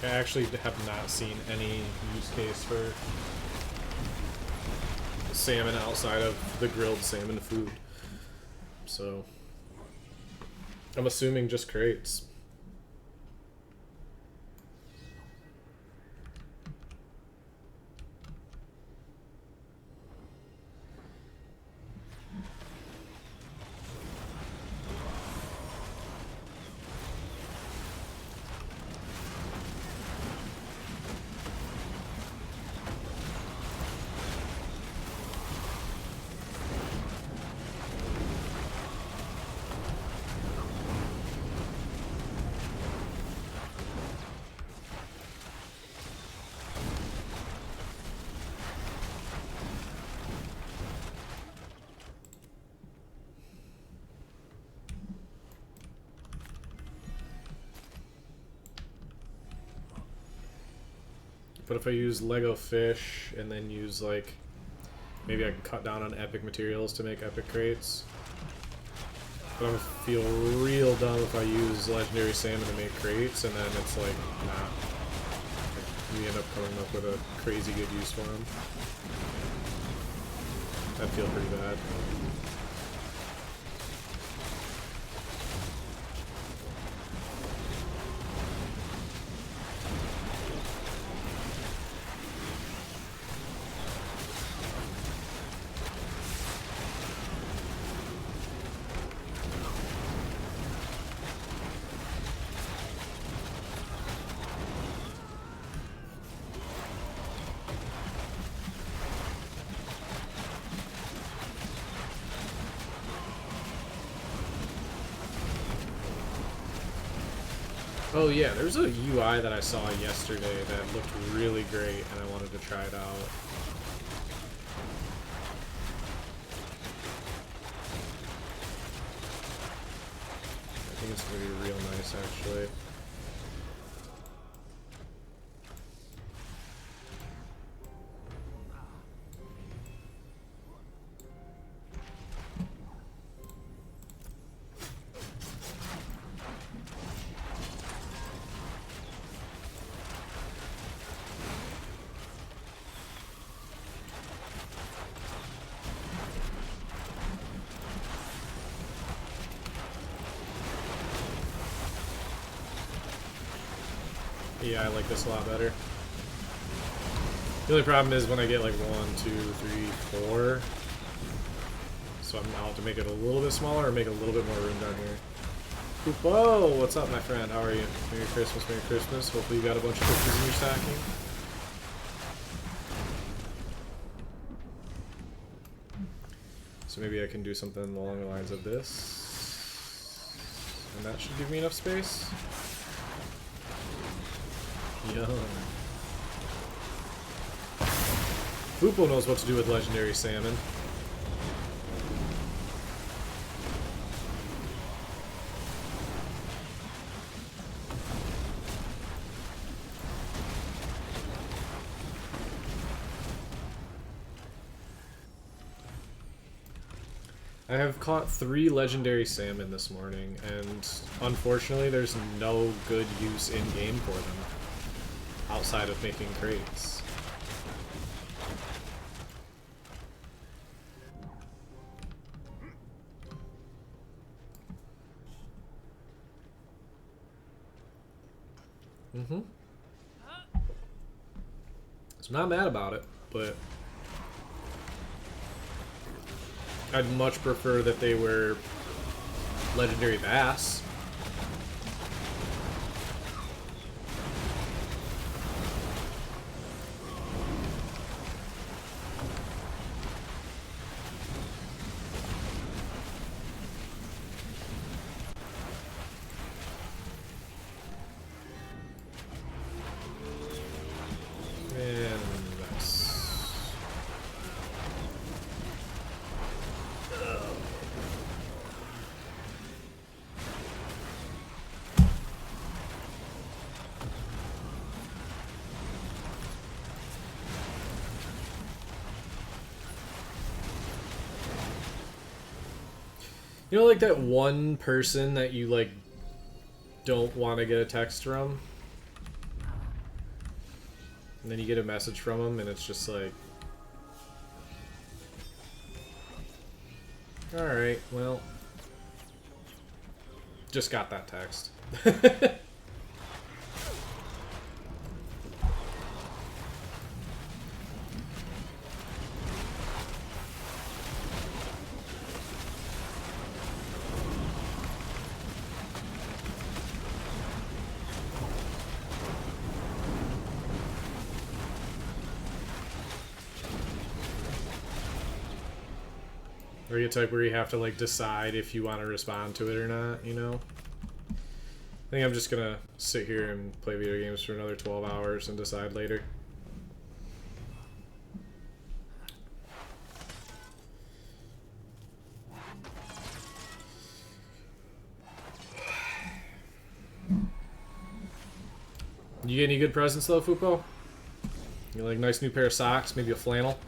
I actually have not seen any use case for salmon outside of the grilled salmon food. So I'm assuming just crates. But if I use Lego fish and then use like, maybe I can cut down on epic materials to make epic crates. But I'm gonna feel real dumb if I use legendary salmon to make crates and then it's like, nah. We end up coming up with a crazy good use for them. I'd feel pretty bad. Oh yeah, there's a UI that I saw yesterday that looked really great and I wanted to try it out. I think it's going to be real nice actually. Yeah, I like this a lot better. The only problem is when I get like 1, 2, 3, 4. So I'll have to make it a little bit smaller or make a little bit more room down here. Whoa, what's up my friend? How are you? Merry Christmas, Merry Christmas. Hopefully you got a bunch of cookies in your stocking. So maybe I can do something along the lines of this. And that should give me enough space. Yum. Fupo knows what to do with legendary salmon. I have caught 3 legendary salmon this morning, and unfortunately there's no good use in-game for them. Outside of making crates. So I'm not mad about it, but I'd much prefer that they were legendary bass. You know, like that one person that you, like, don't want to get a text from? And then you get a message from them, and it's just like, alright, well, just got that text. Are you a type where you have to like decide if you want to respond to it or not, you know? I think I'm just gonna sit here and play video games for another 12 hours and decide later. You get any good presents though, Fupo? You like a nice new pair of socks, maybe a flannel?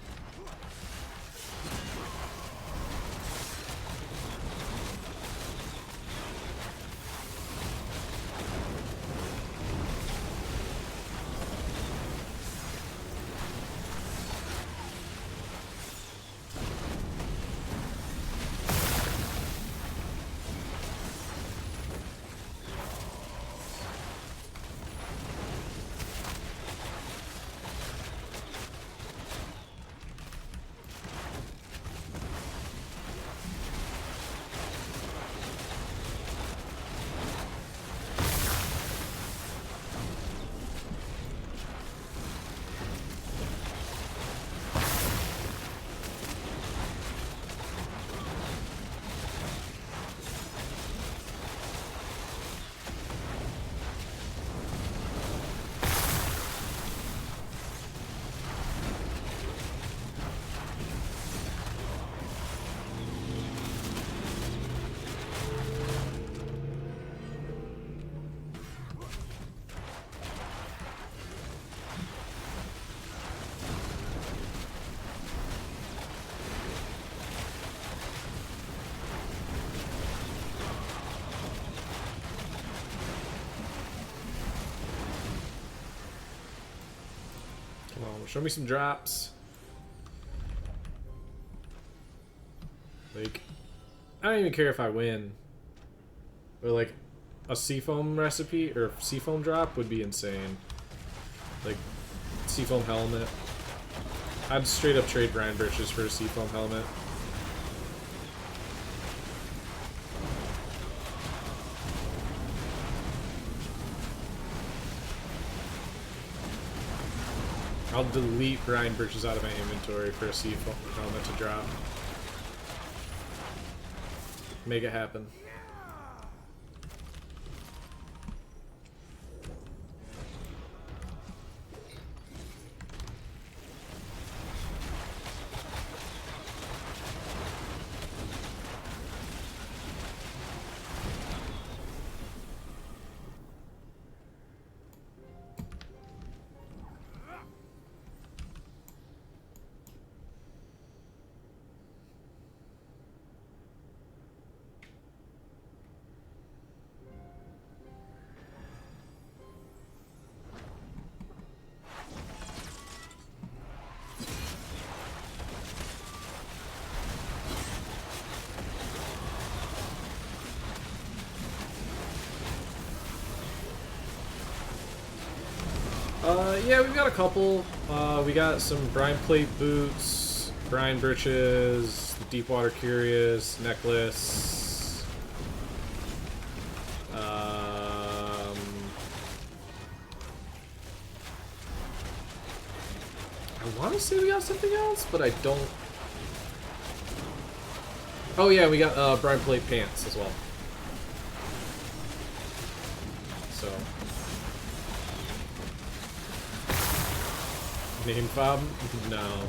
Show me some drops. Like, I don't even care if I win. Or like, a seafoam recipe or seafoam drop would be insane. Like, seafoam helmet. I'd straight up trade Brian Birches for a seafoam helmet. I'll delete Brian Birches out of my inventory for a seafoam helmet to drop. Make it happen. Yeah, we've got a couple. We got some Brine Plate boots, Brian Birches, Deepwater Curious, necklace. I want to say we got something else, but I don't. Oh yeah, we got Brine Plate pants as well. So. Name fob? No.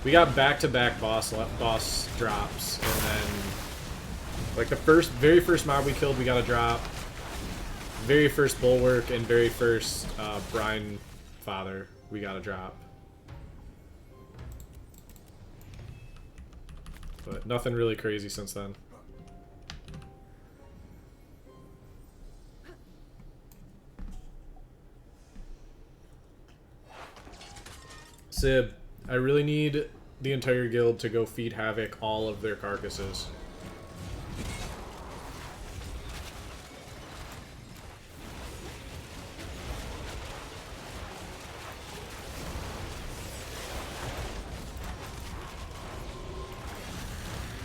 We got back-to-back boss drops, and then like the very first mob we killed, we got a drop. Very first bulwark and very first brine father, we got a drop. But nothing really crazy since then. Sib, I really need the entire guild to go feed Havoc all of their carcasses.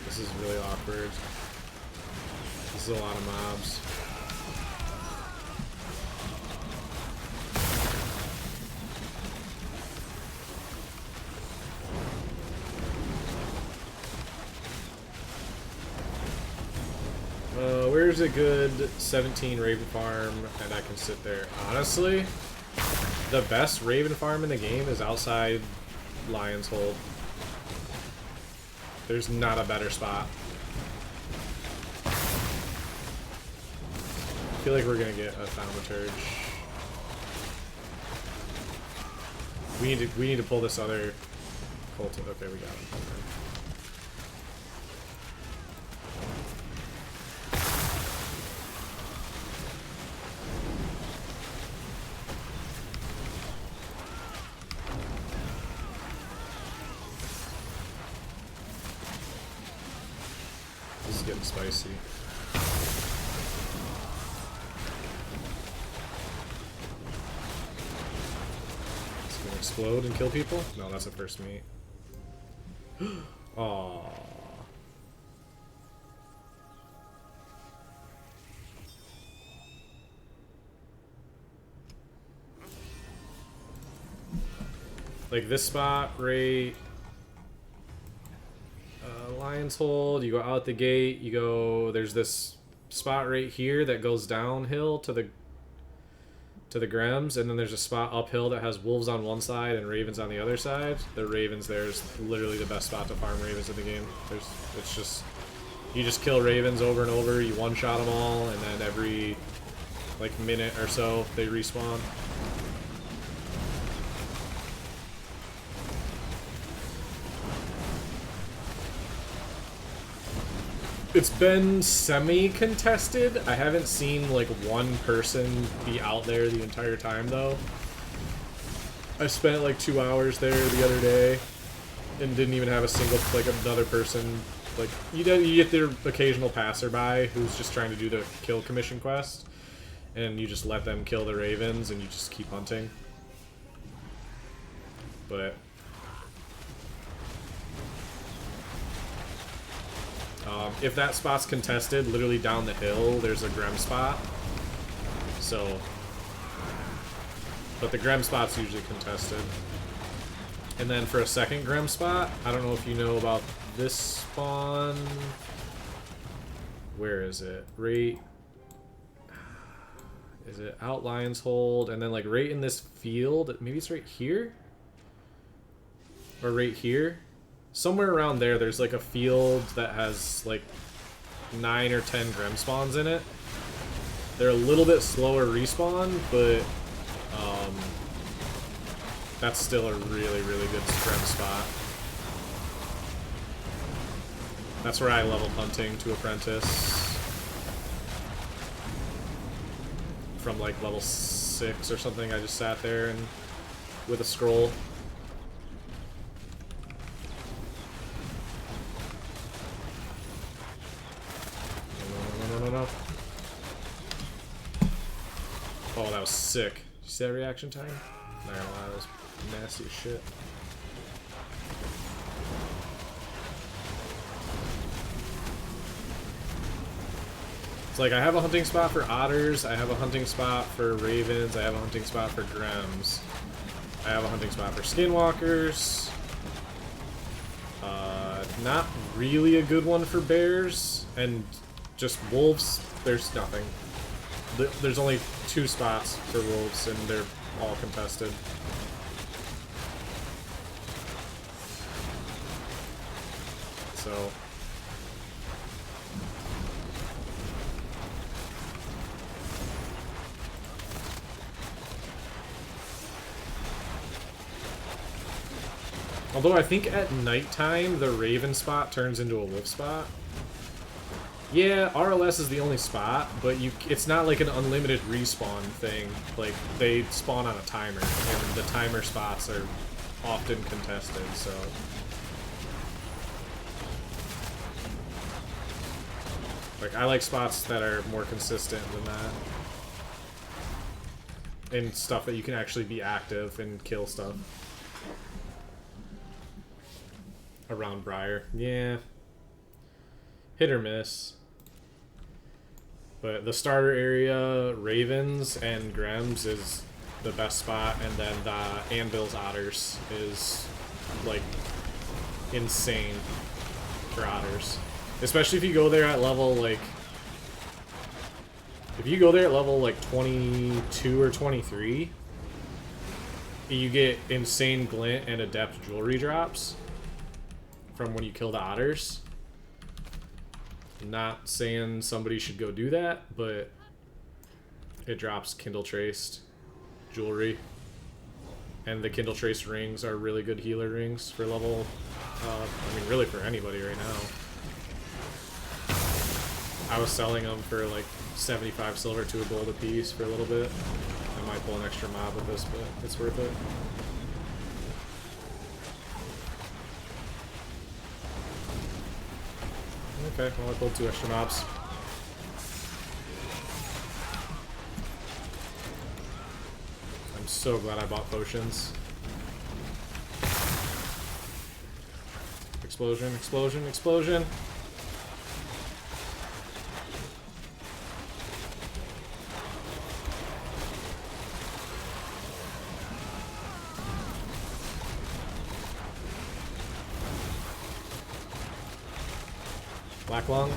This is really awkward. This is a lot of mobs. Where's a good 17 Raven farm and I can sit there? Honestly, the best Raven farm in the game is outside Lion's Hold. There's not a better spot. I feel like we're gonna get a Thaumaturge. We need to pull this other cult. Okay, we got him. Okay. This is getting spicy. It's gonna explode and kill people? No, that's a first meet. Aww. Like this spot right, Lion's Hold, you go out the gate, you go, there's this spot right here that goes downhill to the Grems, and then there's a spot uphill that has wolves on one side and ravens on the other side. The ravens there is literally the best spot to farm ravens in the game. It's just, you just kill ravens over and over, you one-shot them all, and then every like minute or so they respawn. It's been semi-contested. I haven't seen like one person be out there the entire time though. I spent like 2 hours there the other day and didn't even have a single, like another person. Like you get the occasional passerby who's just trying to do the kill commission quest, and you just let them kill the ravens and you just keep hunting. But if that spot's contested, literally down the hill, there's a Grem spot. So, but the Grem spot's usually contested. And then for a second Grem spot, I don't know if you know about this spawn. Where is it? Right. Is it out Lion's Hold? And then like right in this field, maybe it's right here? Or right here? Somewhere around there, there's like a field that has like 9 or 10 Grem spawns in it. They're a little bit slower respawn, but that's still a really, really good Grem spot. That's where I leveled hunting to apprentice. From like level 6 or something, I just sat there and with a scroll. No. Oh, that was sick. Did you see that reaction time? Not gonna lie, that was nasty as shit. It's like I have a hunting spot for otters, I have a hunting spot for ravens, I have a hunting spot for Grems. I have a hunting spot for skinwalkers. Not really a good one for bears, and just wolves, there's nothing. There's only 2 spots for wolves, and they're all contested. So although I think at nighttime the raven spot turns into a wolf spot. Yeah, RLS is the only spot, but it's not like an unlimited respawn thing. Like, they spawn on a timer, and the timer spots are often contested, so... Like, I like spots that are more consistent than that. And stuff that you can actually be active and kill stuff. Around Briar. Yeah. Hit or miss. But the starter area, Ravens and Grems is the best spot, and then the Anvil's Otters is, like, insane for Otters. Especially if you go there at level, like... If you go there at level, like, 22 or 23, you get insane glint and adept jewelry drops from when you kill the Otters. Not saying somebody should go do that, but it drops Kindle Traced jewelry. And the Kindle Traced rings are really good healer rings for level... I mean, really for anybody right now. I was selling them for like 75 silver to a gold a piece for a little bit. I might pull an extra mob with this, but it's worth it. Okay, well I pulled 2 extra mobs. I'm so glad I bought potions. Explosion, explosion, explosion! Black lung.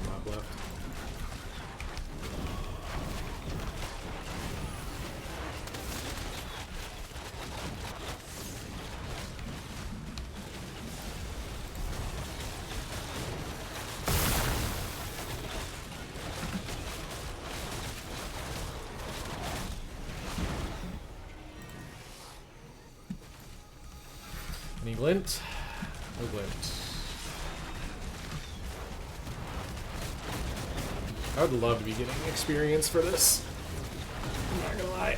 Mob left. Any glint? No glint. I would love to be getting experience for this. I'm not gonna lie.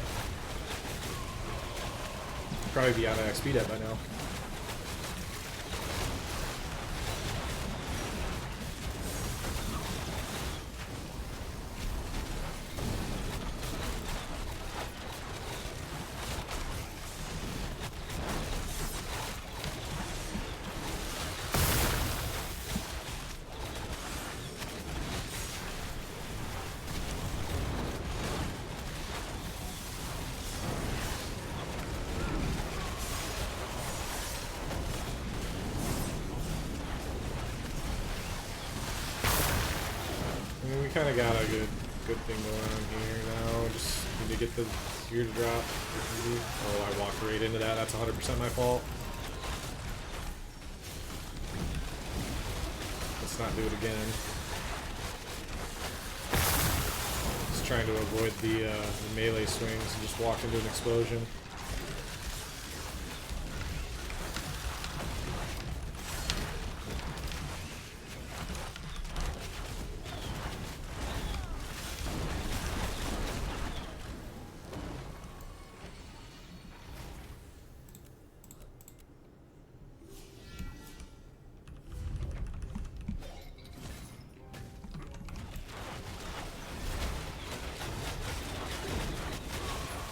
I'd probably be out of XP debt by now. Kind of got a good thing going on here now. Just need to get the gear to drop. Oh, I walked right into that. That's 100% my fault. Let's not do it again. Just trying to avoid the melee swings and just walk into an explosion.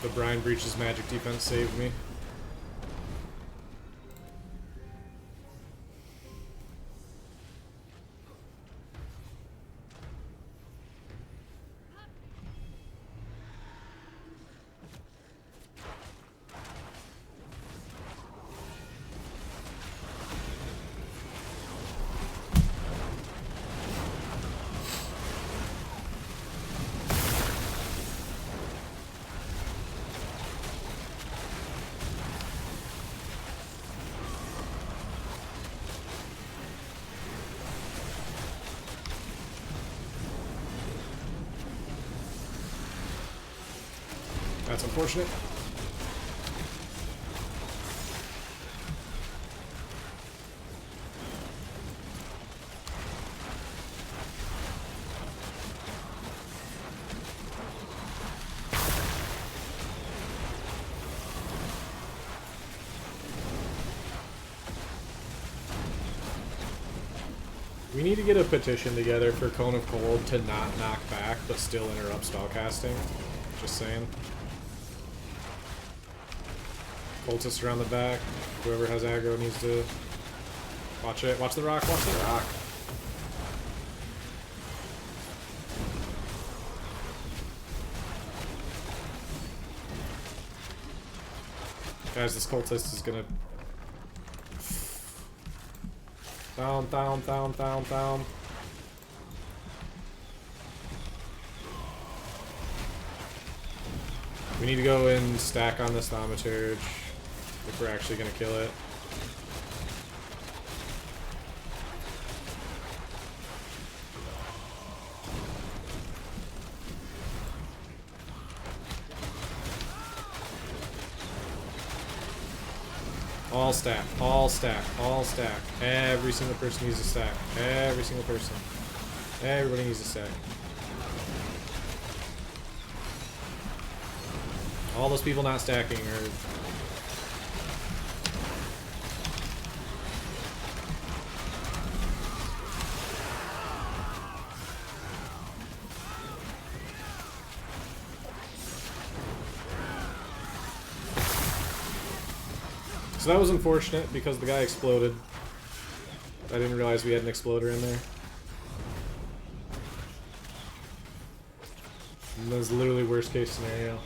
The Brian Breach's magic defense saved me. That's unfortunate. We need to get a petition together for Cone of Cold to not knock back, but still interrupt spellcasting. Just saying. Cultists around the back. Whoever has aggro needs to... Watch it. Watch the rock. Watch the rock. Guys, this cultist is gonna... Down, down, down, down, down. We need to go and stack on this thaumaturge if we're actually gonna kill it. All stack, all stack, all stack. Every single person needs a stack. Every single person. Everybody needs a stack. All those people not stacking are... So that was unfortunate because the guy exploded. I didn't realize we had an exploder in there. And that was literally worst case scenario.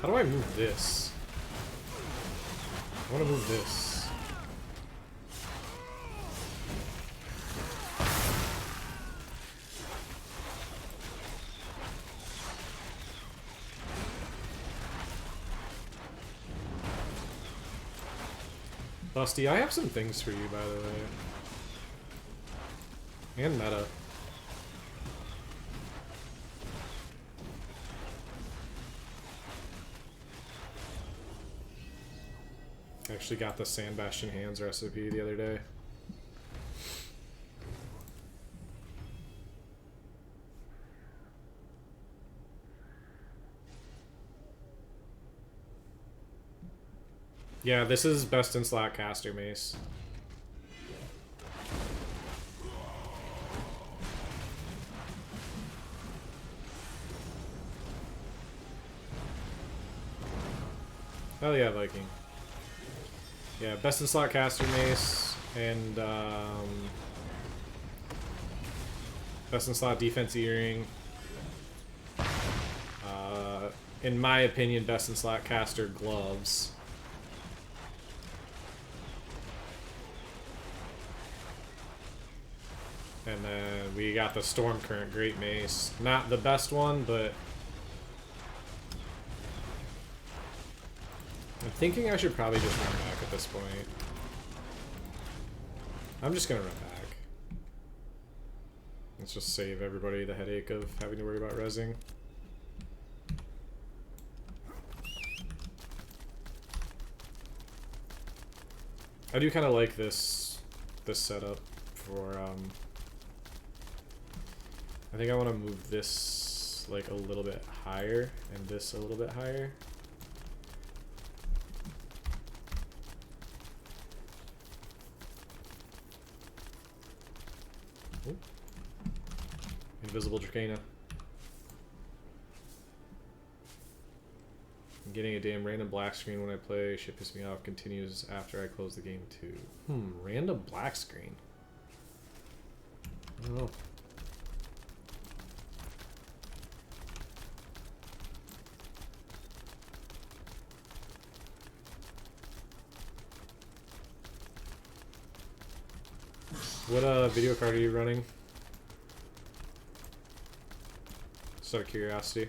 How do I move this? I want to move this. Busty, I have some things for you, by the way. And meta. Actually got the Sand Bastion Hands recipe the other day. Yeah, this is best in slot caster mace. Hell yeah, Viking. Yeah, best in slot caster mace and best in slot defense earring. In my opinion, best in slot caster gloves. And then we got the Storm Current Great Mace. Not the best one, but I'm thinking I should probably just run back at this point. I'm just gonna run back. Let's just save everybody the headache of having to worry about rezzing. I do kind of like this setup for I think I want to move this like a little bit higher and this a little bit higher. Ooh. Invisible Dracana. I'm getting a damn random black screen when I play. Shit pisses me off. Continues after I close the game too. Random black screen. I don't know. What video card are you running? Just out of curiosity.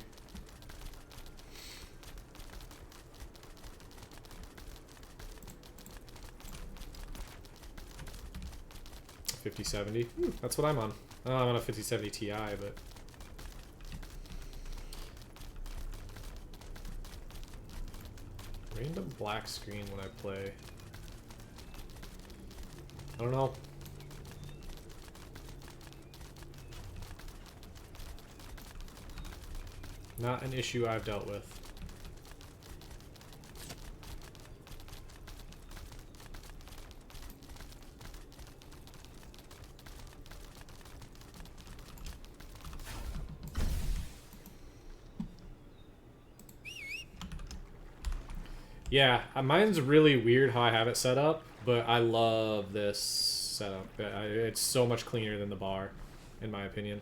5070. That's what I'm on. Oh, I'm on a 5070 Ti, but random black screen when I play. I don't know. Not an issue I've dealt with. Yeah, mine's really weird how I have it set up, but I love this setup. It's so much cleaner than the bar, in my opinion.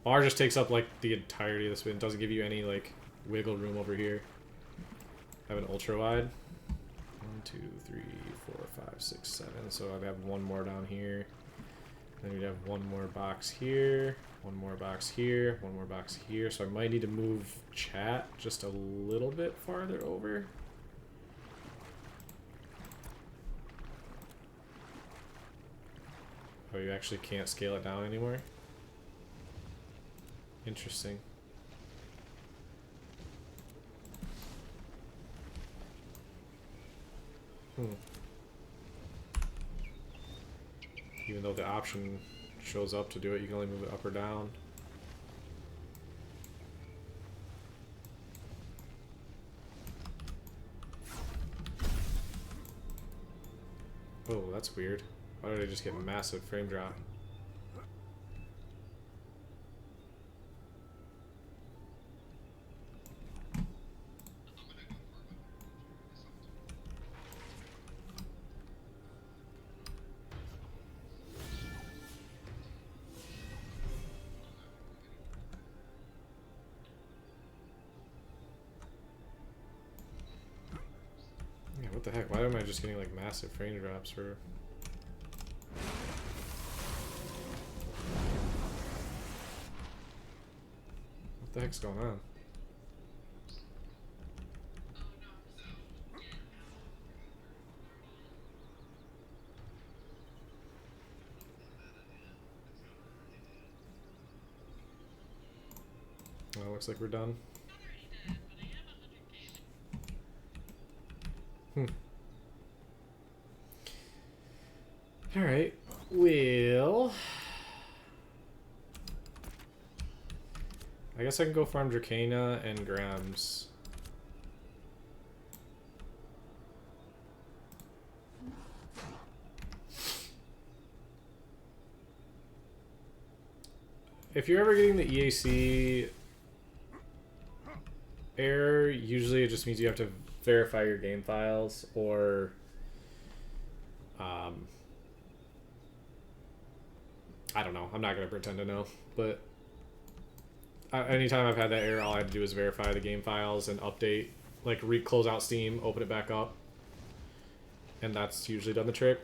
Bar just takes up like the entirety of this. It doesn't give you any like wiggle room over here. I have an ultra wide. 1, 2, 3, 4, 5, 6, 7. So I'd have one more down here. Then we'd have one more box here, one more box here, one more box here. So I might need to move chat just a little bit farther over. Oh, you actually can't scale it down anymore? Interesting. Even though the option shows up to do it, you can only move it up or down. Oh, that's weird. Why did I just get a massive frame drop? Yeah, what the heck? Why am I just getting like massive frame drops for... What the heck's going on? Well, looks like we're done. Alright, well... I guess I can go farm Dracana and Grams. If you're ever getting the EAC error, usually it just means you have to verify your game files, or I don't know. I'm not going to pretend to know, but anytime I've had that error, all I had to do is verify the game files and update, like close out Steam, open it back up, and that's usually done the trick.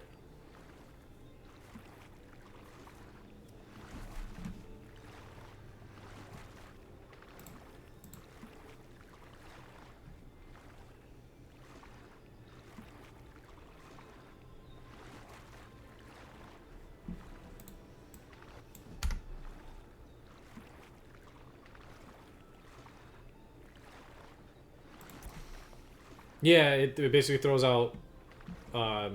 Yeah, it basically throws out all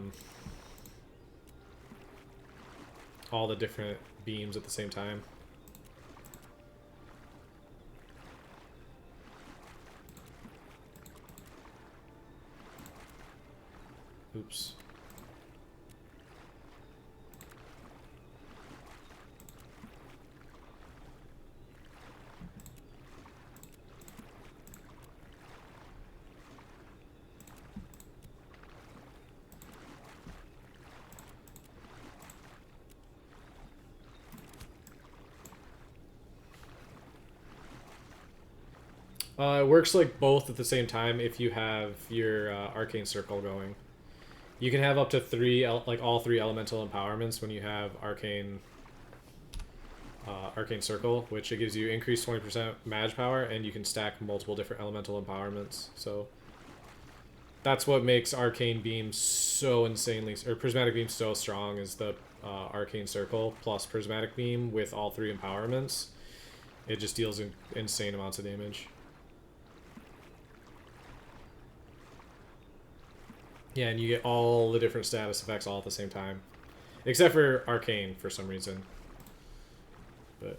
the different beams at the same time. Oops. It works like both at the same time if you have your arcane circle going. You can have up to all three elemental empowerments when you have arcane circle, which it gives you increased 20% mage power, and you can stack multiple different elemental empowerments. So that's what makes arcane beam so insanely, or prismatic beam so strong, is the Arcane Circle plus Prismatic Beam with all 3 empowerments, it just deals insane amounts of damage. Yeah, and you get all the different status effects all at the same time. Except for Arcane, for some reason. But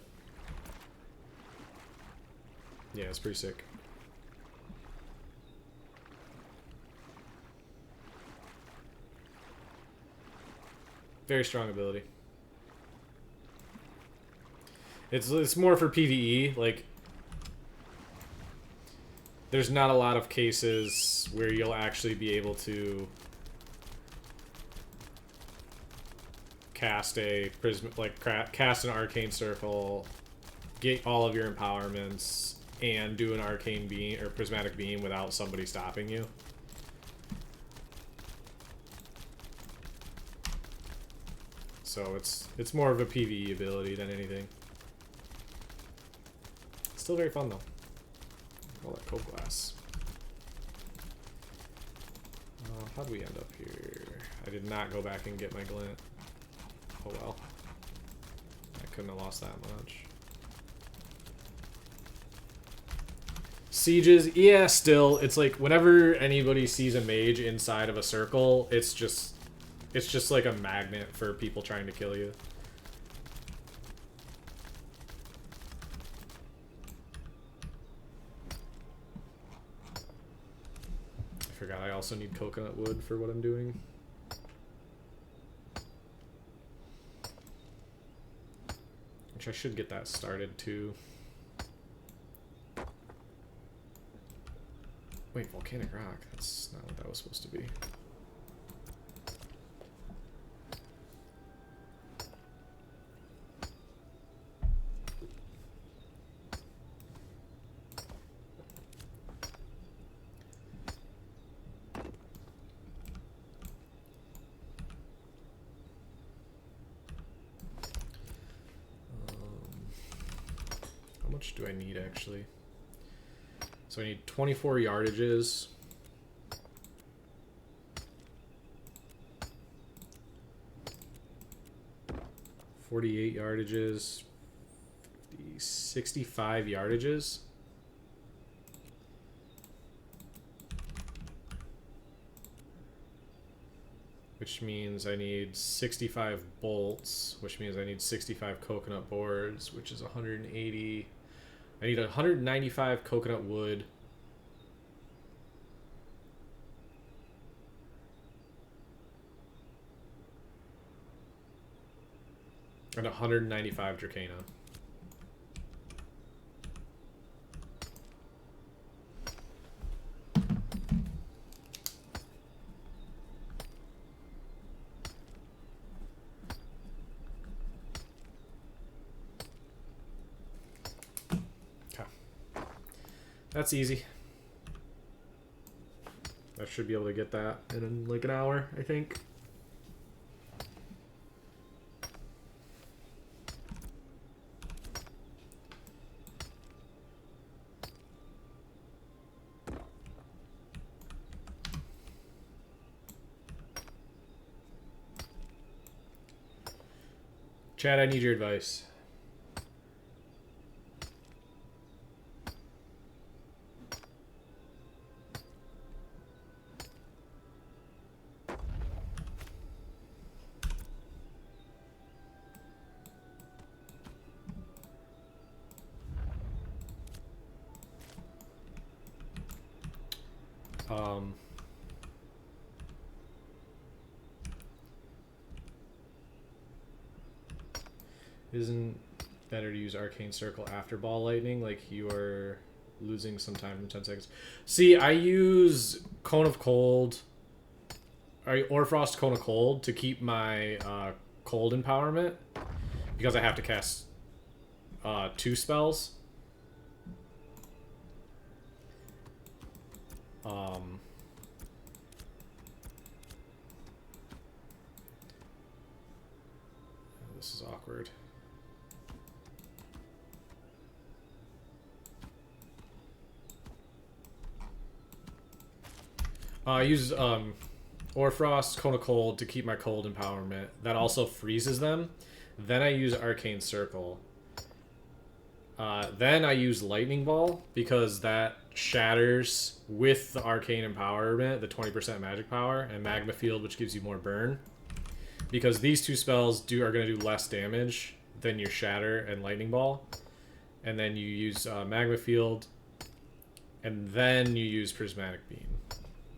yeah, it's pretty sick. Very strong ability. It's more for PvE. Like, there's not a lot of cases where you'll actually be able to cast a cast an Arcane Circle, get all of your empowerments, and do an Arcane Beam or Prismatic Beam without somebody stopping you. So it's more of a PvE ability than anything. Still very fun though. All that cold glass. How'd we end up here? I did not go back and get my glint. Oh well. I couldn't have lost that much. Sieges, yeah, still. It's like whenever anybody sees a mage inside of a circle, it's just like a magnet for people trying to kill you. I forgot I also need coconut wood for what I'm doing. Which I should get that started too. Wait, volcanic rock. That's not what that was supposed to be. How much do I need actually? So I need 24 yardages. $48 yardages. 65 yardages. Which means I need 65 bolts, which means I need 65 coconut boards, which is 180. I need 195 coconut wood. And 195 Dracana. That's easy. I should be able to get that in like an hour, I think. Chad, I need your advice. Isn't better to use Arcane Circle after Ball Lightning? Like you are losing some time in 10 seconds. See, I use Cone of Cold, or Frost Cone of Cold to keep my cold empowerment because I have to cast 2 spells. This is awkward. I use Or Frost, Cone of Cold to keep my cold empowerment. That also freezes them. Then I use Arcane Circle. Then I use Lightning Ball because that shatters with the Arcane Empowerment, the 20% magic power, and Magma Field, which gives you more burn. Because these two spells are going to do less damage than your Shatter and Lightning Ball. And then you use Magma Field, and then you use Prismatic Beam.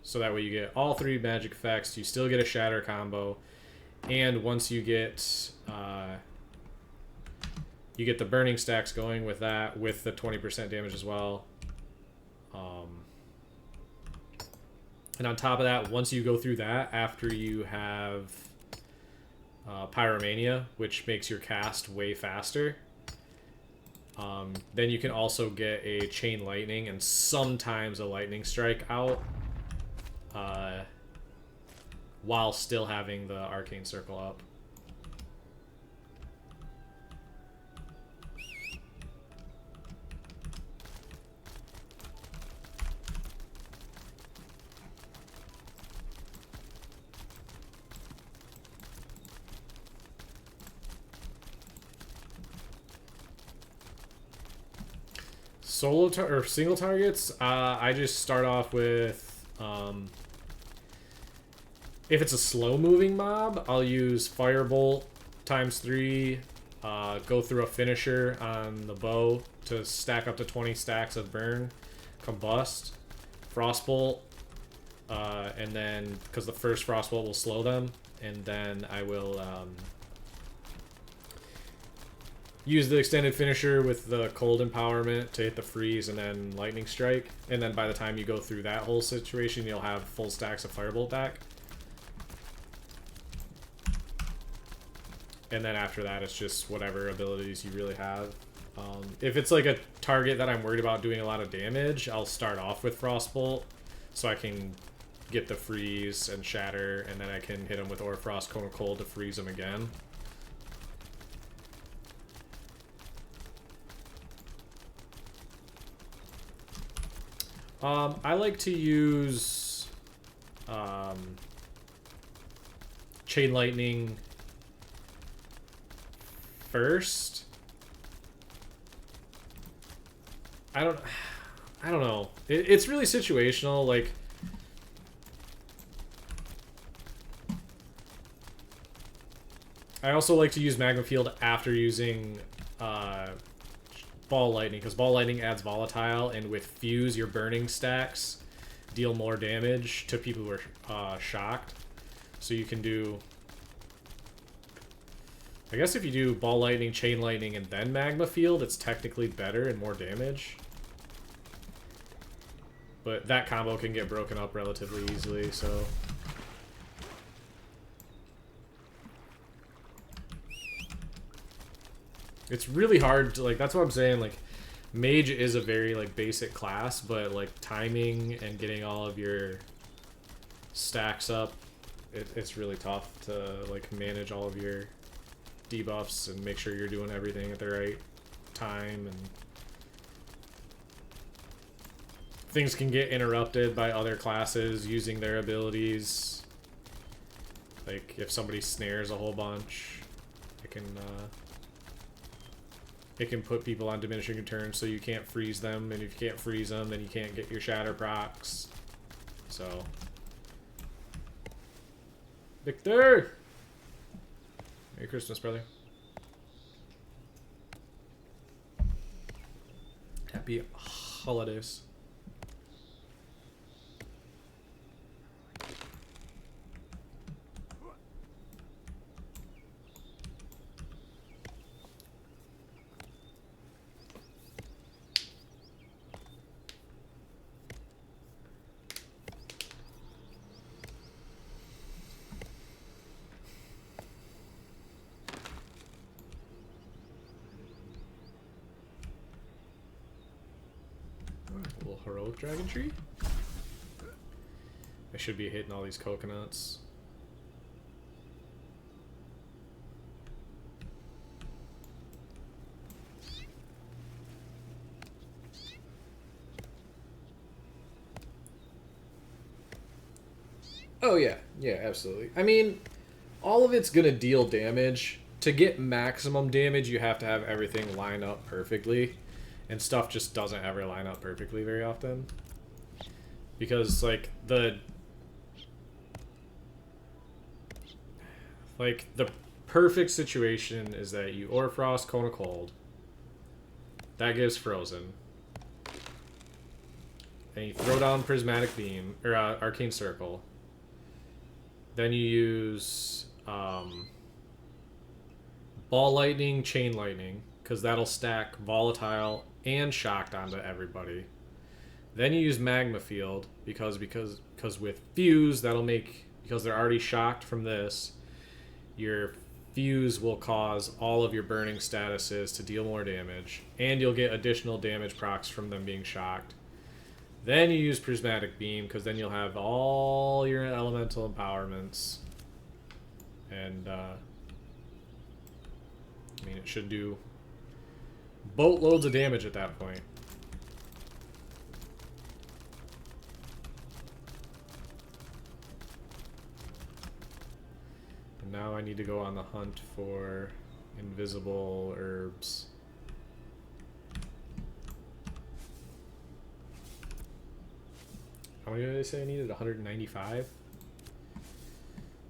So that way you get all 3 magic effects, you still get a Shatter combo, and once you get the burning stacks going with that, with the 20% damage as well. And on top of that, once you go through that, after you have Pyromania, which makes your cast way faster, then you can also get a Chain Lightning and sometimes a Lightning Strike out while still having the Arcane Circle up. Or single targets, I just start off with, if it's a slow moving mob, I'll use Firebolt ×3, go through a finisher on the bow to stack up to 20 stacks of burn, Combust, Frostbolt, and then, because the first Frostbolt will slow them, and then I will use the extended finisher with the cold empowerment to hit the freeze and then lightning strike. And then by the time you go through that whole situation, you'll have full stacks of Firebolt back. And then after that, it's just whatever abilities you really have. If it's like a target that I'm worried about doing a lot of damage, I'll start off with Frostbolt so I can get the freeze and shatter, and then I can hit them with Aura Frost, Cone of Cold to freeze them again. I like to use Chain Lightning first. I don't know. It's really situational. Like, I also like to use Magma Field after using Ball Lightning, because Ball Lightning adds volatile, and with Fuse, your burning stacks deal more damage to people who are shocked. So you can do, I guess if you do Ball Lightning, Chain Lightning, and then Magma Field, it's technically better and more damage. But that combo can get broken up relatively easily, so... It's really hard to, like, that's what I'm saying, like, Mage is a very, like, basic class, but, like, timing and getting all of your stacks up, it's really tough to, like, manage all of your debuffs and make sure you're doing everything at the right time, and things can get interrupted by other classes using their abilities. Like, if somebody snares a whole bunch, it can put people on diminishing returns, so you can't freeze them, and if you can't freeze them, then you can't get your shatter procs. So, Victor! Merry Christmas, brother. Happy holidays. Heroic Dragon Tree? I should be hitting all these coconuts. Oh yeah, yeah, absolutely. I mean, all of it's gonna deal damage. To get maximum damage, you have to have everything line up perfectly, and stuff just doesn't ever line up perfectly very often. Because the perfect situation is that you Aura Frost, Cone of Cold. That gives Frozen. Then you throw down Prismatic Beam or Arcane Circle. Then you use Ball Lightning, Chain Lightning, because that'll stack Volatile and Shocked onto everybody. Then you use Magma Field because with Fuse that'll make, because they're already shocked from this, your Fuse will cause all of your burning statuses to deal more damage, and you'll get additional damage procs from them being shocked. Then you use Prismatic Beam, because then you'll have all your elemental empowerments. And, I mean, it should do boatloads of damage at that point. And now I need to go on the hunt for invisible herbs. How many did I say I needed? 195?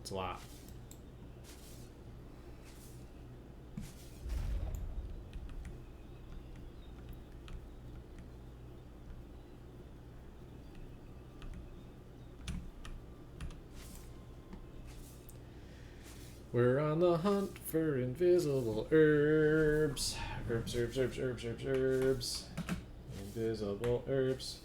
It's a lot. We're on the hunt for invisible herbs. Herbs, herbs, herbs, herbs, herbs, herbs. Invisible herbs.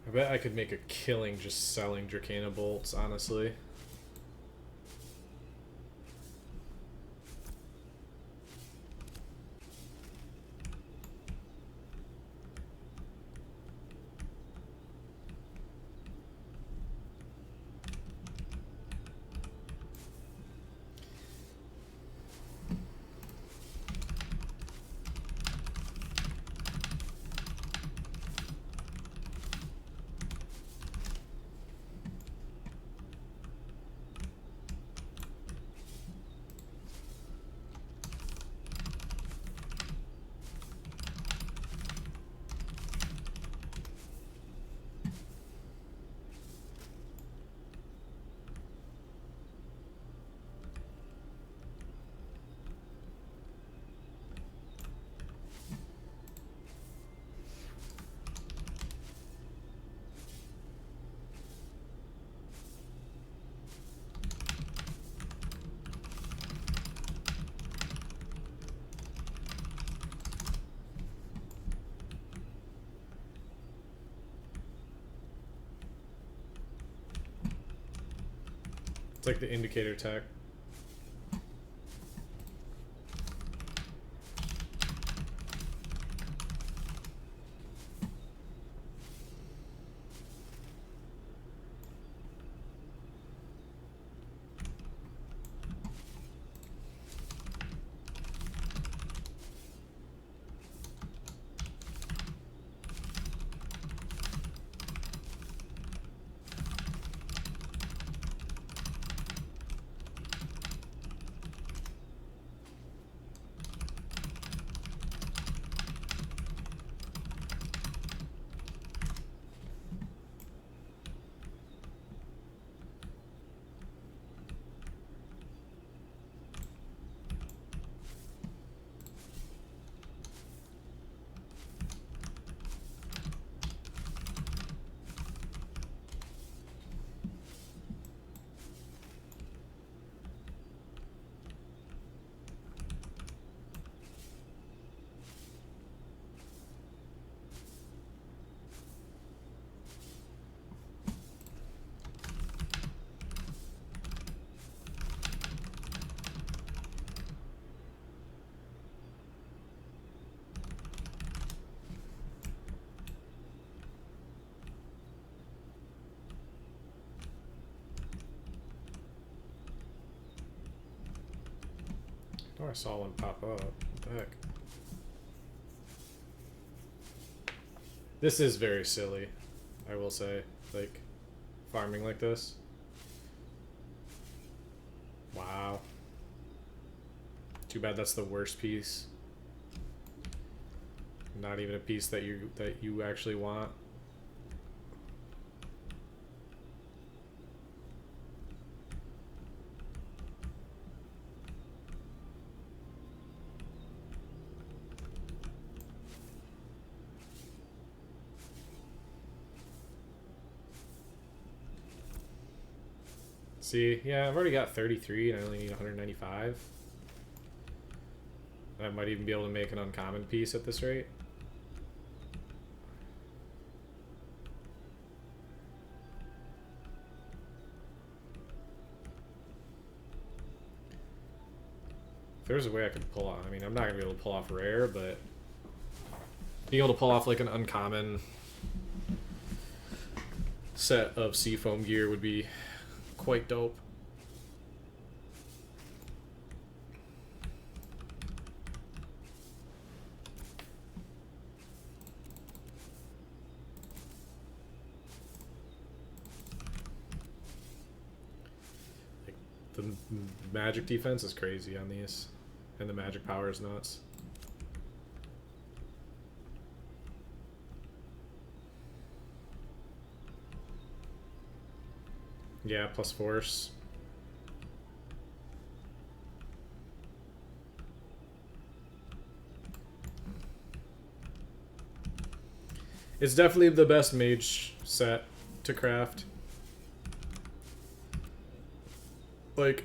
I bet I could make a killing just selling Dracana bolts, honestly. It's like the indicator tech. Oh, I saw one pop up. What the heck? This is very silly, I will say. Like, farming like this. Wow. Too bad that's the worst piece. Not even a piece that you actually want. See, yeah, I've already got 33 and I only need 195. I might even be able to make an uncommon piece at this rate. If there's a way I could pull off, I mean, I'm not going to be able to pull off rare, but being able to pull off like an uncommon set of seafoam gear would be quite dope. Like, the magic defense is crazy on these, and the magic power is nuts. Yeah, plus force. It's definitely the best mage set to craft. Like,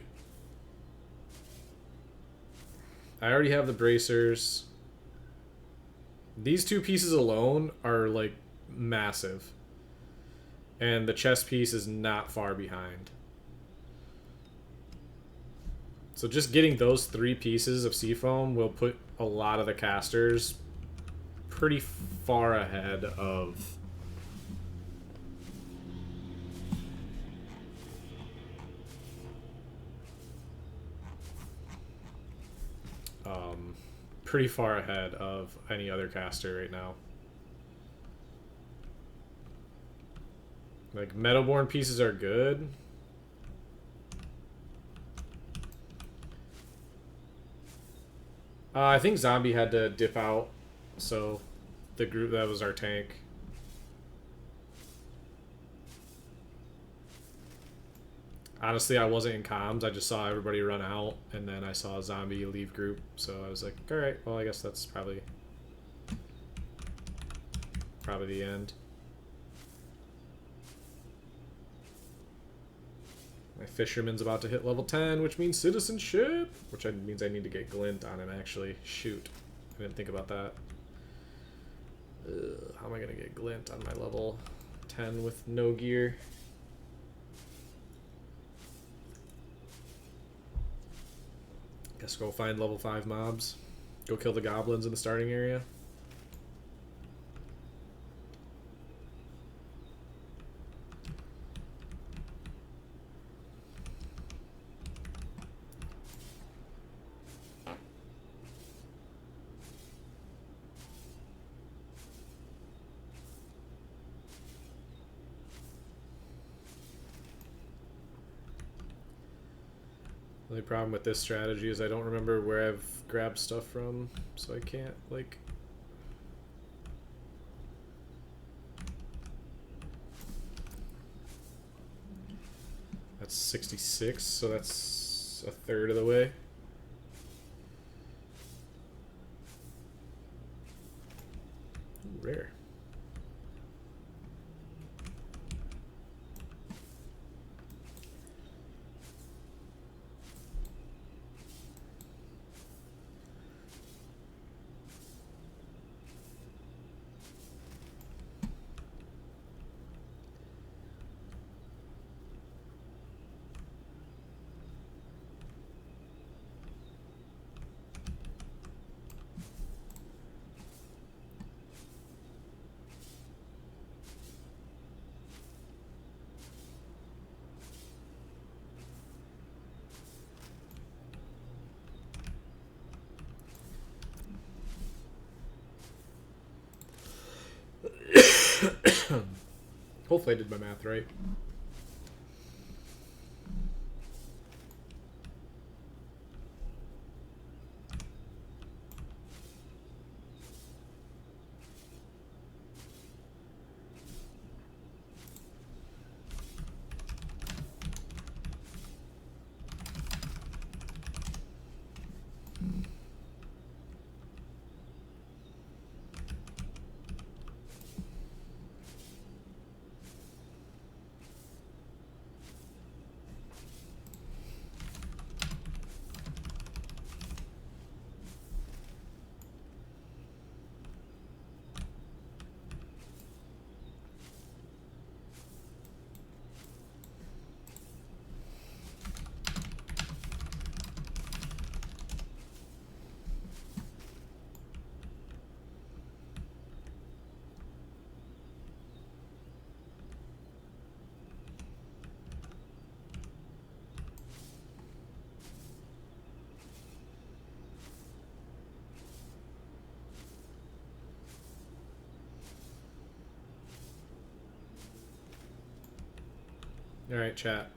I already have the bracers. These two pieces alone are like massive. And the chest piece is not far behind. So just getting those 3 pieces of seafoam will put a lot of the casters pretty far ahead of pretty far ahead of any other caster right now. Like, Metalborn pieces are good. I think Zombie had to dip out, so the group that was our tank. Honestly, I wasn't in comms. I just saw everybody run out, and then I saw Zombie leave group, so I was like, alright, well, I guess that's probably the end. My fisherman's about to hit level 10, which means citizenship, which means I need to get glint on him, actually. Shoot. I didn't think about that. How am I going to get glint on my level 10 with no gear? Guess go find level 5 mobs. Go kill the goblins in the starting area. The only problem with this strategy is I don't remember where I've grabbed stuff from, so I can't, like... That's 66, so that's a third of the way. Ooh, rare. Hopefully I did my math right. All right, chat.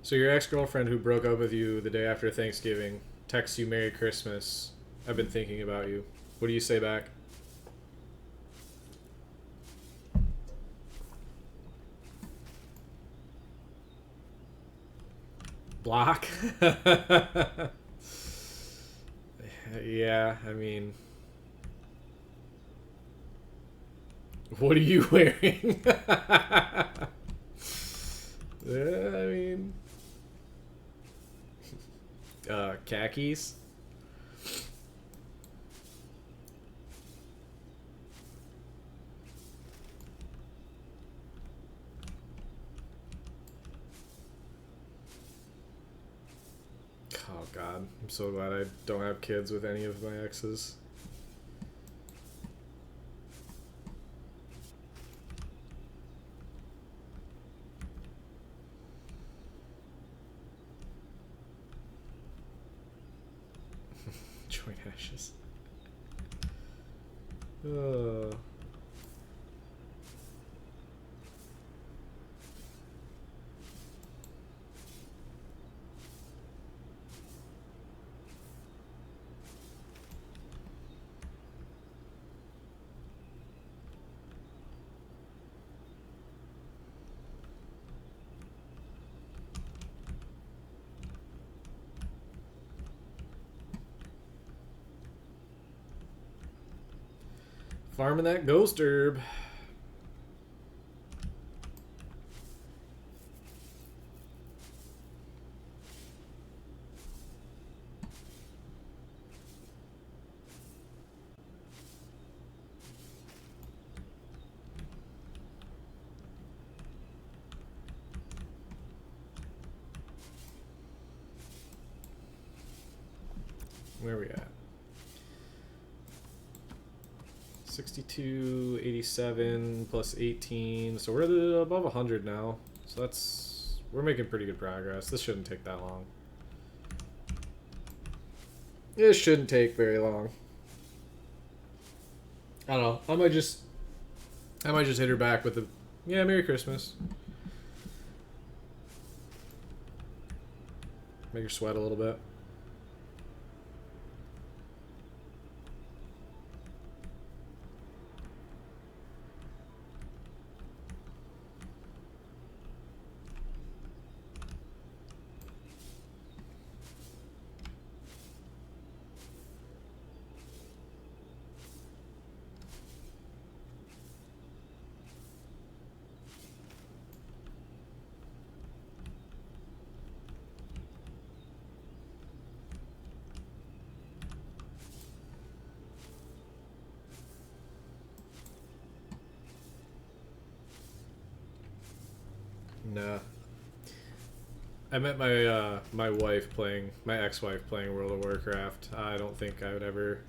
So your ex-girlfriend who broke up with you the day after Thanksgiving texts you Merry Christmas. I've been thinking about you. What do you say back? Block? Yeah, I mean... What are you wearing? I mean... khakis? Oh god, I'm so glad I don't have kids with any of my exes. Joint ashes. Oh. Farming that ghost herb. Where are we at? 62, 87 plus 18. So we're above 100 now. So we're making pretty good progress. This shouldn't take that long. It shouldn't take very long. I don't know. I might just hit her back with a Merry Christmas. Make her sweat a little bit. Nah. I met my my ex-wife playing World of Warcraft. I don't think I would ever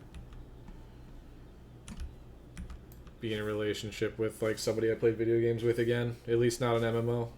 be in a relationship with like somebody I played video games with again. At least not an MMO.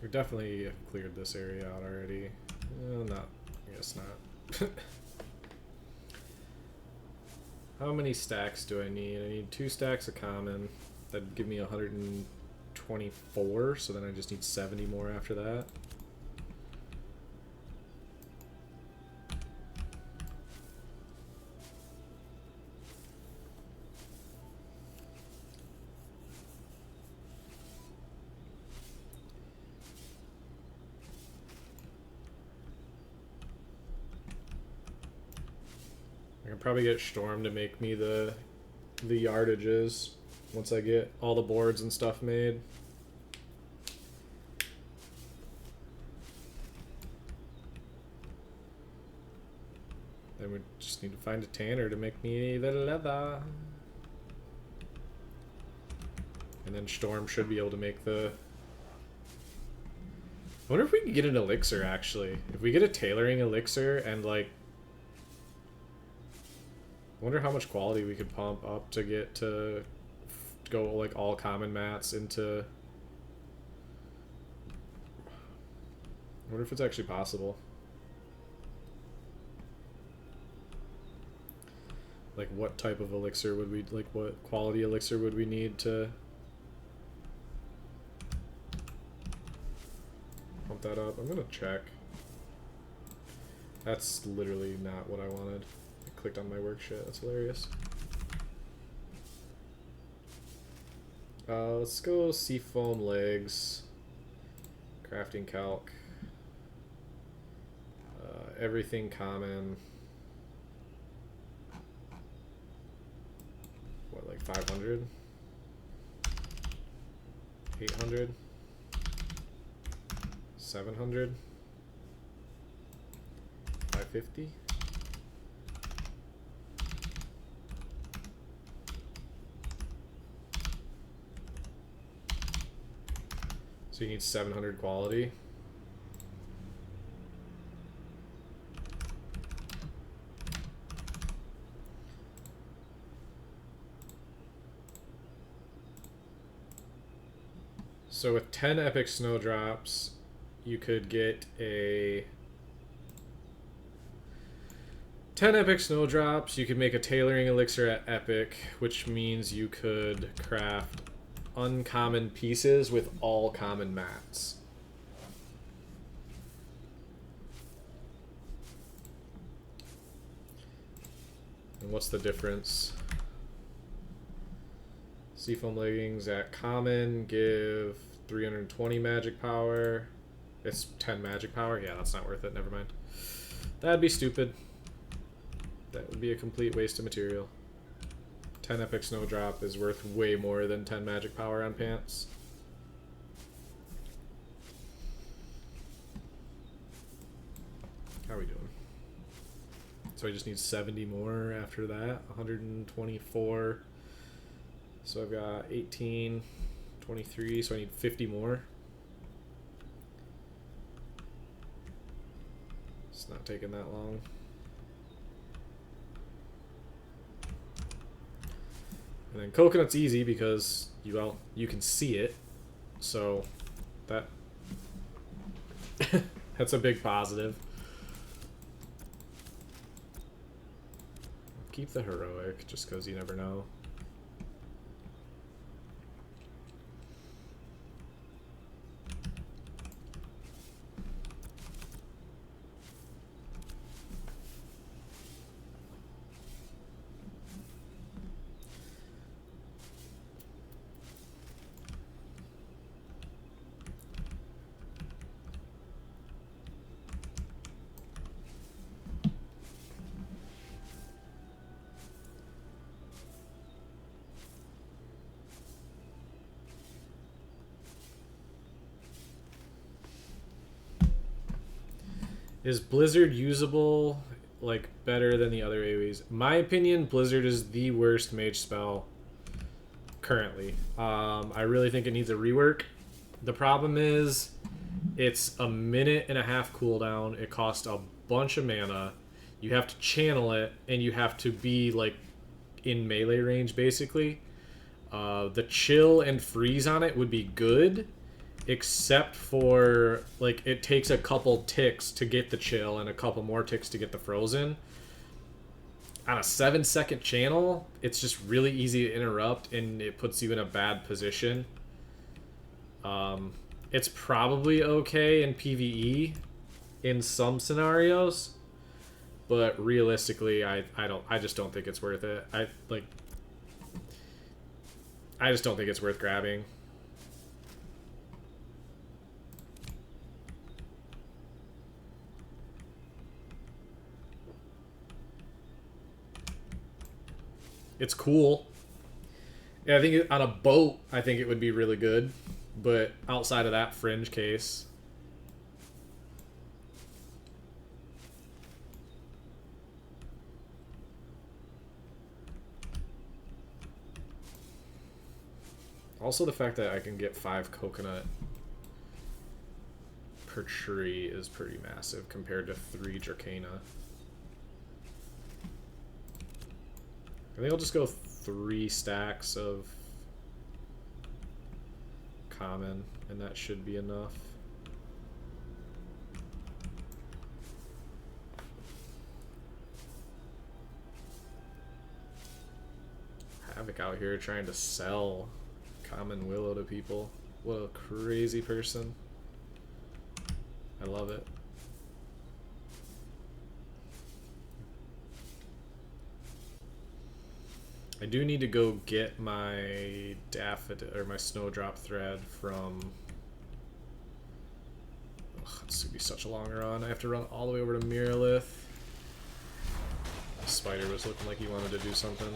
We definitely cleared this area out already. Not. I guess not. How many stacks do I need? I need 2 stacks of common. That'd give me 124, so then I just need 70 more after that. I can probably get Storm to make me the yardages once I get all the boards and stuff made. Then we just need to find a tanner to make me the leather. And then Storm should be able to make the... I wonder if we can get an elixir, actually. If we get a tailoring elixir and, like... I wonder how much quality we could pump up to get to go, like, all common mats into... I wonder if it's actually possible. Like, what type of elixir would we... Like, what quality elixir would we need to... pump that up? I'm gonna check. That's literally not what I wanted. I clicked on my work shit. That's hilarious. Let's go seafoam legs. Crafting calc. Everything common. What, like 500? 800? 700? 550? So you need 700 quality. So with 10 epic snowdrops, you could get a 10 epic snowdrops. You could make a tailoring elixir at epic, which means you could craft uncommon pieces with all common mats. And what's the difference? Seafoam leggings at common give 320 magic power. It's 10 magic power? Yeah, that's not worth it. Never mind. That'd be stupid. That would be a complete waste of material. 10 epic snowdrop is worth way more than 10 magic power on pants. How are we doing? So I just need 70 more after that. 124. So I've got 18, 23, so I need 50 more. It's not taking that long. And then coconut's easy because you can see it. So that that's a big positive. Keep the heroic just because you never know. Is Blizzard usable, like, better than the other AoEs? My opinion, Blizzard is the worst mage spell currently. I really think it needs a rework. The problem is, it's a minute and a half cooldown. It costs a bunch of mana. You have to channel it, and you have to be, like, in melee range, basically. The chill and freeze on it would be good. except for like it takes a couple ticks to get the chill and a couple more ticks to get the frozen. On a 7-second channel, it's just really easy to interrupt and it puts you in a bad position. It's probably okay in PvE in some scenarios, but realistically, I just don't think it's worth it. I just don't think it's worth grabbing. It's cool. Yeah, I think on a boat, I think it would be really good. But outside of that fringe case... Also, the fact that I can get 5 coconut per tree is pretty massive compared to 3 Dracana. I think I'll just go 3 stacks of common, and that should be enough. Havoc out here trying to sell common willow to people. What a crazy person. I love it. I do need to go get my daffodil or my snowdrop thread from... Ugh, this would be such a long run. I have to run all the way over to Miralith. The spider was looking like he wanted to do something.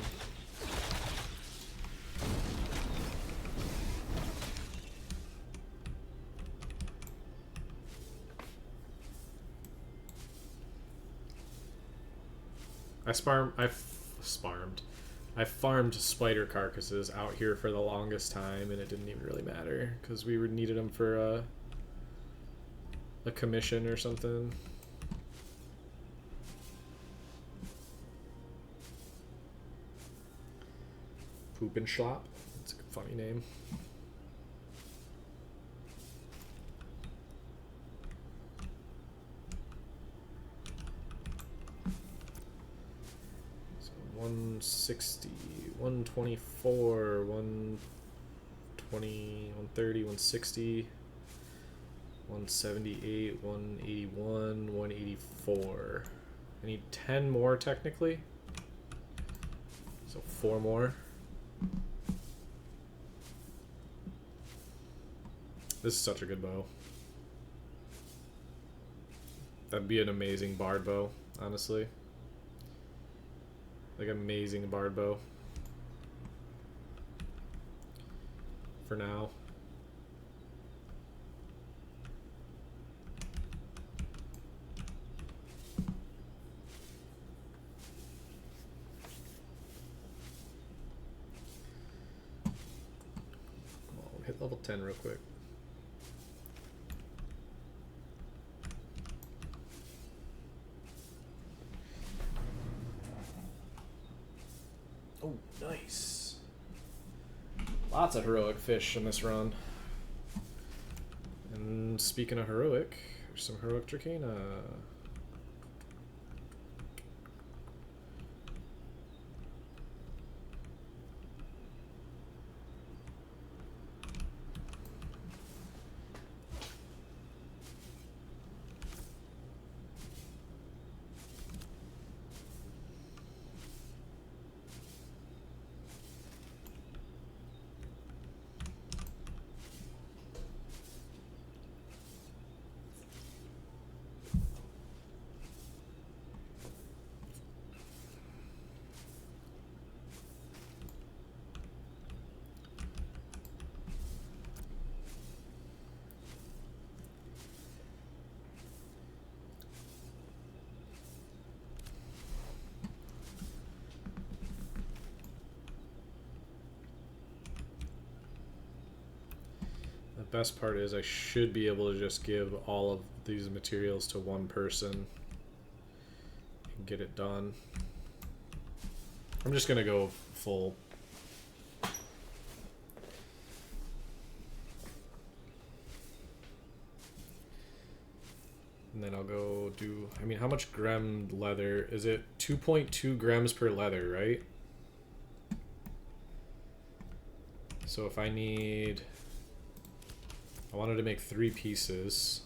I farmed spider carcasses out here for the longest time, and it didn't even really matter because we needed them for a commission or something. Poop and Schlop. That's a funny name. So 160, 124, 120, 130, 160, 178, 181, 184. I need 10 more technically. So 4 more. This is such a good bow. That'd be an amazing bard bow, honestly. Like, amazing bard bow. For now. I'll hit level 10 real quick. Oh, nice. Lots of heroic fish in this run. And speaking of heroic, there's some heroic Dracana. The best part is I should be able to just give all of these materials to one person and get it done. I'm just gonna go full. And then I'll go do. I mean, how much gram leather is it? 2.2 grams per leather, right? So if I need. I wanted to make 3 pieces.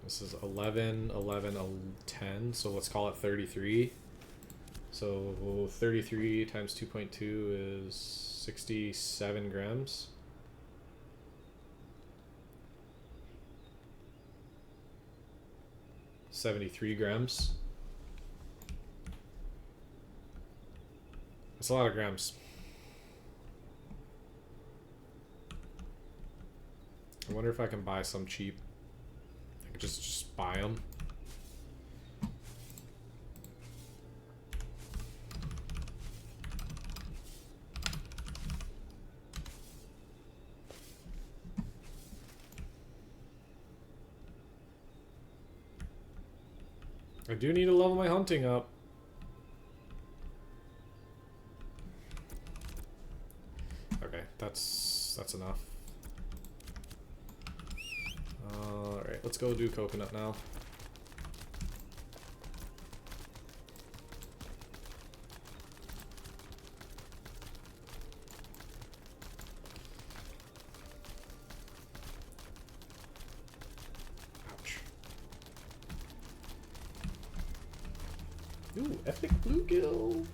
This is 11, 11, 10, so let's call it 33. So 33 times 2.2 is 67 grams. $73 grams. That's a lot of grams. I wonder if I can buy some cheap. I could just buy them. I do need to level my hunting up. Okay, that's enough. Alright, let's go do coconut now. Ouch. Ooh, epic bluegill.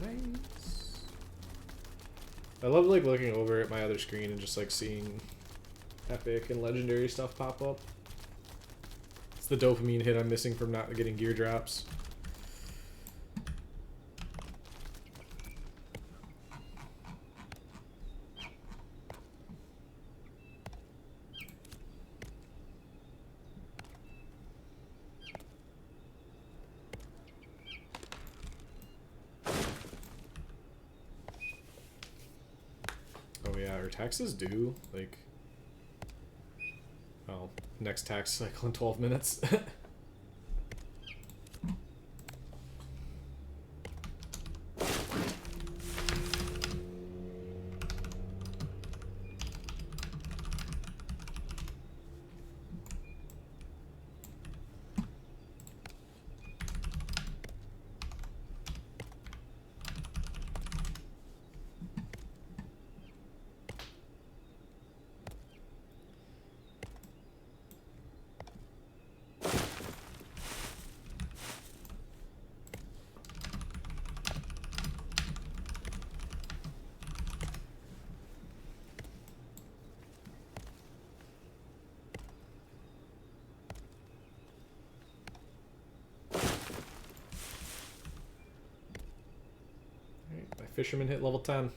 Nice. I love like looking over at my other screen and just like seeing epic and legendary stuff pop up. It's the dopamine hit I'm missing from not getting gear drops. Oh yeah, are taxes due? Like, well, next tax cycle in 12 minutes. My fisherman hit level 10.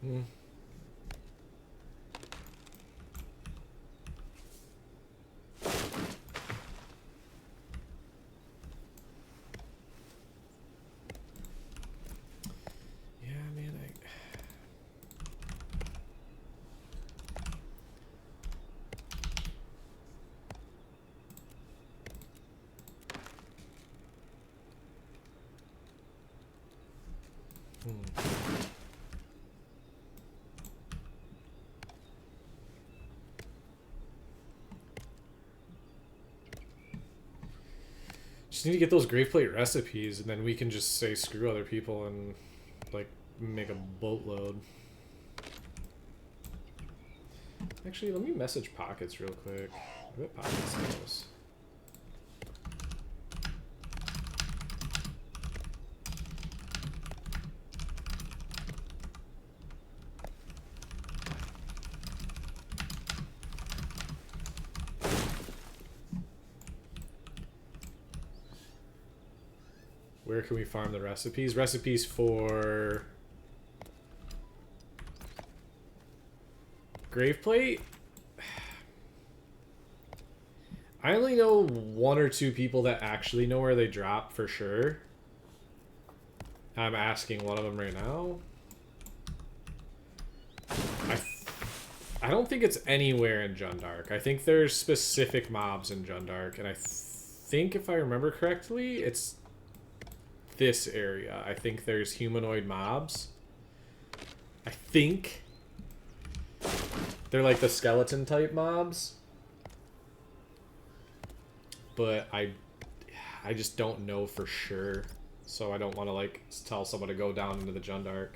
Mm. Yeah, man, just need to get those grave plate recipes, and then we can just say screw other people and like make a boatload. Actually, let me message Pockets real quick. I bet Pockets knows. Where can we farm the recipes? Recipes for grave plate? I only know 1 or 2 people that actually know where they drop for sure. I'm asking one of them right now. I don't think it's anywhere in Jundark. I think there's specific mobs in Jundark, and I think if I remember correctly, it's this area. I think there's humanoid mobs. I think they're like the skeleton type mobs, but I just don't know for sure, so I don't want to like tell someone to go down into the Jundark.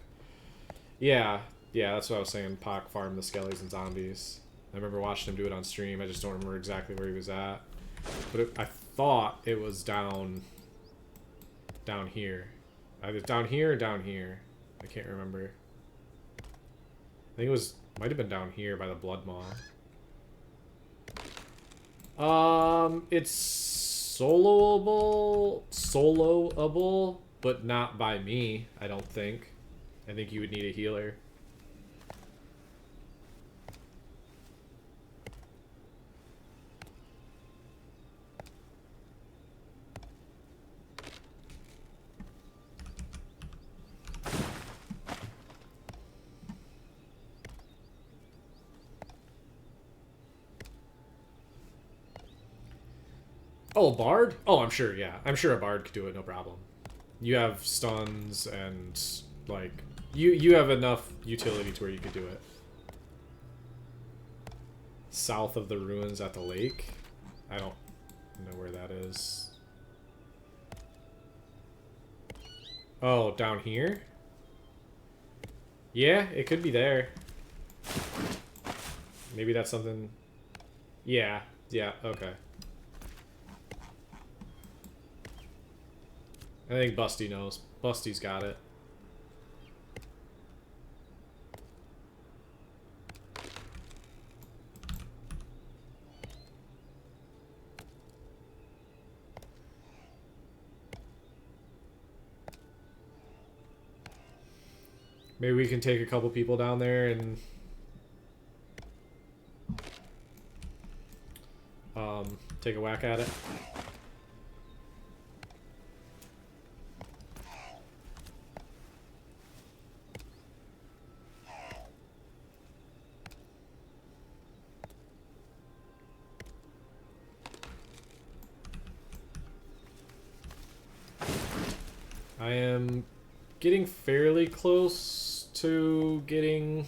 Yeah, that's what I was saying. Pac farmed the skellies and zombies. I remember watching him do it on stream. I just don't remember exactly where he was at, but I thought it was down here. Either down here or down here. I can't remember. I think it might have been down here by the blood maw. It's soloable, but not by me, I don't think. I think you would need a healer. Oh, a bard? Oh, I'm sure, yeah. I'm sure a bard could do it, no problem. You have stuns and, like, you have enough utility to where you could do it. South of the ruins at the lake? I don't know where that is. Oh, down here? Yeah, it could be there. Maybe that's something... Yeah, okay. I think Busty knows. Busty's got it. Maybe we can take a couple people down there and take a whack at it. I am getting fairly close to getting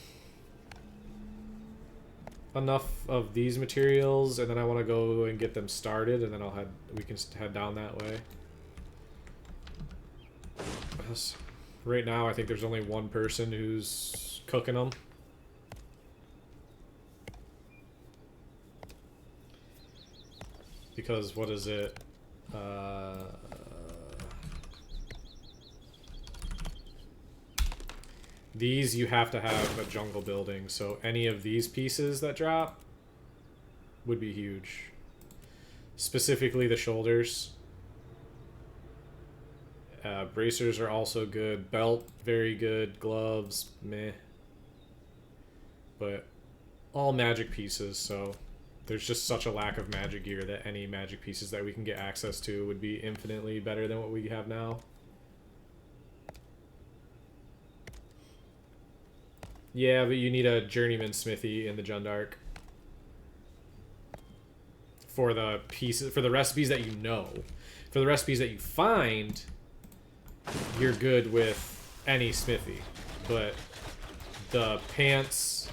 enough of these materials, and then I want to go and get them started, and then we can head down that way. Right now, I think there's only one person who's cooking them. Because what is it? These you have to have a jungle building, so any of these pieces that drop would be huge. Specifically the shoulders. Bracers are also good. Belt, very good. Gloves, meh. but all magic pieces, so there's just such a lack of magic gear that any magic pieces that we can get access to would be infinitely better than what we have now. Yeah, but you need a journeyman smithy in the Jundark for the pieces, for the recipes that you know. For the recipes that you find, you're good with any smithy, but the pants,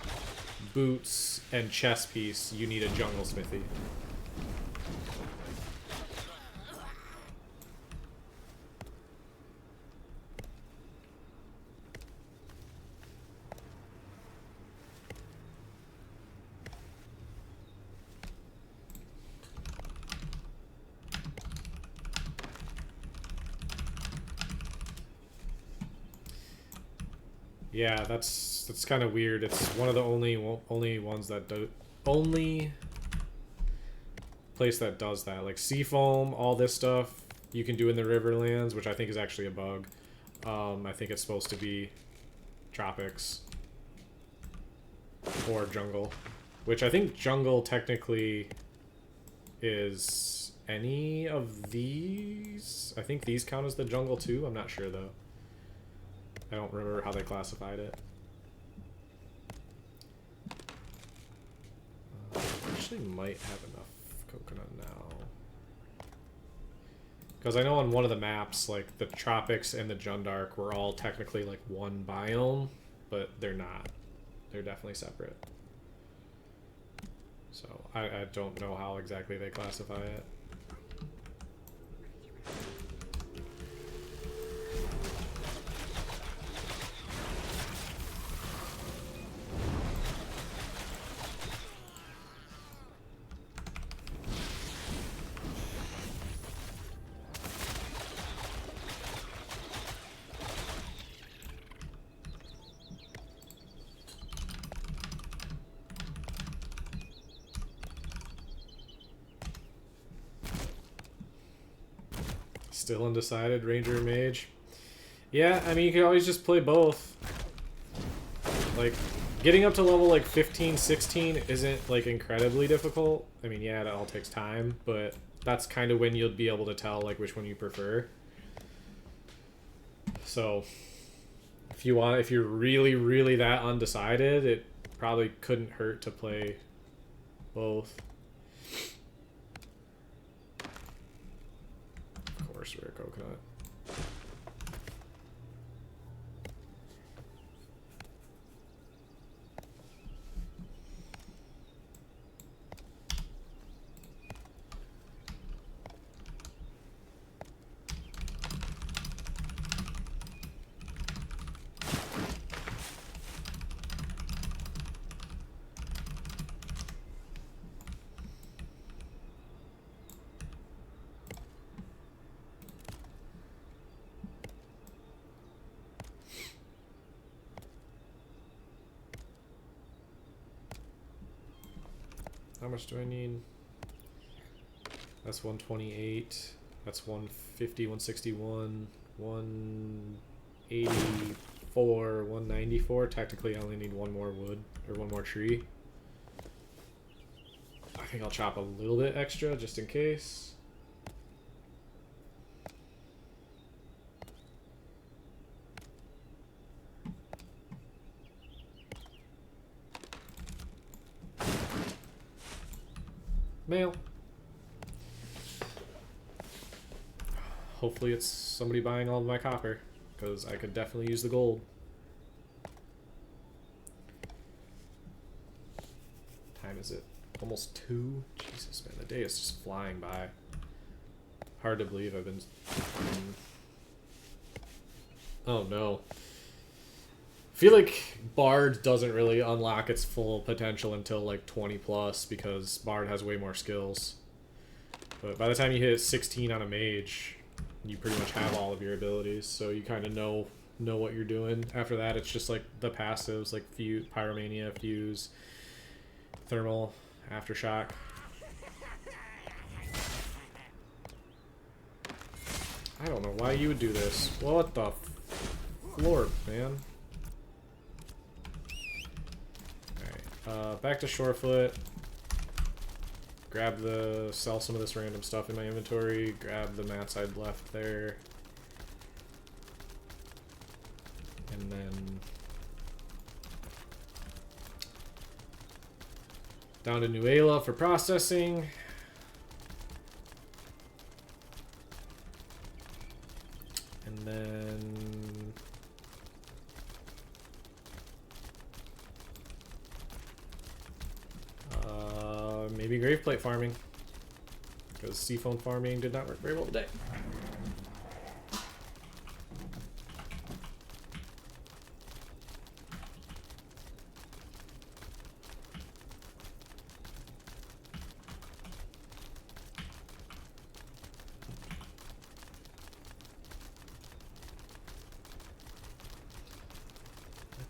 boots, and chest piece, you need a jungle smithy. Yeah, that's kind of weird. It's one of the only ones that only place that does that. Like Seafoam, all this stuff you can do in the Riverlands, which I think is actually a bug. I think it's supposed to be Tropics or Jungle, which I think Jungle technically is any of these. I think these count as the Jungle too. I'm not sure though. I don't remember how they classified it. Actually might have enough coconut now. Because I know on one of the maps, like, the Tropics and the Jundark were all technically, like, one biome, but they're not. They're definitely separate. So, I don't know how exactly they classify it. Still undecided, Ranger or Mage? Yeah, I mean, you can always just play both. Like, getting up to level, like, 15, 16 isn't, like, incredibly difficult. I mean, yeah, it all takes time, but that's kind of when you'll be able to tell, like, which one you prefer. So, if you're really, really that undecided, it probably couldn't hurt to play both. Rare coconut. How much do I need? That's 128. That's 150, 161, 184, 194. Technically, I only need one more wood, or one more tree. I think I'll chop a little bit extra, just in case. Mail. Hopefully it's somebody buying all of my copper, because I could definitely use the gold. Time is it? Almost 2? Jesus, man, the day is just flying by. Hard to believe I've been... Oh no. I feel like Bard doesn't really unlock its full potential until like 20 plus, because Bard has way more skills. But by the time you hit 16 on a mage, you pretty much have all of your abilities, so you kind of know what you're doing. After that, it's just like the passives, like Fuse, Pyromania, Fuse, Thermal, Aftershock. I don't know why you would do this. What the Lord, man. Alright. Back to Shorefoot. Sell some of this random stuff in my inventory. Grab the mats I'd left there. And then down to Nuela for processing. And then maybe grave plate farming, because seafoam farming did not work very well today.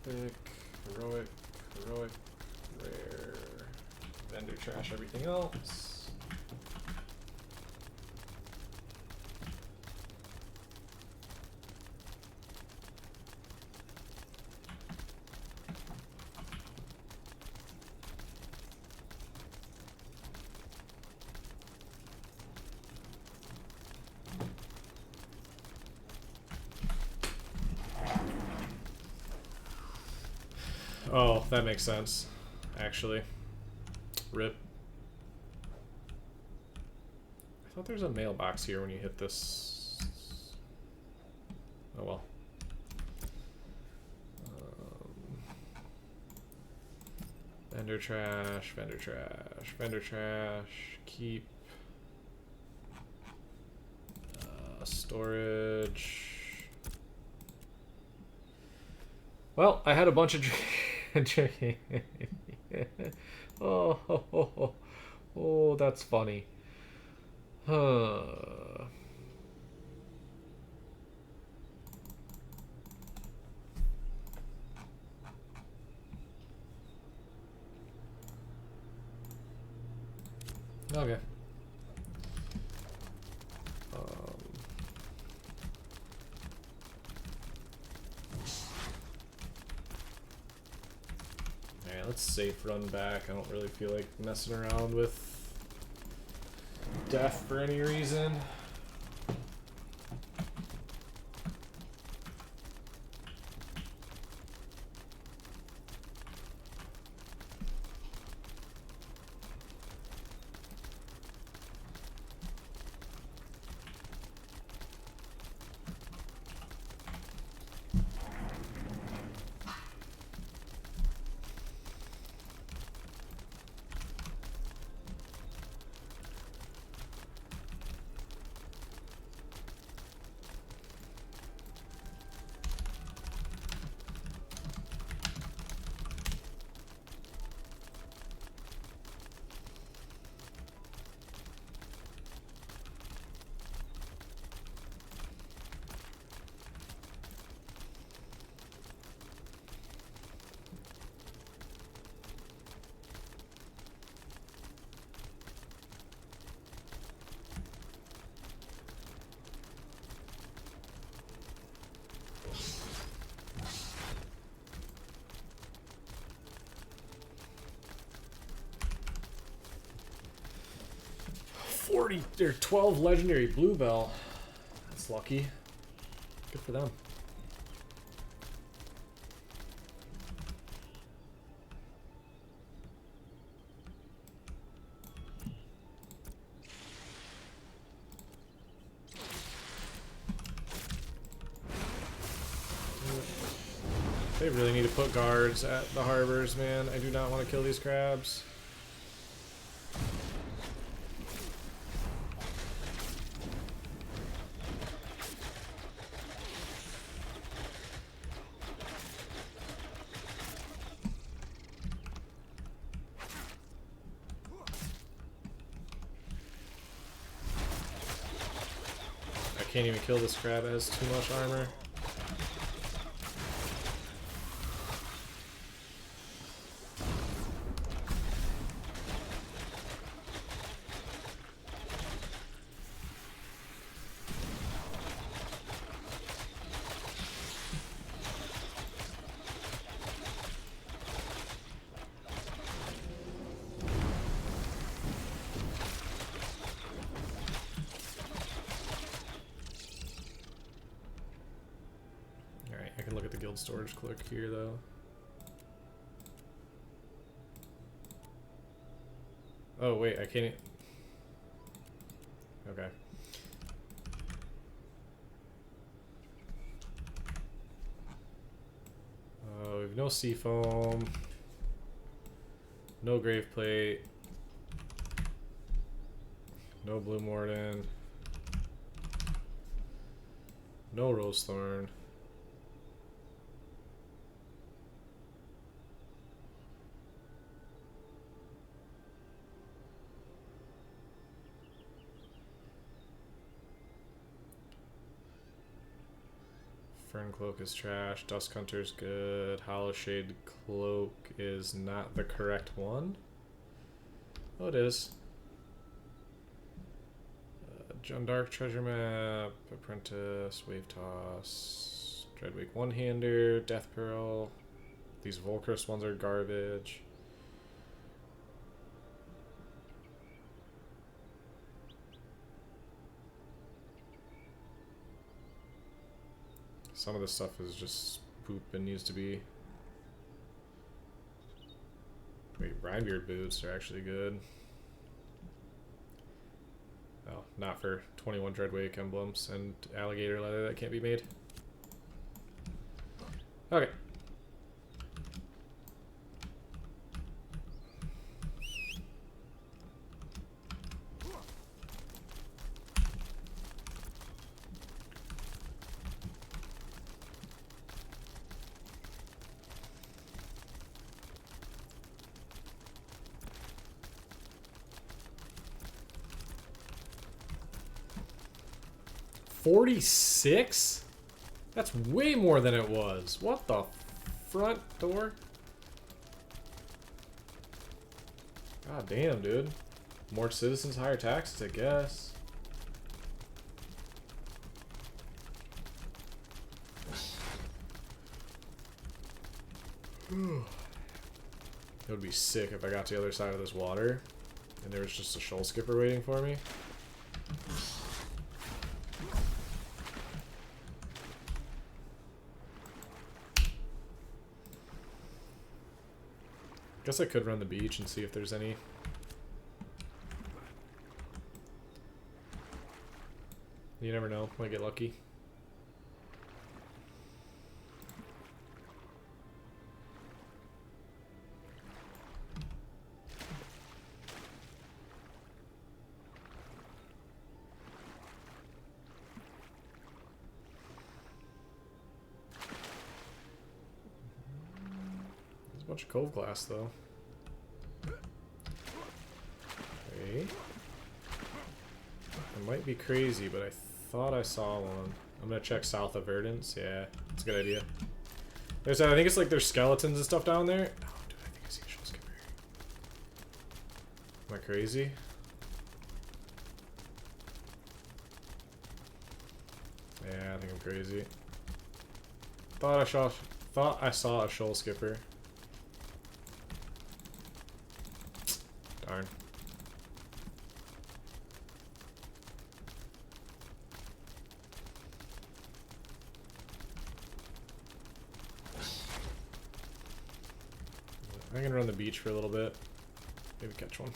Epic, heroic, rare, vendor trash, everything else. Oh, that makes sense, actually. Rip. I thought there's a mailbox here when you hit this. Oh well. Vendor trash, vendor trash, vendor trash, keep. Storage. Well, I had a bunch of oh, that's funny. Okay. Let's safe run back. I don't really feel like messing around with death for any reason. Or 12 legendary bluebell. That's lucky. Good for them. They really need to put guards at the harbors, man. I do not want to kill these crabs. Can't even kill this crab, it has too much armor. field storage click here though. Oh wait, I can't. Okay. We have no seafoam. No grave plate. No blue morden. No rose thorn. Fern cloak is trash. Dusk hunter's good. Hollow shade cloak is not the correct one. Oh, it is. John Dark treasure map. Apprentice. Wave toss. Dreadwake one hander. Death pearl. These Volcrus ones are garbage. Some of this stuff is just poop and needs to be... Wait, Brinebeard boots are actually good. Oh, not for 21 Dreadwake emblems and alligator leather that can't be made. Okay. $46? That's way more than it was. What the front door? God damn, dude. More citizens, higher taxes, I guess. It would be sick if I got to the other side of this water and there was just a shoal skipper waiting for me. Guess I could run the beach and see if there's any. You never know, might get lucky. Bunch of cove glass though. Okay. I might be crazy, but I thought I saw one. I'm gonna check south of Verdance. Yeah, that's a good idea. Like I said, I think it's like there's skeletons and stuff down there. Oh, dude, I think I see a shoal skipper. Am I crazy? Yeah, I think I'm crazy. Thought I saw a shoal skipper. Darn. I'm gonna run the beach for a little bit. Maybe catch one.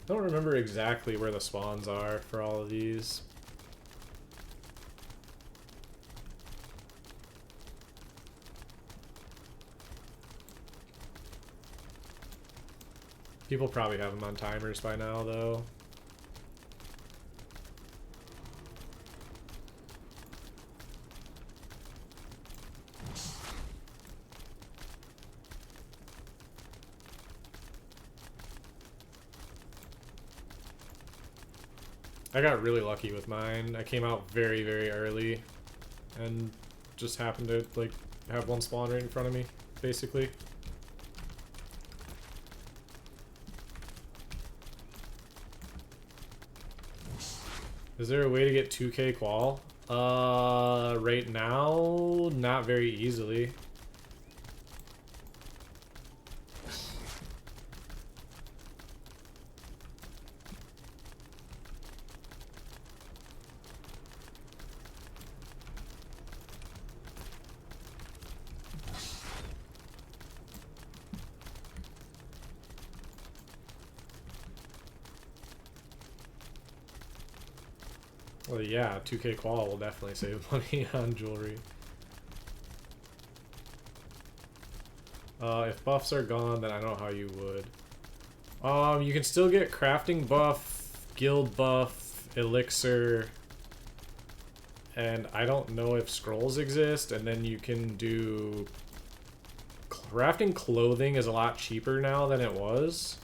I don't remember exactly where the spawns are for all of these. People probably have them on timers by now, though. I got really lucky with mine. I came out very, very early and just happened to like have one spawn right in front of me, basically. Is there a way to get 2K qual? Right now, not very easily. Well, yeah, 2K qual will definitely save money on jewelry. If buffs are gone, then I don't know how you would. You can still get crafting buff, guild buff, elixir, and I don't know if scrolls exist, and then you can do... Crafting clothing is a lot cheaper now than it was.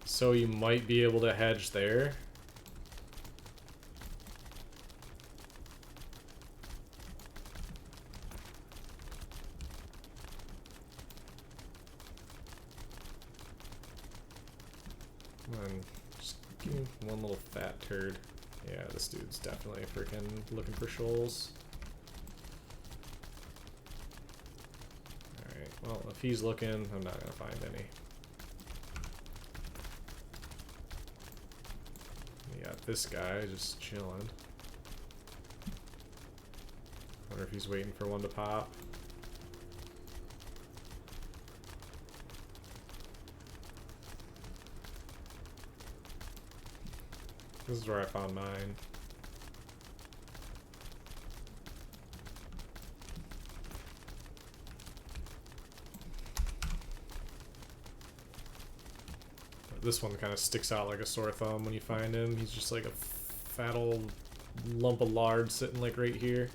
So you might be able to hedge there. Come on, just give me one little fat turd. Yeah, this dude's definitely freaking looking for shoals. Alright, well, if he's looking, I'm not gonna find any. We got this guy just chilling. Wonder if he's waiting for one to pop. This is where I found mine. This one kind of sticks out like a sore thumb when you find him. He's just like a fat old lump of lard sitting like right here.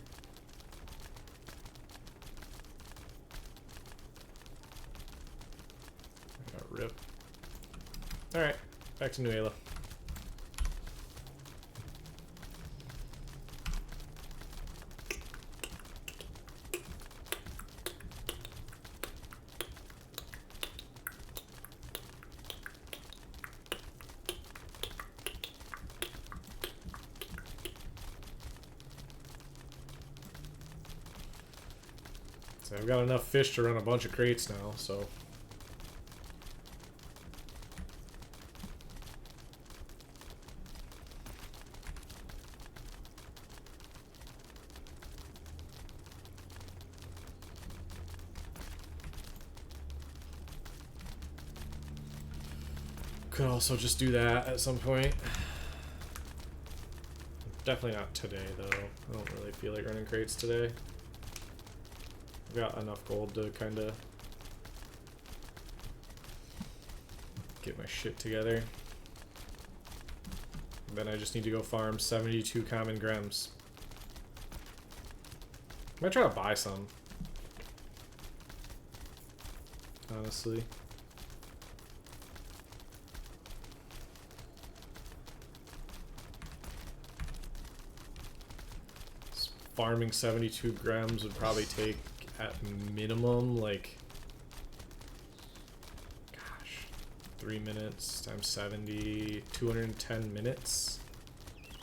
I got ripped. Alright, back to Nuela. So I've got enough fish to run a bunch of crates now, so. Could also just do that at some point. Definitely not today, though. I don't really feel like running crates today. I've got enough gold to kind of get my shit together. And then I just need to go farm 72 common gems. I might try to buy some. Honestly. Farming 72 grams would probably take at minimum like, gosh, 3 minutes times 70, 210 minutes.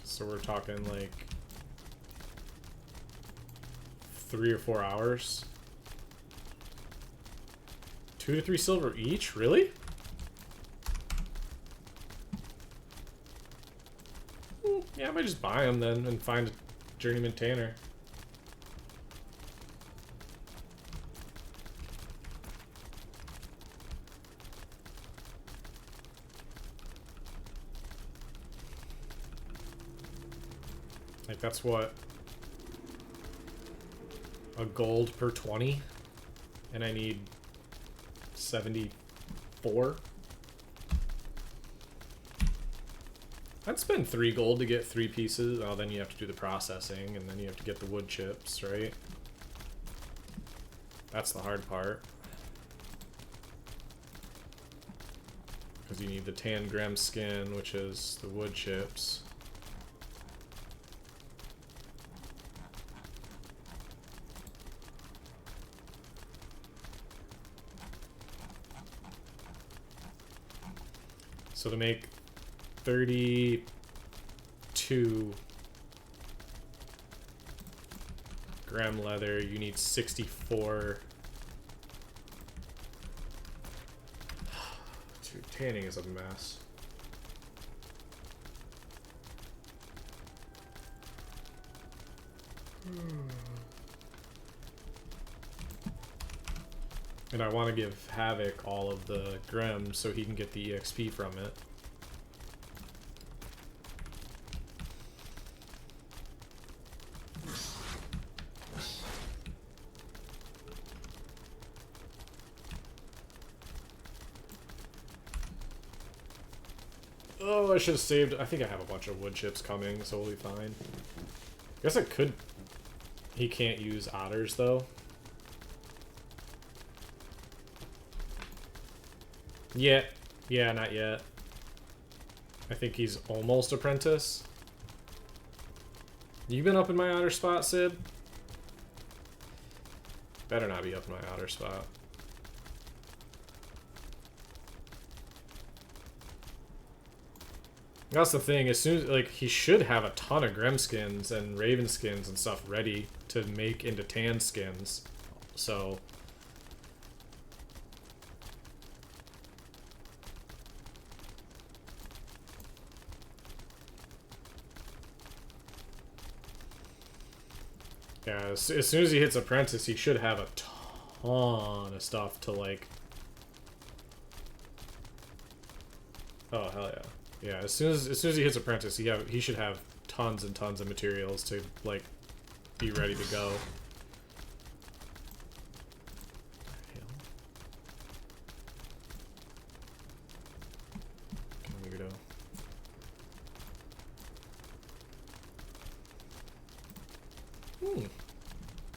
So we're talking like 3 or 4 hours. 2 to 3 silver each? Really? Yeah, I might just buy them then and find a journeyman tanner. Like, that's what? A gold per 20? And I need 74? I'd spend 3 gold to get 3 pieces. Oh, then you have to do the processing, and then you have to get the wood chips, right? That's the hard part. Because you need the tan gram skin, which is the wood chips. So to make 32 gram leather, you need 64. Dude, tanning is a mess. And I want to give Havoc all of the Grem so he can get the EXP from it. Oh, I should have saved. I think I have a bunch of wood chips coming, so we'll be fine. I guess I could. He can't use otters, though. Yeah. Yeah, not yet. I think he's almost apprentice. You been up in my otter spot, Sid? Better not be up in my otter spot. That's the thing. As soon as, like, he should have a ton of Grim skins and Raven skins and stuff ready to make into tan skins. So. Yeah, as soon as he hits apprentice, he should have a ton of stuff to, like. Oh, hell yeah. Yeah, as soon as he hits apprentice, he should have tons and tons of materials to, like, be ready to go. Weirdo.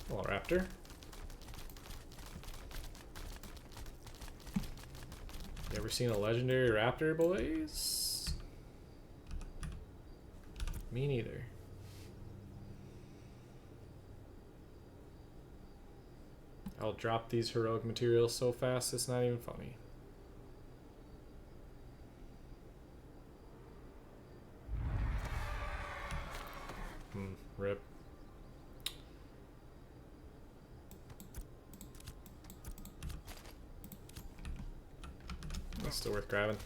Hello, raptor. You ever seen a legendary raptor, boys? Me neither. I'll drop these heroic materials so fast it's not even funny. Rip. That's still worth grabbing.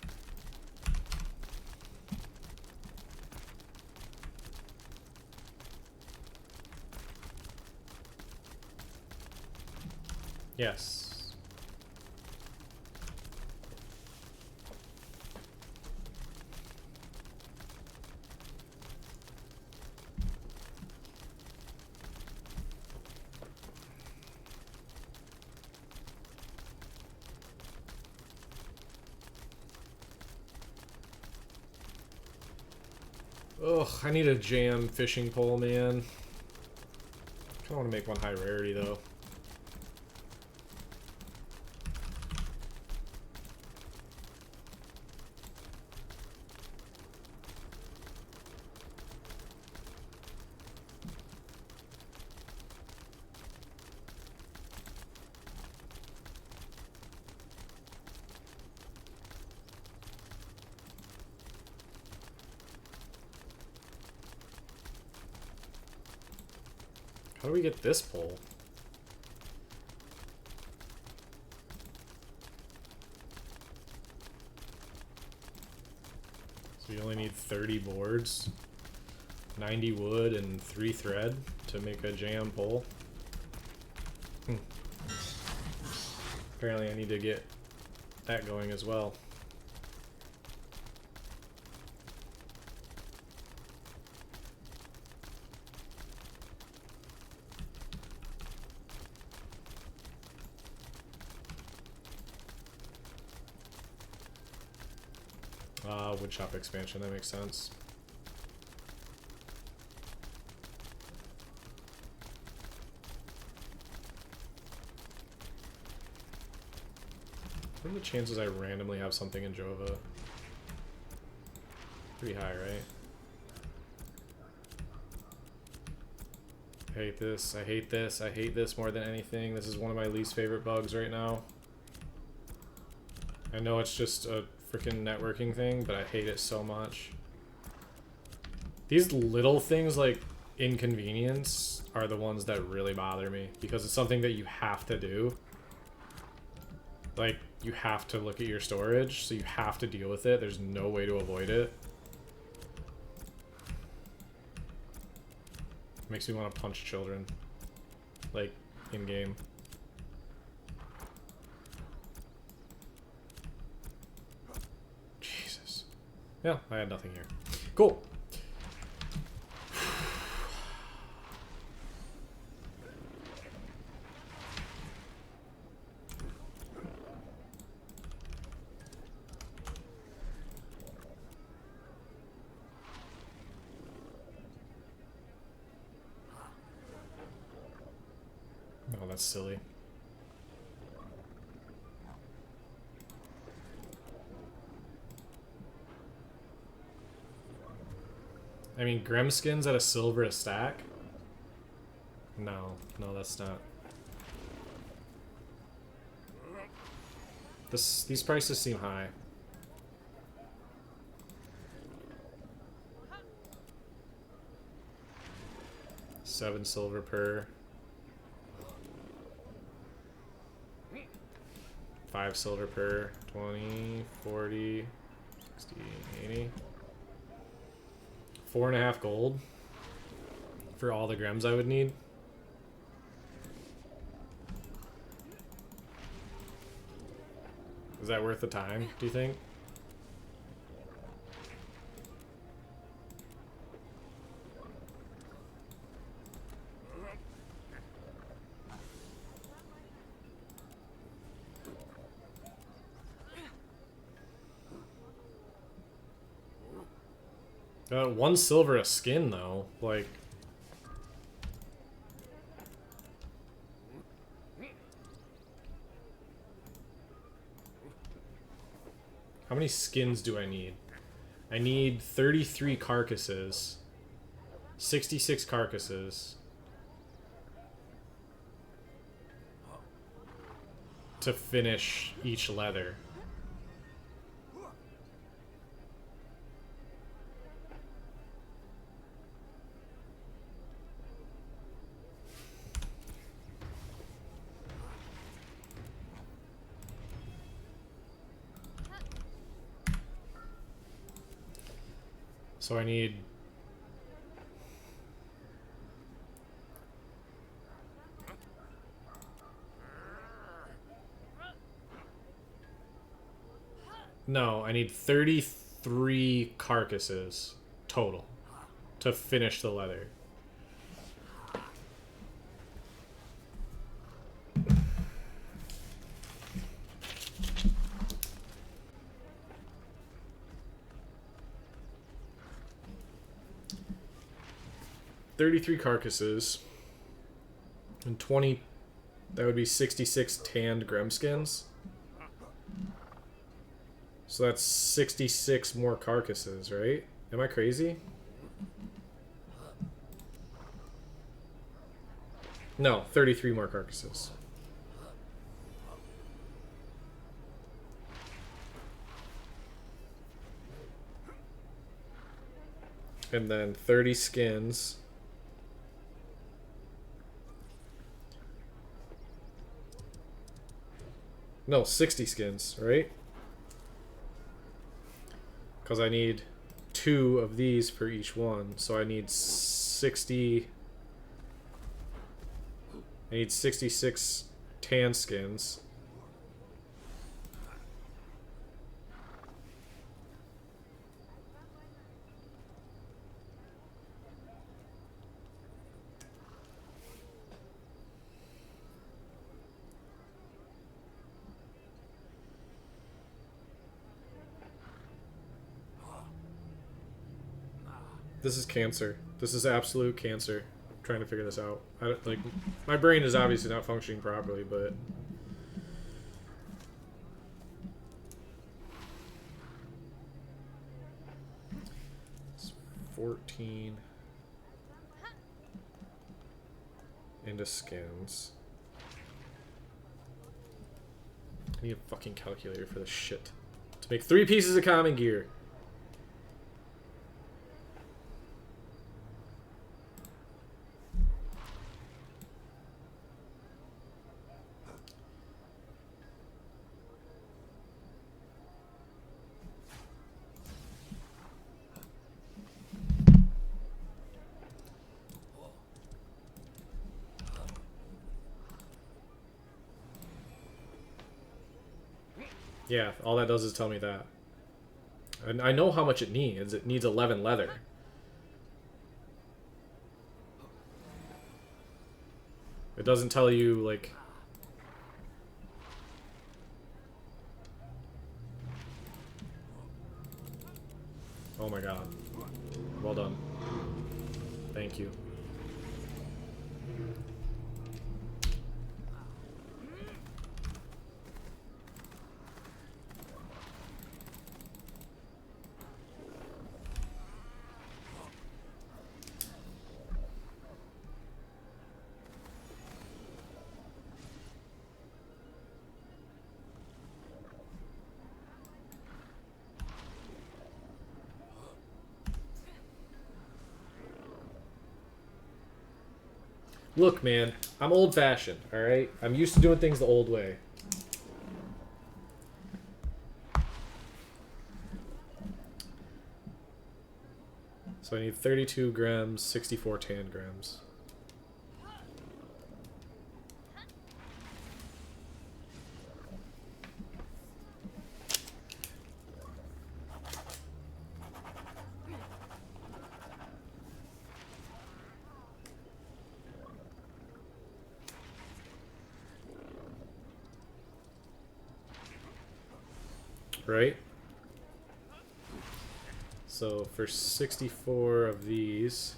Yes. Ugh, I need a jam fishing pole, man. I kinda wanna make one high rarity though. How do we get this pole? So you only need 30 boards, 90 wood, and 3 thread to make a jam pole. Apparently I need to get that going as well. Woodshop expansion, that makes sense. What are the chances I randomly have something in Jova? Pretty high, right? I hate this, I hate this, I hate this more than anything. This is one of my least favorite bugs right now. I know it's just a freaking networking thing, but I hate it so much. These little things like inconvenience are the ones that really bother me because it's something that you have to do. Like, you have to look at your storage, so you have to deal with it. There's no way to avoid it. Makes me want to punch children. Like, in-game. Jesus. Yeah, I had nothing here. Cool. that's silly. I mean, Grem skins at a silver a stack? No, no, that's not. These prices seem high. $7 silver per. 5 silver per. 20, 40, 60, 80. 4.5 gold for all the Grems I would need. Is that worth the time, do you think? $1 silver a skin though, like. How many skins do I need? I need 33 carcasses. 66 carcasses. To finish each leather. So I need... No, I need 33 carcasses total to finish the leather. $33 carcasses and 20, that would be 66 tanned Grem skins. So that's 66 more carcasses, right? Am I crazy? No, 33 more carcasses. And then 30 skins. No, 60 skins, right? Because I need 2 of these for each one. So I need 60... I need 66 tan skins. This is cancer. This is absolute cancer. I'm trying to figure this out. I don't, like, my brain is obviously not functioning properly, but it's 14 into skins. I need a fucking calculator for this shit. To make 3 pieces of common gear. Yeah, all that does is tell me that. And I know how much it needs. It needs 11 leather. It doesn't tell you, like... Oh my god. Well done. Thank you. Look, man, I'm old-fashioned, alright? I'm used to doing things the old way. So I need 32 grams, 64 tan grams. Right? So for 64 of these...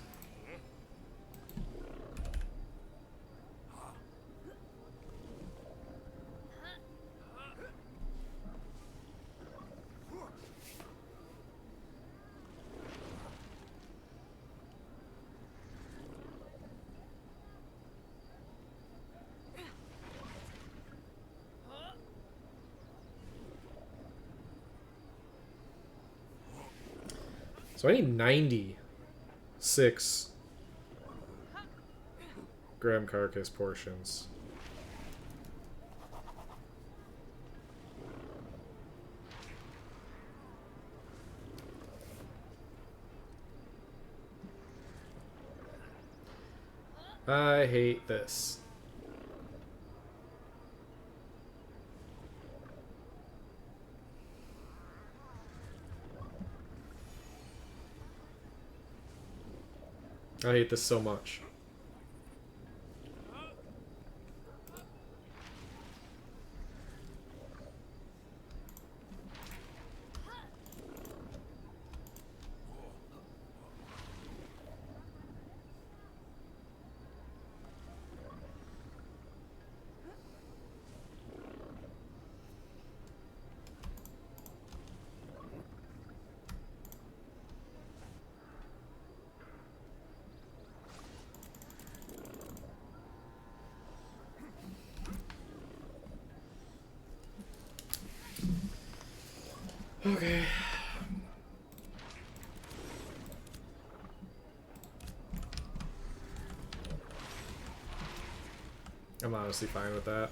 So I need 96 gram carcass portions. I hate this. I hate this so much. Okay. I'm honestly fine with that.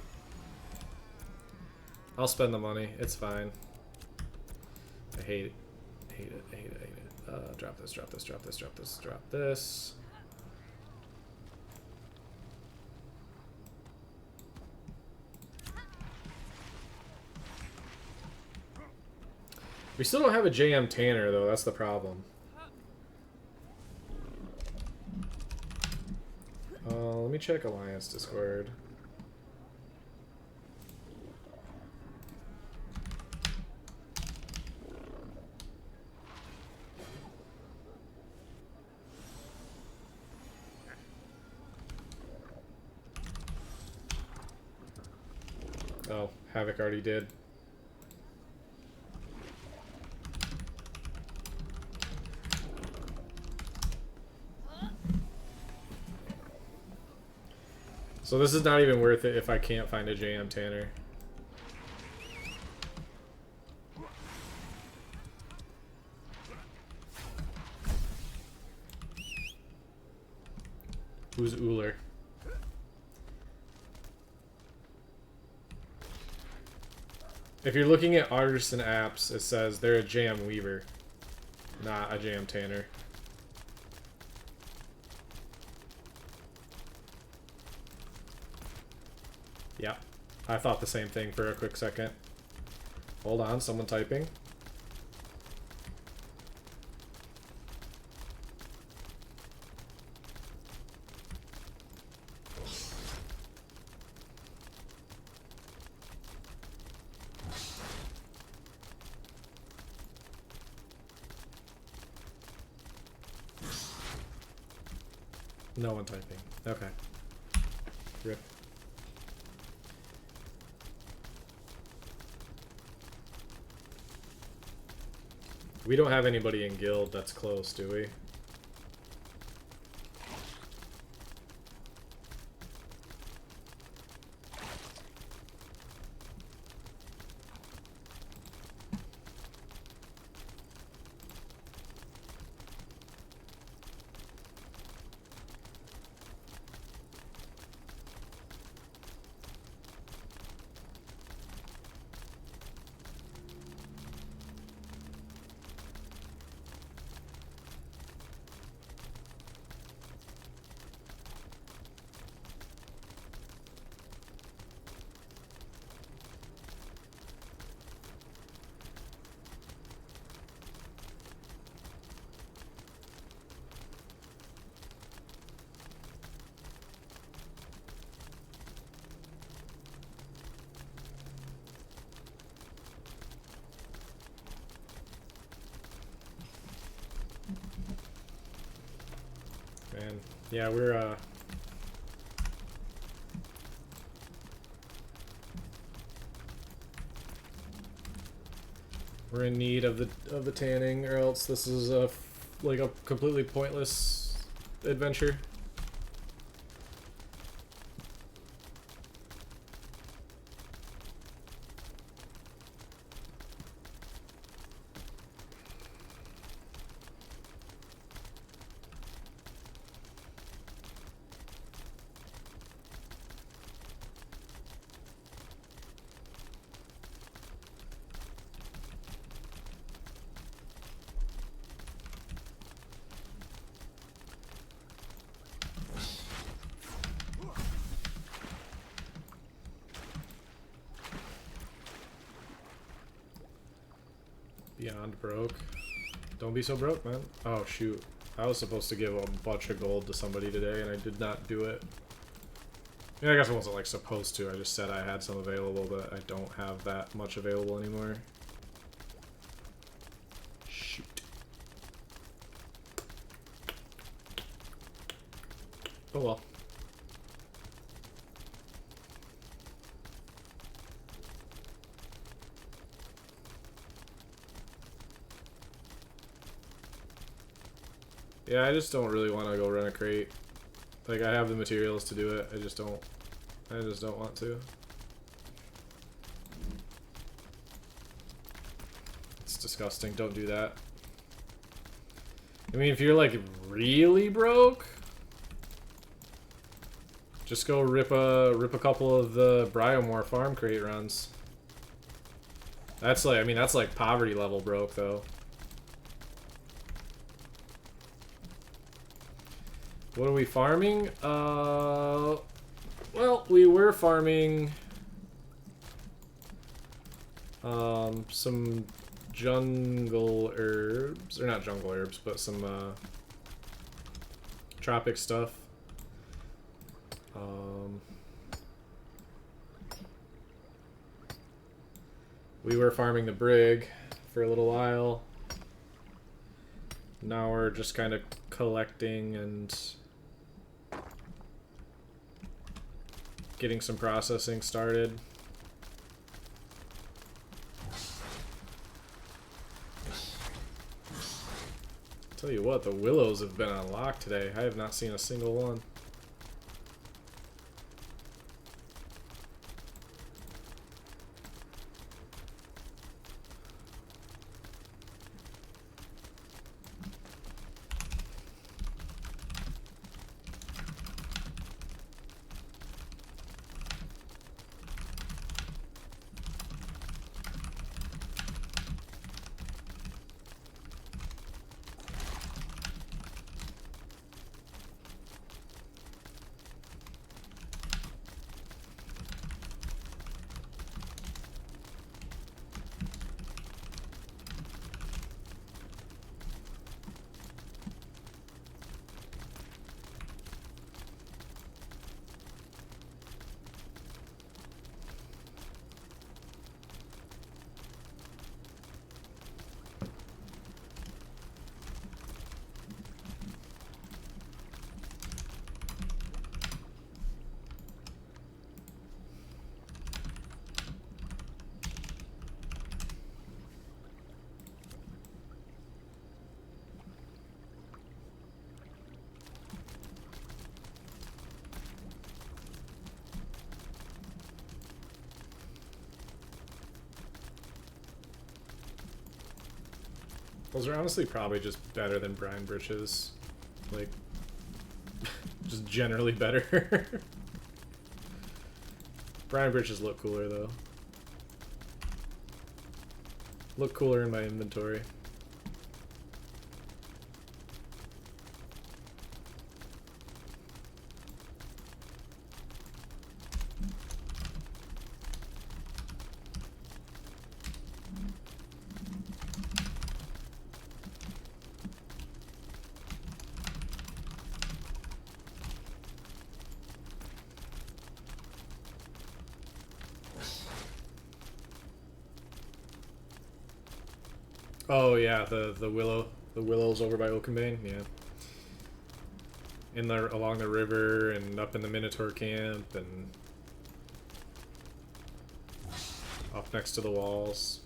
I'll spend the money. It's fine. I hate it. Hate it. Hate it. Hate it. Drop this. Drop this. Drop this. Drop this. Drop this. We still don't have a JM Tanner, though. That's the problem. Let me check Alliance Discord. Oh, Havoc already did. So this is not even worth it if I can't find a JM Tanner. Who's Uller? If you're looking at artists and apps, it says they're a JM Weaver, not a JM Tanner. Yeah, I thought the same thing for a quick second. Hold on, someone typing. No one typing. Okay. Rip. We don't have anybody in guild that's close, do we? man. Yeah, we're in need of the tanning, or else this is like a completely pointless adventure. Beyond broke. Don't be so broke, man. Oh, shoot. I was supposed to give a bunch of gold to somebody today, and I did not do it. Yeah, I guess I wasn't, like, supposed to. I just said I had some available, but I don't have that much available anymore. Shoot. Oh, well. Yeah, I just don't really want to go run a crate. Like, I have the materials to do it. I just don't want to. It's disgusting. Don't do that. I mean, if you're like really broke, just go rip a couple of the Bryomore farm crate runs. That's like, I mean, that's like poverty level broke though. What are we farming? Well, we were farming some jungle herbs, or not jungle herbs, but some tropic stuff. We were farming the brig for a little while. Now we're just kind of collecting and getting some processing started. Tell you what, the willows have been unlocked today. I have not seen a single one. Those are honestly probably just better than brine britches. Like, just generally better. Brine britches look cooler though. Look cooler in my inventory. Oh yeah, the willows over by Oakenbane, yeah. in the along the river and up in the Minotaur camp and up next to the walls.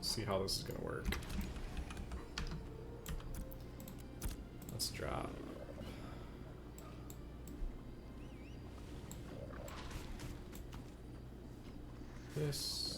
See how this is gonna work. Let's drop this.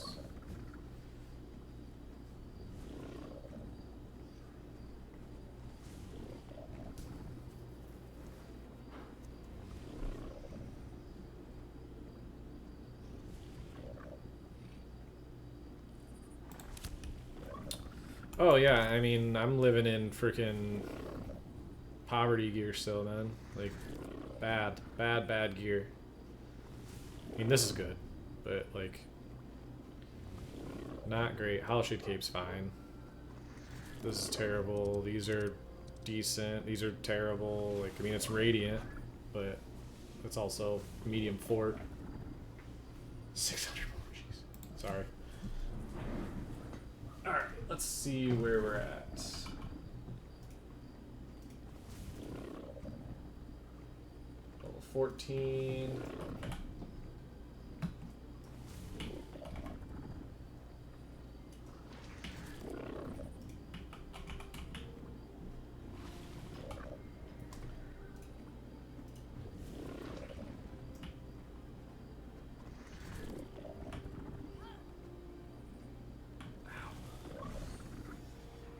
Oh yeah, I mean, I'm living in freaking poverty gear still, man. Like, bad gear. I mean, this is good, but like, not great. Hallshade Cape's fine. This is terrible. These are decent. These are terrible. Like, I mean, it's radiant, but it's also medium fort. 600 more. Jeez. Sorry. Alright, let's see where we're at. Level 14.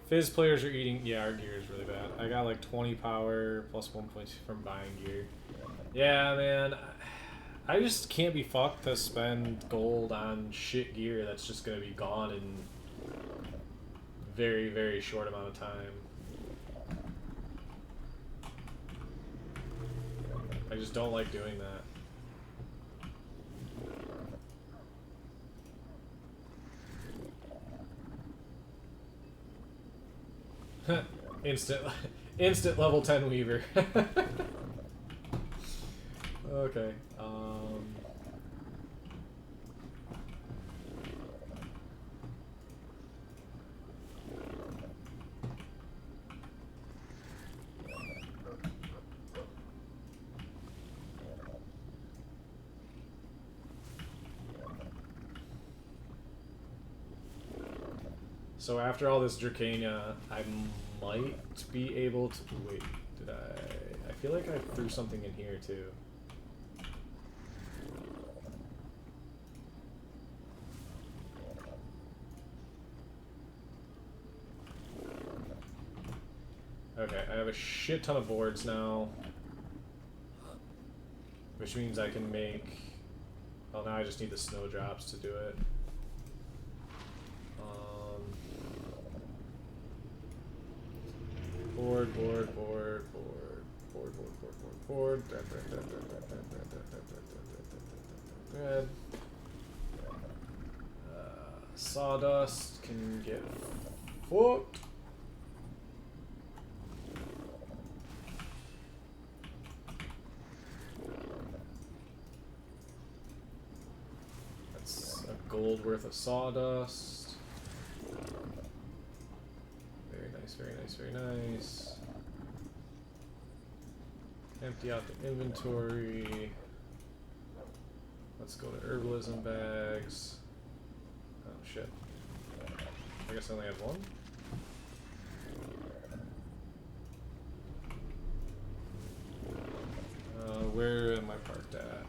Fizz players are eating. Yeah, our gear is really bad. I got like 20 power plus 1 point from buying gear. Yeah, man. I just can't be fucked to spend gold on shit gear that's just gonna be gone in very, very short amount of time. I just don't like doing that. instant level 10 Weaver. Okay. So after all this Dracania, I might be able to... Wait, did I... I feel like I threw something in here too. Okay, I have a shit ton of boards now. Which means I can make... Well, now I just need the snowdrops to do it. Board. Red. Sawdust can get fucked. That's a gold worth of sawdust. Very nice. Empty out the inventory. Let's go to herbalism bags. Oh shit. I guess I only have one. Where am I parked at?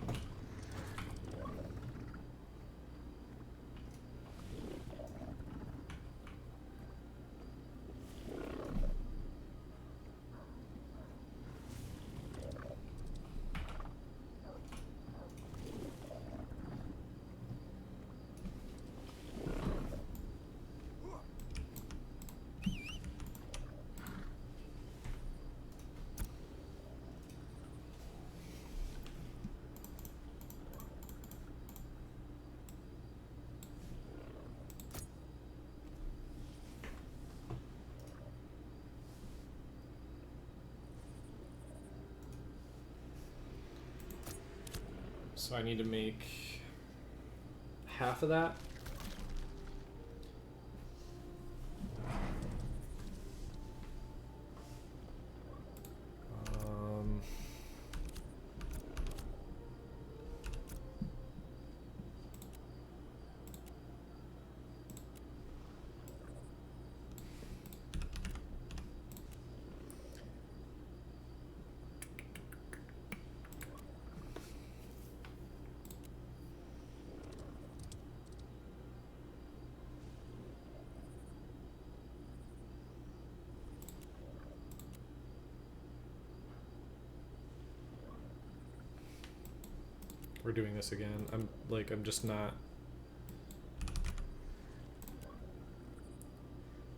So I need to make half of that. We're doing this again. I'm just not.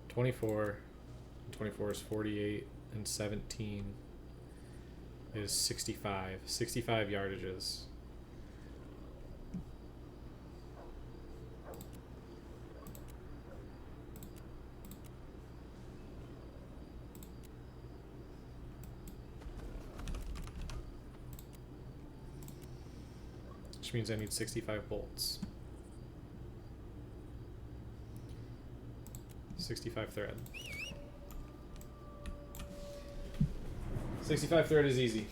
24. 24 is 48, and 17 is 65. 65 yardages. Which means I need 65 bolts. 65 thread. 65 thread is easy.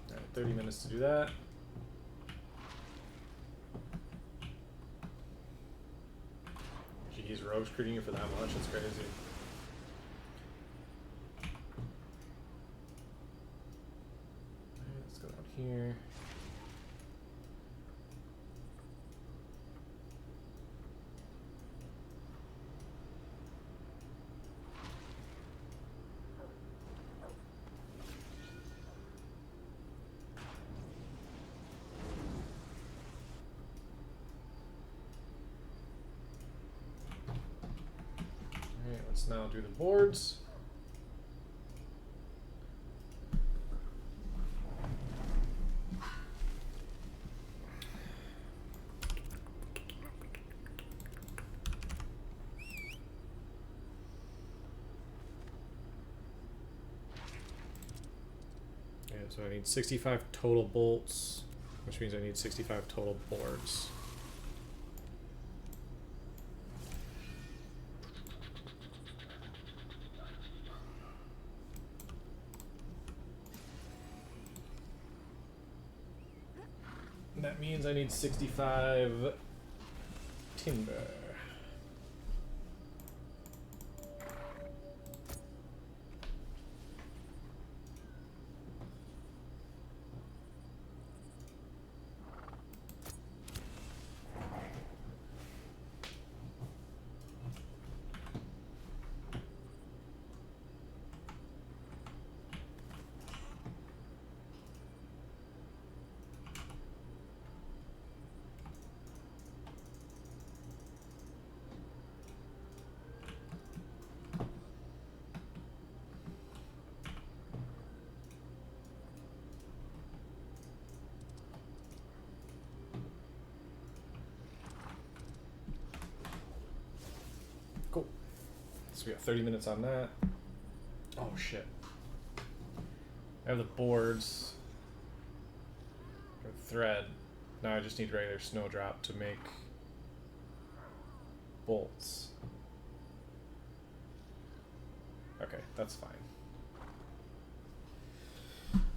All right, 30 minutes to do that. Jeez, rogue's treating you for that much, it's crazy. Alright, let's go down here. Let's now do the boards. Okay, so I need 65 total bolts, which means I need 65 total boards. That means I need 65 timber. Cool. So we got 30 minutes on that. Oh shit. I have the boards. Or thread. Now I just need regular snowdrop to make bolts. Okay, that's fine.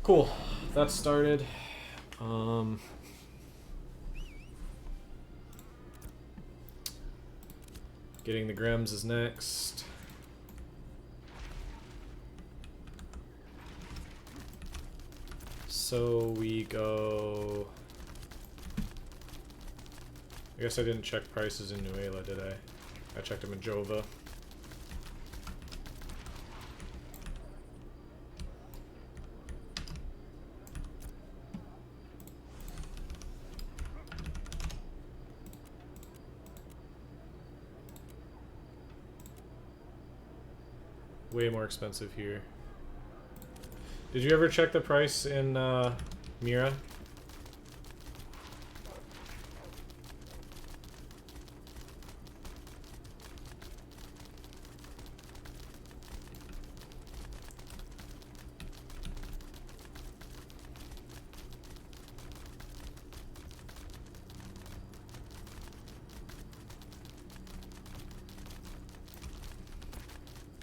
Cool. That started. Getting the Grems is next. So we go. I guess I didn't check prices in Nuela, did I? I checked them in Jova. way more expensive here. Did you ever check the price in Mira?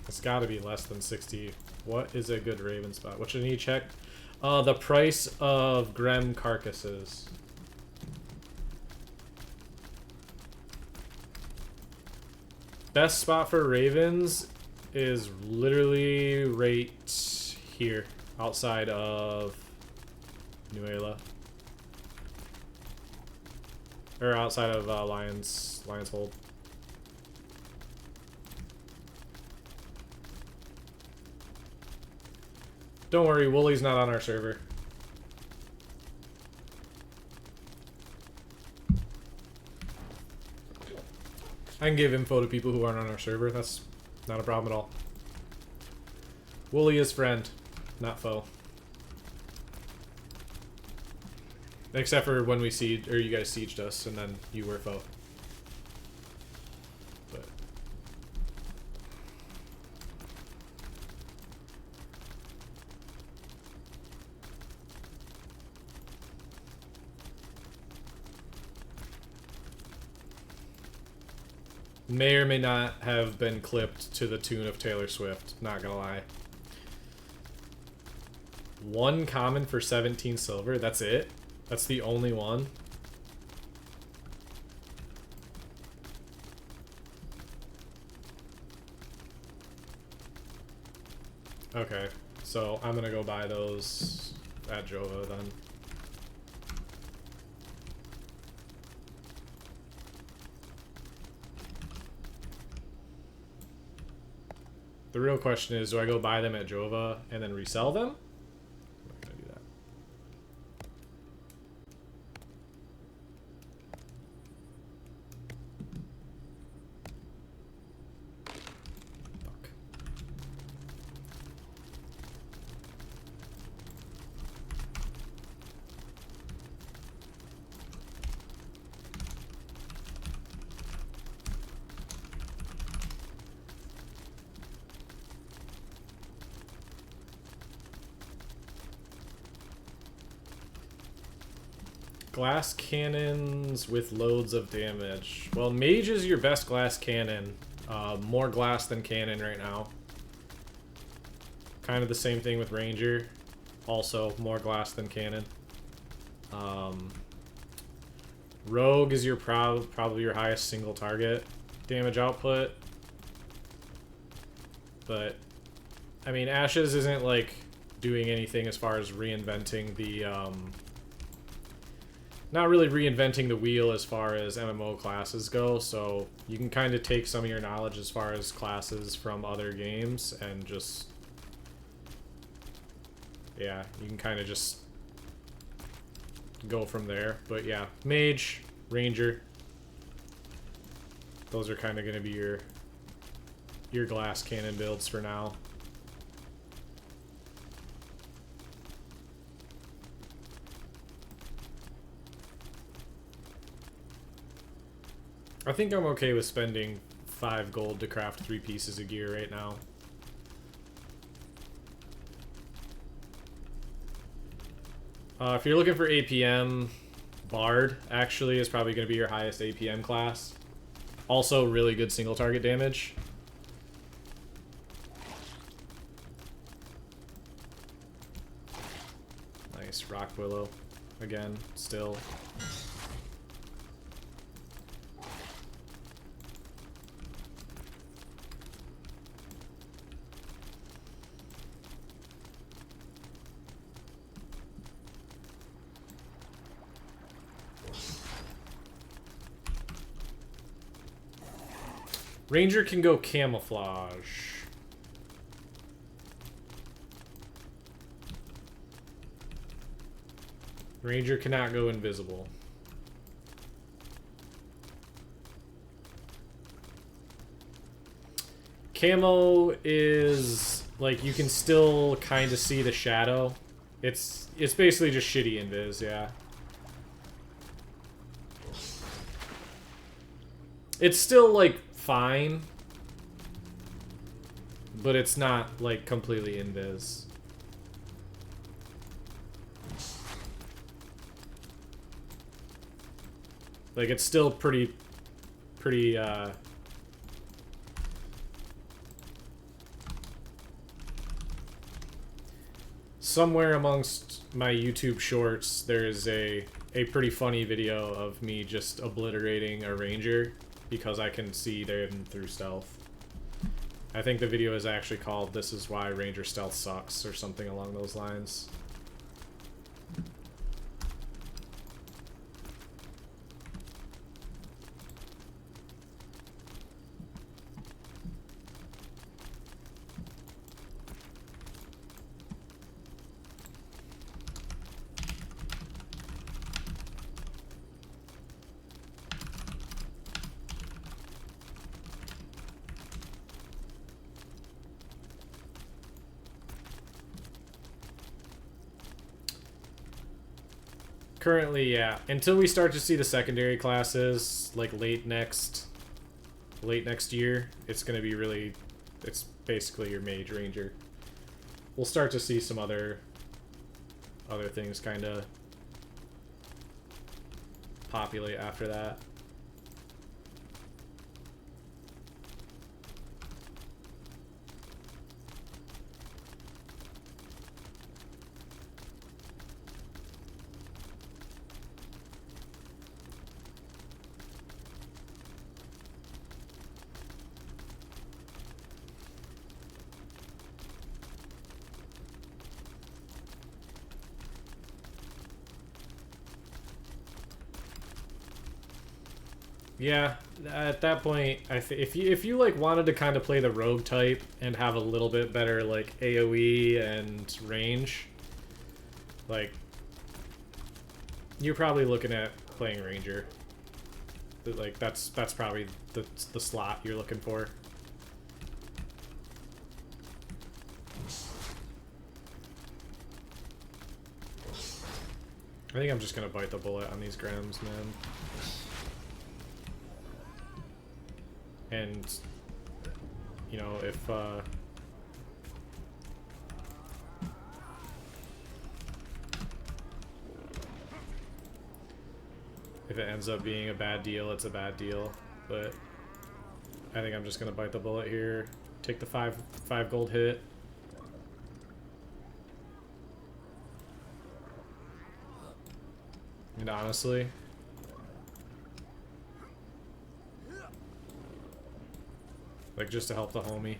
It's got to be less than 60. What is a good Raven spot? What should I need to check? The price of Grem carcasses. Best spot for Ravens is literally right here, outside of Nuela. Or outside of Lion's Hold. Don't worry, Wooly's not on our server. I can give info to people who aren't on our server. That's not a problem at all. Wooly is friend, not foe. Except for when we sieged, or you guys sieged us, and then you were foe. But may or may not have been clipped to the tune of Taylor Swift, not gonna lie. 1 common for 17 silver, that's it? That's the only one? Okay, so I'm gonna go buy those at Jova then. The real question is, do I go buy them at Jova and then resell them? I'm not gonna do that. Fuck. Glass cannons with loads of damage. Well, Mage is your best glass cannon. More glass than cannon right now. Kind of the same thing with Ranger. Also, more glass than cannon. Rogue is your probably your highest single target damage output. But, I mean, Ashes isn't, like, doing anything as far as reinventing the, not really reinventing the wheel as far as MMO classes go, so you can kind of take some of your knowledge as far as classes from other games and just, yeah, you can kind of just go from there. But yeah, Mage, Ranger, those are kind of going to be your glass cannon builds for now. I think I'm okay with spending 5 gold to craft 3 pieces of gear right now. If you're looking for APM, Bard actually is probably going to be your highest APM class. Also really good single target damage. Nice, Rock Willow. Again, still. Ranger can go camouflage. Ranger cannot go invisible. Camo is like you can still kind of see the shadow. It's basically just shitty invis, yeah. It's still like fine, but it's not like completely invis. Like it's still pretty somewhere amongst my YouTube shorts, there's a pretty funny video of me just obliterating a ranger because I can see them through stealth. I think the video is actually called "This is why Ranger Stealth sucks" or something along those lines. Currently, yeah. Until we start to see the secondary classes, like late next year, it's gonna be really, it's basically your mage ranger. We'll start to see some other things kind of populate after that. Yeah, at that point, if you like wanted to kind of play the rogue type and have a little bit better like AoE and range, like you're probably looking at playing ranger. Like that's probably the slot you're looking for. I think I'm just gonna bite the bullet on these Grems, man. And, you know, if it ends up being a bad deal, it's a bad deal. But I think I'm just gonna bite the bullet here, take the five gold hit. And honestly, like, just to help the homie.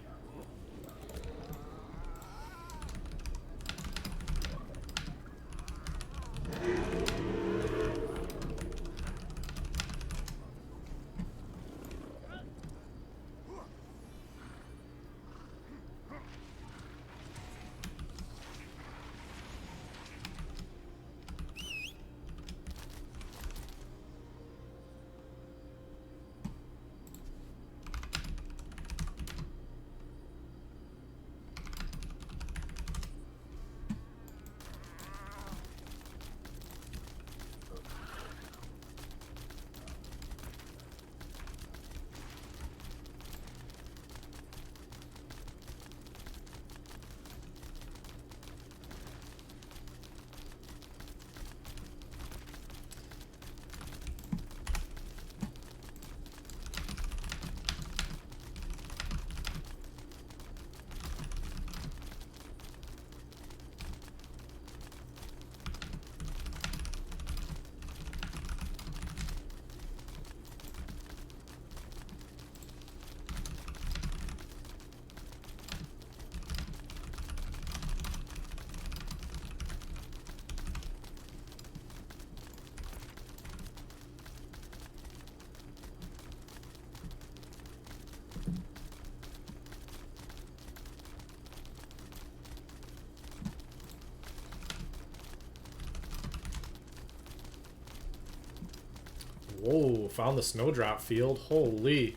Whoa, found the snowdrop field. Holy.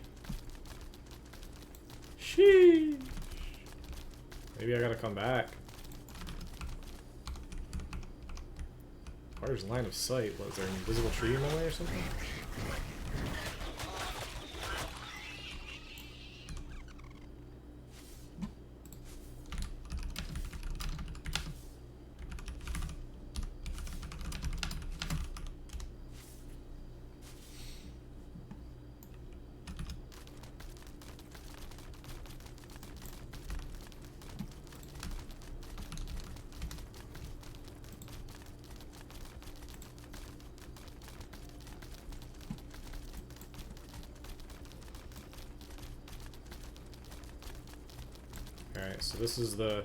Sheesh. Maybe I gotta come back. Where's line of sight? Was there an invisible tree in the way or something? Alright, so this is the...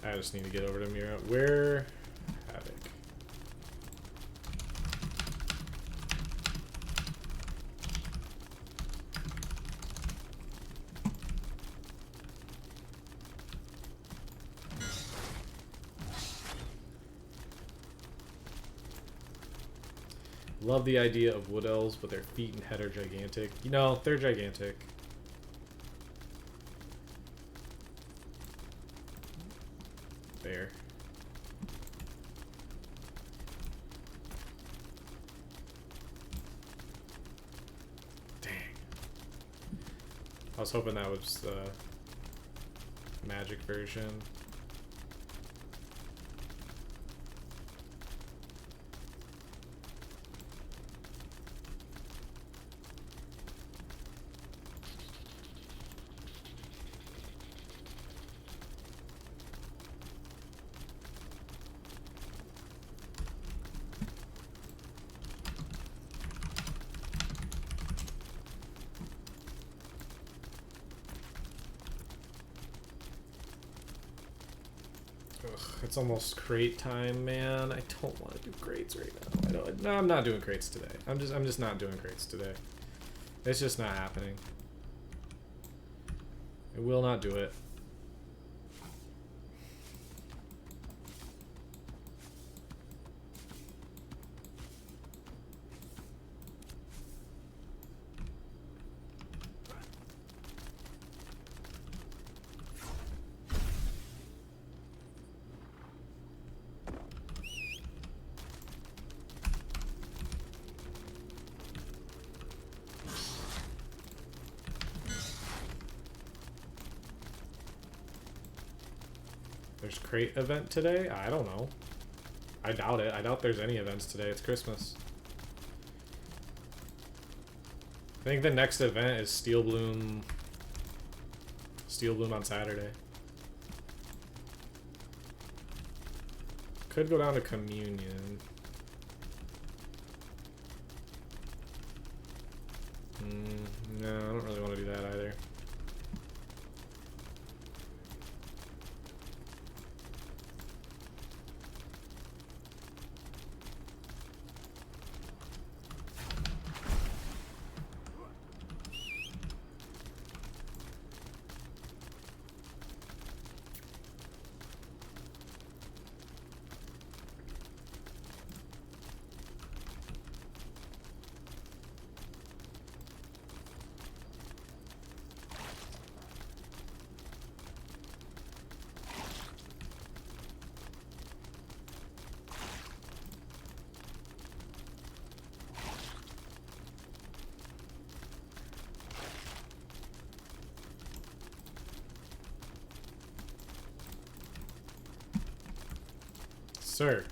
I just need to get over to Mira. Where... Havoc. Love the idea of wood elves, but their feet and head are gigantic. You know, they're gigantic. There. Dang. I was hoping that was the magic version. Ugh, it's almost crate time, man. I don't want to do crates right now. I don't. No, I'm not doing crates today. I'm just not doing crates today. It's just not happening. I will not do it. There's crate event today? I don't know. I doubt it. I doubt there's any events today. It's Christmas. I think the next event is Steel Bloom. Steel Bloom on Saturday. Could go down to Communion. No, I don't really want to do that either. Sir.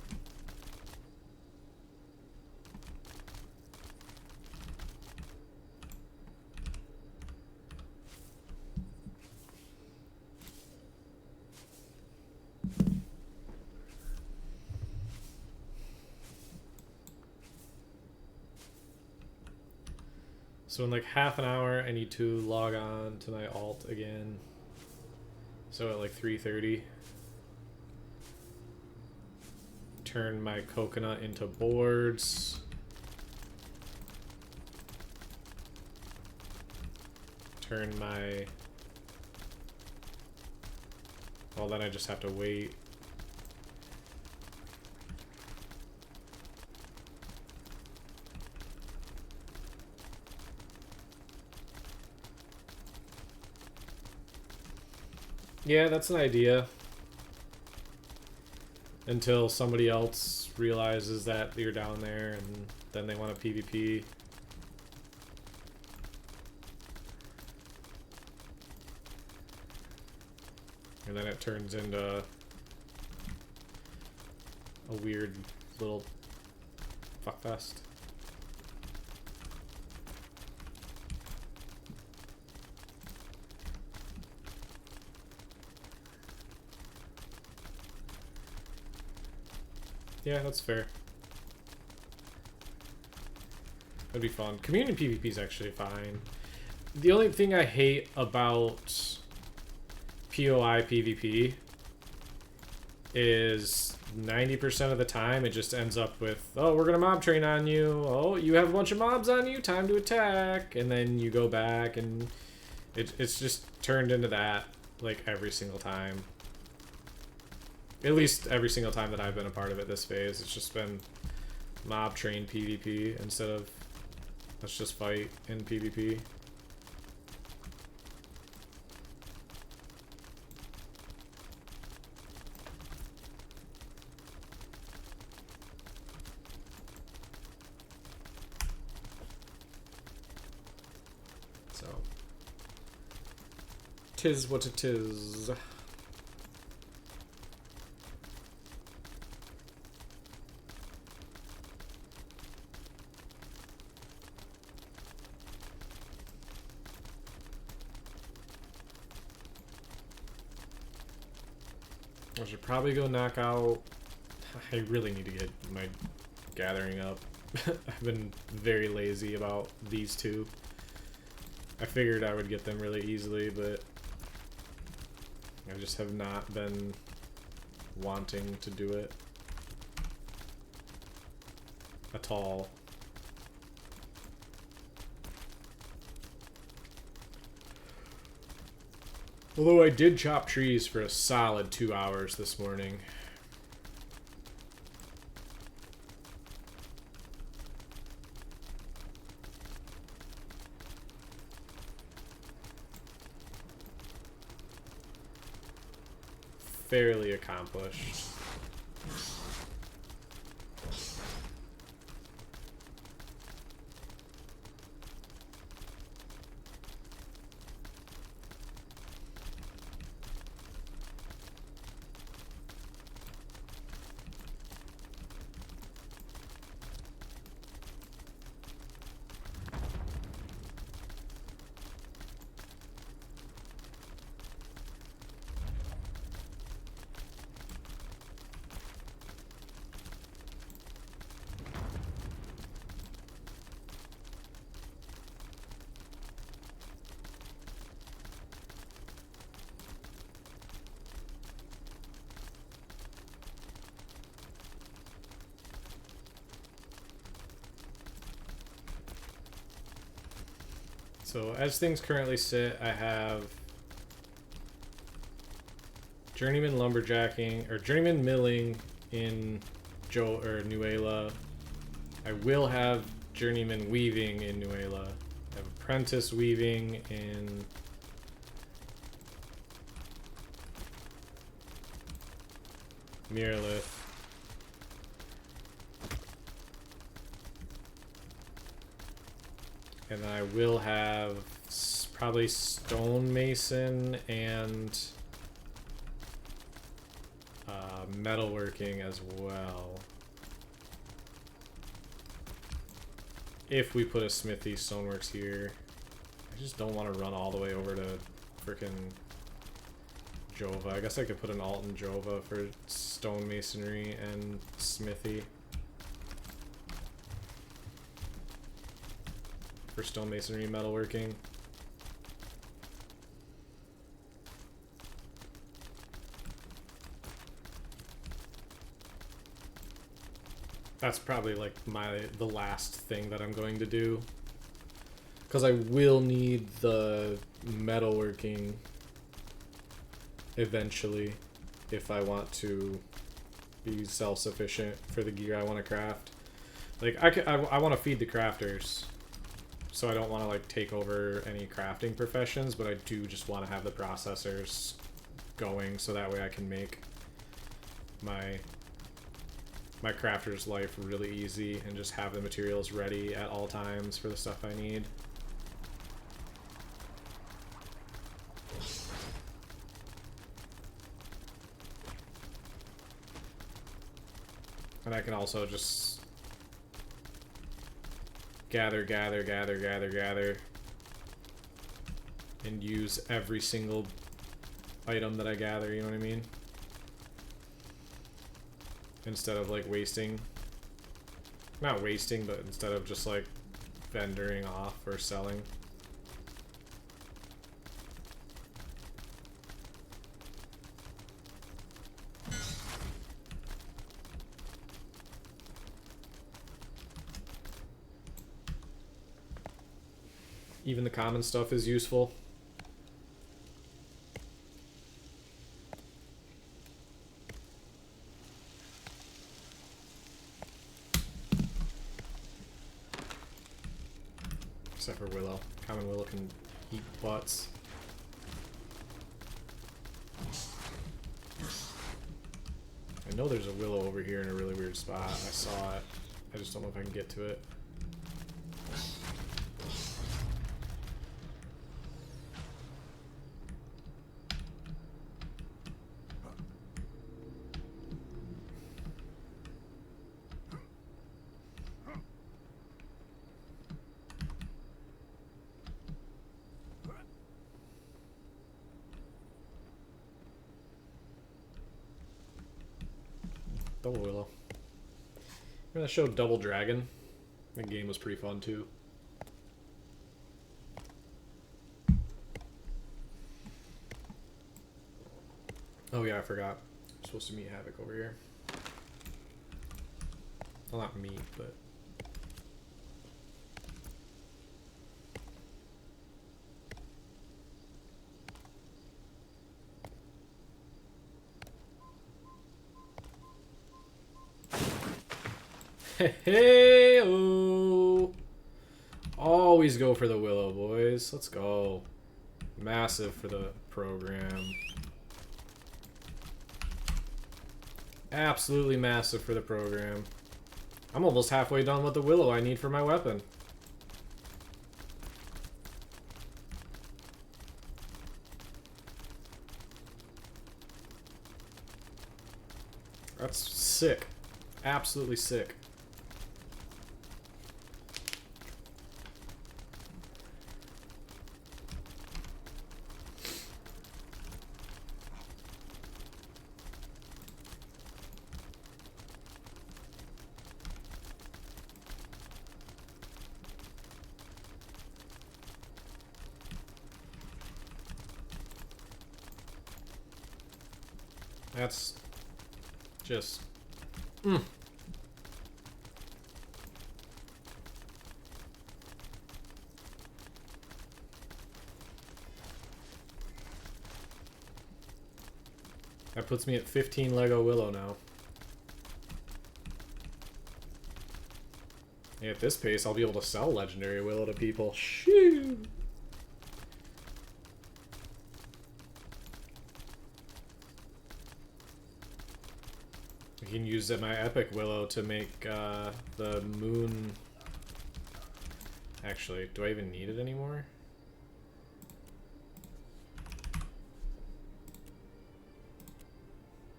So in like half an hour, I need to log on to my alt again. So at like 3:30. Turn my coconut into boards. Turn my... Well, then I just have to wait. Yeah, that's an idea. Until somebody else realizes that you're down there and then they want a PvP. And then it turns into a weird little fuckfest. Yeah, that's fair. That'd be fun. Community PvP is actually fine. The only thing I hate about POI PvP is 90% of the time it just ends up with, oh, we're gonna mob train on you. Oh, you have a bunch of mobs on you. Time to attack. And then you go back and it's just turned into that like every single time. At least every single time that I've been a part of it this phase, it's just been mob train PvP instead of let's just fight in PvP. So, tis what it is. I should probably go knock out... I really need to get my gathering up. I've been very lazy about these two. I figured I would get them really easily, but I just have not been wanting to do it at all. Although I did chop trees for a solid 2 hours this morning. Fairly accomplished. So as things currently sit, I have Journeyman Lumberjacking, or Journeyman Milling in Nuela. I will have Journeyman Weaving in Nuela. I have Apprentice Weaving in Miralith. And then I will have probably Stonemason and Metalworking as well. If we put a Smithy Stoneworks here. I just don't want to run all the way over to frickin' Jova. I guess I could put an alt in Jova for Stonemasonry and Smithy. For stonemasonry and metalworking. That's probably like the last thing that I'm going to do, because I will need the metalworking eventually if I want to be self-sufficient for the gear I want to craft. Like I want to feed the crafters. So I don't want to like take over any crafting professions, but I do just want to have the processors going so that way I can make my crafter's life really easy and just have the materials ready at all times for the stuff I need. And I can also just gather, and use every single item that I gather, you know what I mean? Instead of like wasting, not wasting, but instead of just like vendoring off or selling. Even the common stuff is useful. Except for willow. Common willow can eat butts. I know there's a willow over here in a really weird spot. I saw it. I just don't know if I can get to it. Double willow. Remember that show Double Dragon? That game was pretty fun too. Oh yeah, I forgot. I'm supposed to meet Havoc over here. Well, not meet, but... Hey-oh! Always go for the willow, boys. Let's go. Massive for the program. Absolutely massive for the program. I'm almost halfway done with the willow I need for my weapon. That's sick. Absolutely sick. That's just... That puts me at 15 Lego Willow now. Yeah, at this pace, I'll be able to sell Legendary Willow to people. Shoo! I can use my Epic Willow to make the moon... Actually, do I even need it anymore?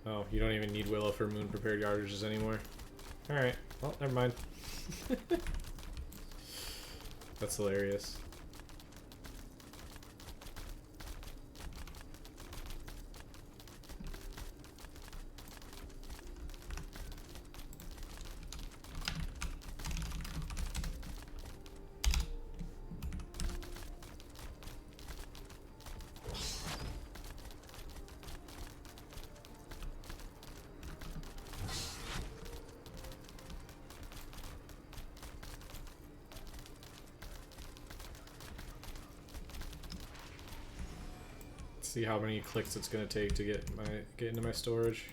Oh, you don't even need Willow for moon prepared yardages anymore. Alright, well, never mind. That's hilarious. See how many clicks it's gonna take to get into my storage.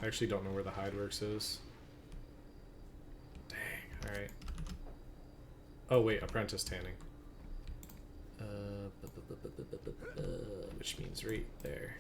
I actually don't know where the hide works is. Alright. Oh, wait, apprentice tanning. Which means right there.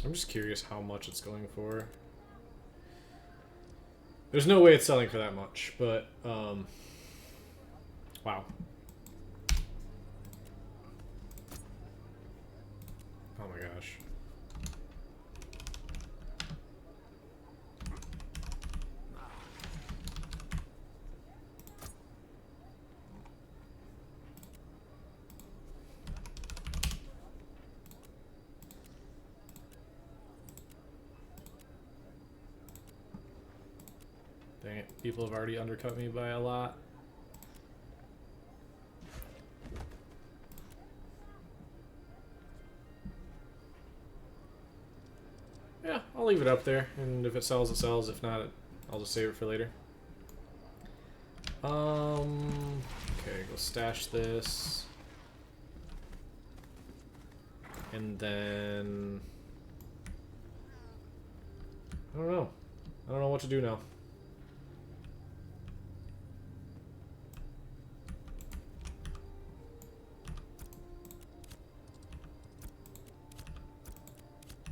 I'm just curious how much it's going for. There's no way it's selling for that much, but, wow. Oh my gosh. Dang it, people have already undercut me by a lot. Yeah, I'll leave it up there, and if it sells, it sells. If not, I'll just save it for later. Okay, go stash this. And then... I don't know. I don't know what to do now.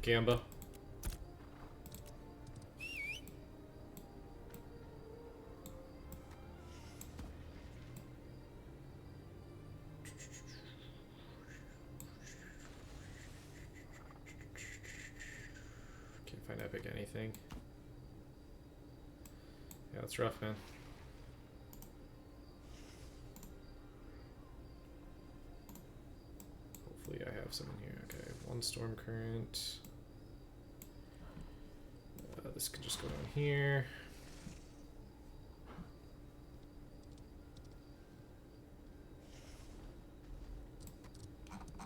Gamba. Can't find epic anything. Yeah, that's rough, man. Hopefully I have some in here. Okay, one storm current. This can just go down here.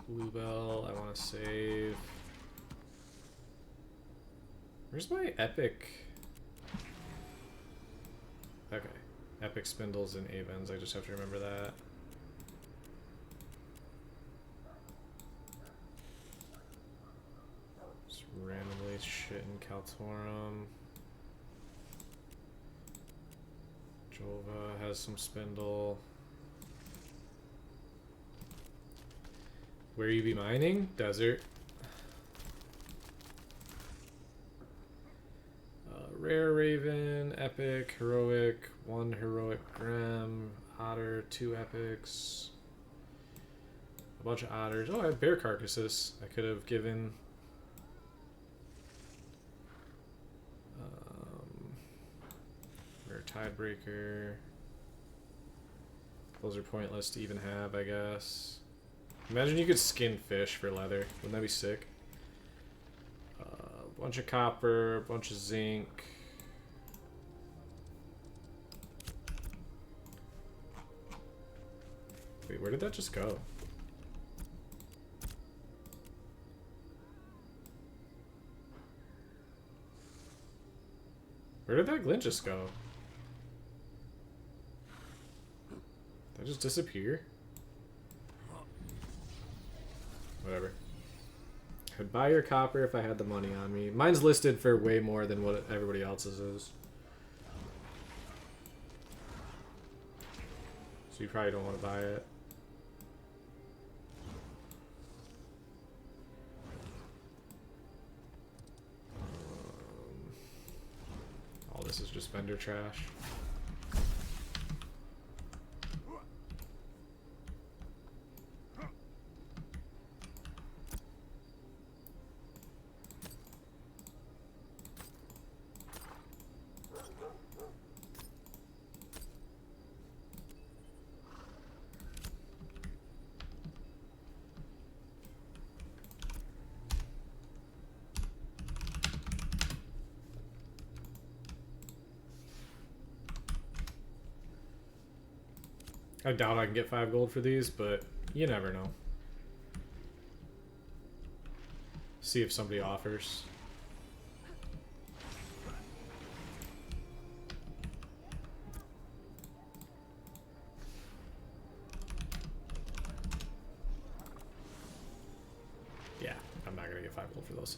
Bluebell, I want to save. Where's my epic? Okay, epic spindles and avens. I just have to remember that. Just randomly shit in Kaltorum. Jova has some spindle. Where you be mining? Desert. Rare Raven, Epic, Heroic, 1 Heroic Grem, Otter, 2 Epics, a bunch of Otters. Oh, I have Bear Carcasses. I could have given... Rare Tidebreaker. Those are pointless to even have, I guess. Imagine you could skin fish for leather. Wouldn't that be sick? A bunch of copper, a bunch of zinc. Wait, where did that just go? Where did that glint just go? Did that just disappear? Whatever. I'd buy your copper if I had the money on me. Mine's listed for way more than what everybody else's is. So you probably don't want to buy it. All this is just vendor trash. I doubt I can get 5 gold for these, but you never know. See if somebody offers. Yeah, I'm not gonna get 5 gold for those.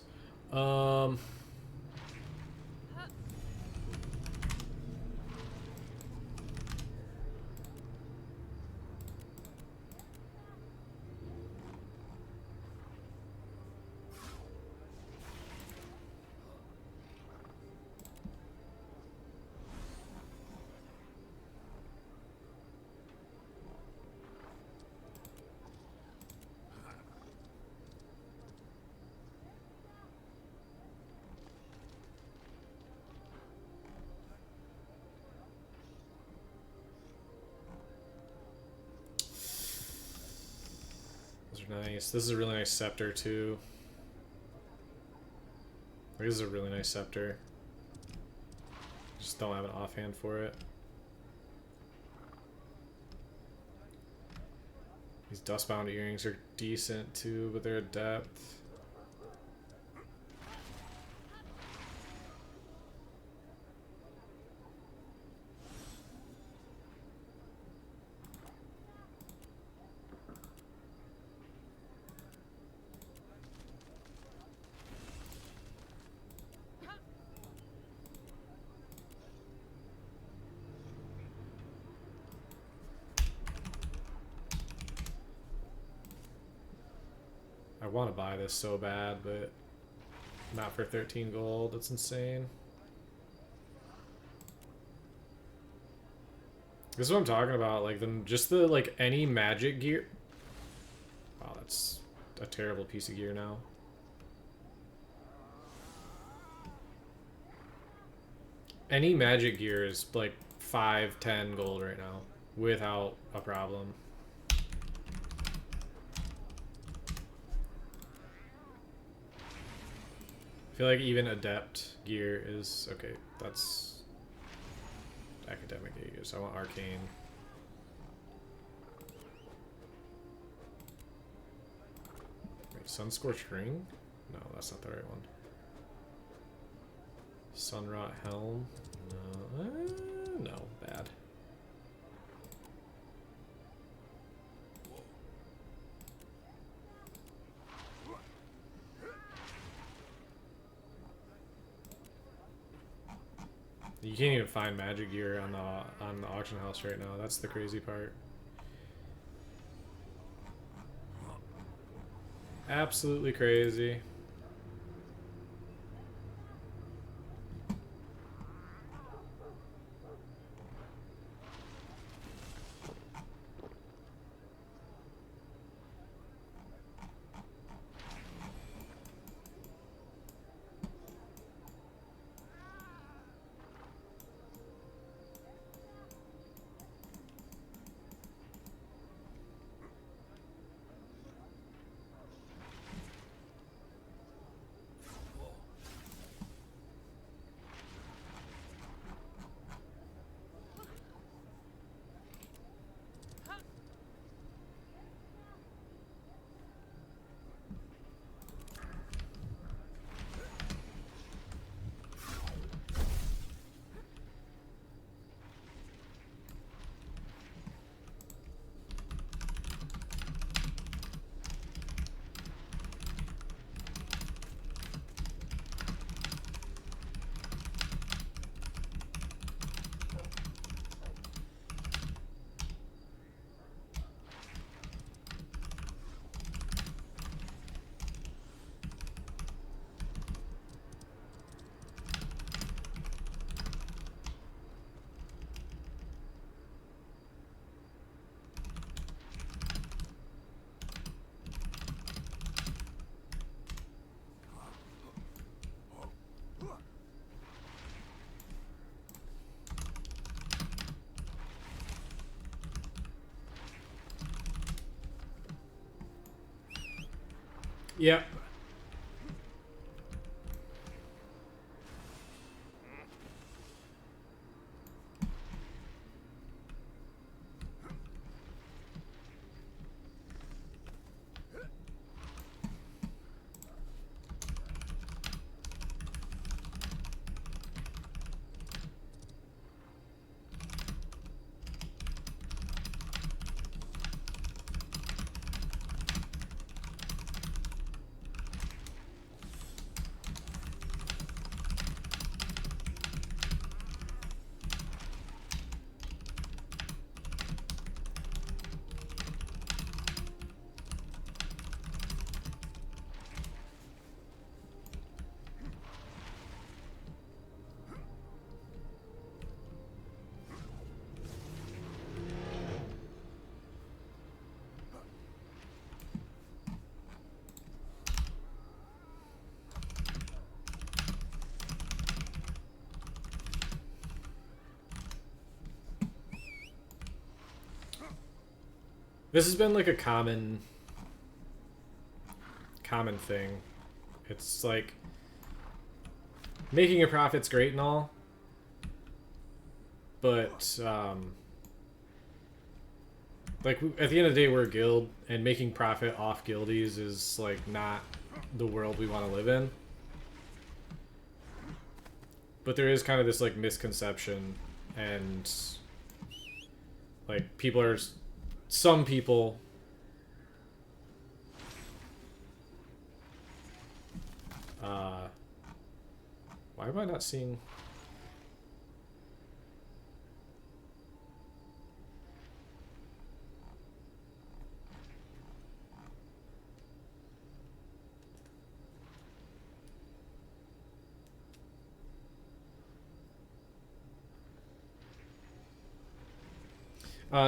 Those are nice. This is a really nice scepter too. This is a really nice scepter. Just don't have an offhand for it. These dustbound earrings are decent too, but they're a depth. I want to buy this so bad, but not for 13 gold. That's insane. This is what I'm talking about. Like just the like any magic gear. Wow, that's a terrible piece of gear now. Any magic gear is like 5, 10 gold right now without a problem. I feel like even adept gear is okay. That's academic gears. I want arcane. Wait, Sunscorched Ring? No, that's not the right one. Sunrot Helm? No, no, bad. You can't even find magic gear on the auction house right now. That's the crazy part. Absolutely crazy. Yep. This has been like a common thing. It's like making a profit's great and all, but like at the end of the day, we're a guild, and making profit off guildies is like not the world we want to live in. But there is kind of this like misconception, and like some people why am I not seeing?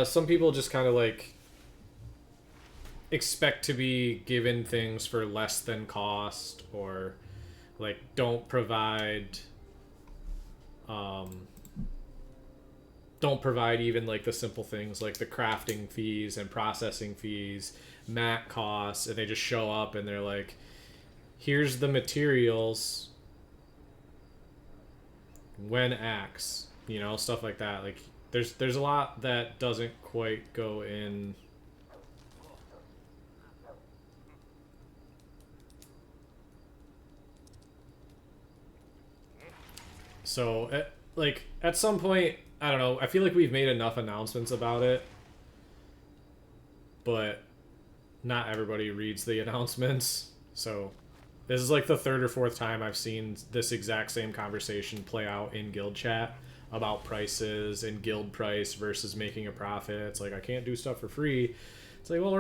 Some people just kind of like expect to be given things for less than cost, or like um, don't provide even like the simple things like the crafting fees and processing fees, mat costs, and they just show up and they're like, here's the materials when X, stuff like that. Like there's a lot that doesn't quite go in. So at some point, I don't know, I feel like we've made enough announcements about it, but not everybody reads the announcements. So this is like the third or fourth time I've seen this exact same conversation play out in guild chat about prices and guild price versus making a profit. It's like, I can't do stuff for free. It's like, well, we're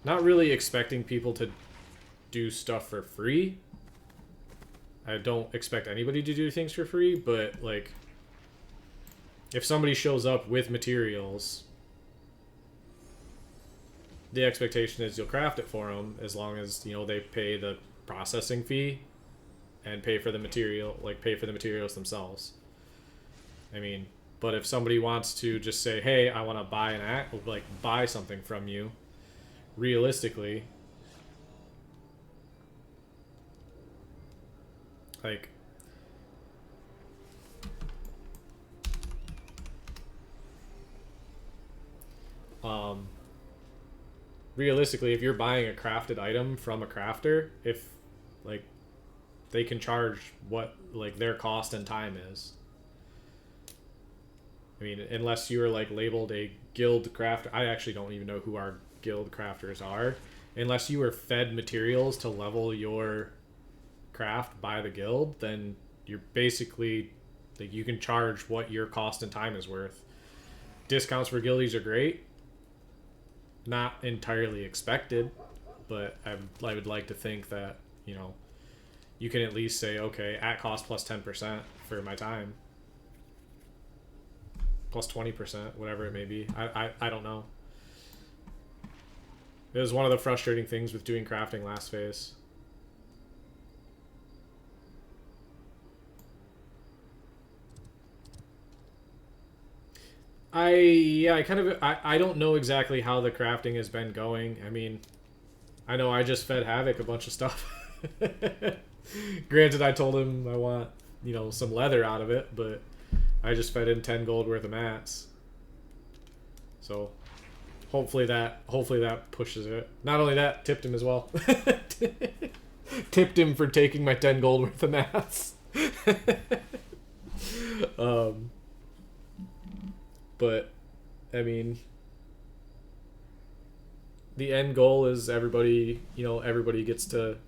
not really expecting people to do stuff for free. I don't expect anybody to do things for free, but like if somebody shows up with materials, the expectation is you'll craft it for them, as long as they pay the processing fee and pay for the materials themselves. I mean, but if somebody wants to just say, hey, I want to buy something from you, realistically, like realistically, if you're buying a crafted item from a crafter, if like they can charge what like their cost and time is. I mean, unless you are like labeled a guild crafter, I actually don't even know who our guild crafters are. Unless you are fed materials to level your craft by the guild, then you're basically like, you can charge what your cost and time is worth. Discounts for guildies are great, not entirely expected, but I would like to think that you can at least say, okay, at cost plus 10% for my time, plus 20%, whatever it may be. I don't know. It was one of the frustrating things with doing crafting last phase. I don't know exactly how the crafting has been going. I mean, I know I just fed Havoc a bunch of stuff. Granted, I told him I want, some leather out of it, but I just fed him 10 gold worth of mats. So hopefully that pushes it. Not only that, tipped him as well. Tipped him for taking my 10 gold worth of mats. But I mean, the end goal is everybody gets to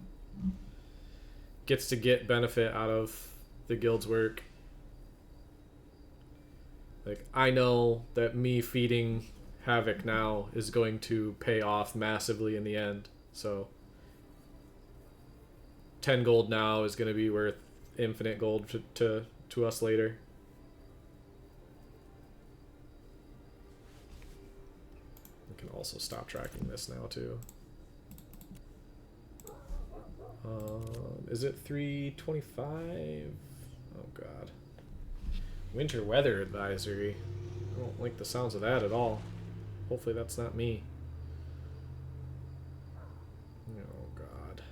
get benefit out of the guild's work. Like, I know that me feeding Havoc now is going to pay off massively in the end. So 10 gold now is going to be worth infinite gold to us later. We can also stop tracking this now too. Is it 325? Oh god. Winter weather advisory. I don't like the sounds of that at all. Hopefully that's not me. Oh, God.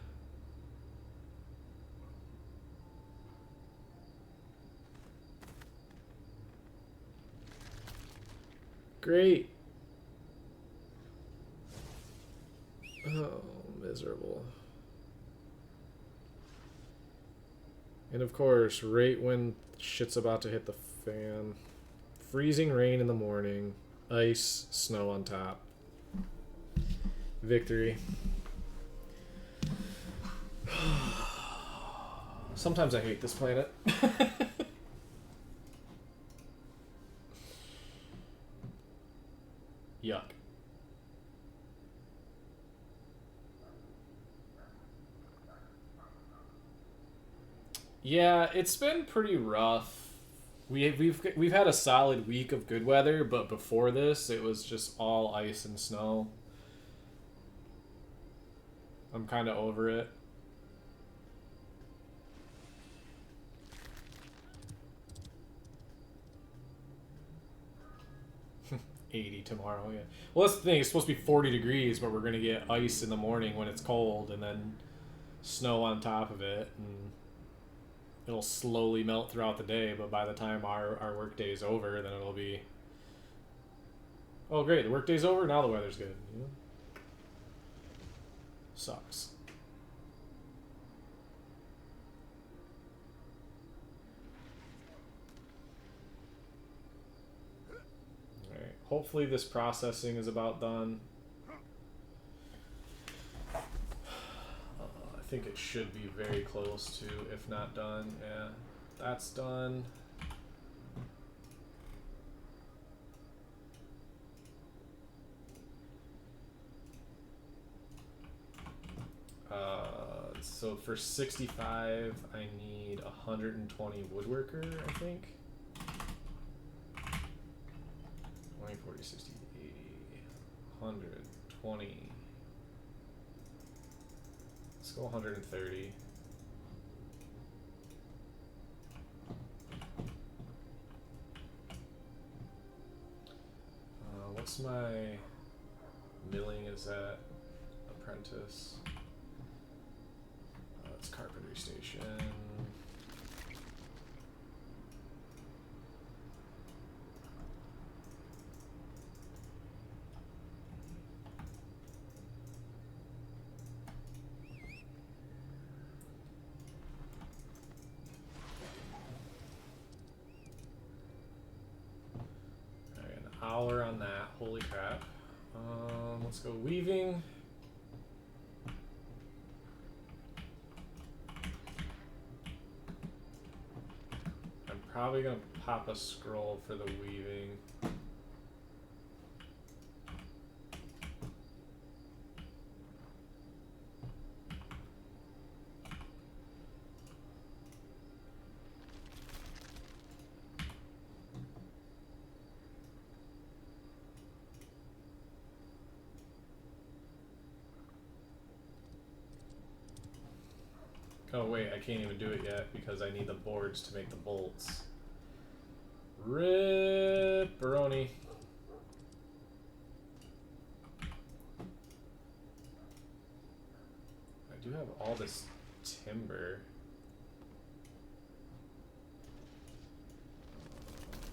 Great. Oh, miserable. And of course, right when shit's about to hit the fan, freezing rain in the morning, ice, snow on top. Victory. Sometimes I hate this planet. Yuck. Yeah, it's been pretty rough. We've had a solid week of good weather, but before this, it was just all ice and snow. I'm kind of over it. $80 tomorrow, yeah. Well, that's the thing. It's supposed to be 40 degrees, but we're gonna get ice in the morning when it's cold, and then snow on top of it, and it'll slowly melt throughout the day. But by the time our work day is over, then it'll be, oh great, the work day's over. Now the weather's good. You know? Sucks. Alright, hopefully this processing is about done. I think it should be very close to, if not done. Yeah, that's done. So for 65, I need 120 woodworker, I think. 20, 40, 60, 80, 120. Let's go 130. What's my milling is at apprentice? It's carpentry station. Alright, an hour on that. Holy crap. Let's go weaving. Probably gonna pop a scroll for the weaving. Oh wait, I can't even do it yet because I need the boards to make the bolts. Rip-a-roni. I do have all this timber.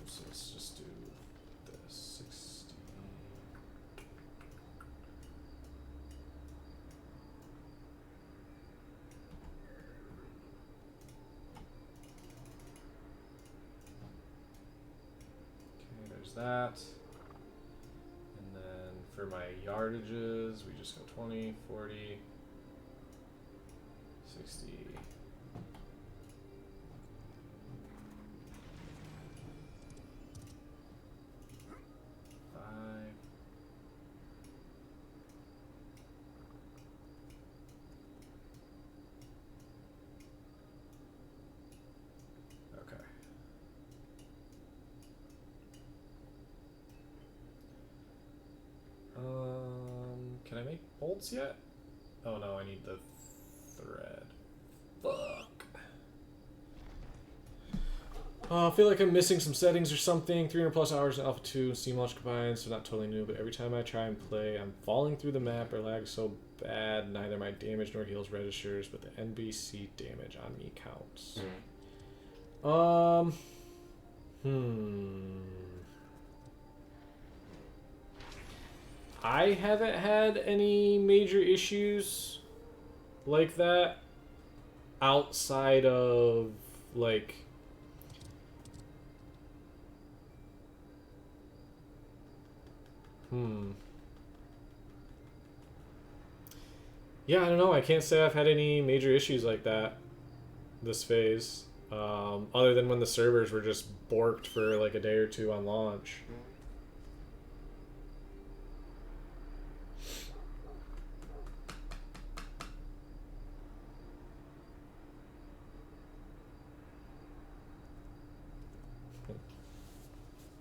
So let's just do this. 60. That, and then for my yardages we just go 20, 40, 60, 5, okay. Can I make bolts yet? Oh no, I need the thread. Fuck. I feel like I'm missing some settings or something. 300 plus hours in Alpha 2 and Steam launch combined, so not totally new, but every time I try and play, I'm falling through the map or lag so bad neither my damage nor heals registers, but the NBC damage on me counts. I haven't had any major issues like that outside of, like, yeah, I don't know. I can't say I've had any major issues like that this phase, other than when the servers were just borked for like a day or two on launch.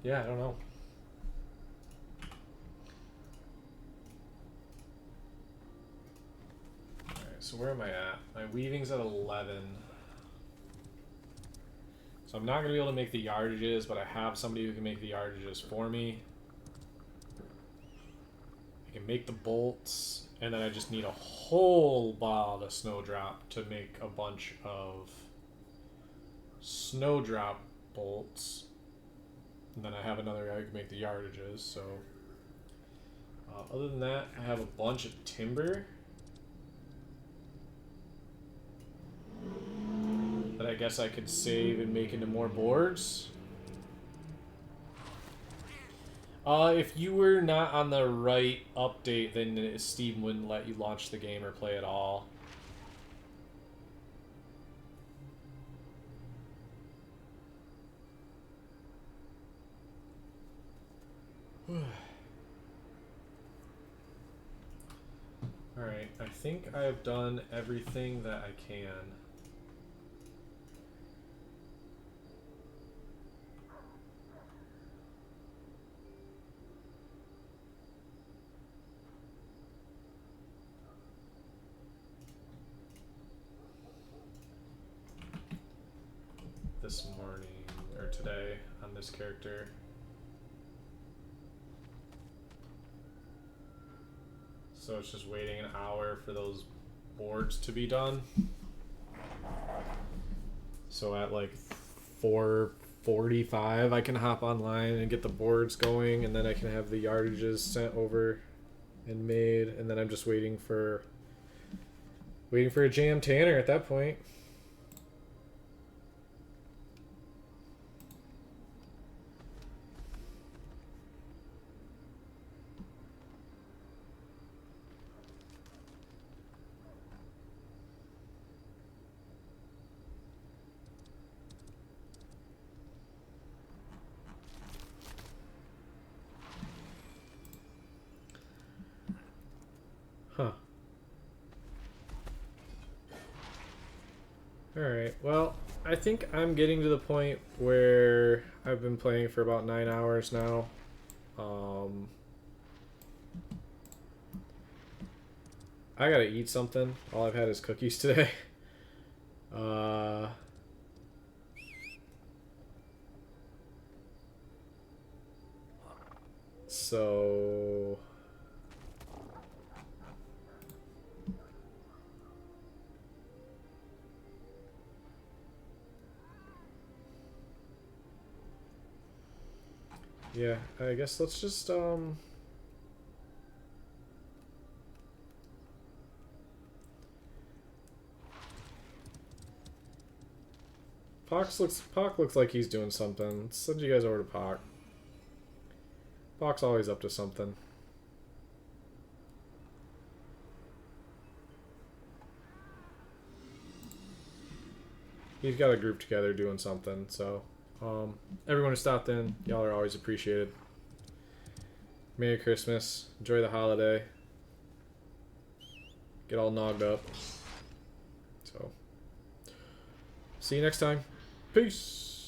Yeah, I don't know. Alright, so where am I at? My weaving's at 11. So I'm not going to be able to make the yardages, but I have somebody who can make the yardages for me. I can make the bolts, and then I just need a whole lot of snowdrop to make a bunch of snowdrop bolts. And then I have another guy who can make the yardages, so... other than that, I have a bunch of timber that I guess I could save and make into more boards. If you were not on the right update, then Steam wouldn't let you launch the game or play at all. Alright, I think I have done everything that I can. This morning, or today, on this character. So it's just waiting an hour for those boards to be done. So at like 4:45 I can hop online and get the boards going, and then I can have the yardages sent over and made, and then I'm just waiting for a jam tanner at that point. Huh. Alright, well, I think I'm getting to the point where I've been playing for about 9 hours now. I gotta eat something. All I've had is cookies today. So... yeah, I guess let's just, Pock looks like he's doing something. Let's send you guys over to Pock. Pock's always up to something. He's got a group together doing something, so... everyone who stopped in, y'all are always appreciated. Merry Christmas. Enjoy the holiday. Get all nogged up. So, see you next time. Peace.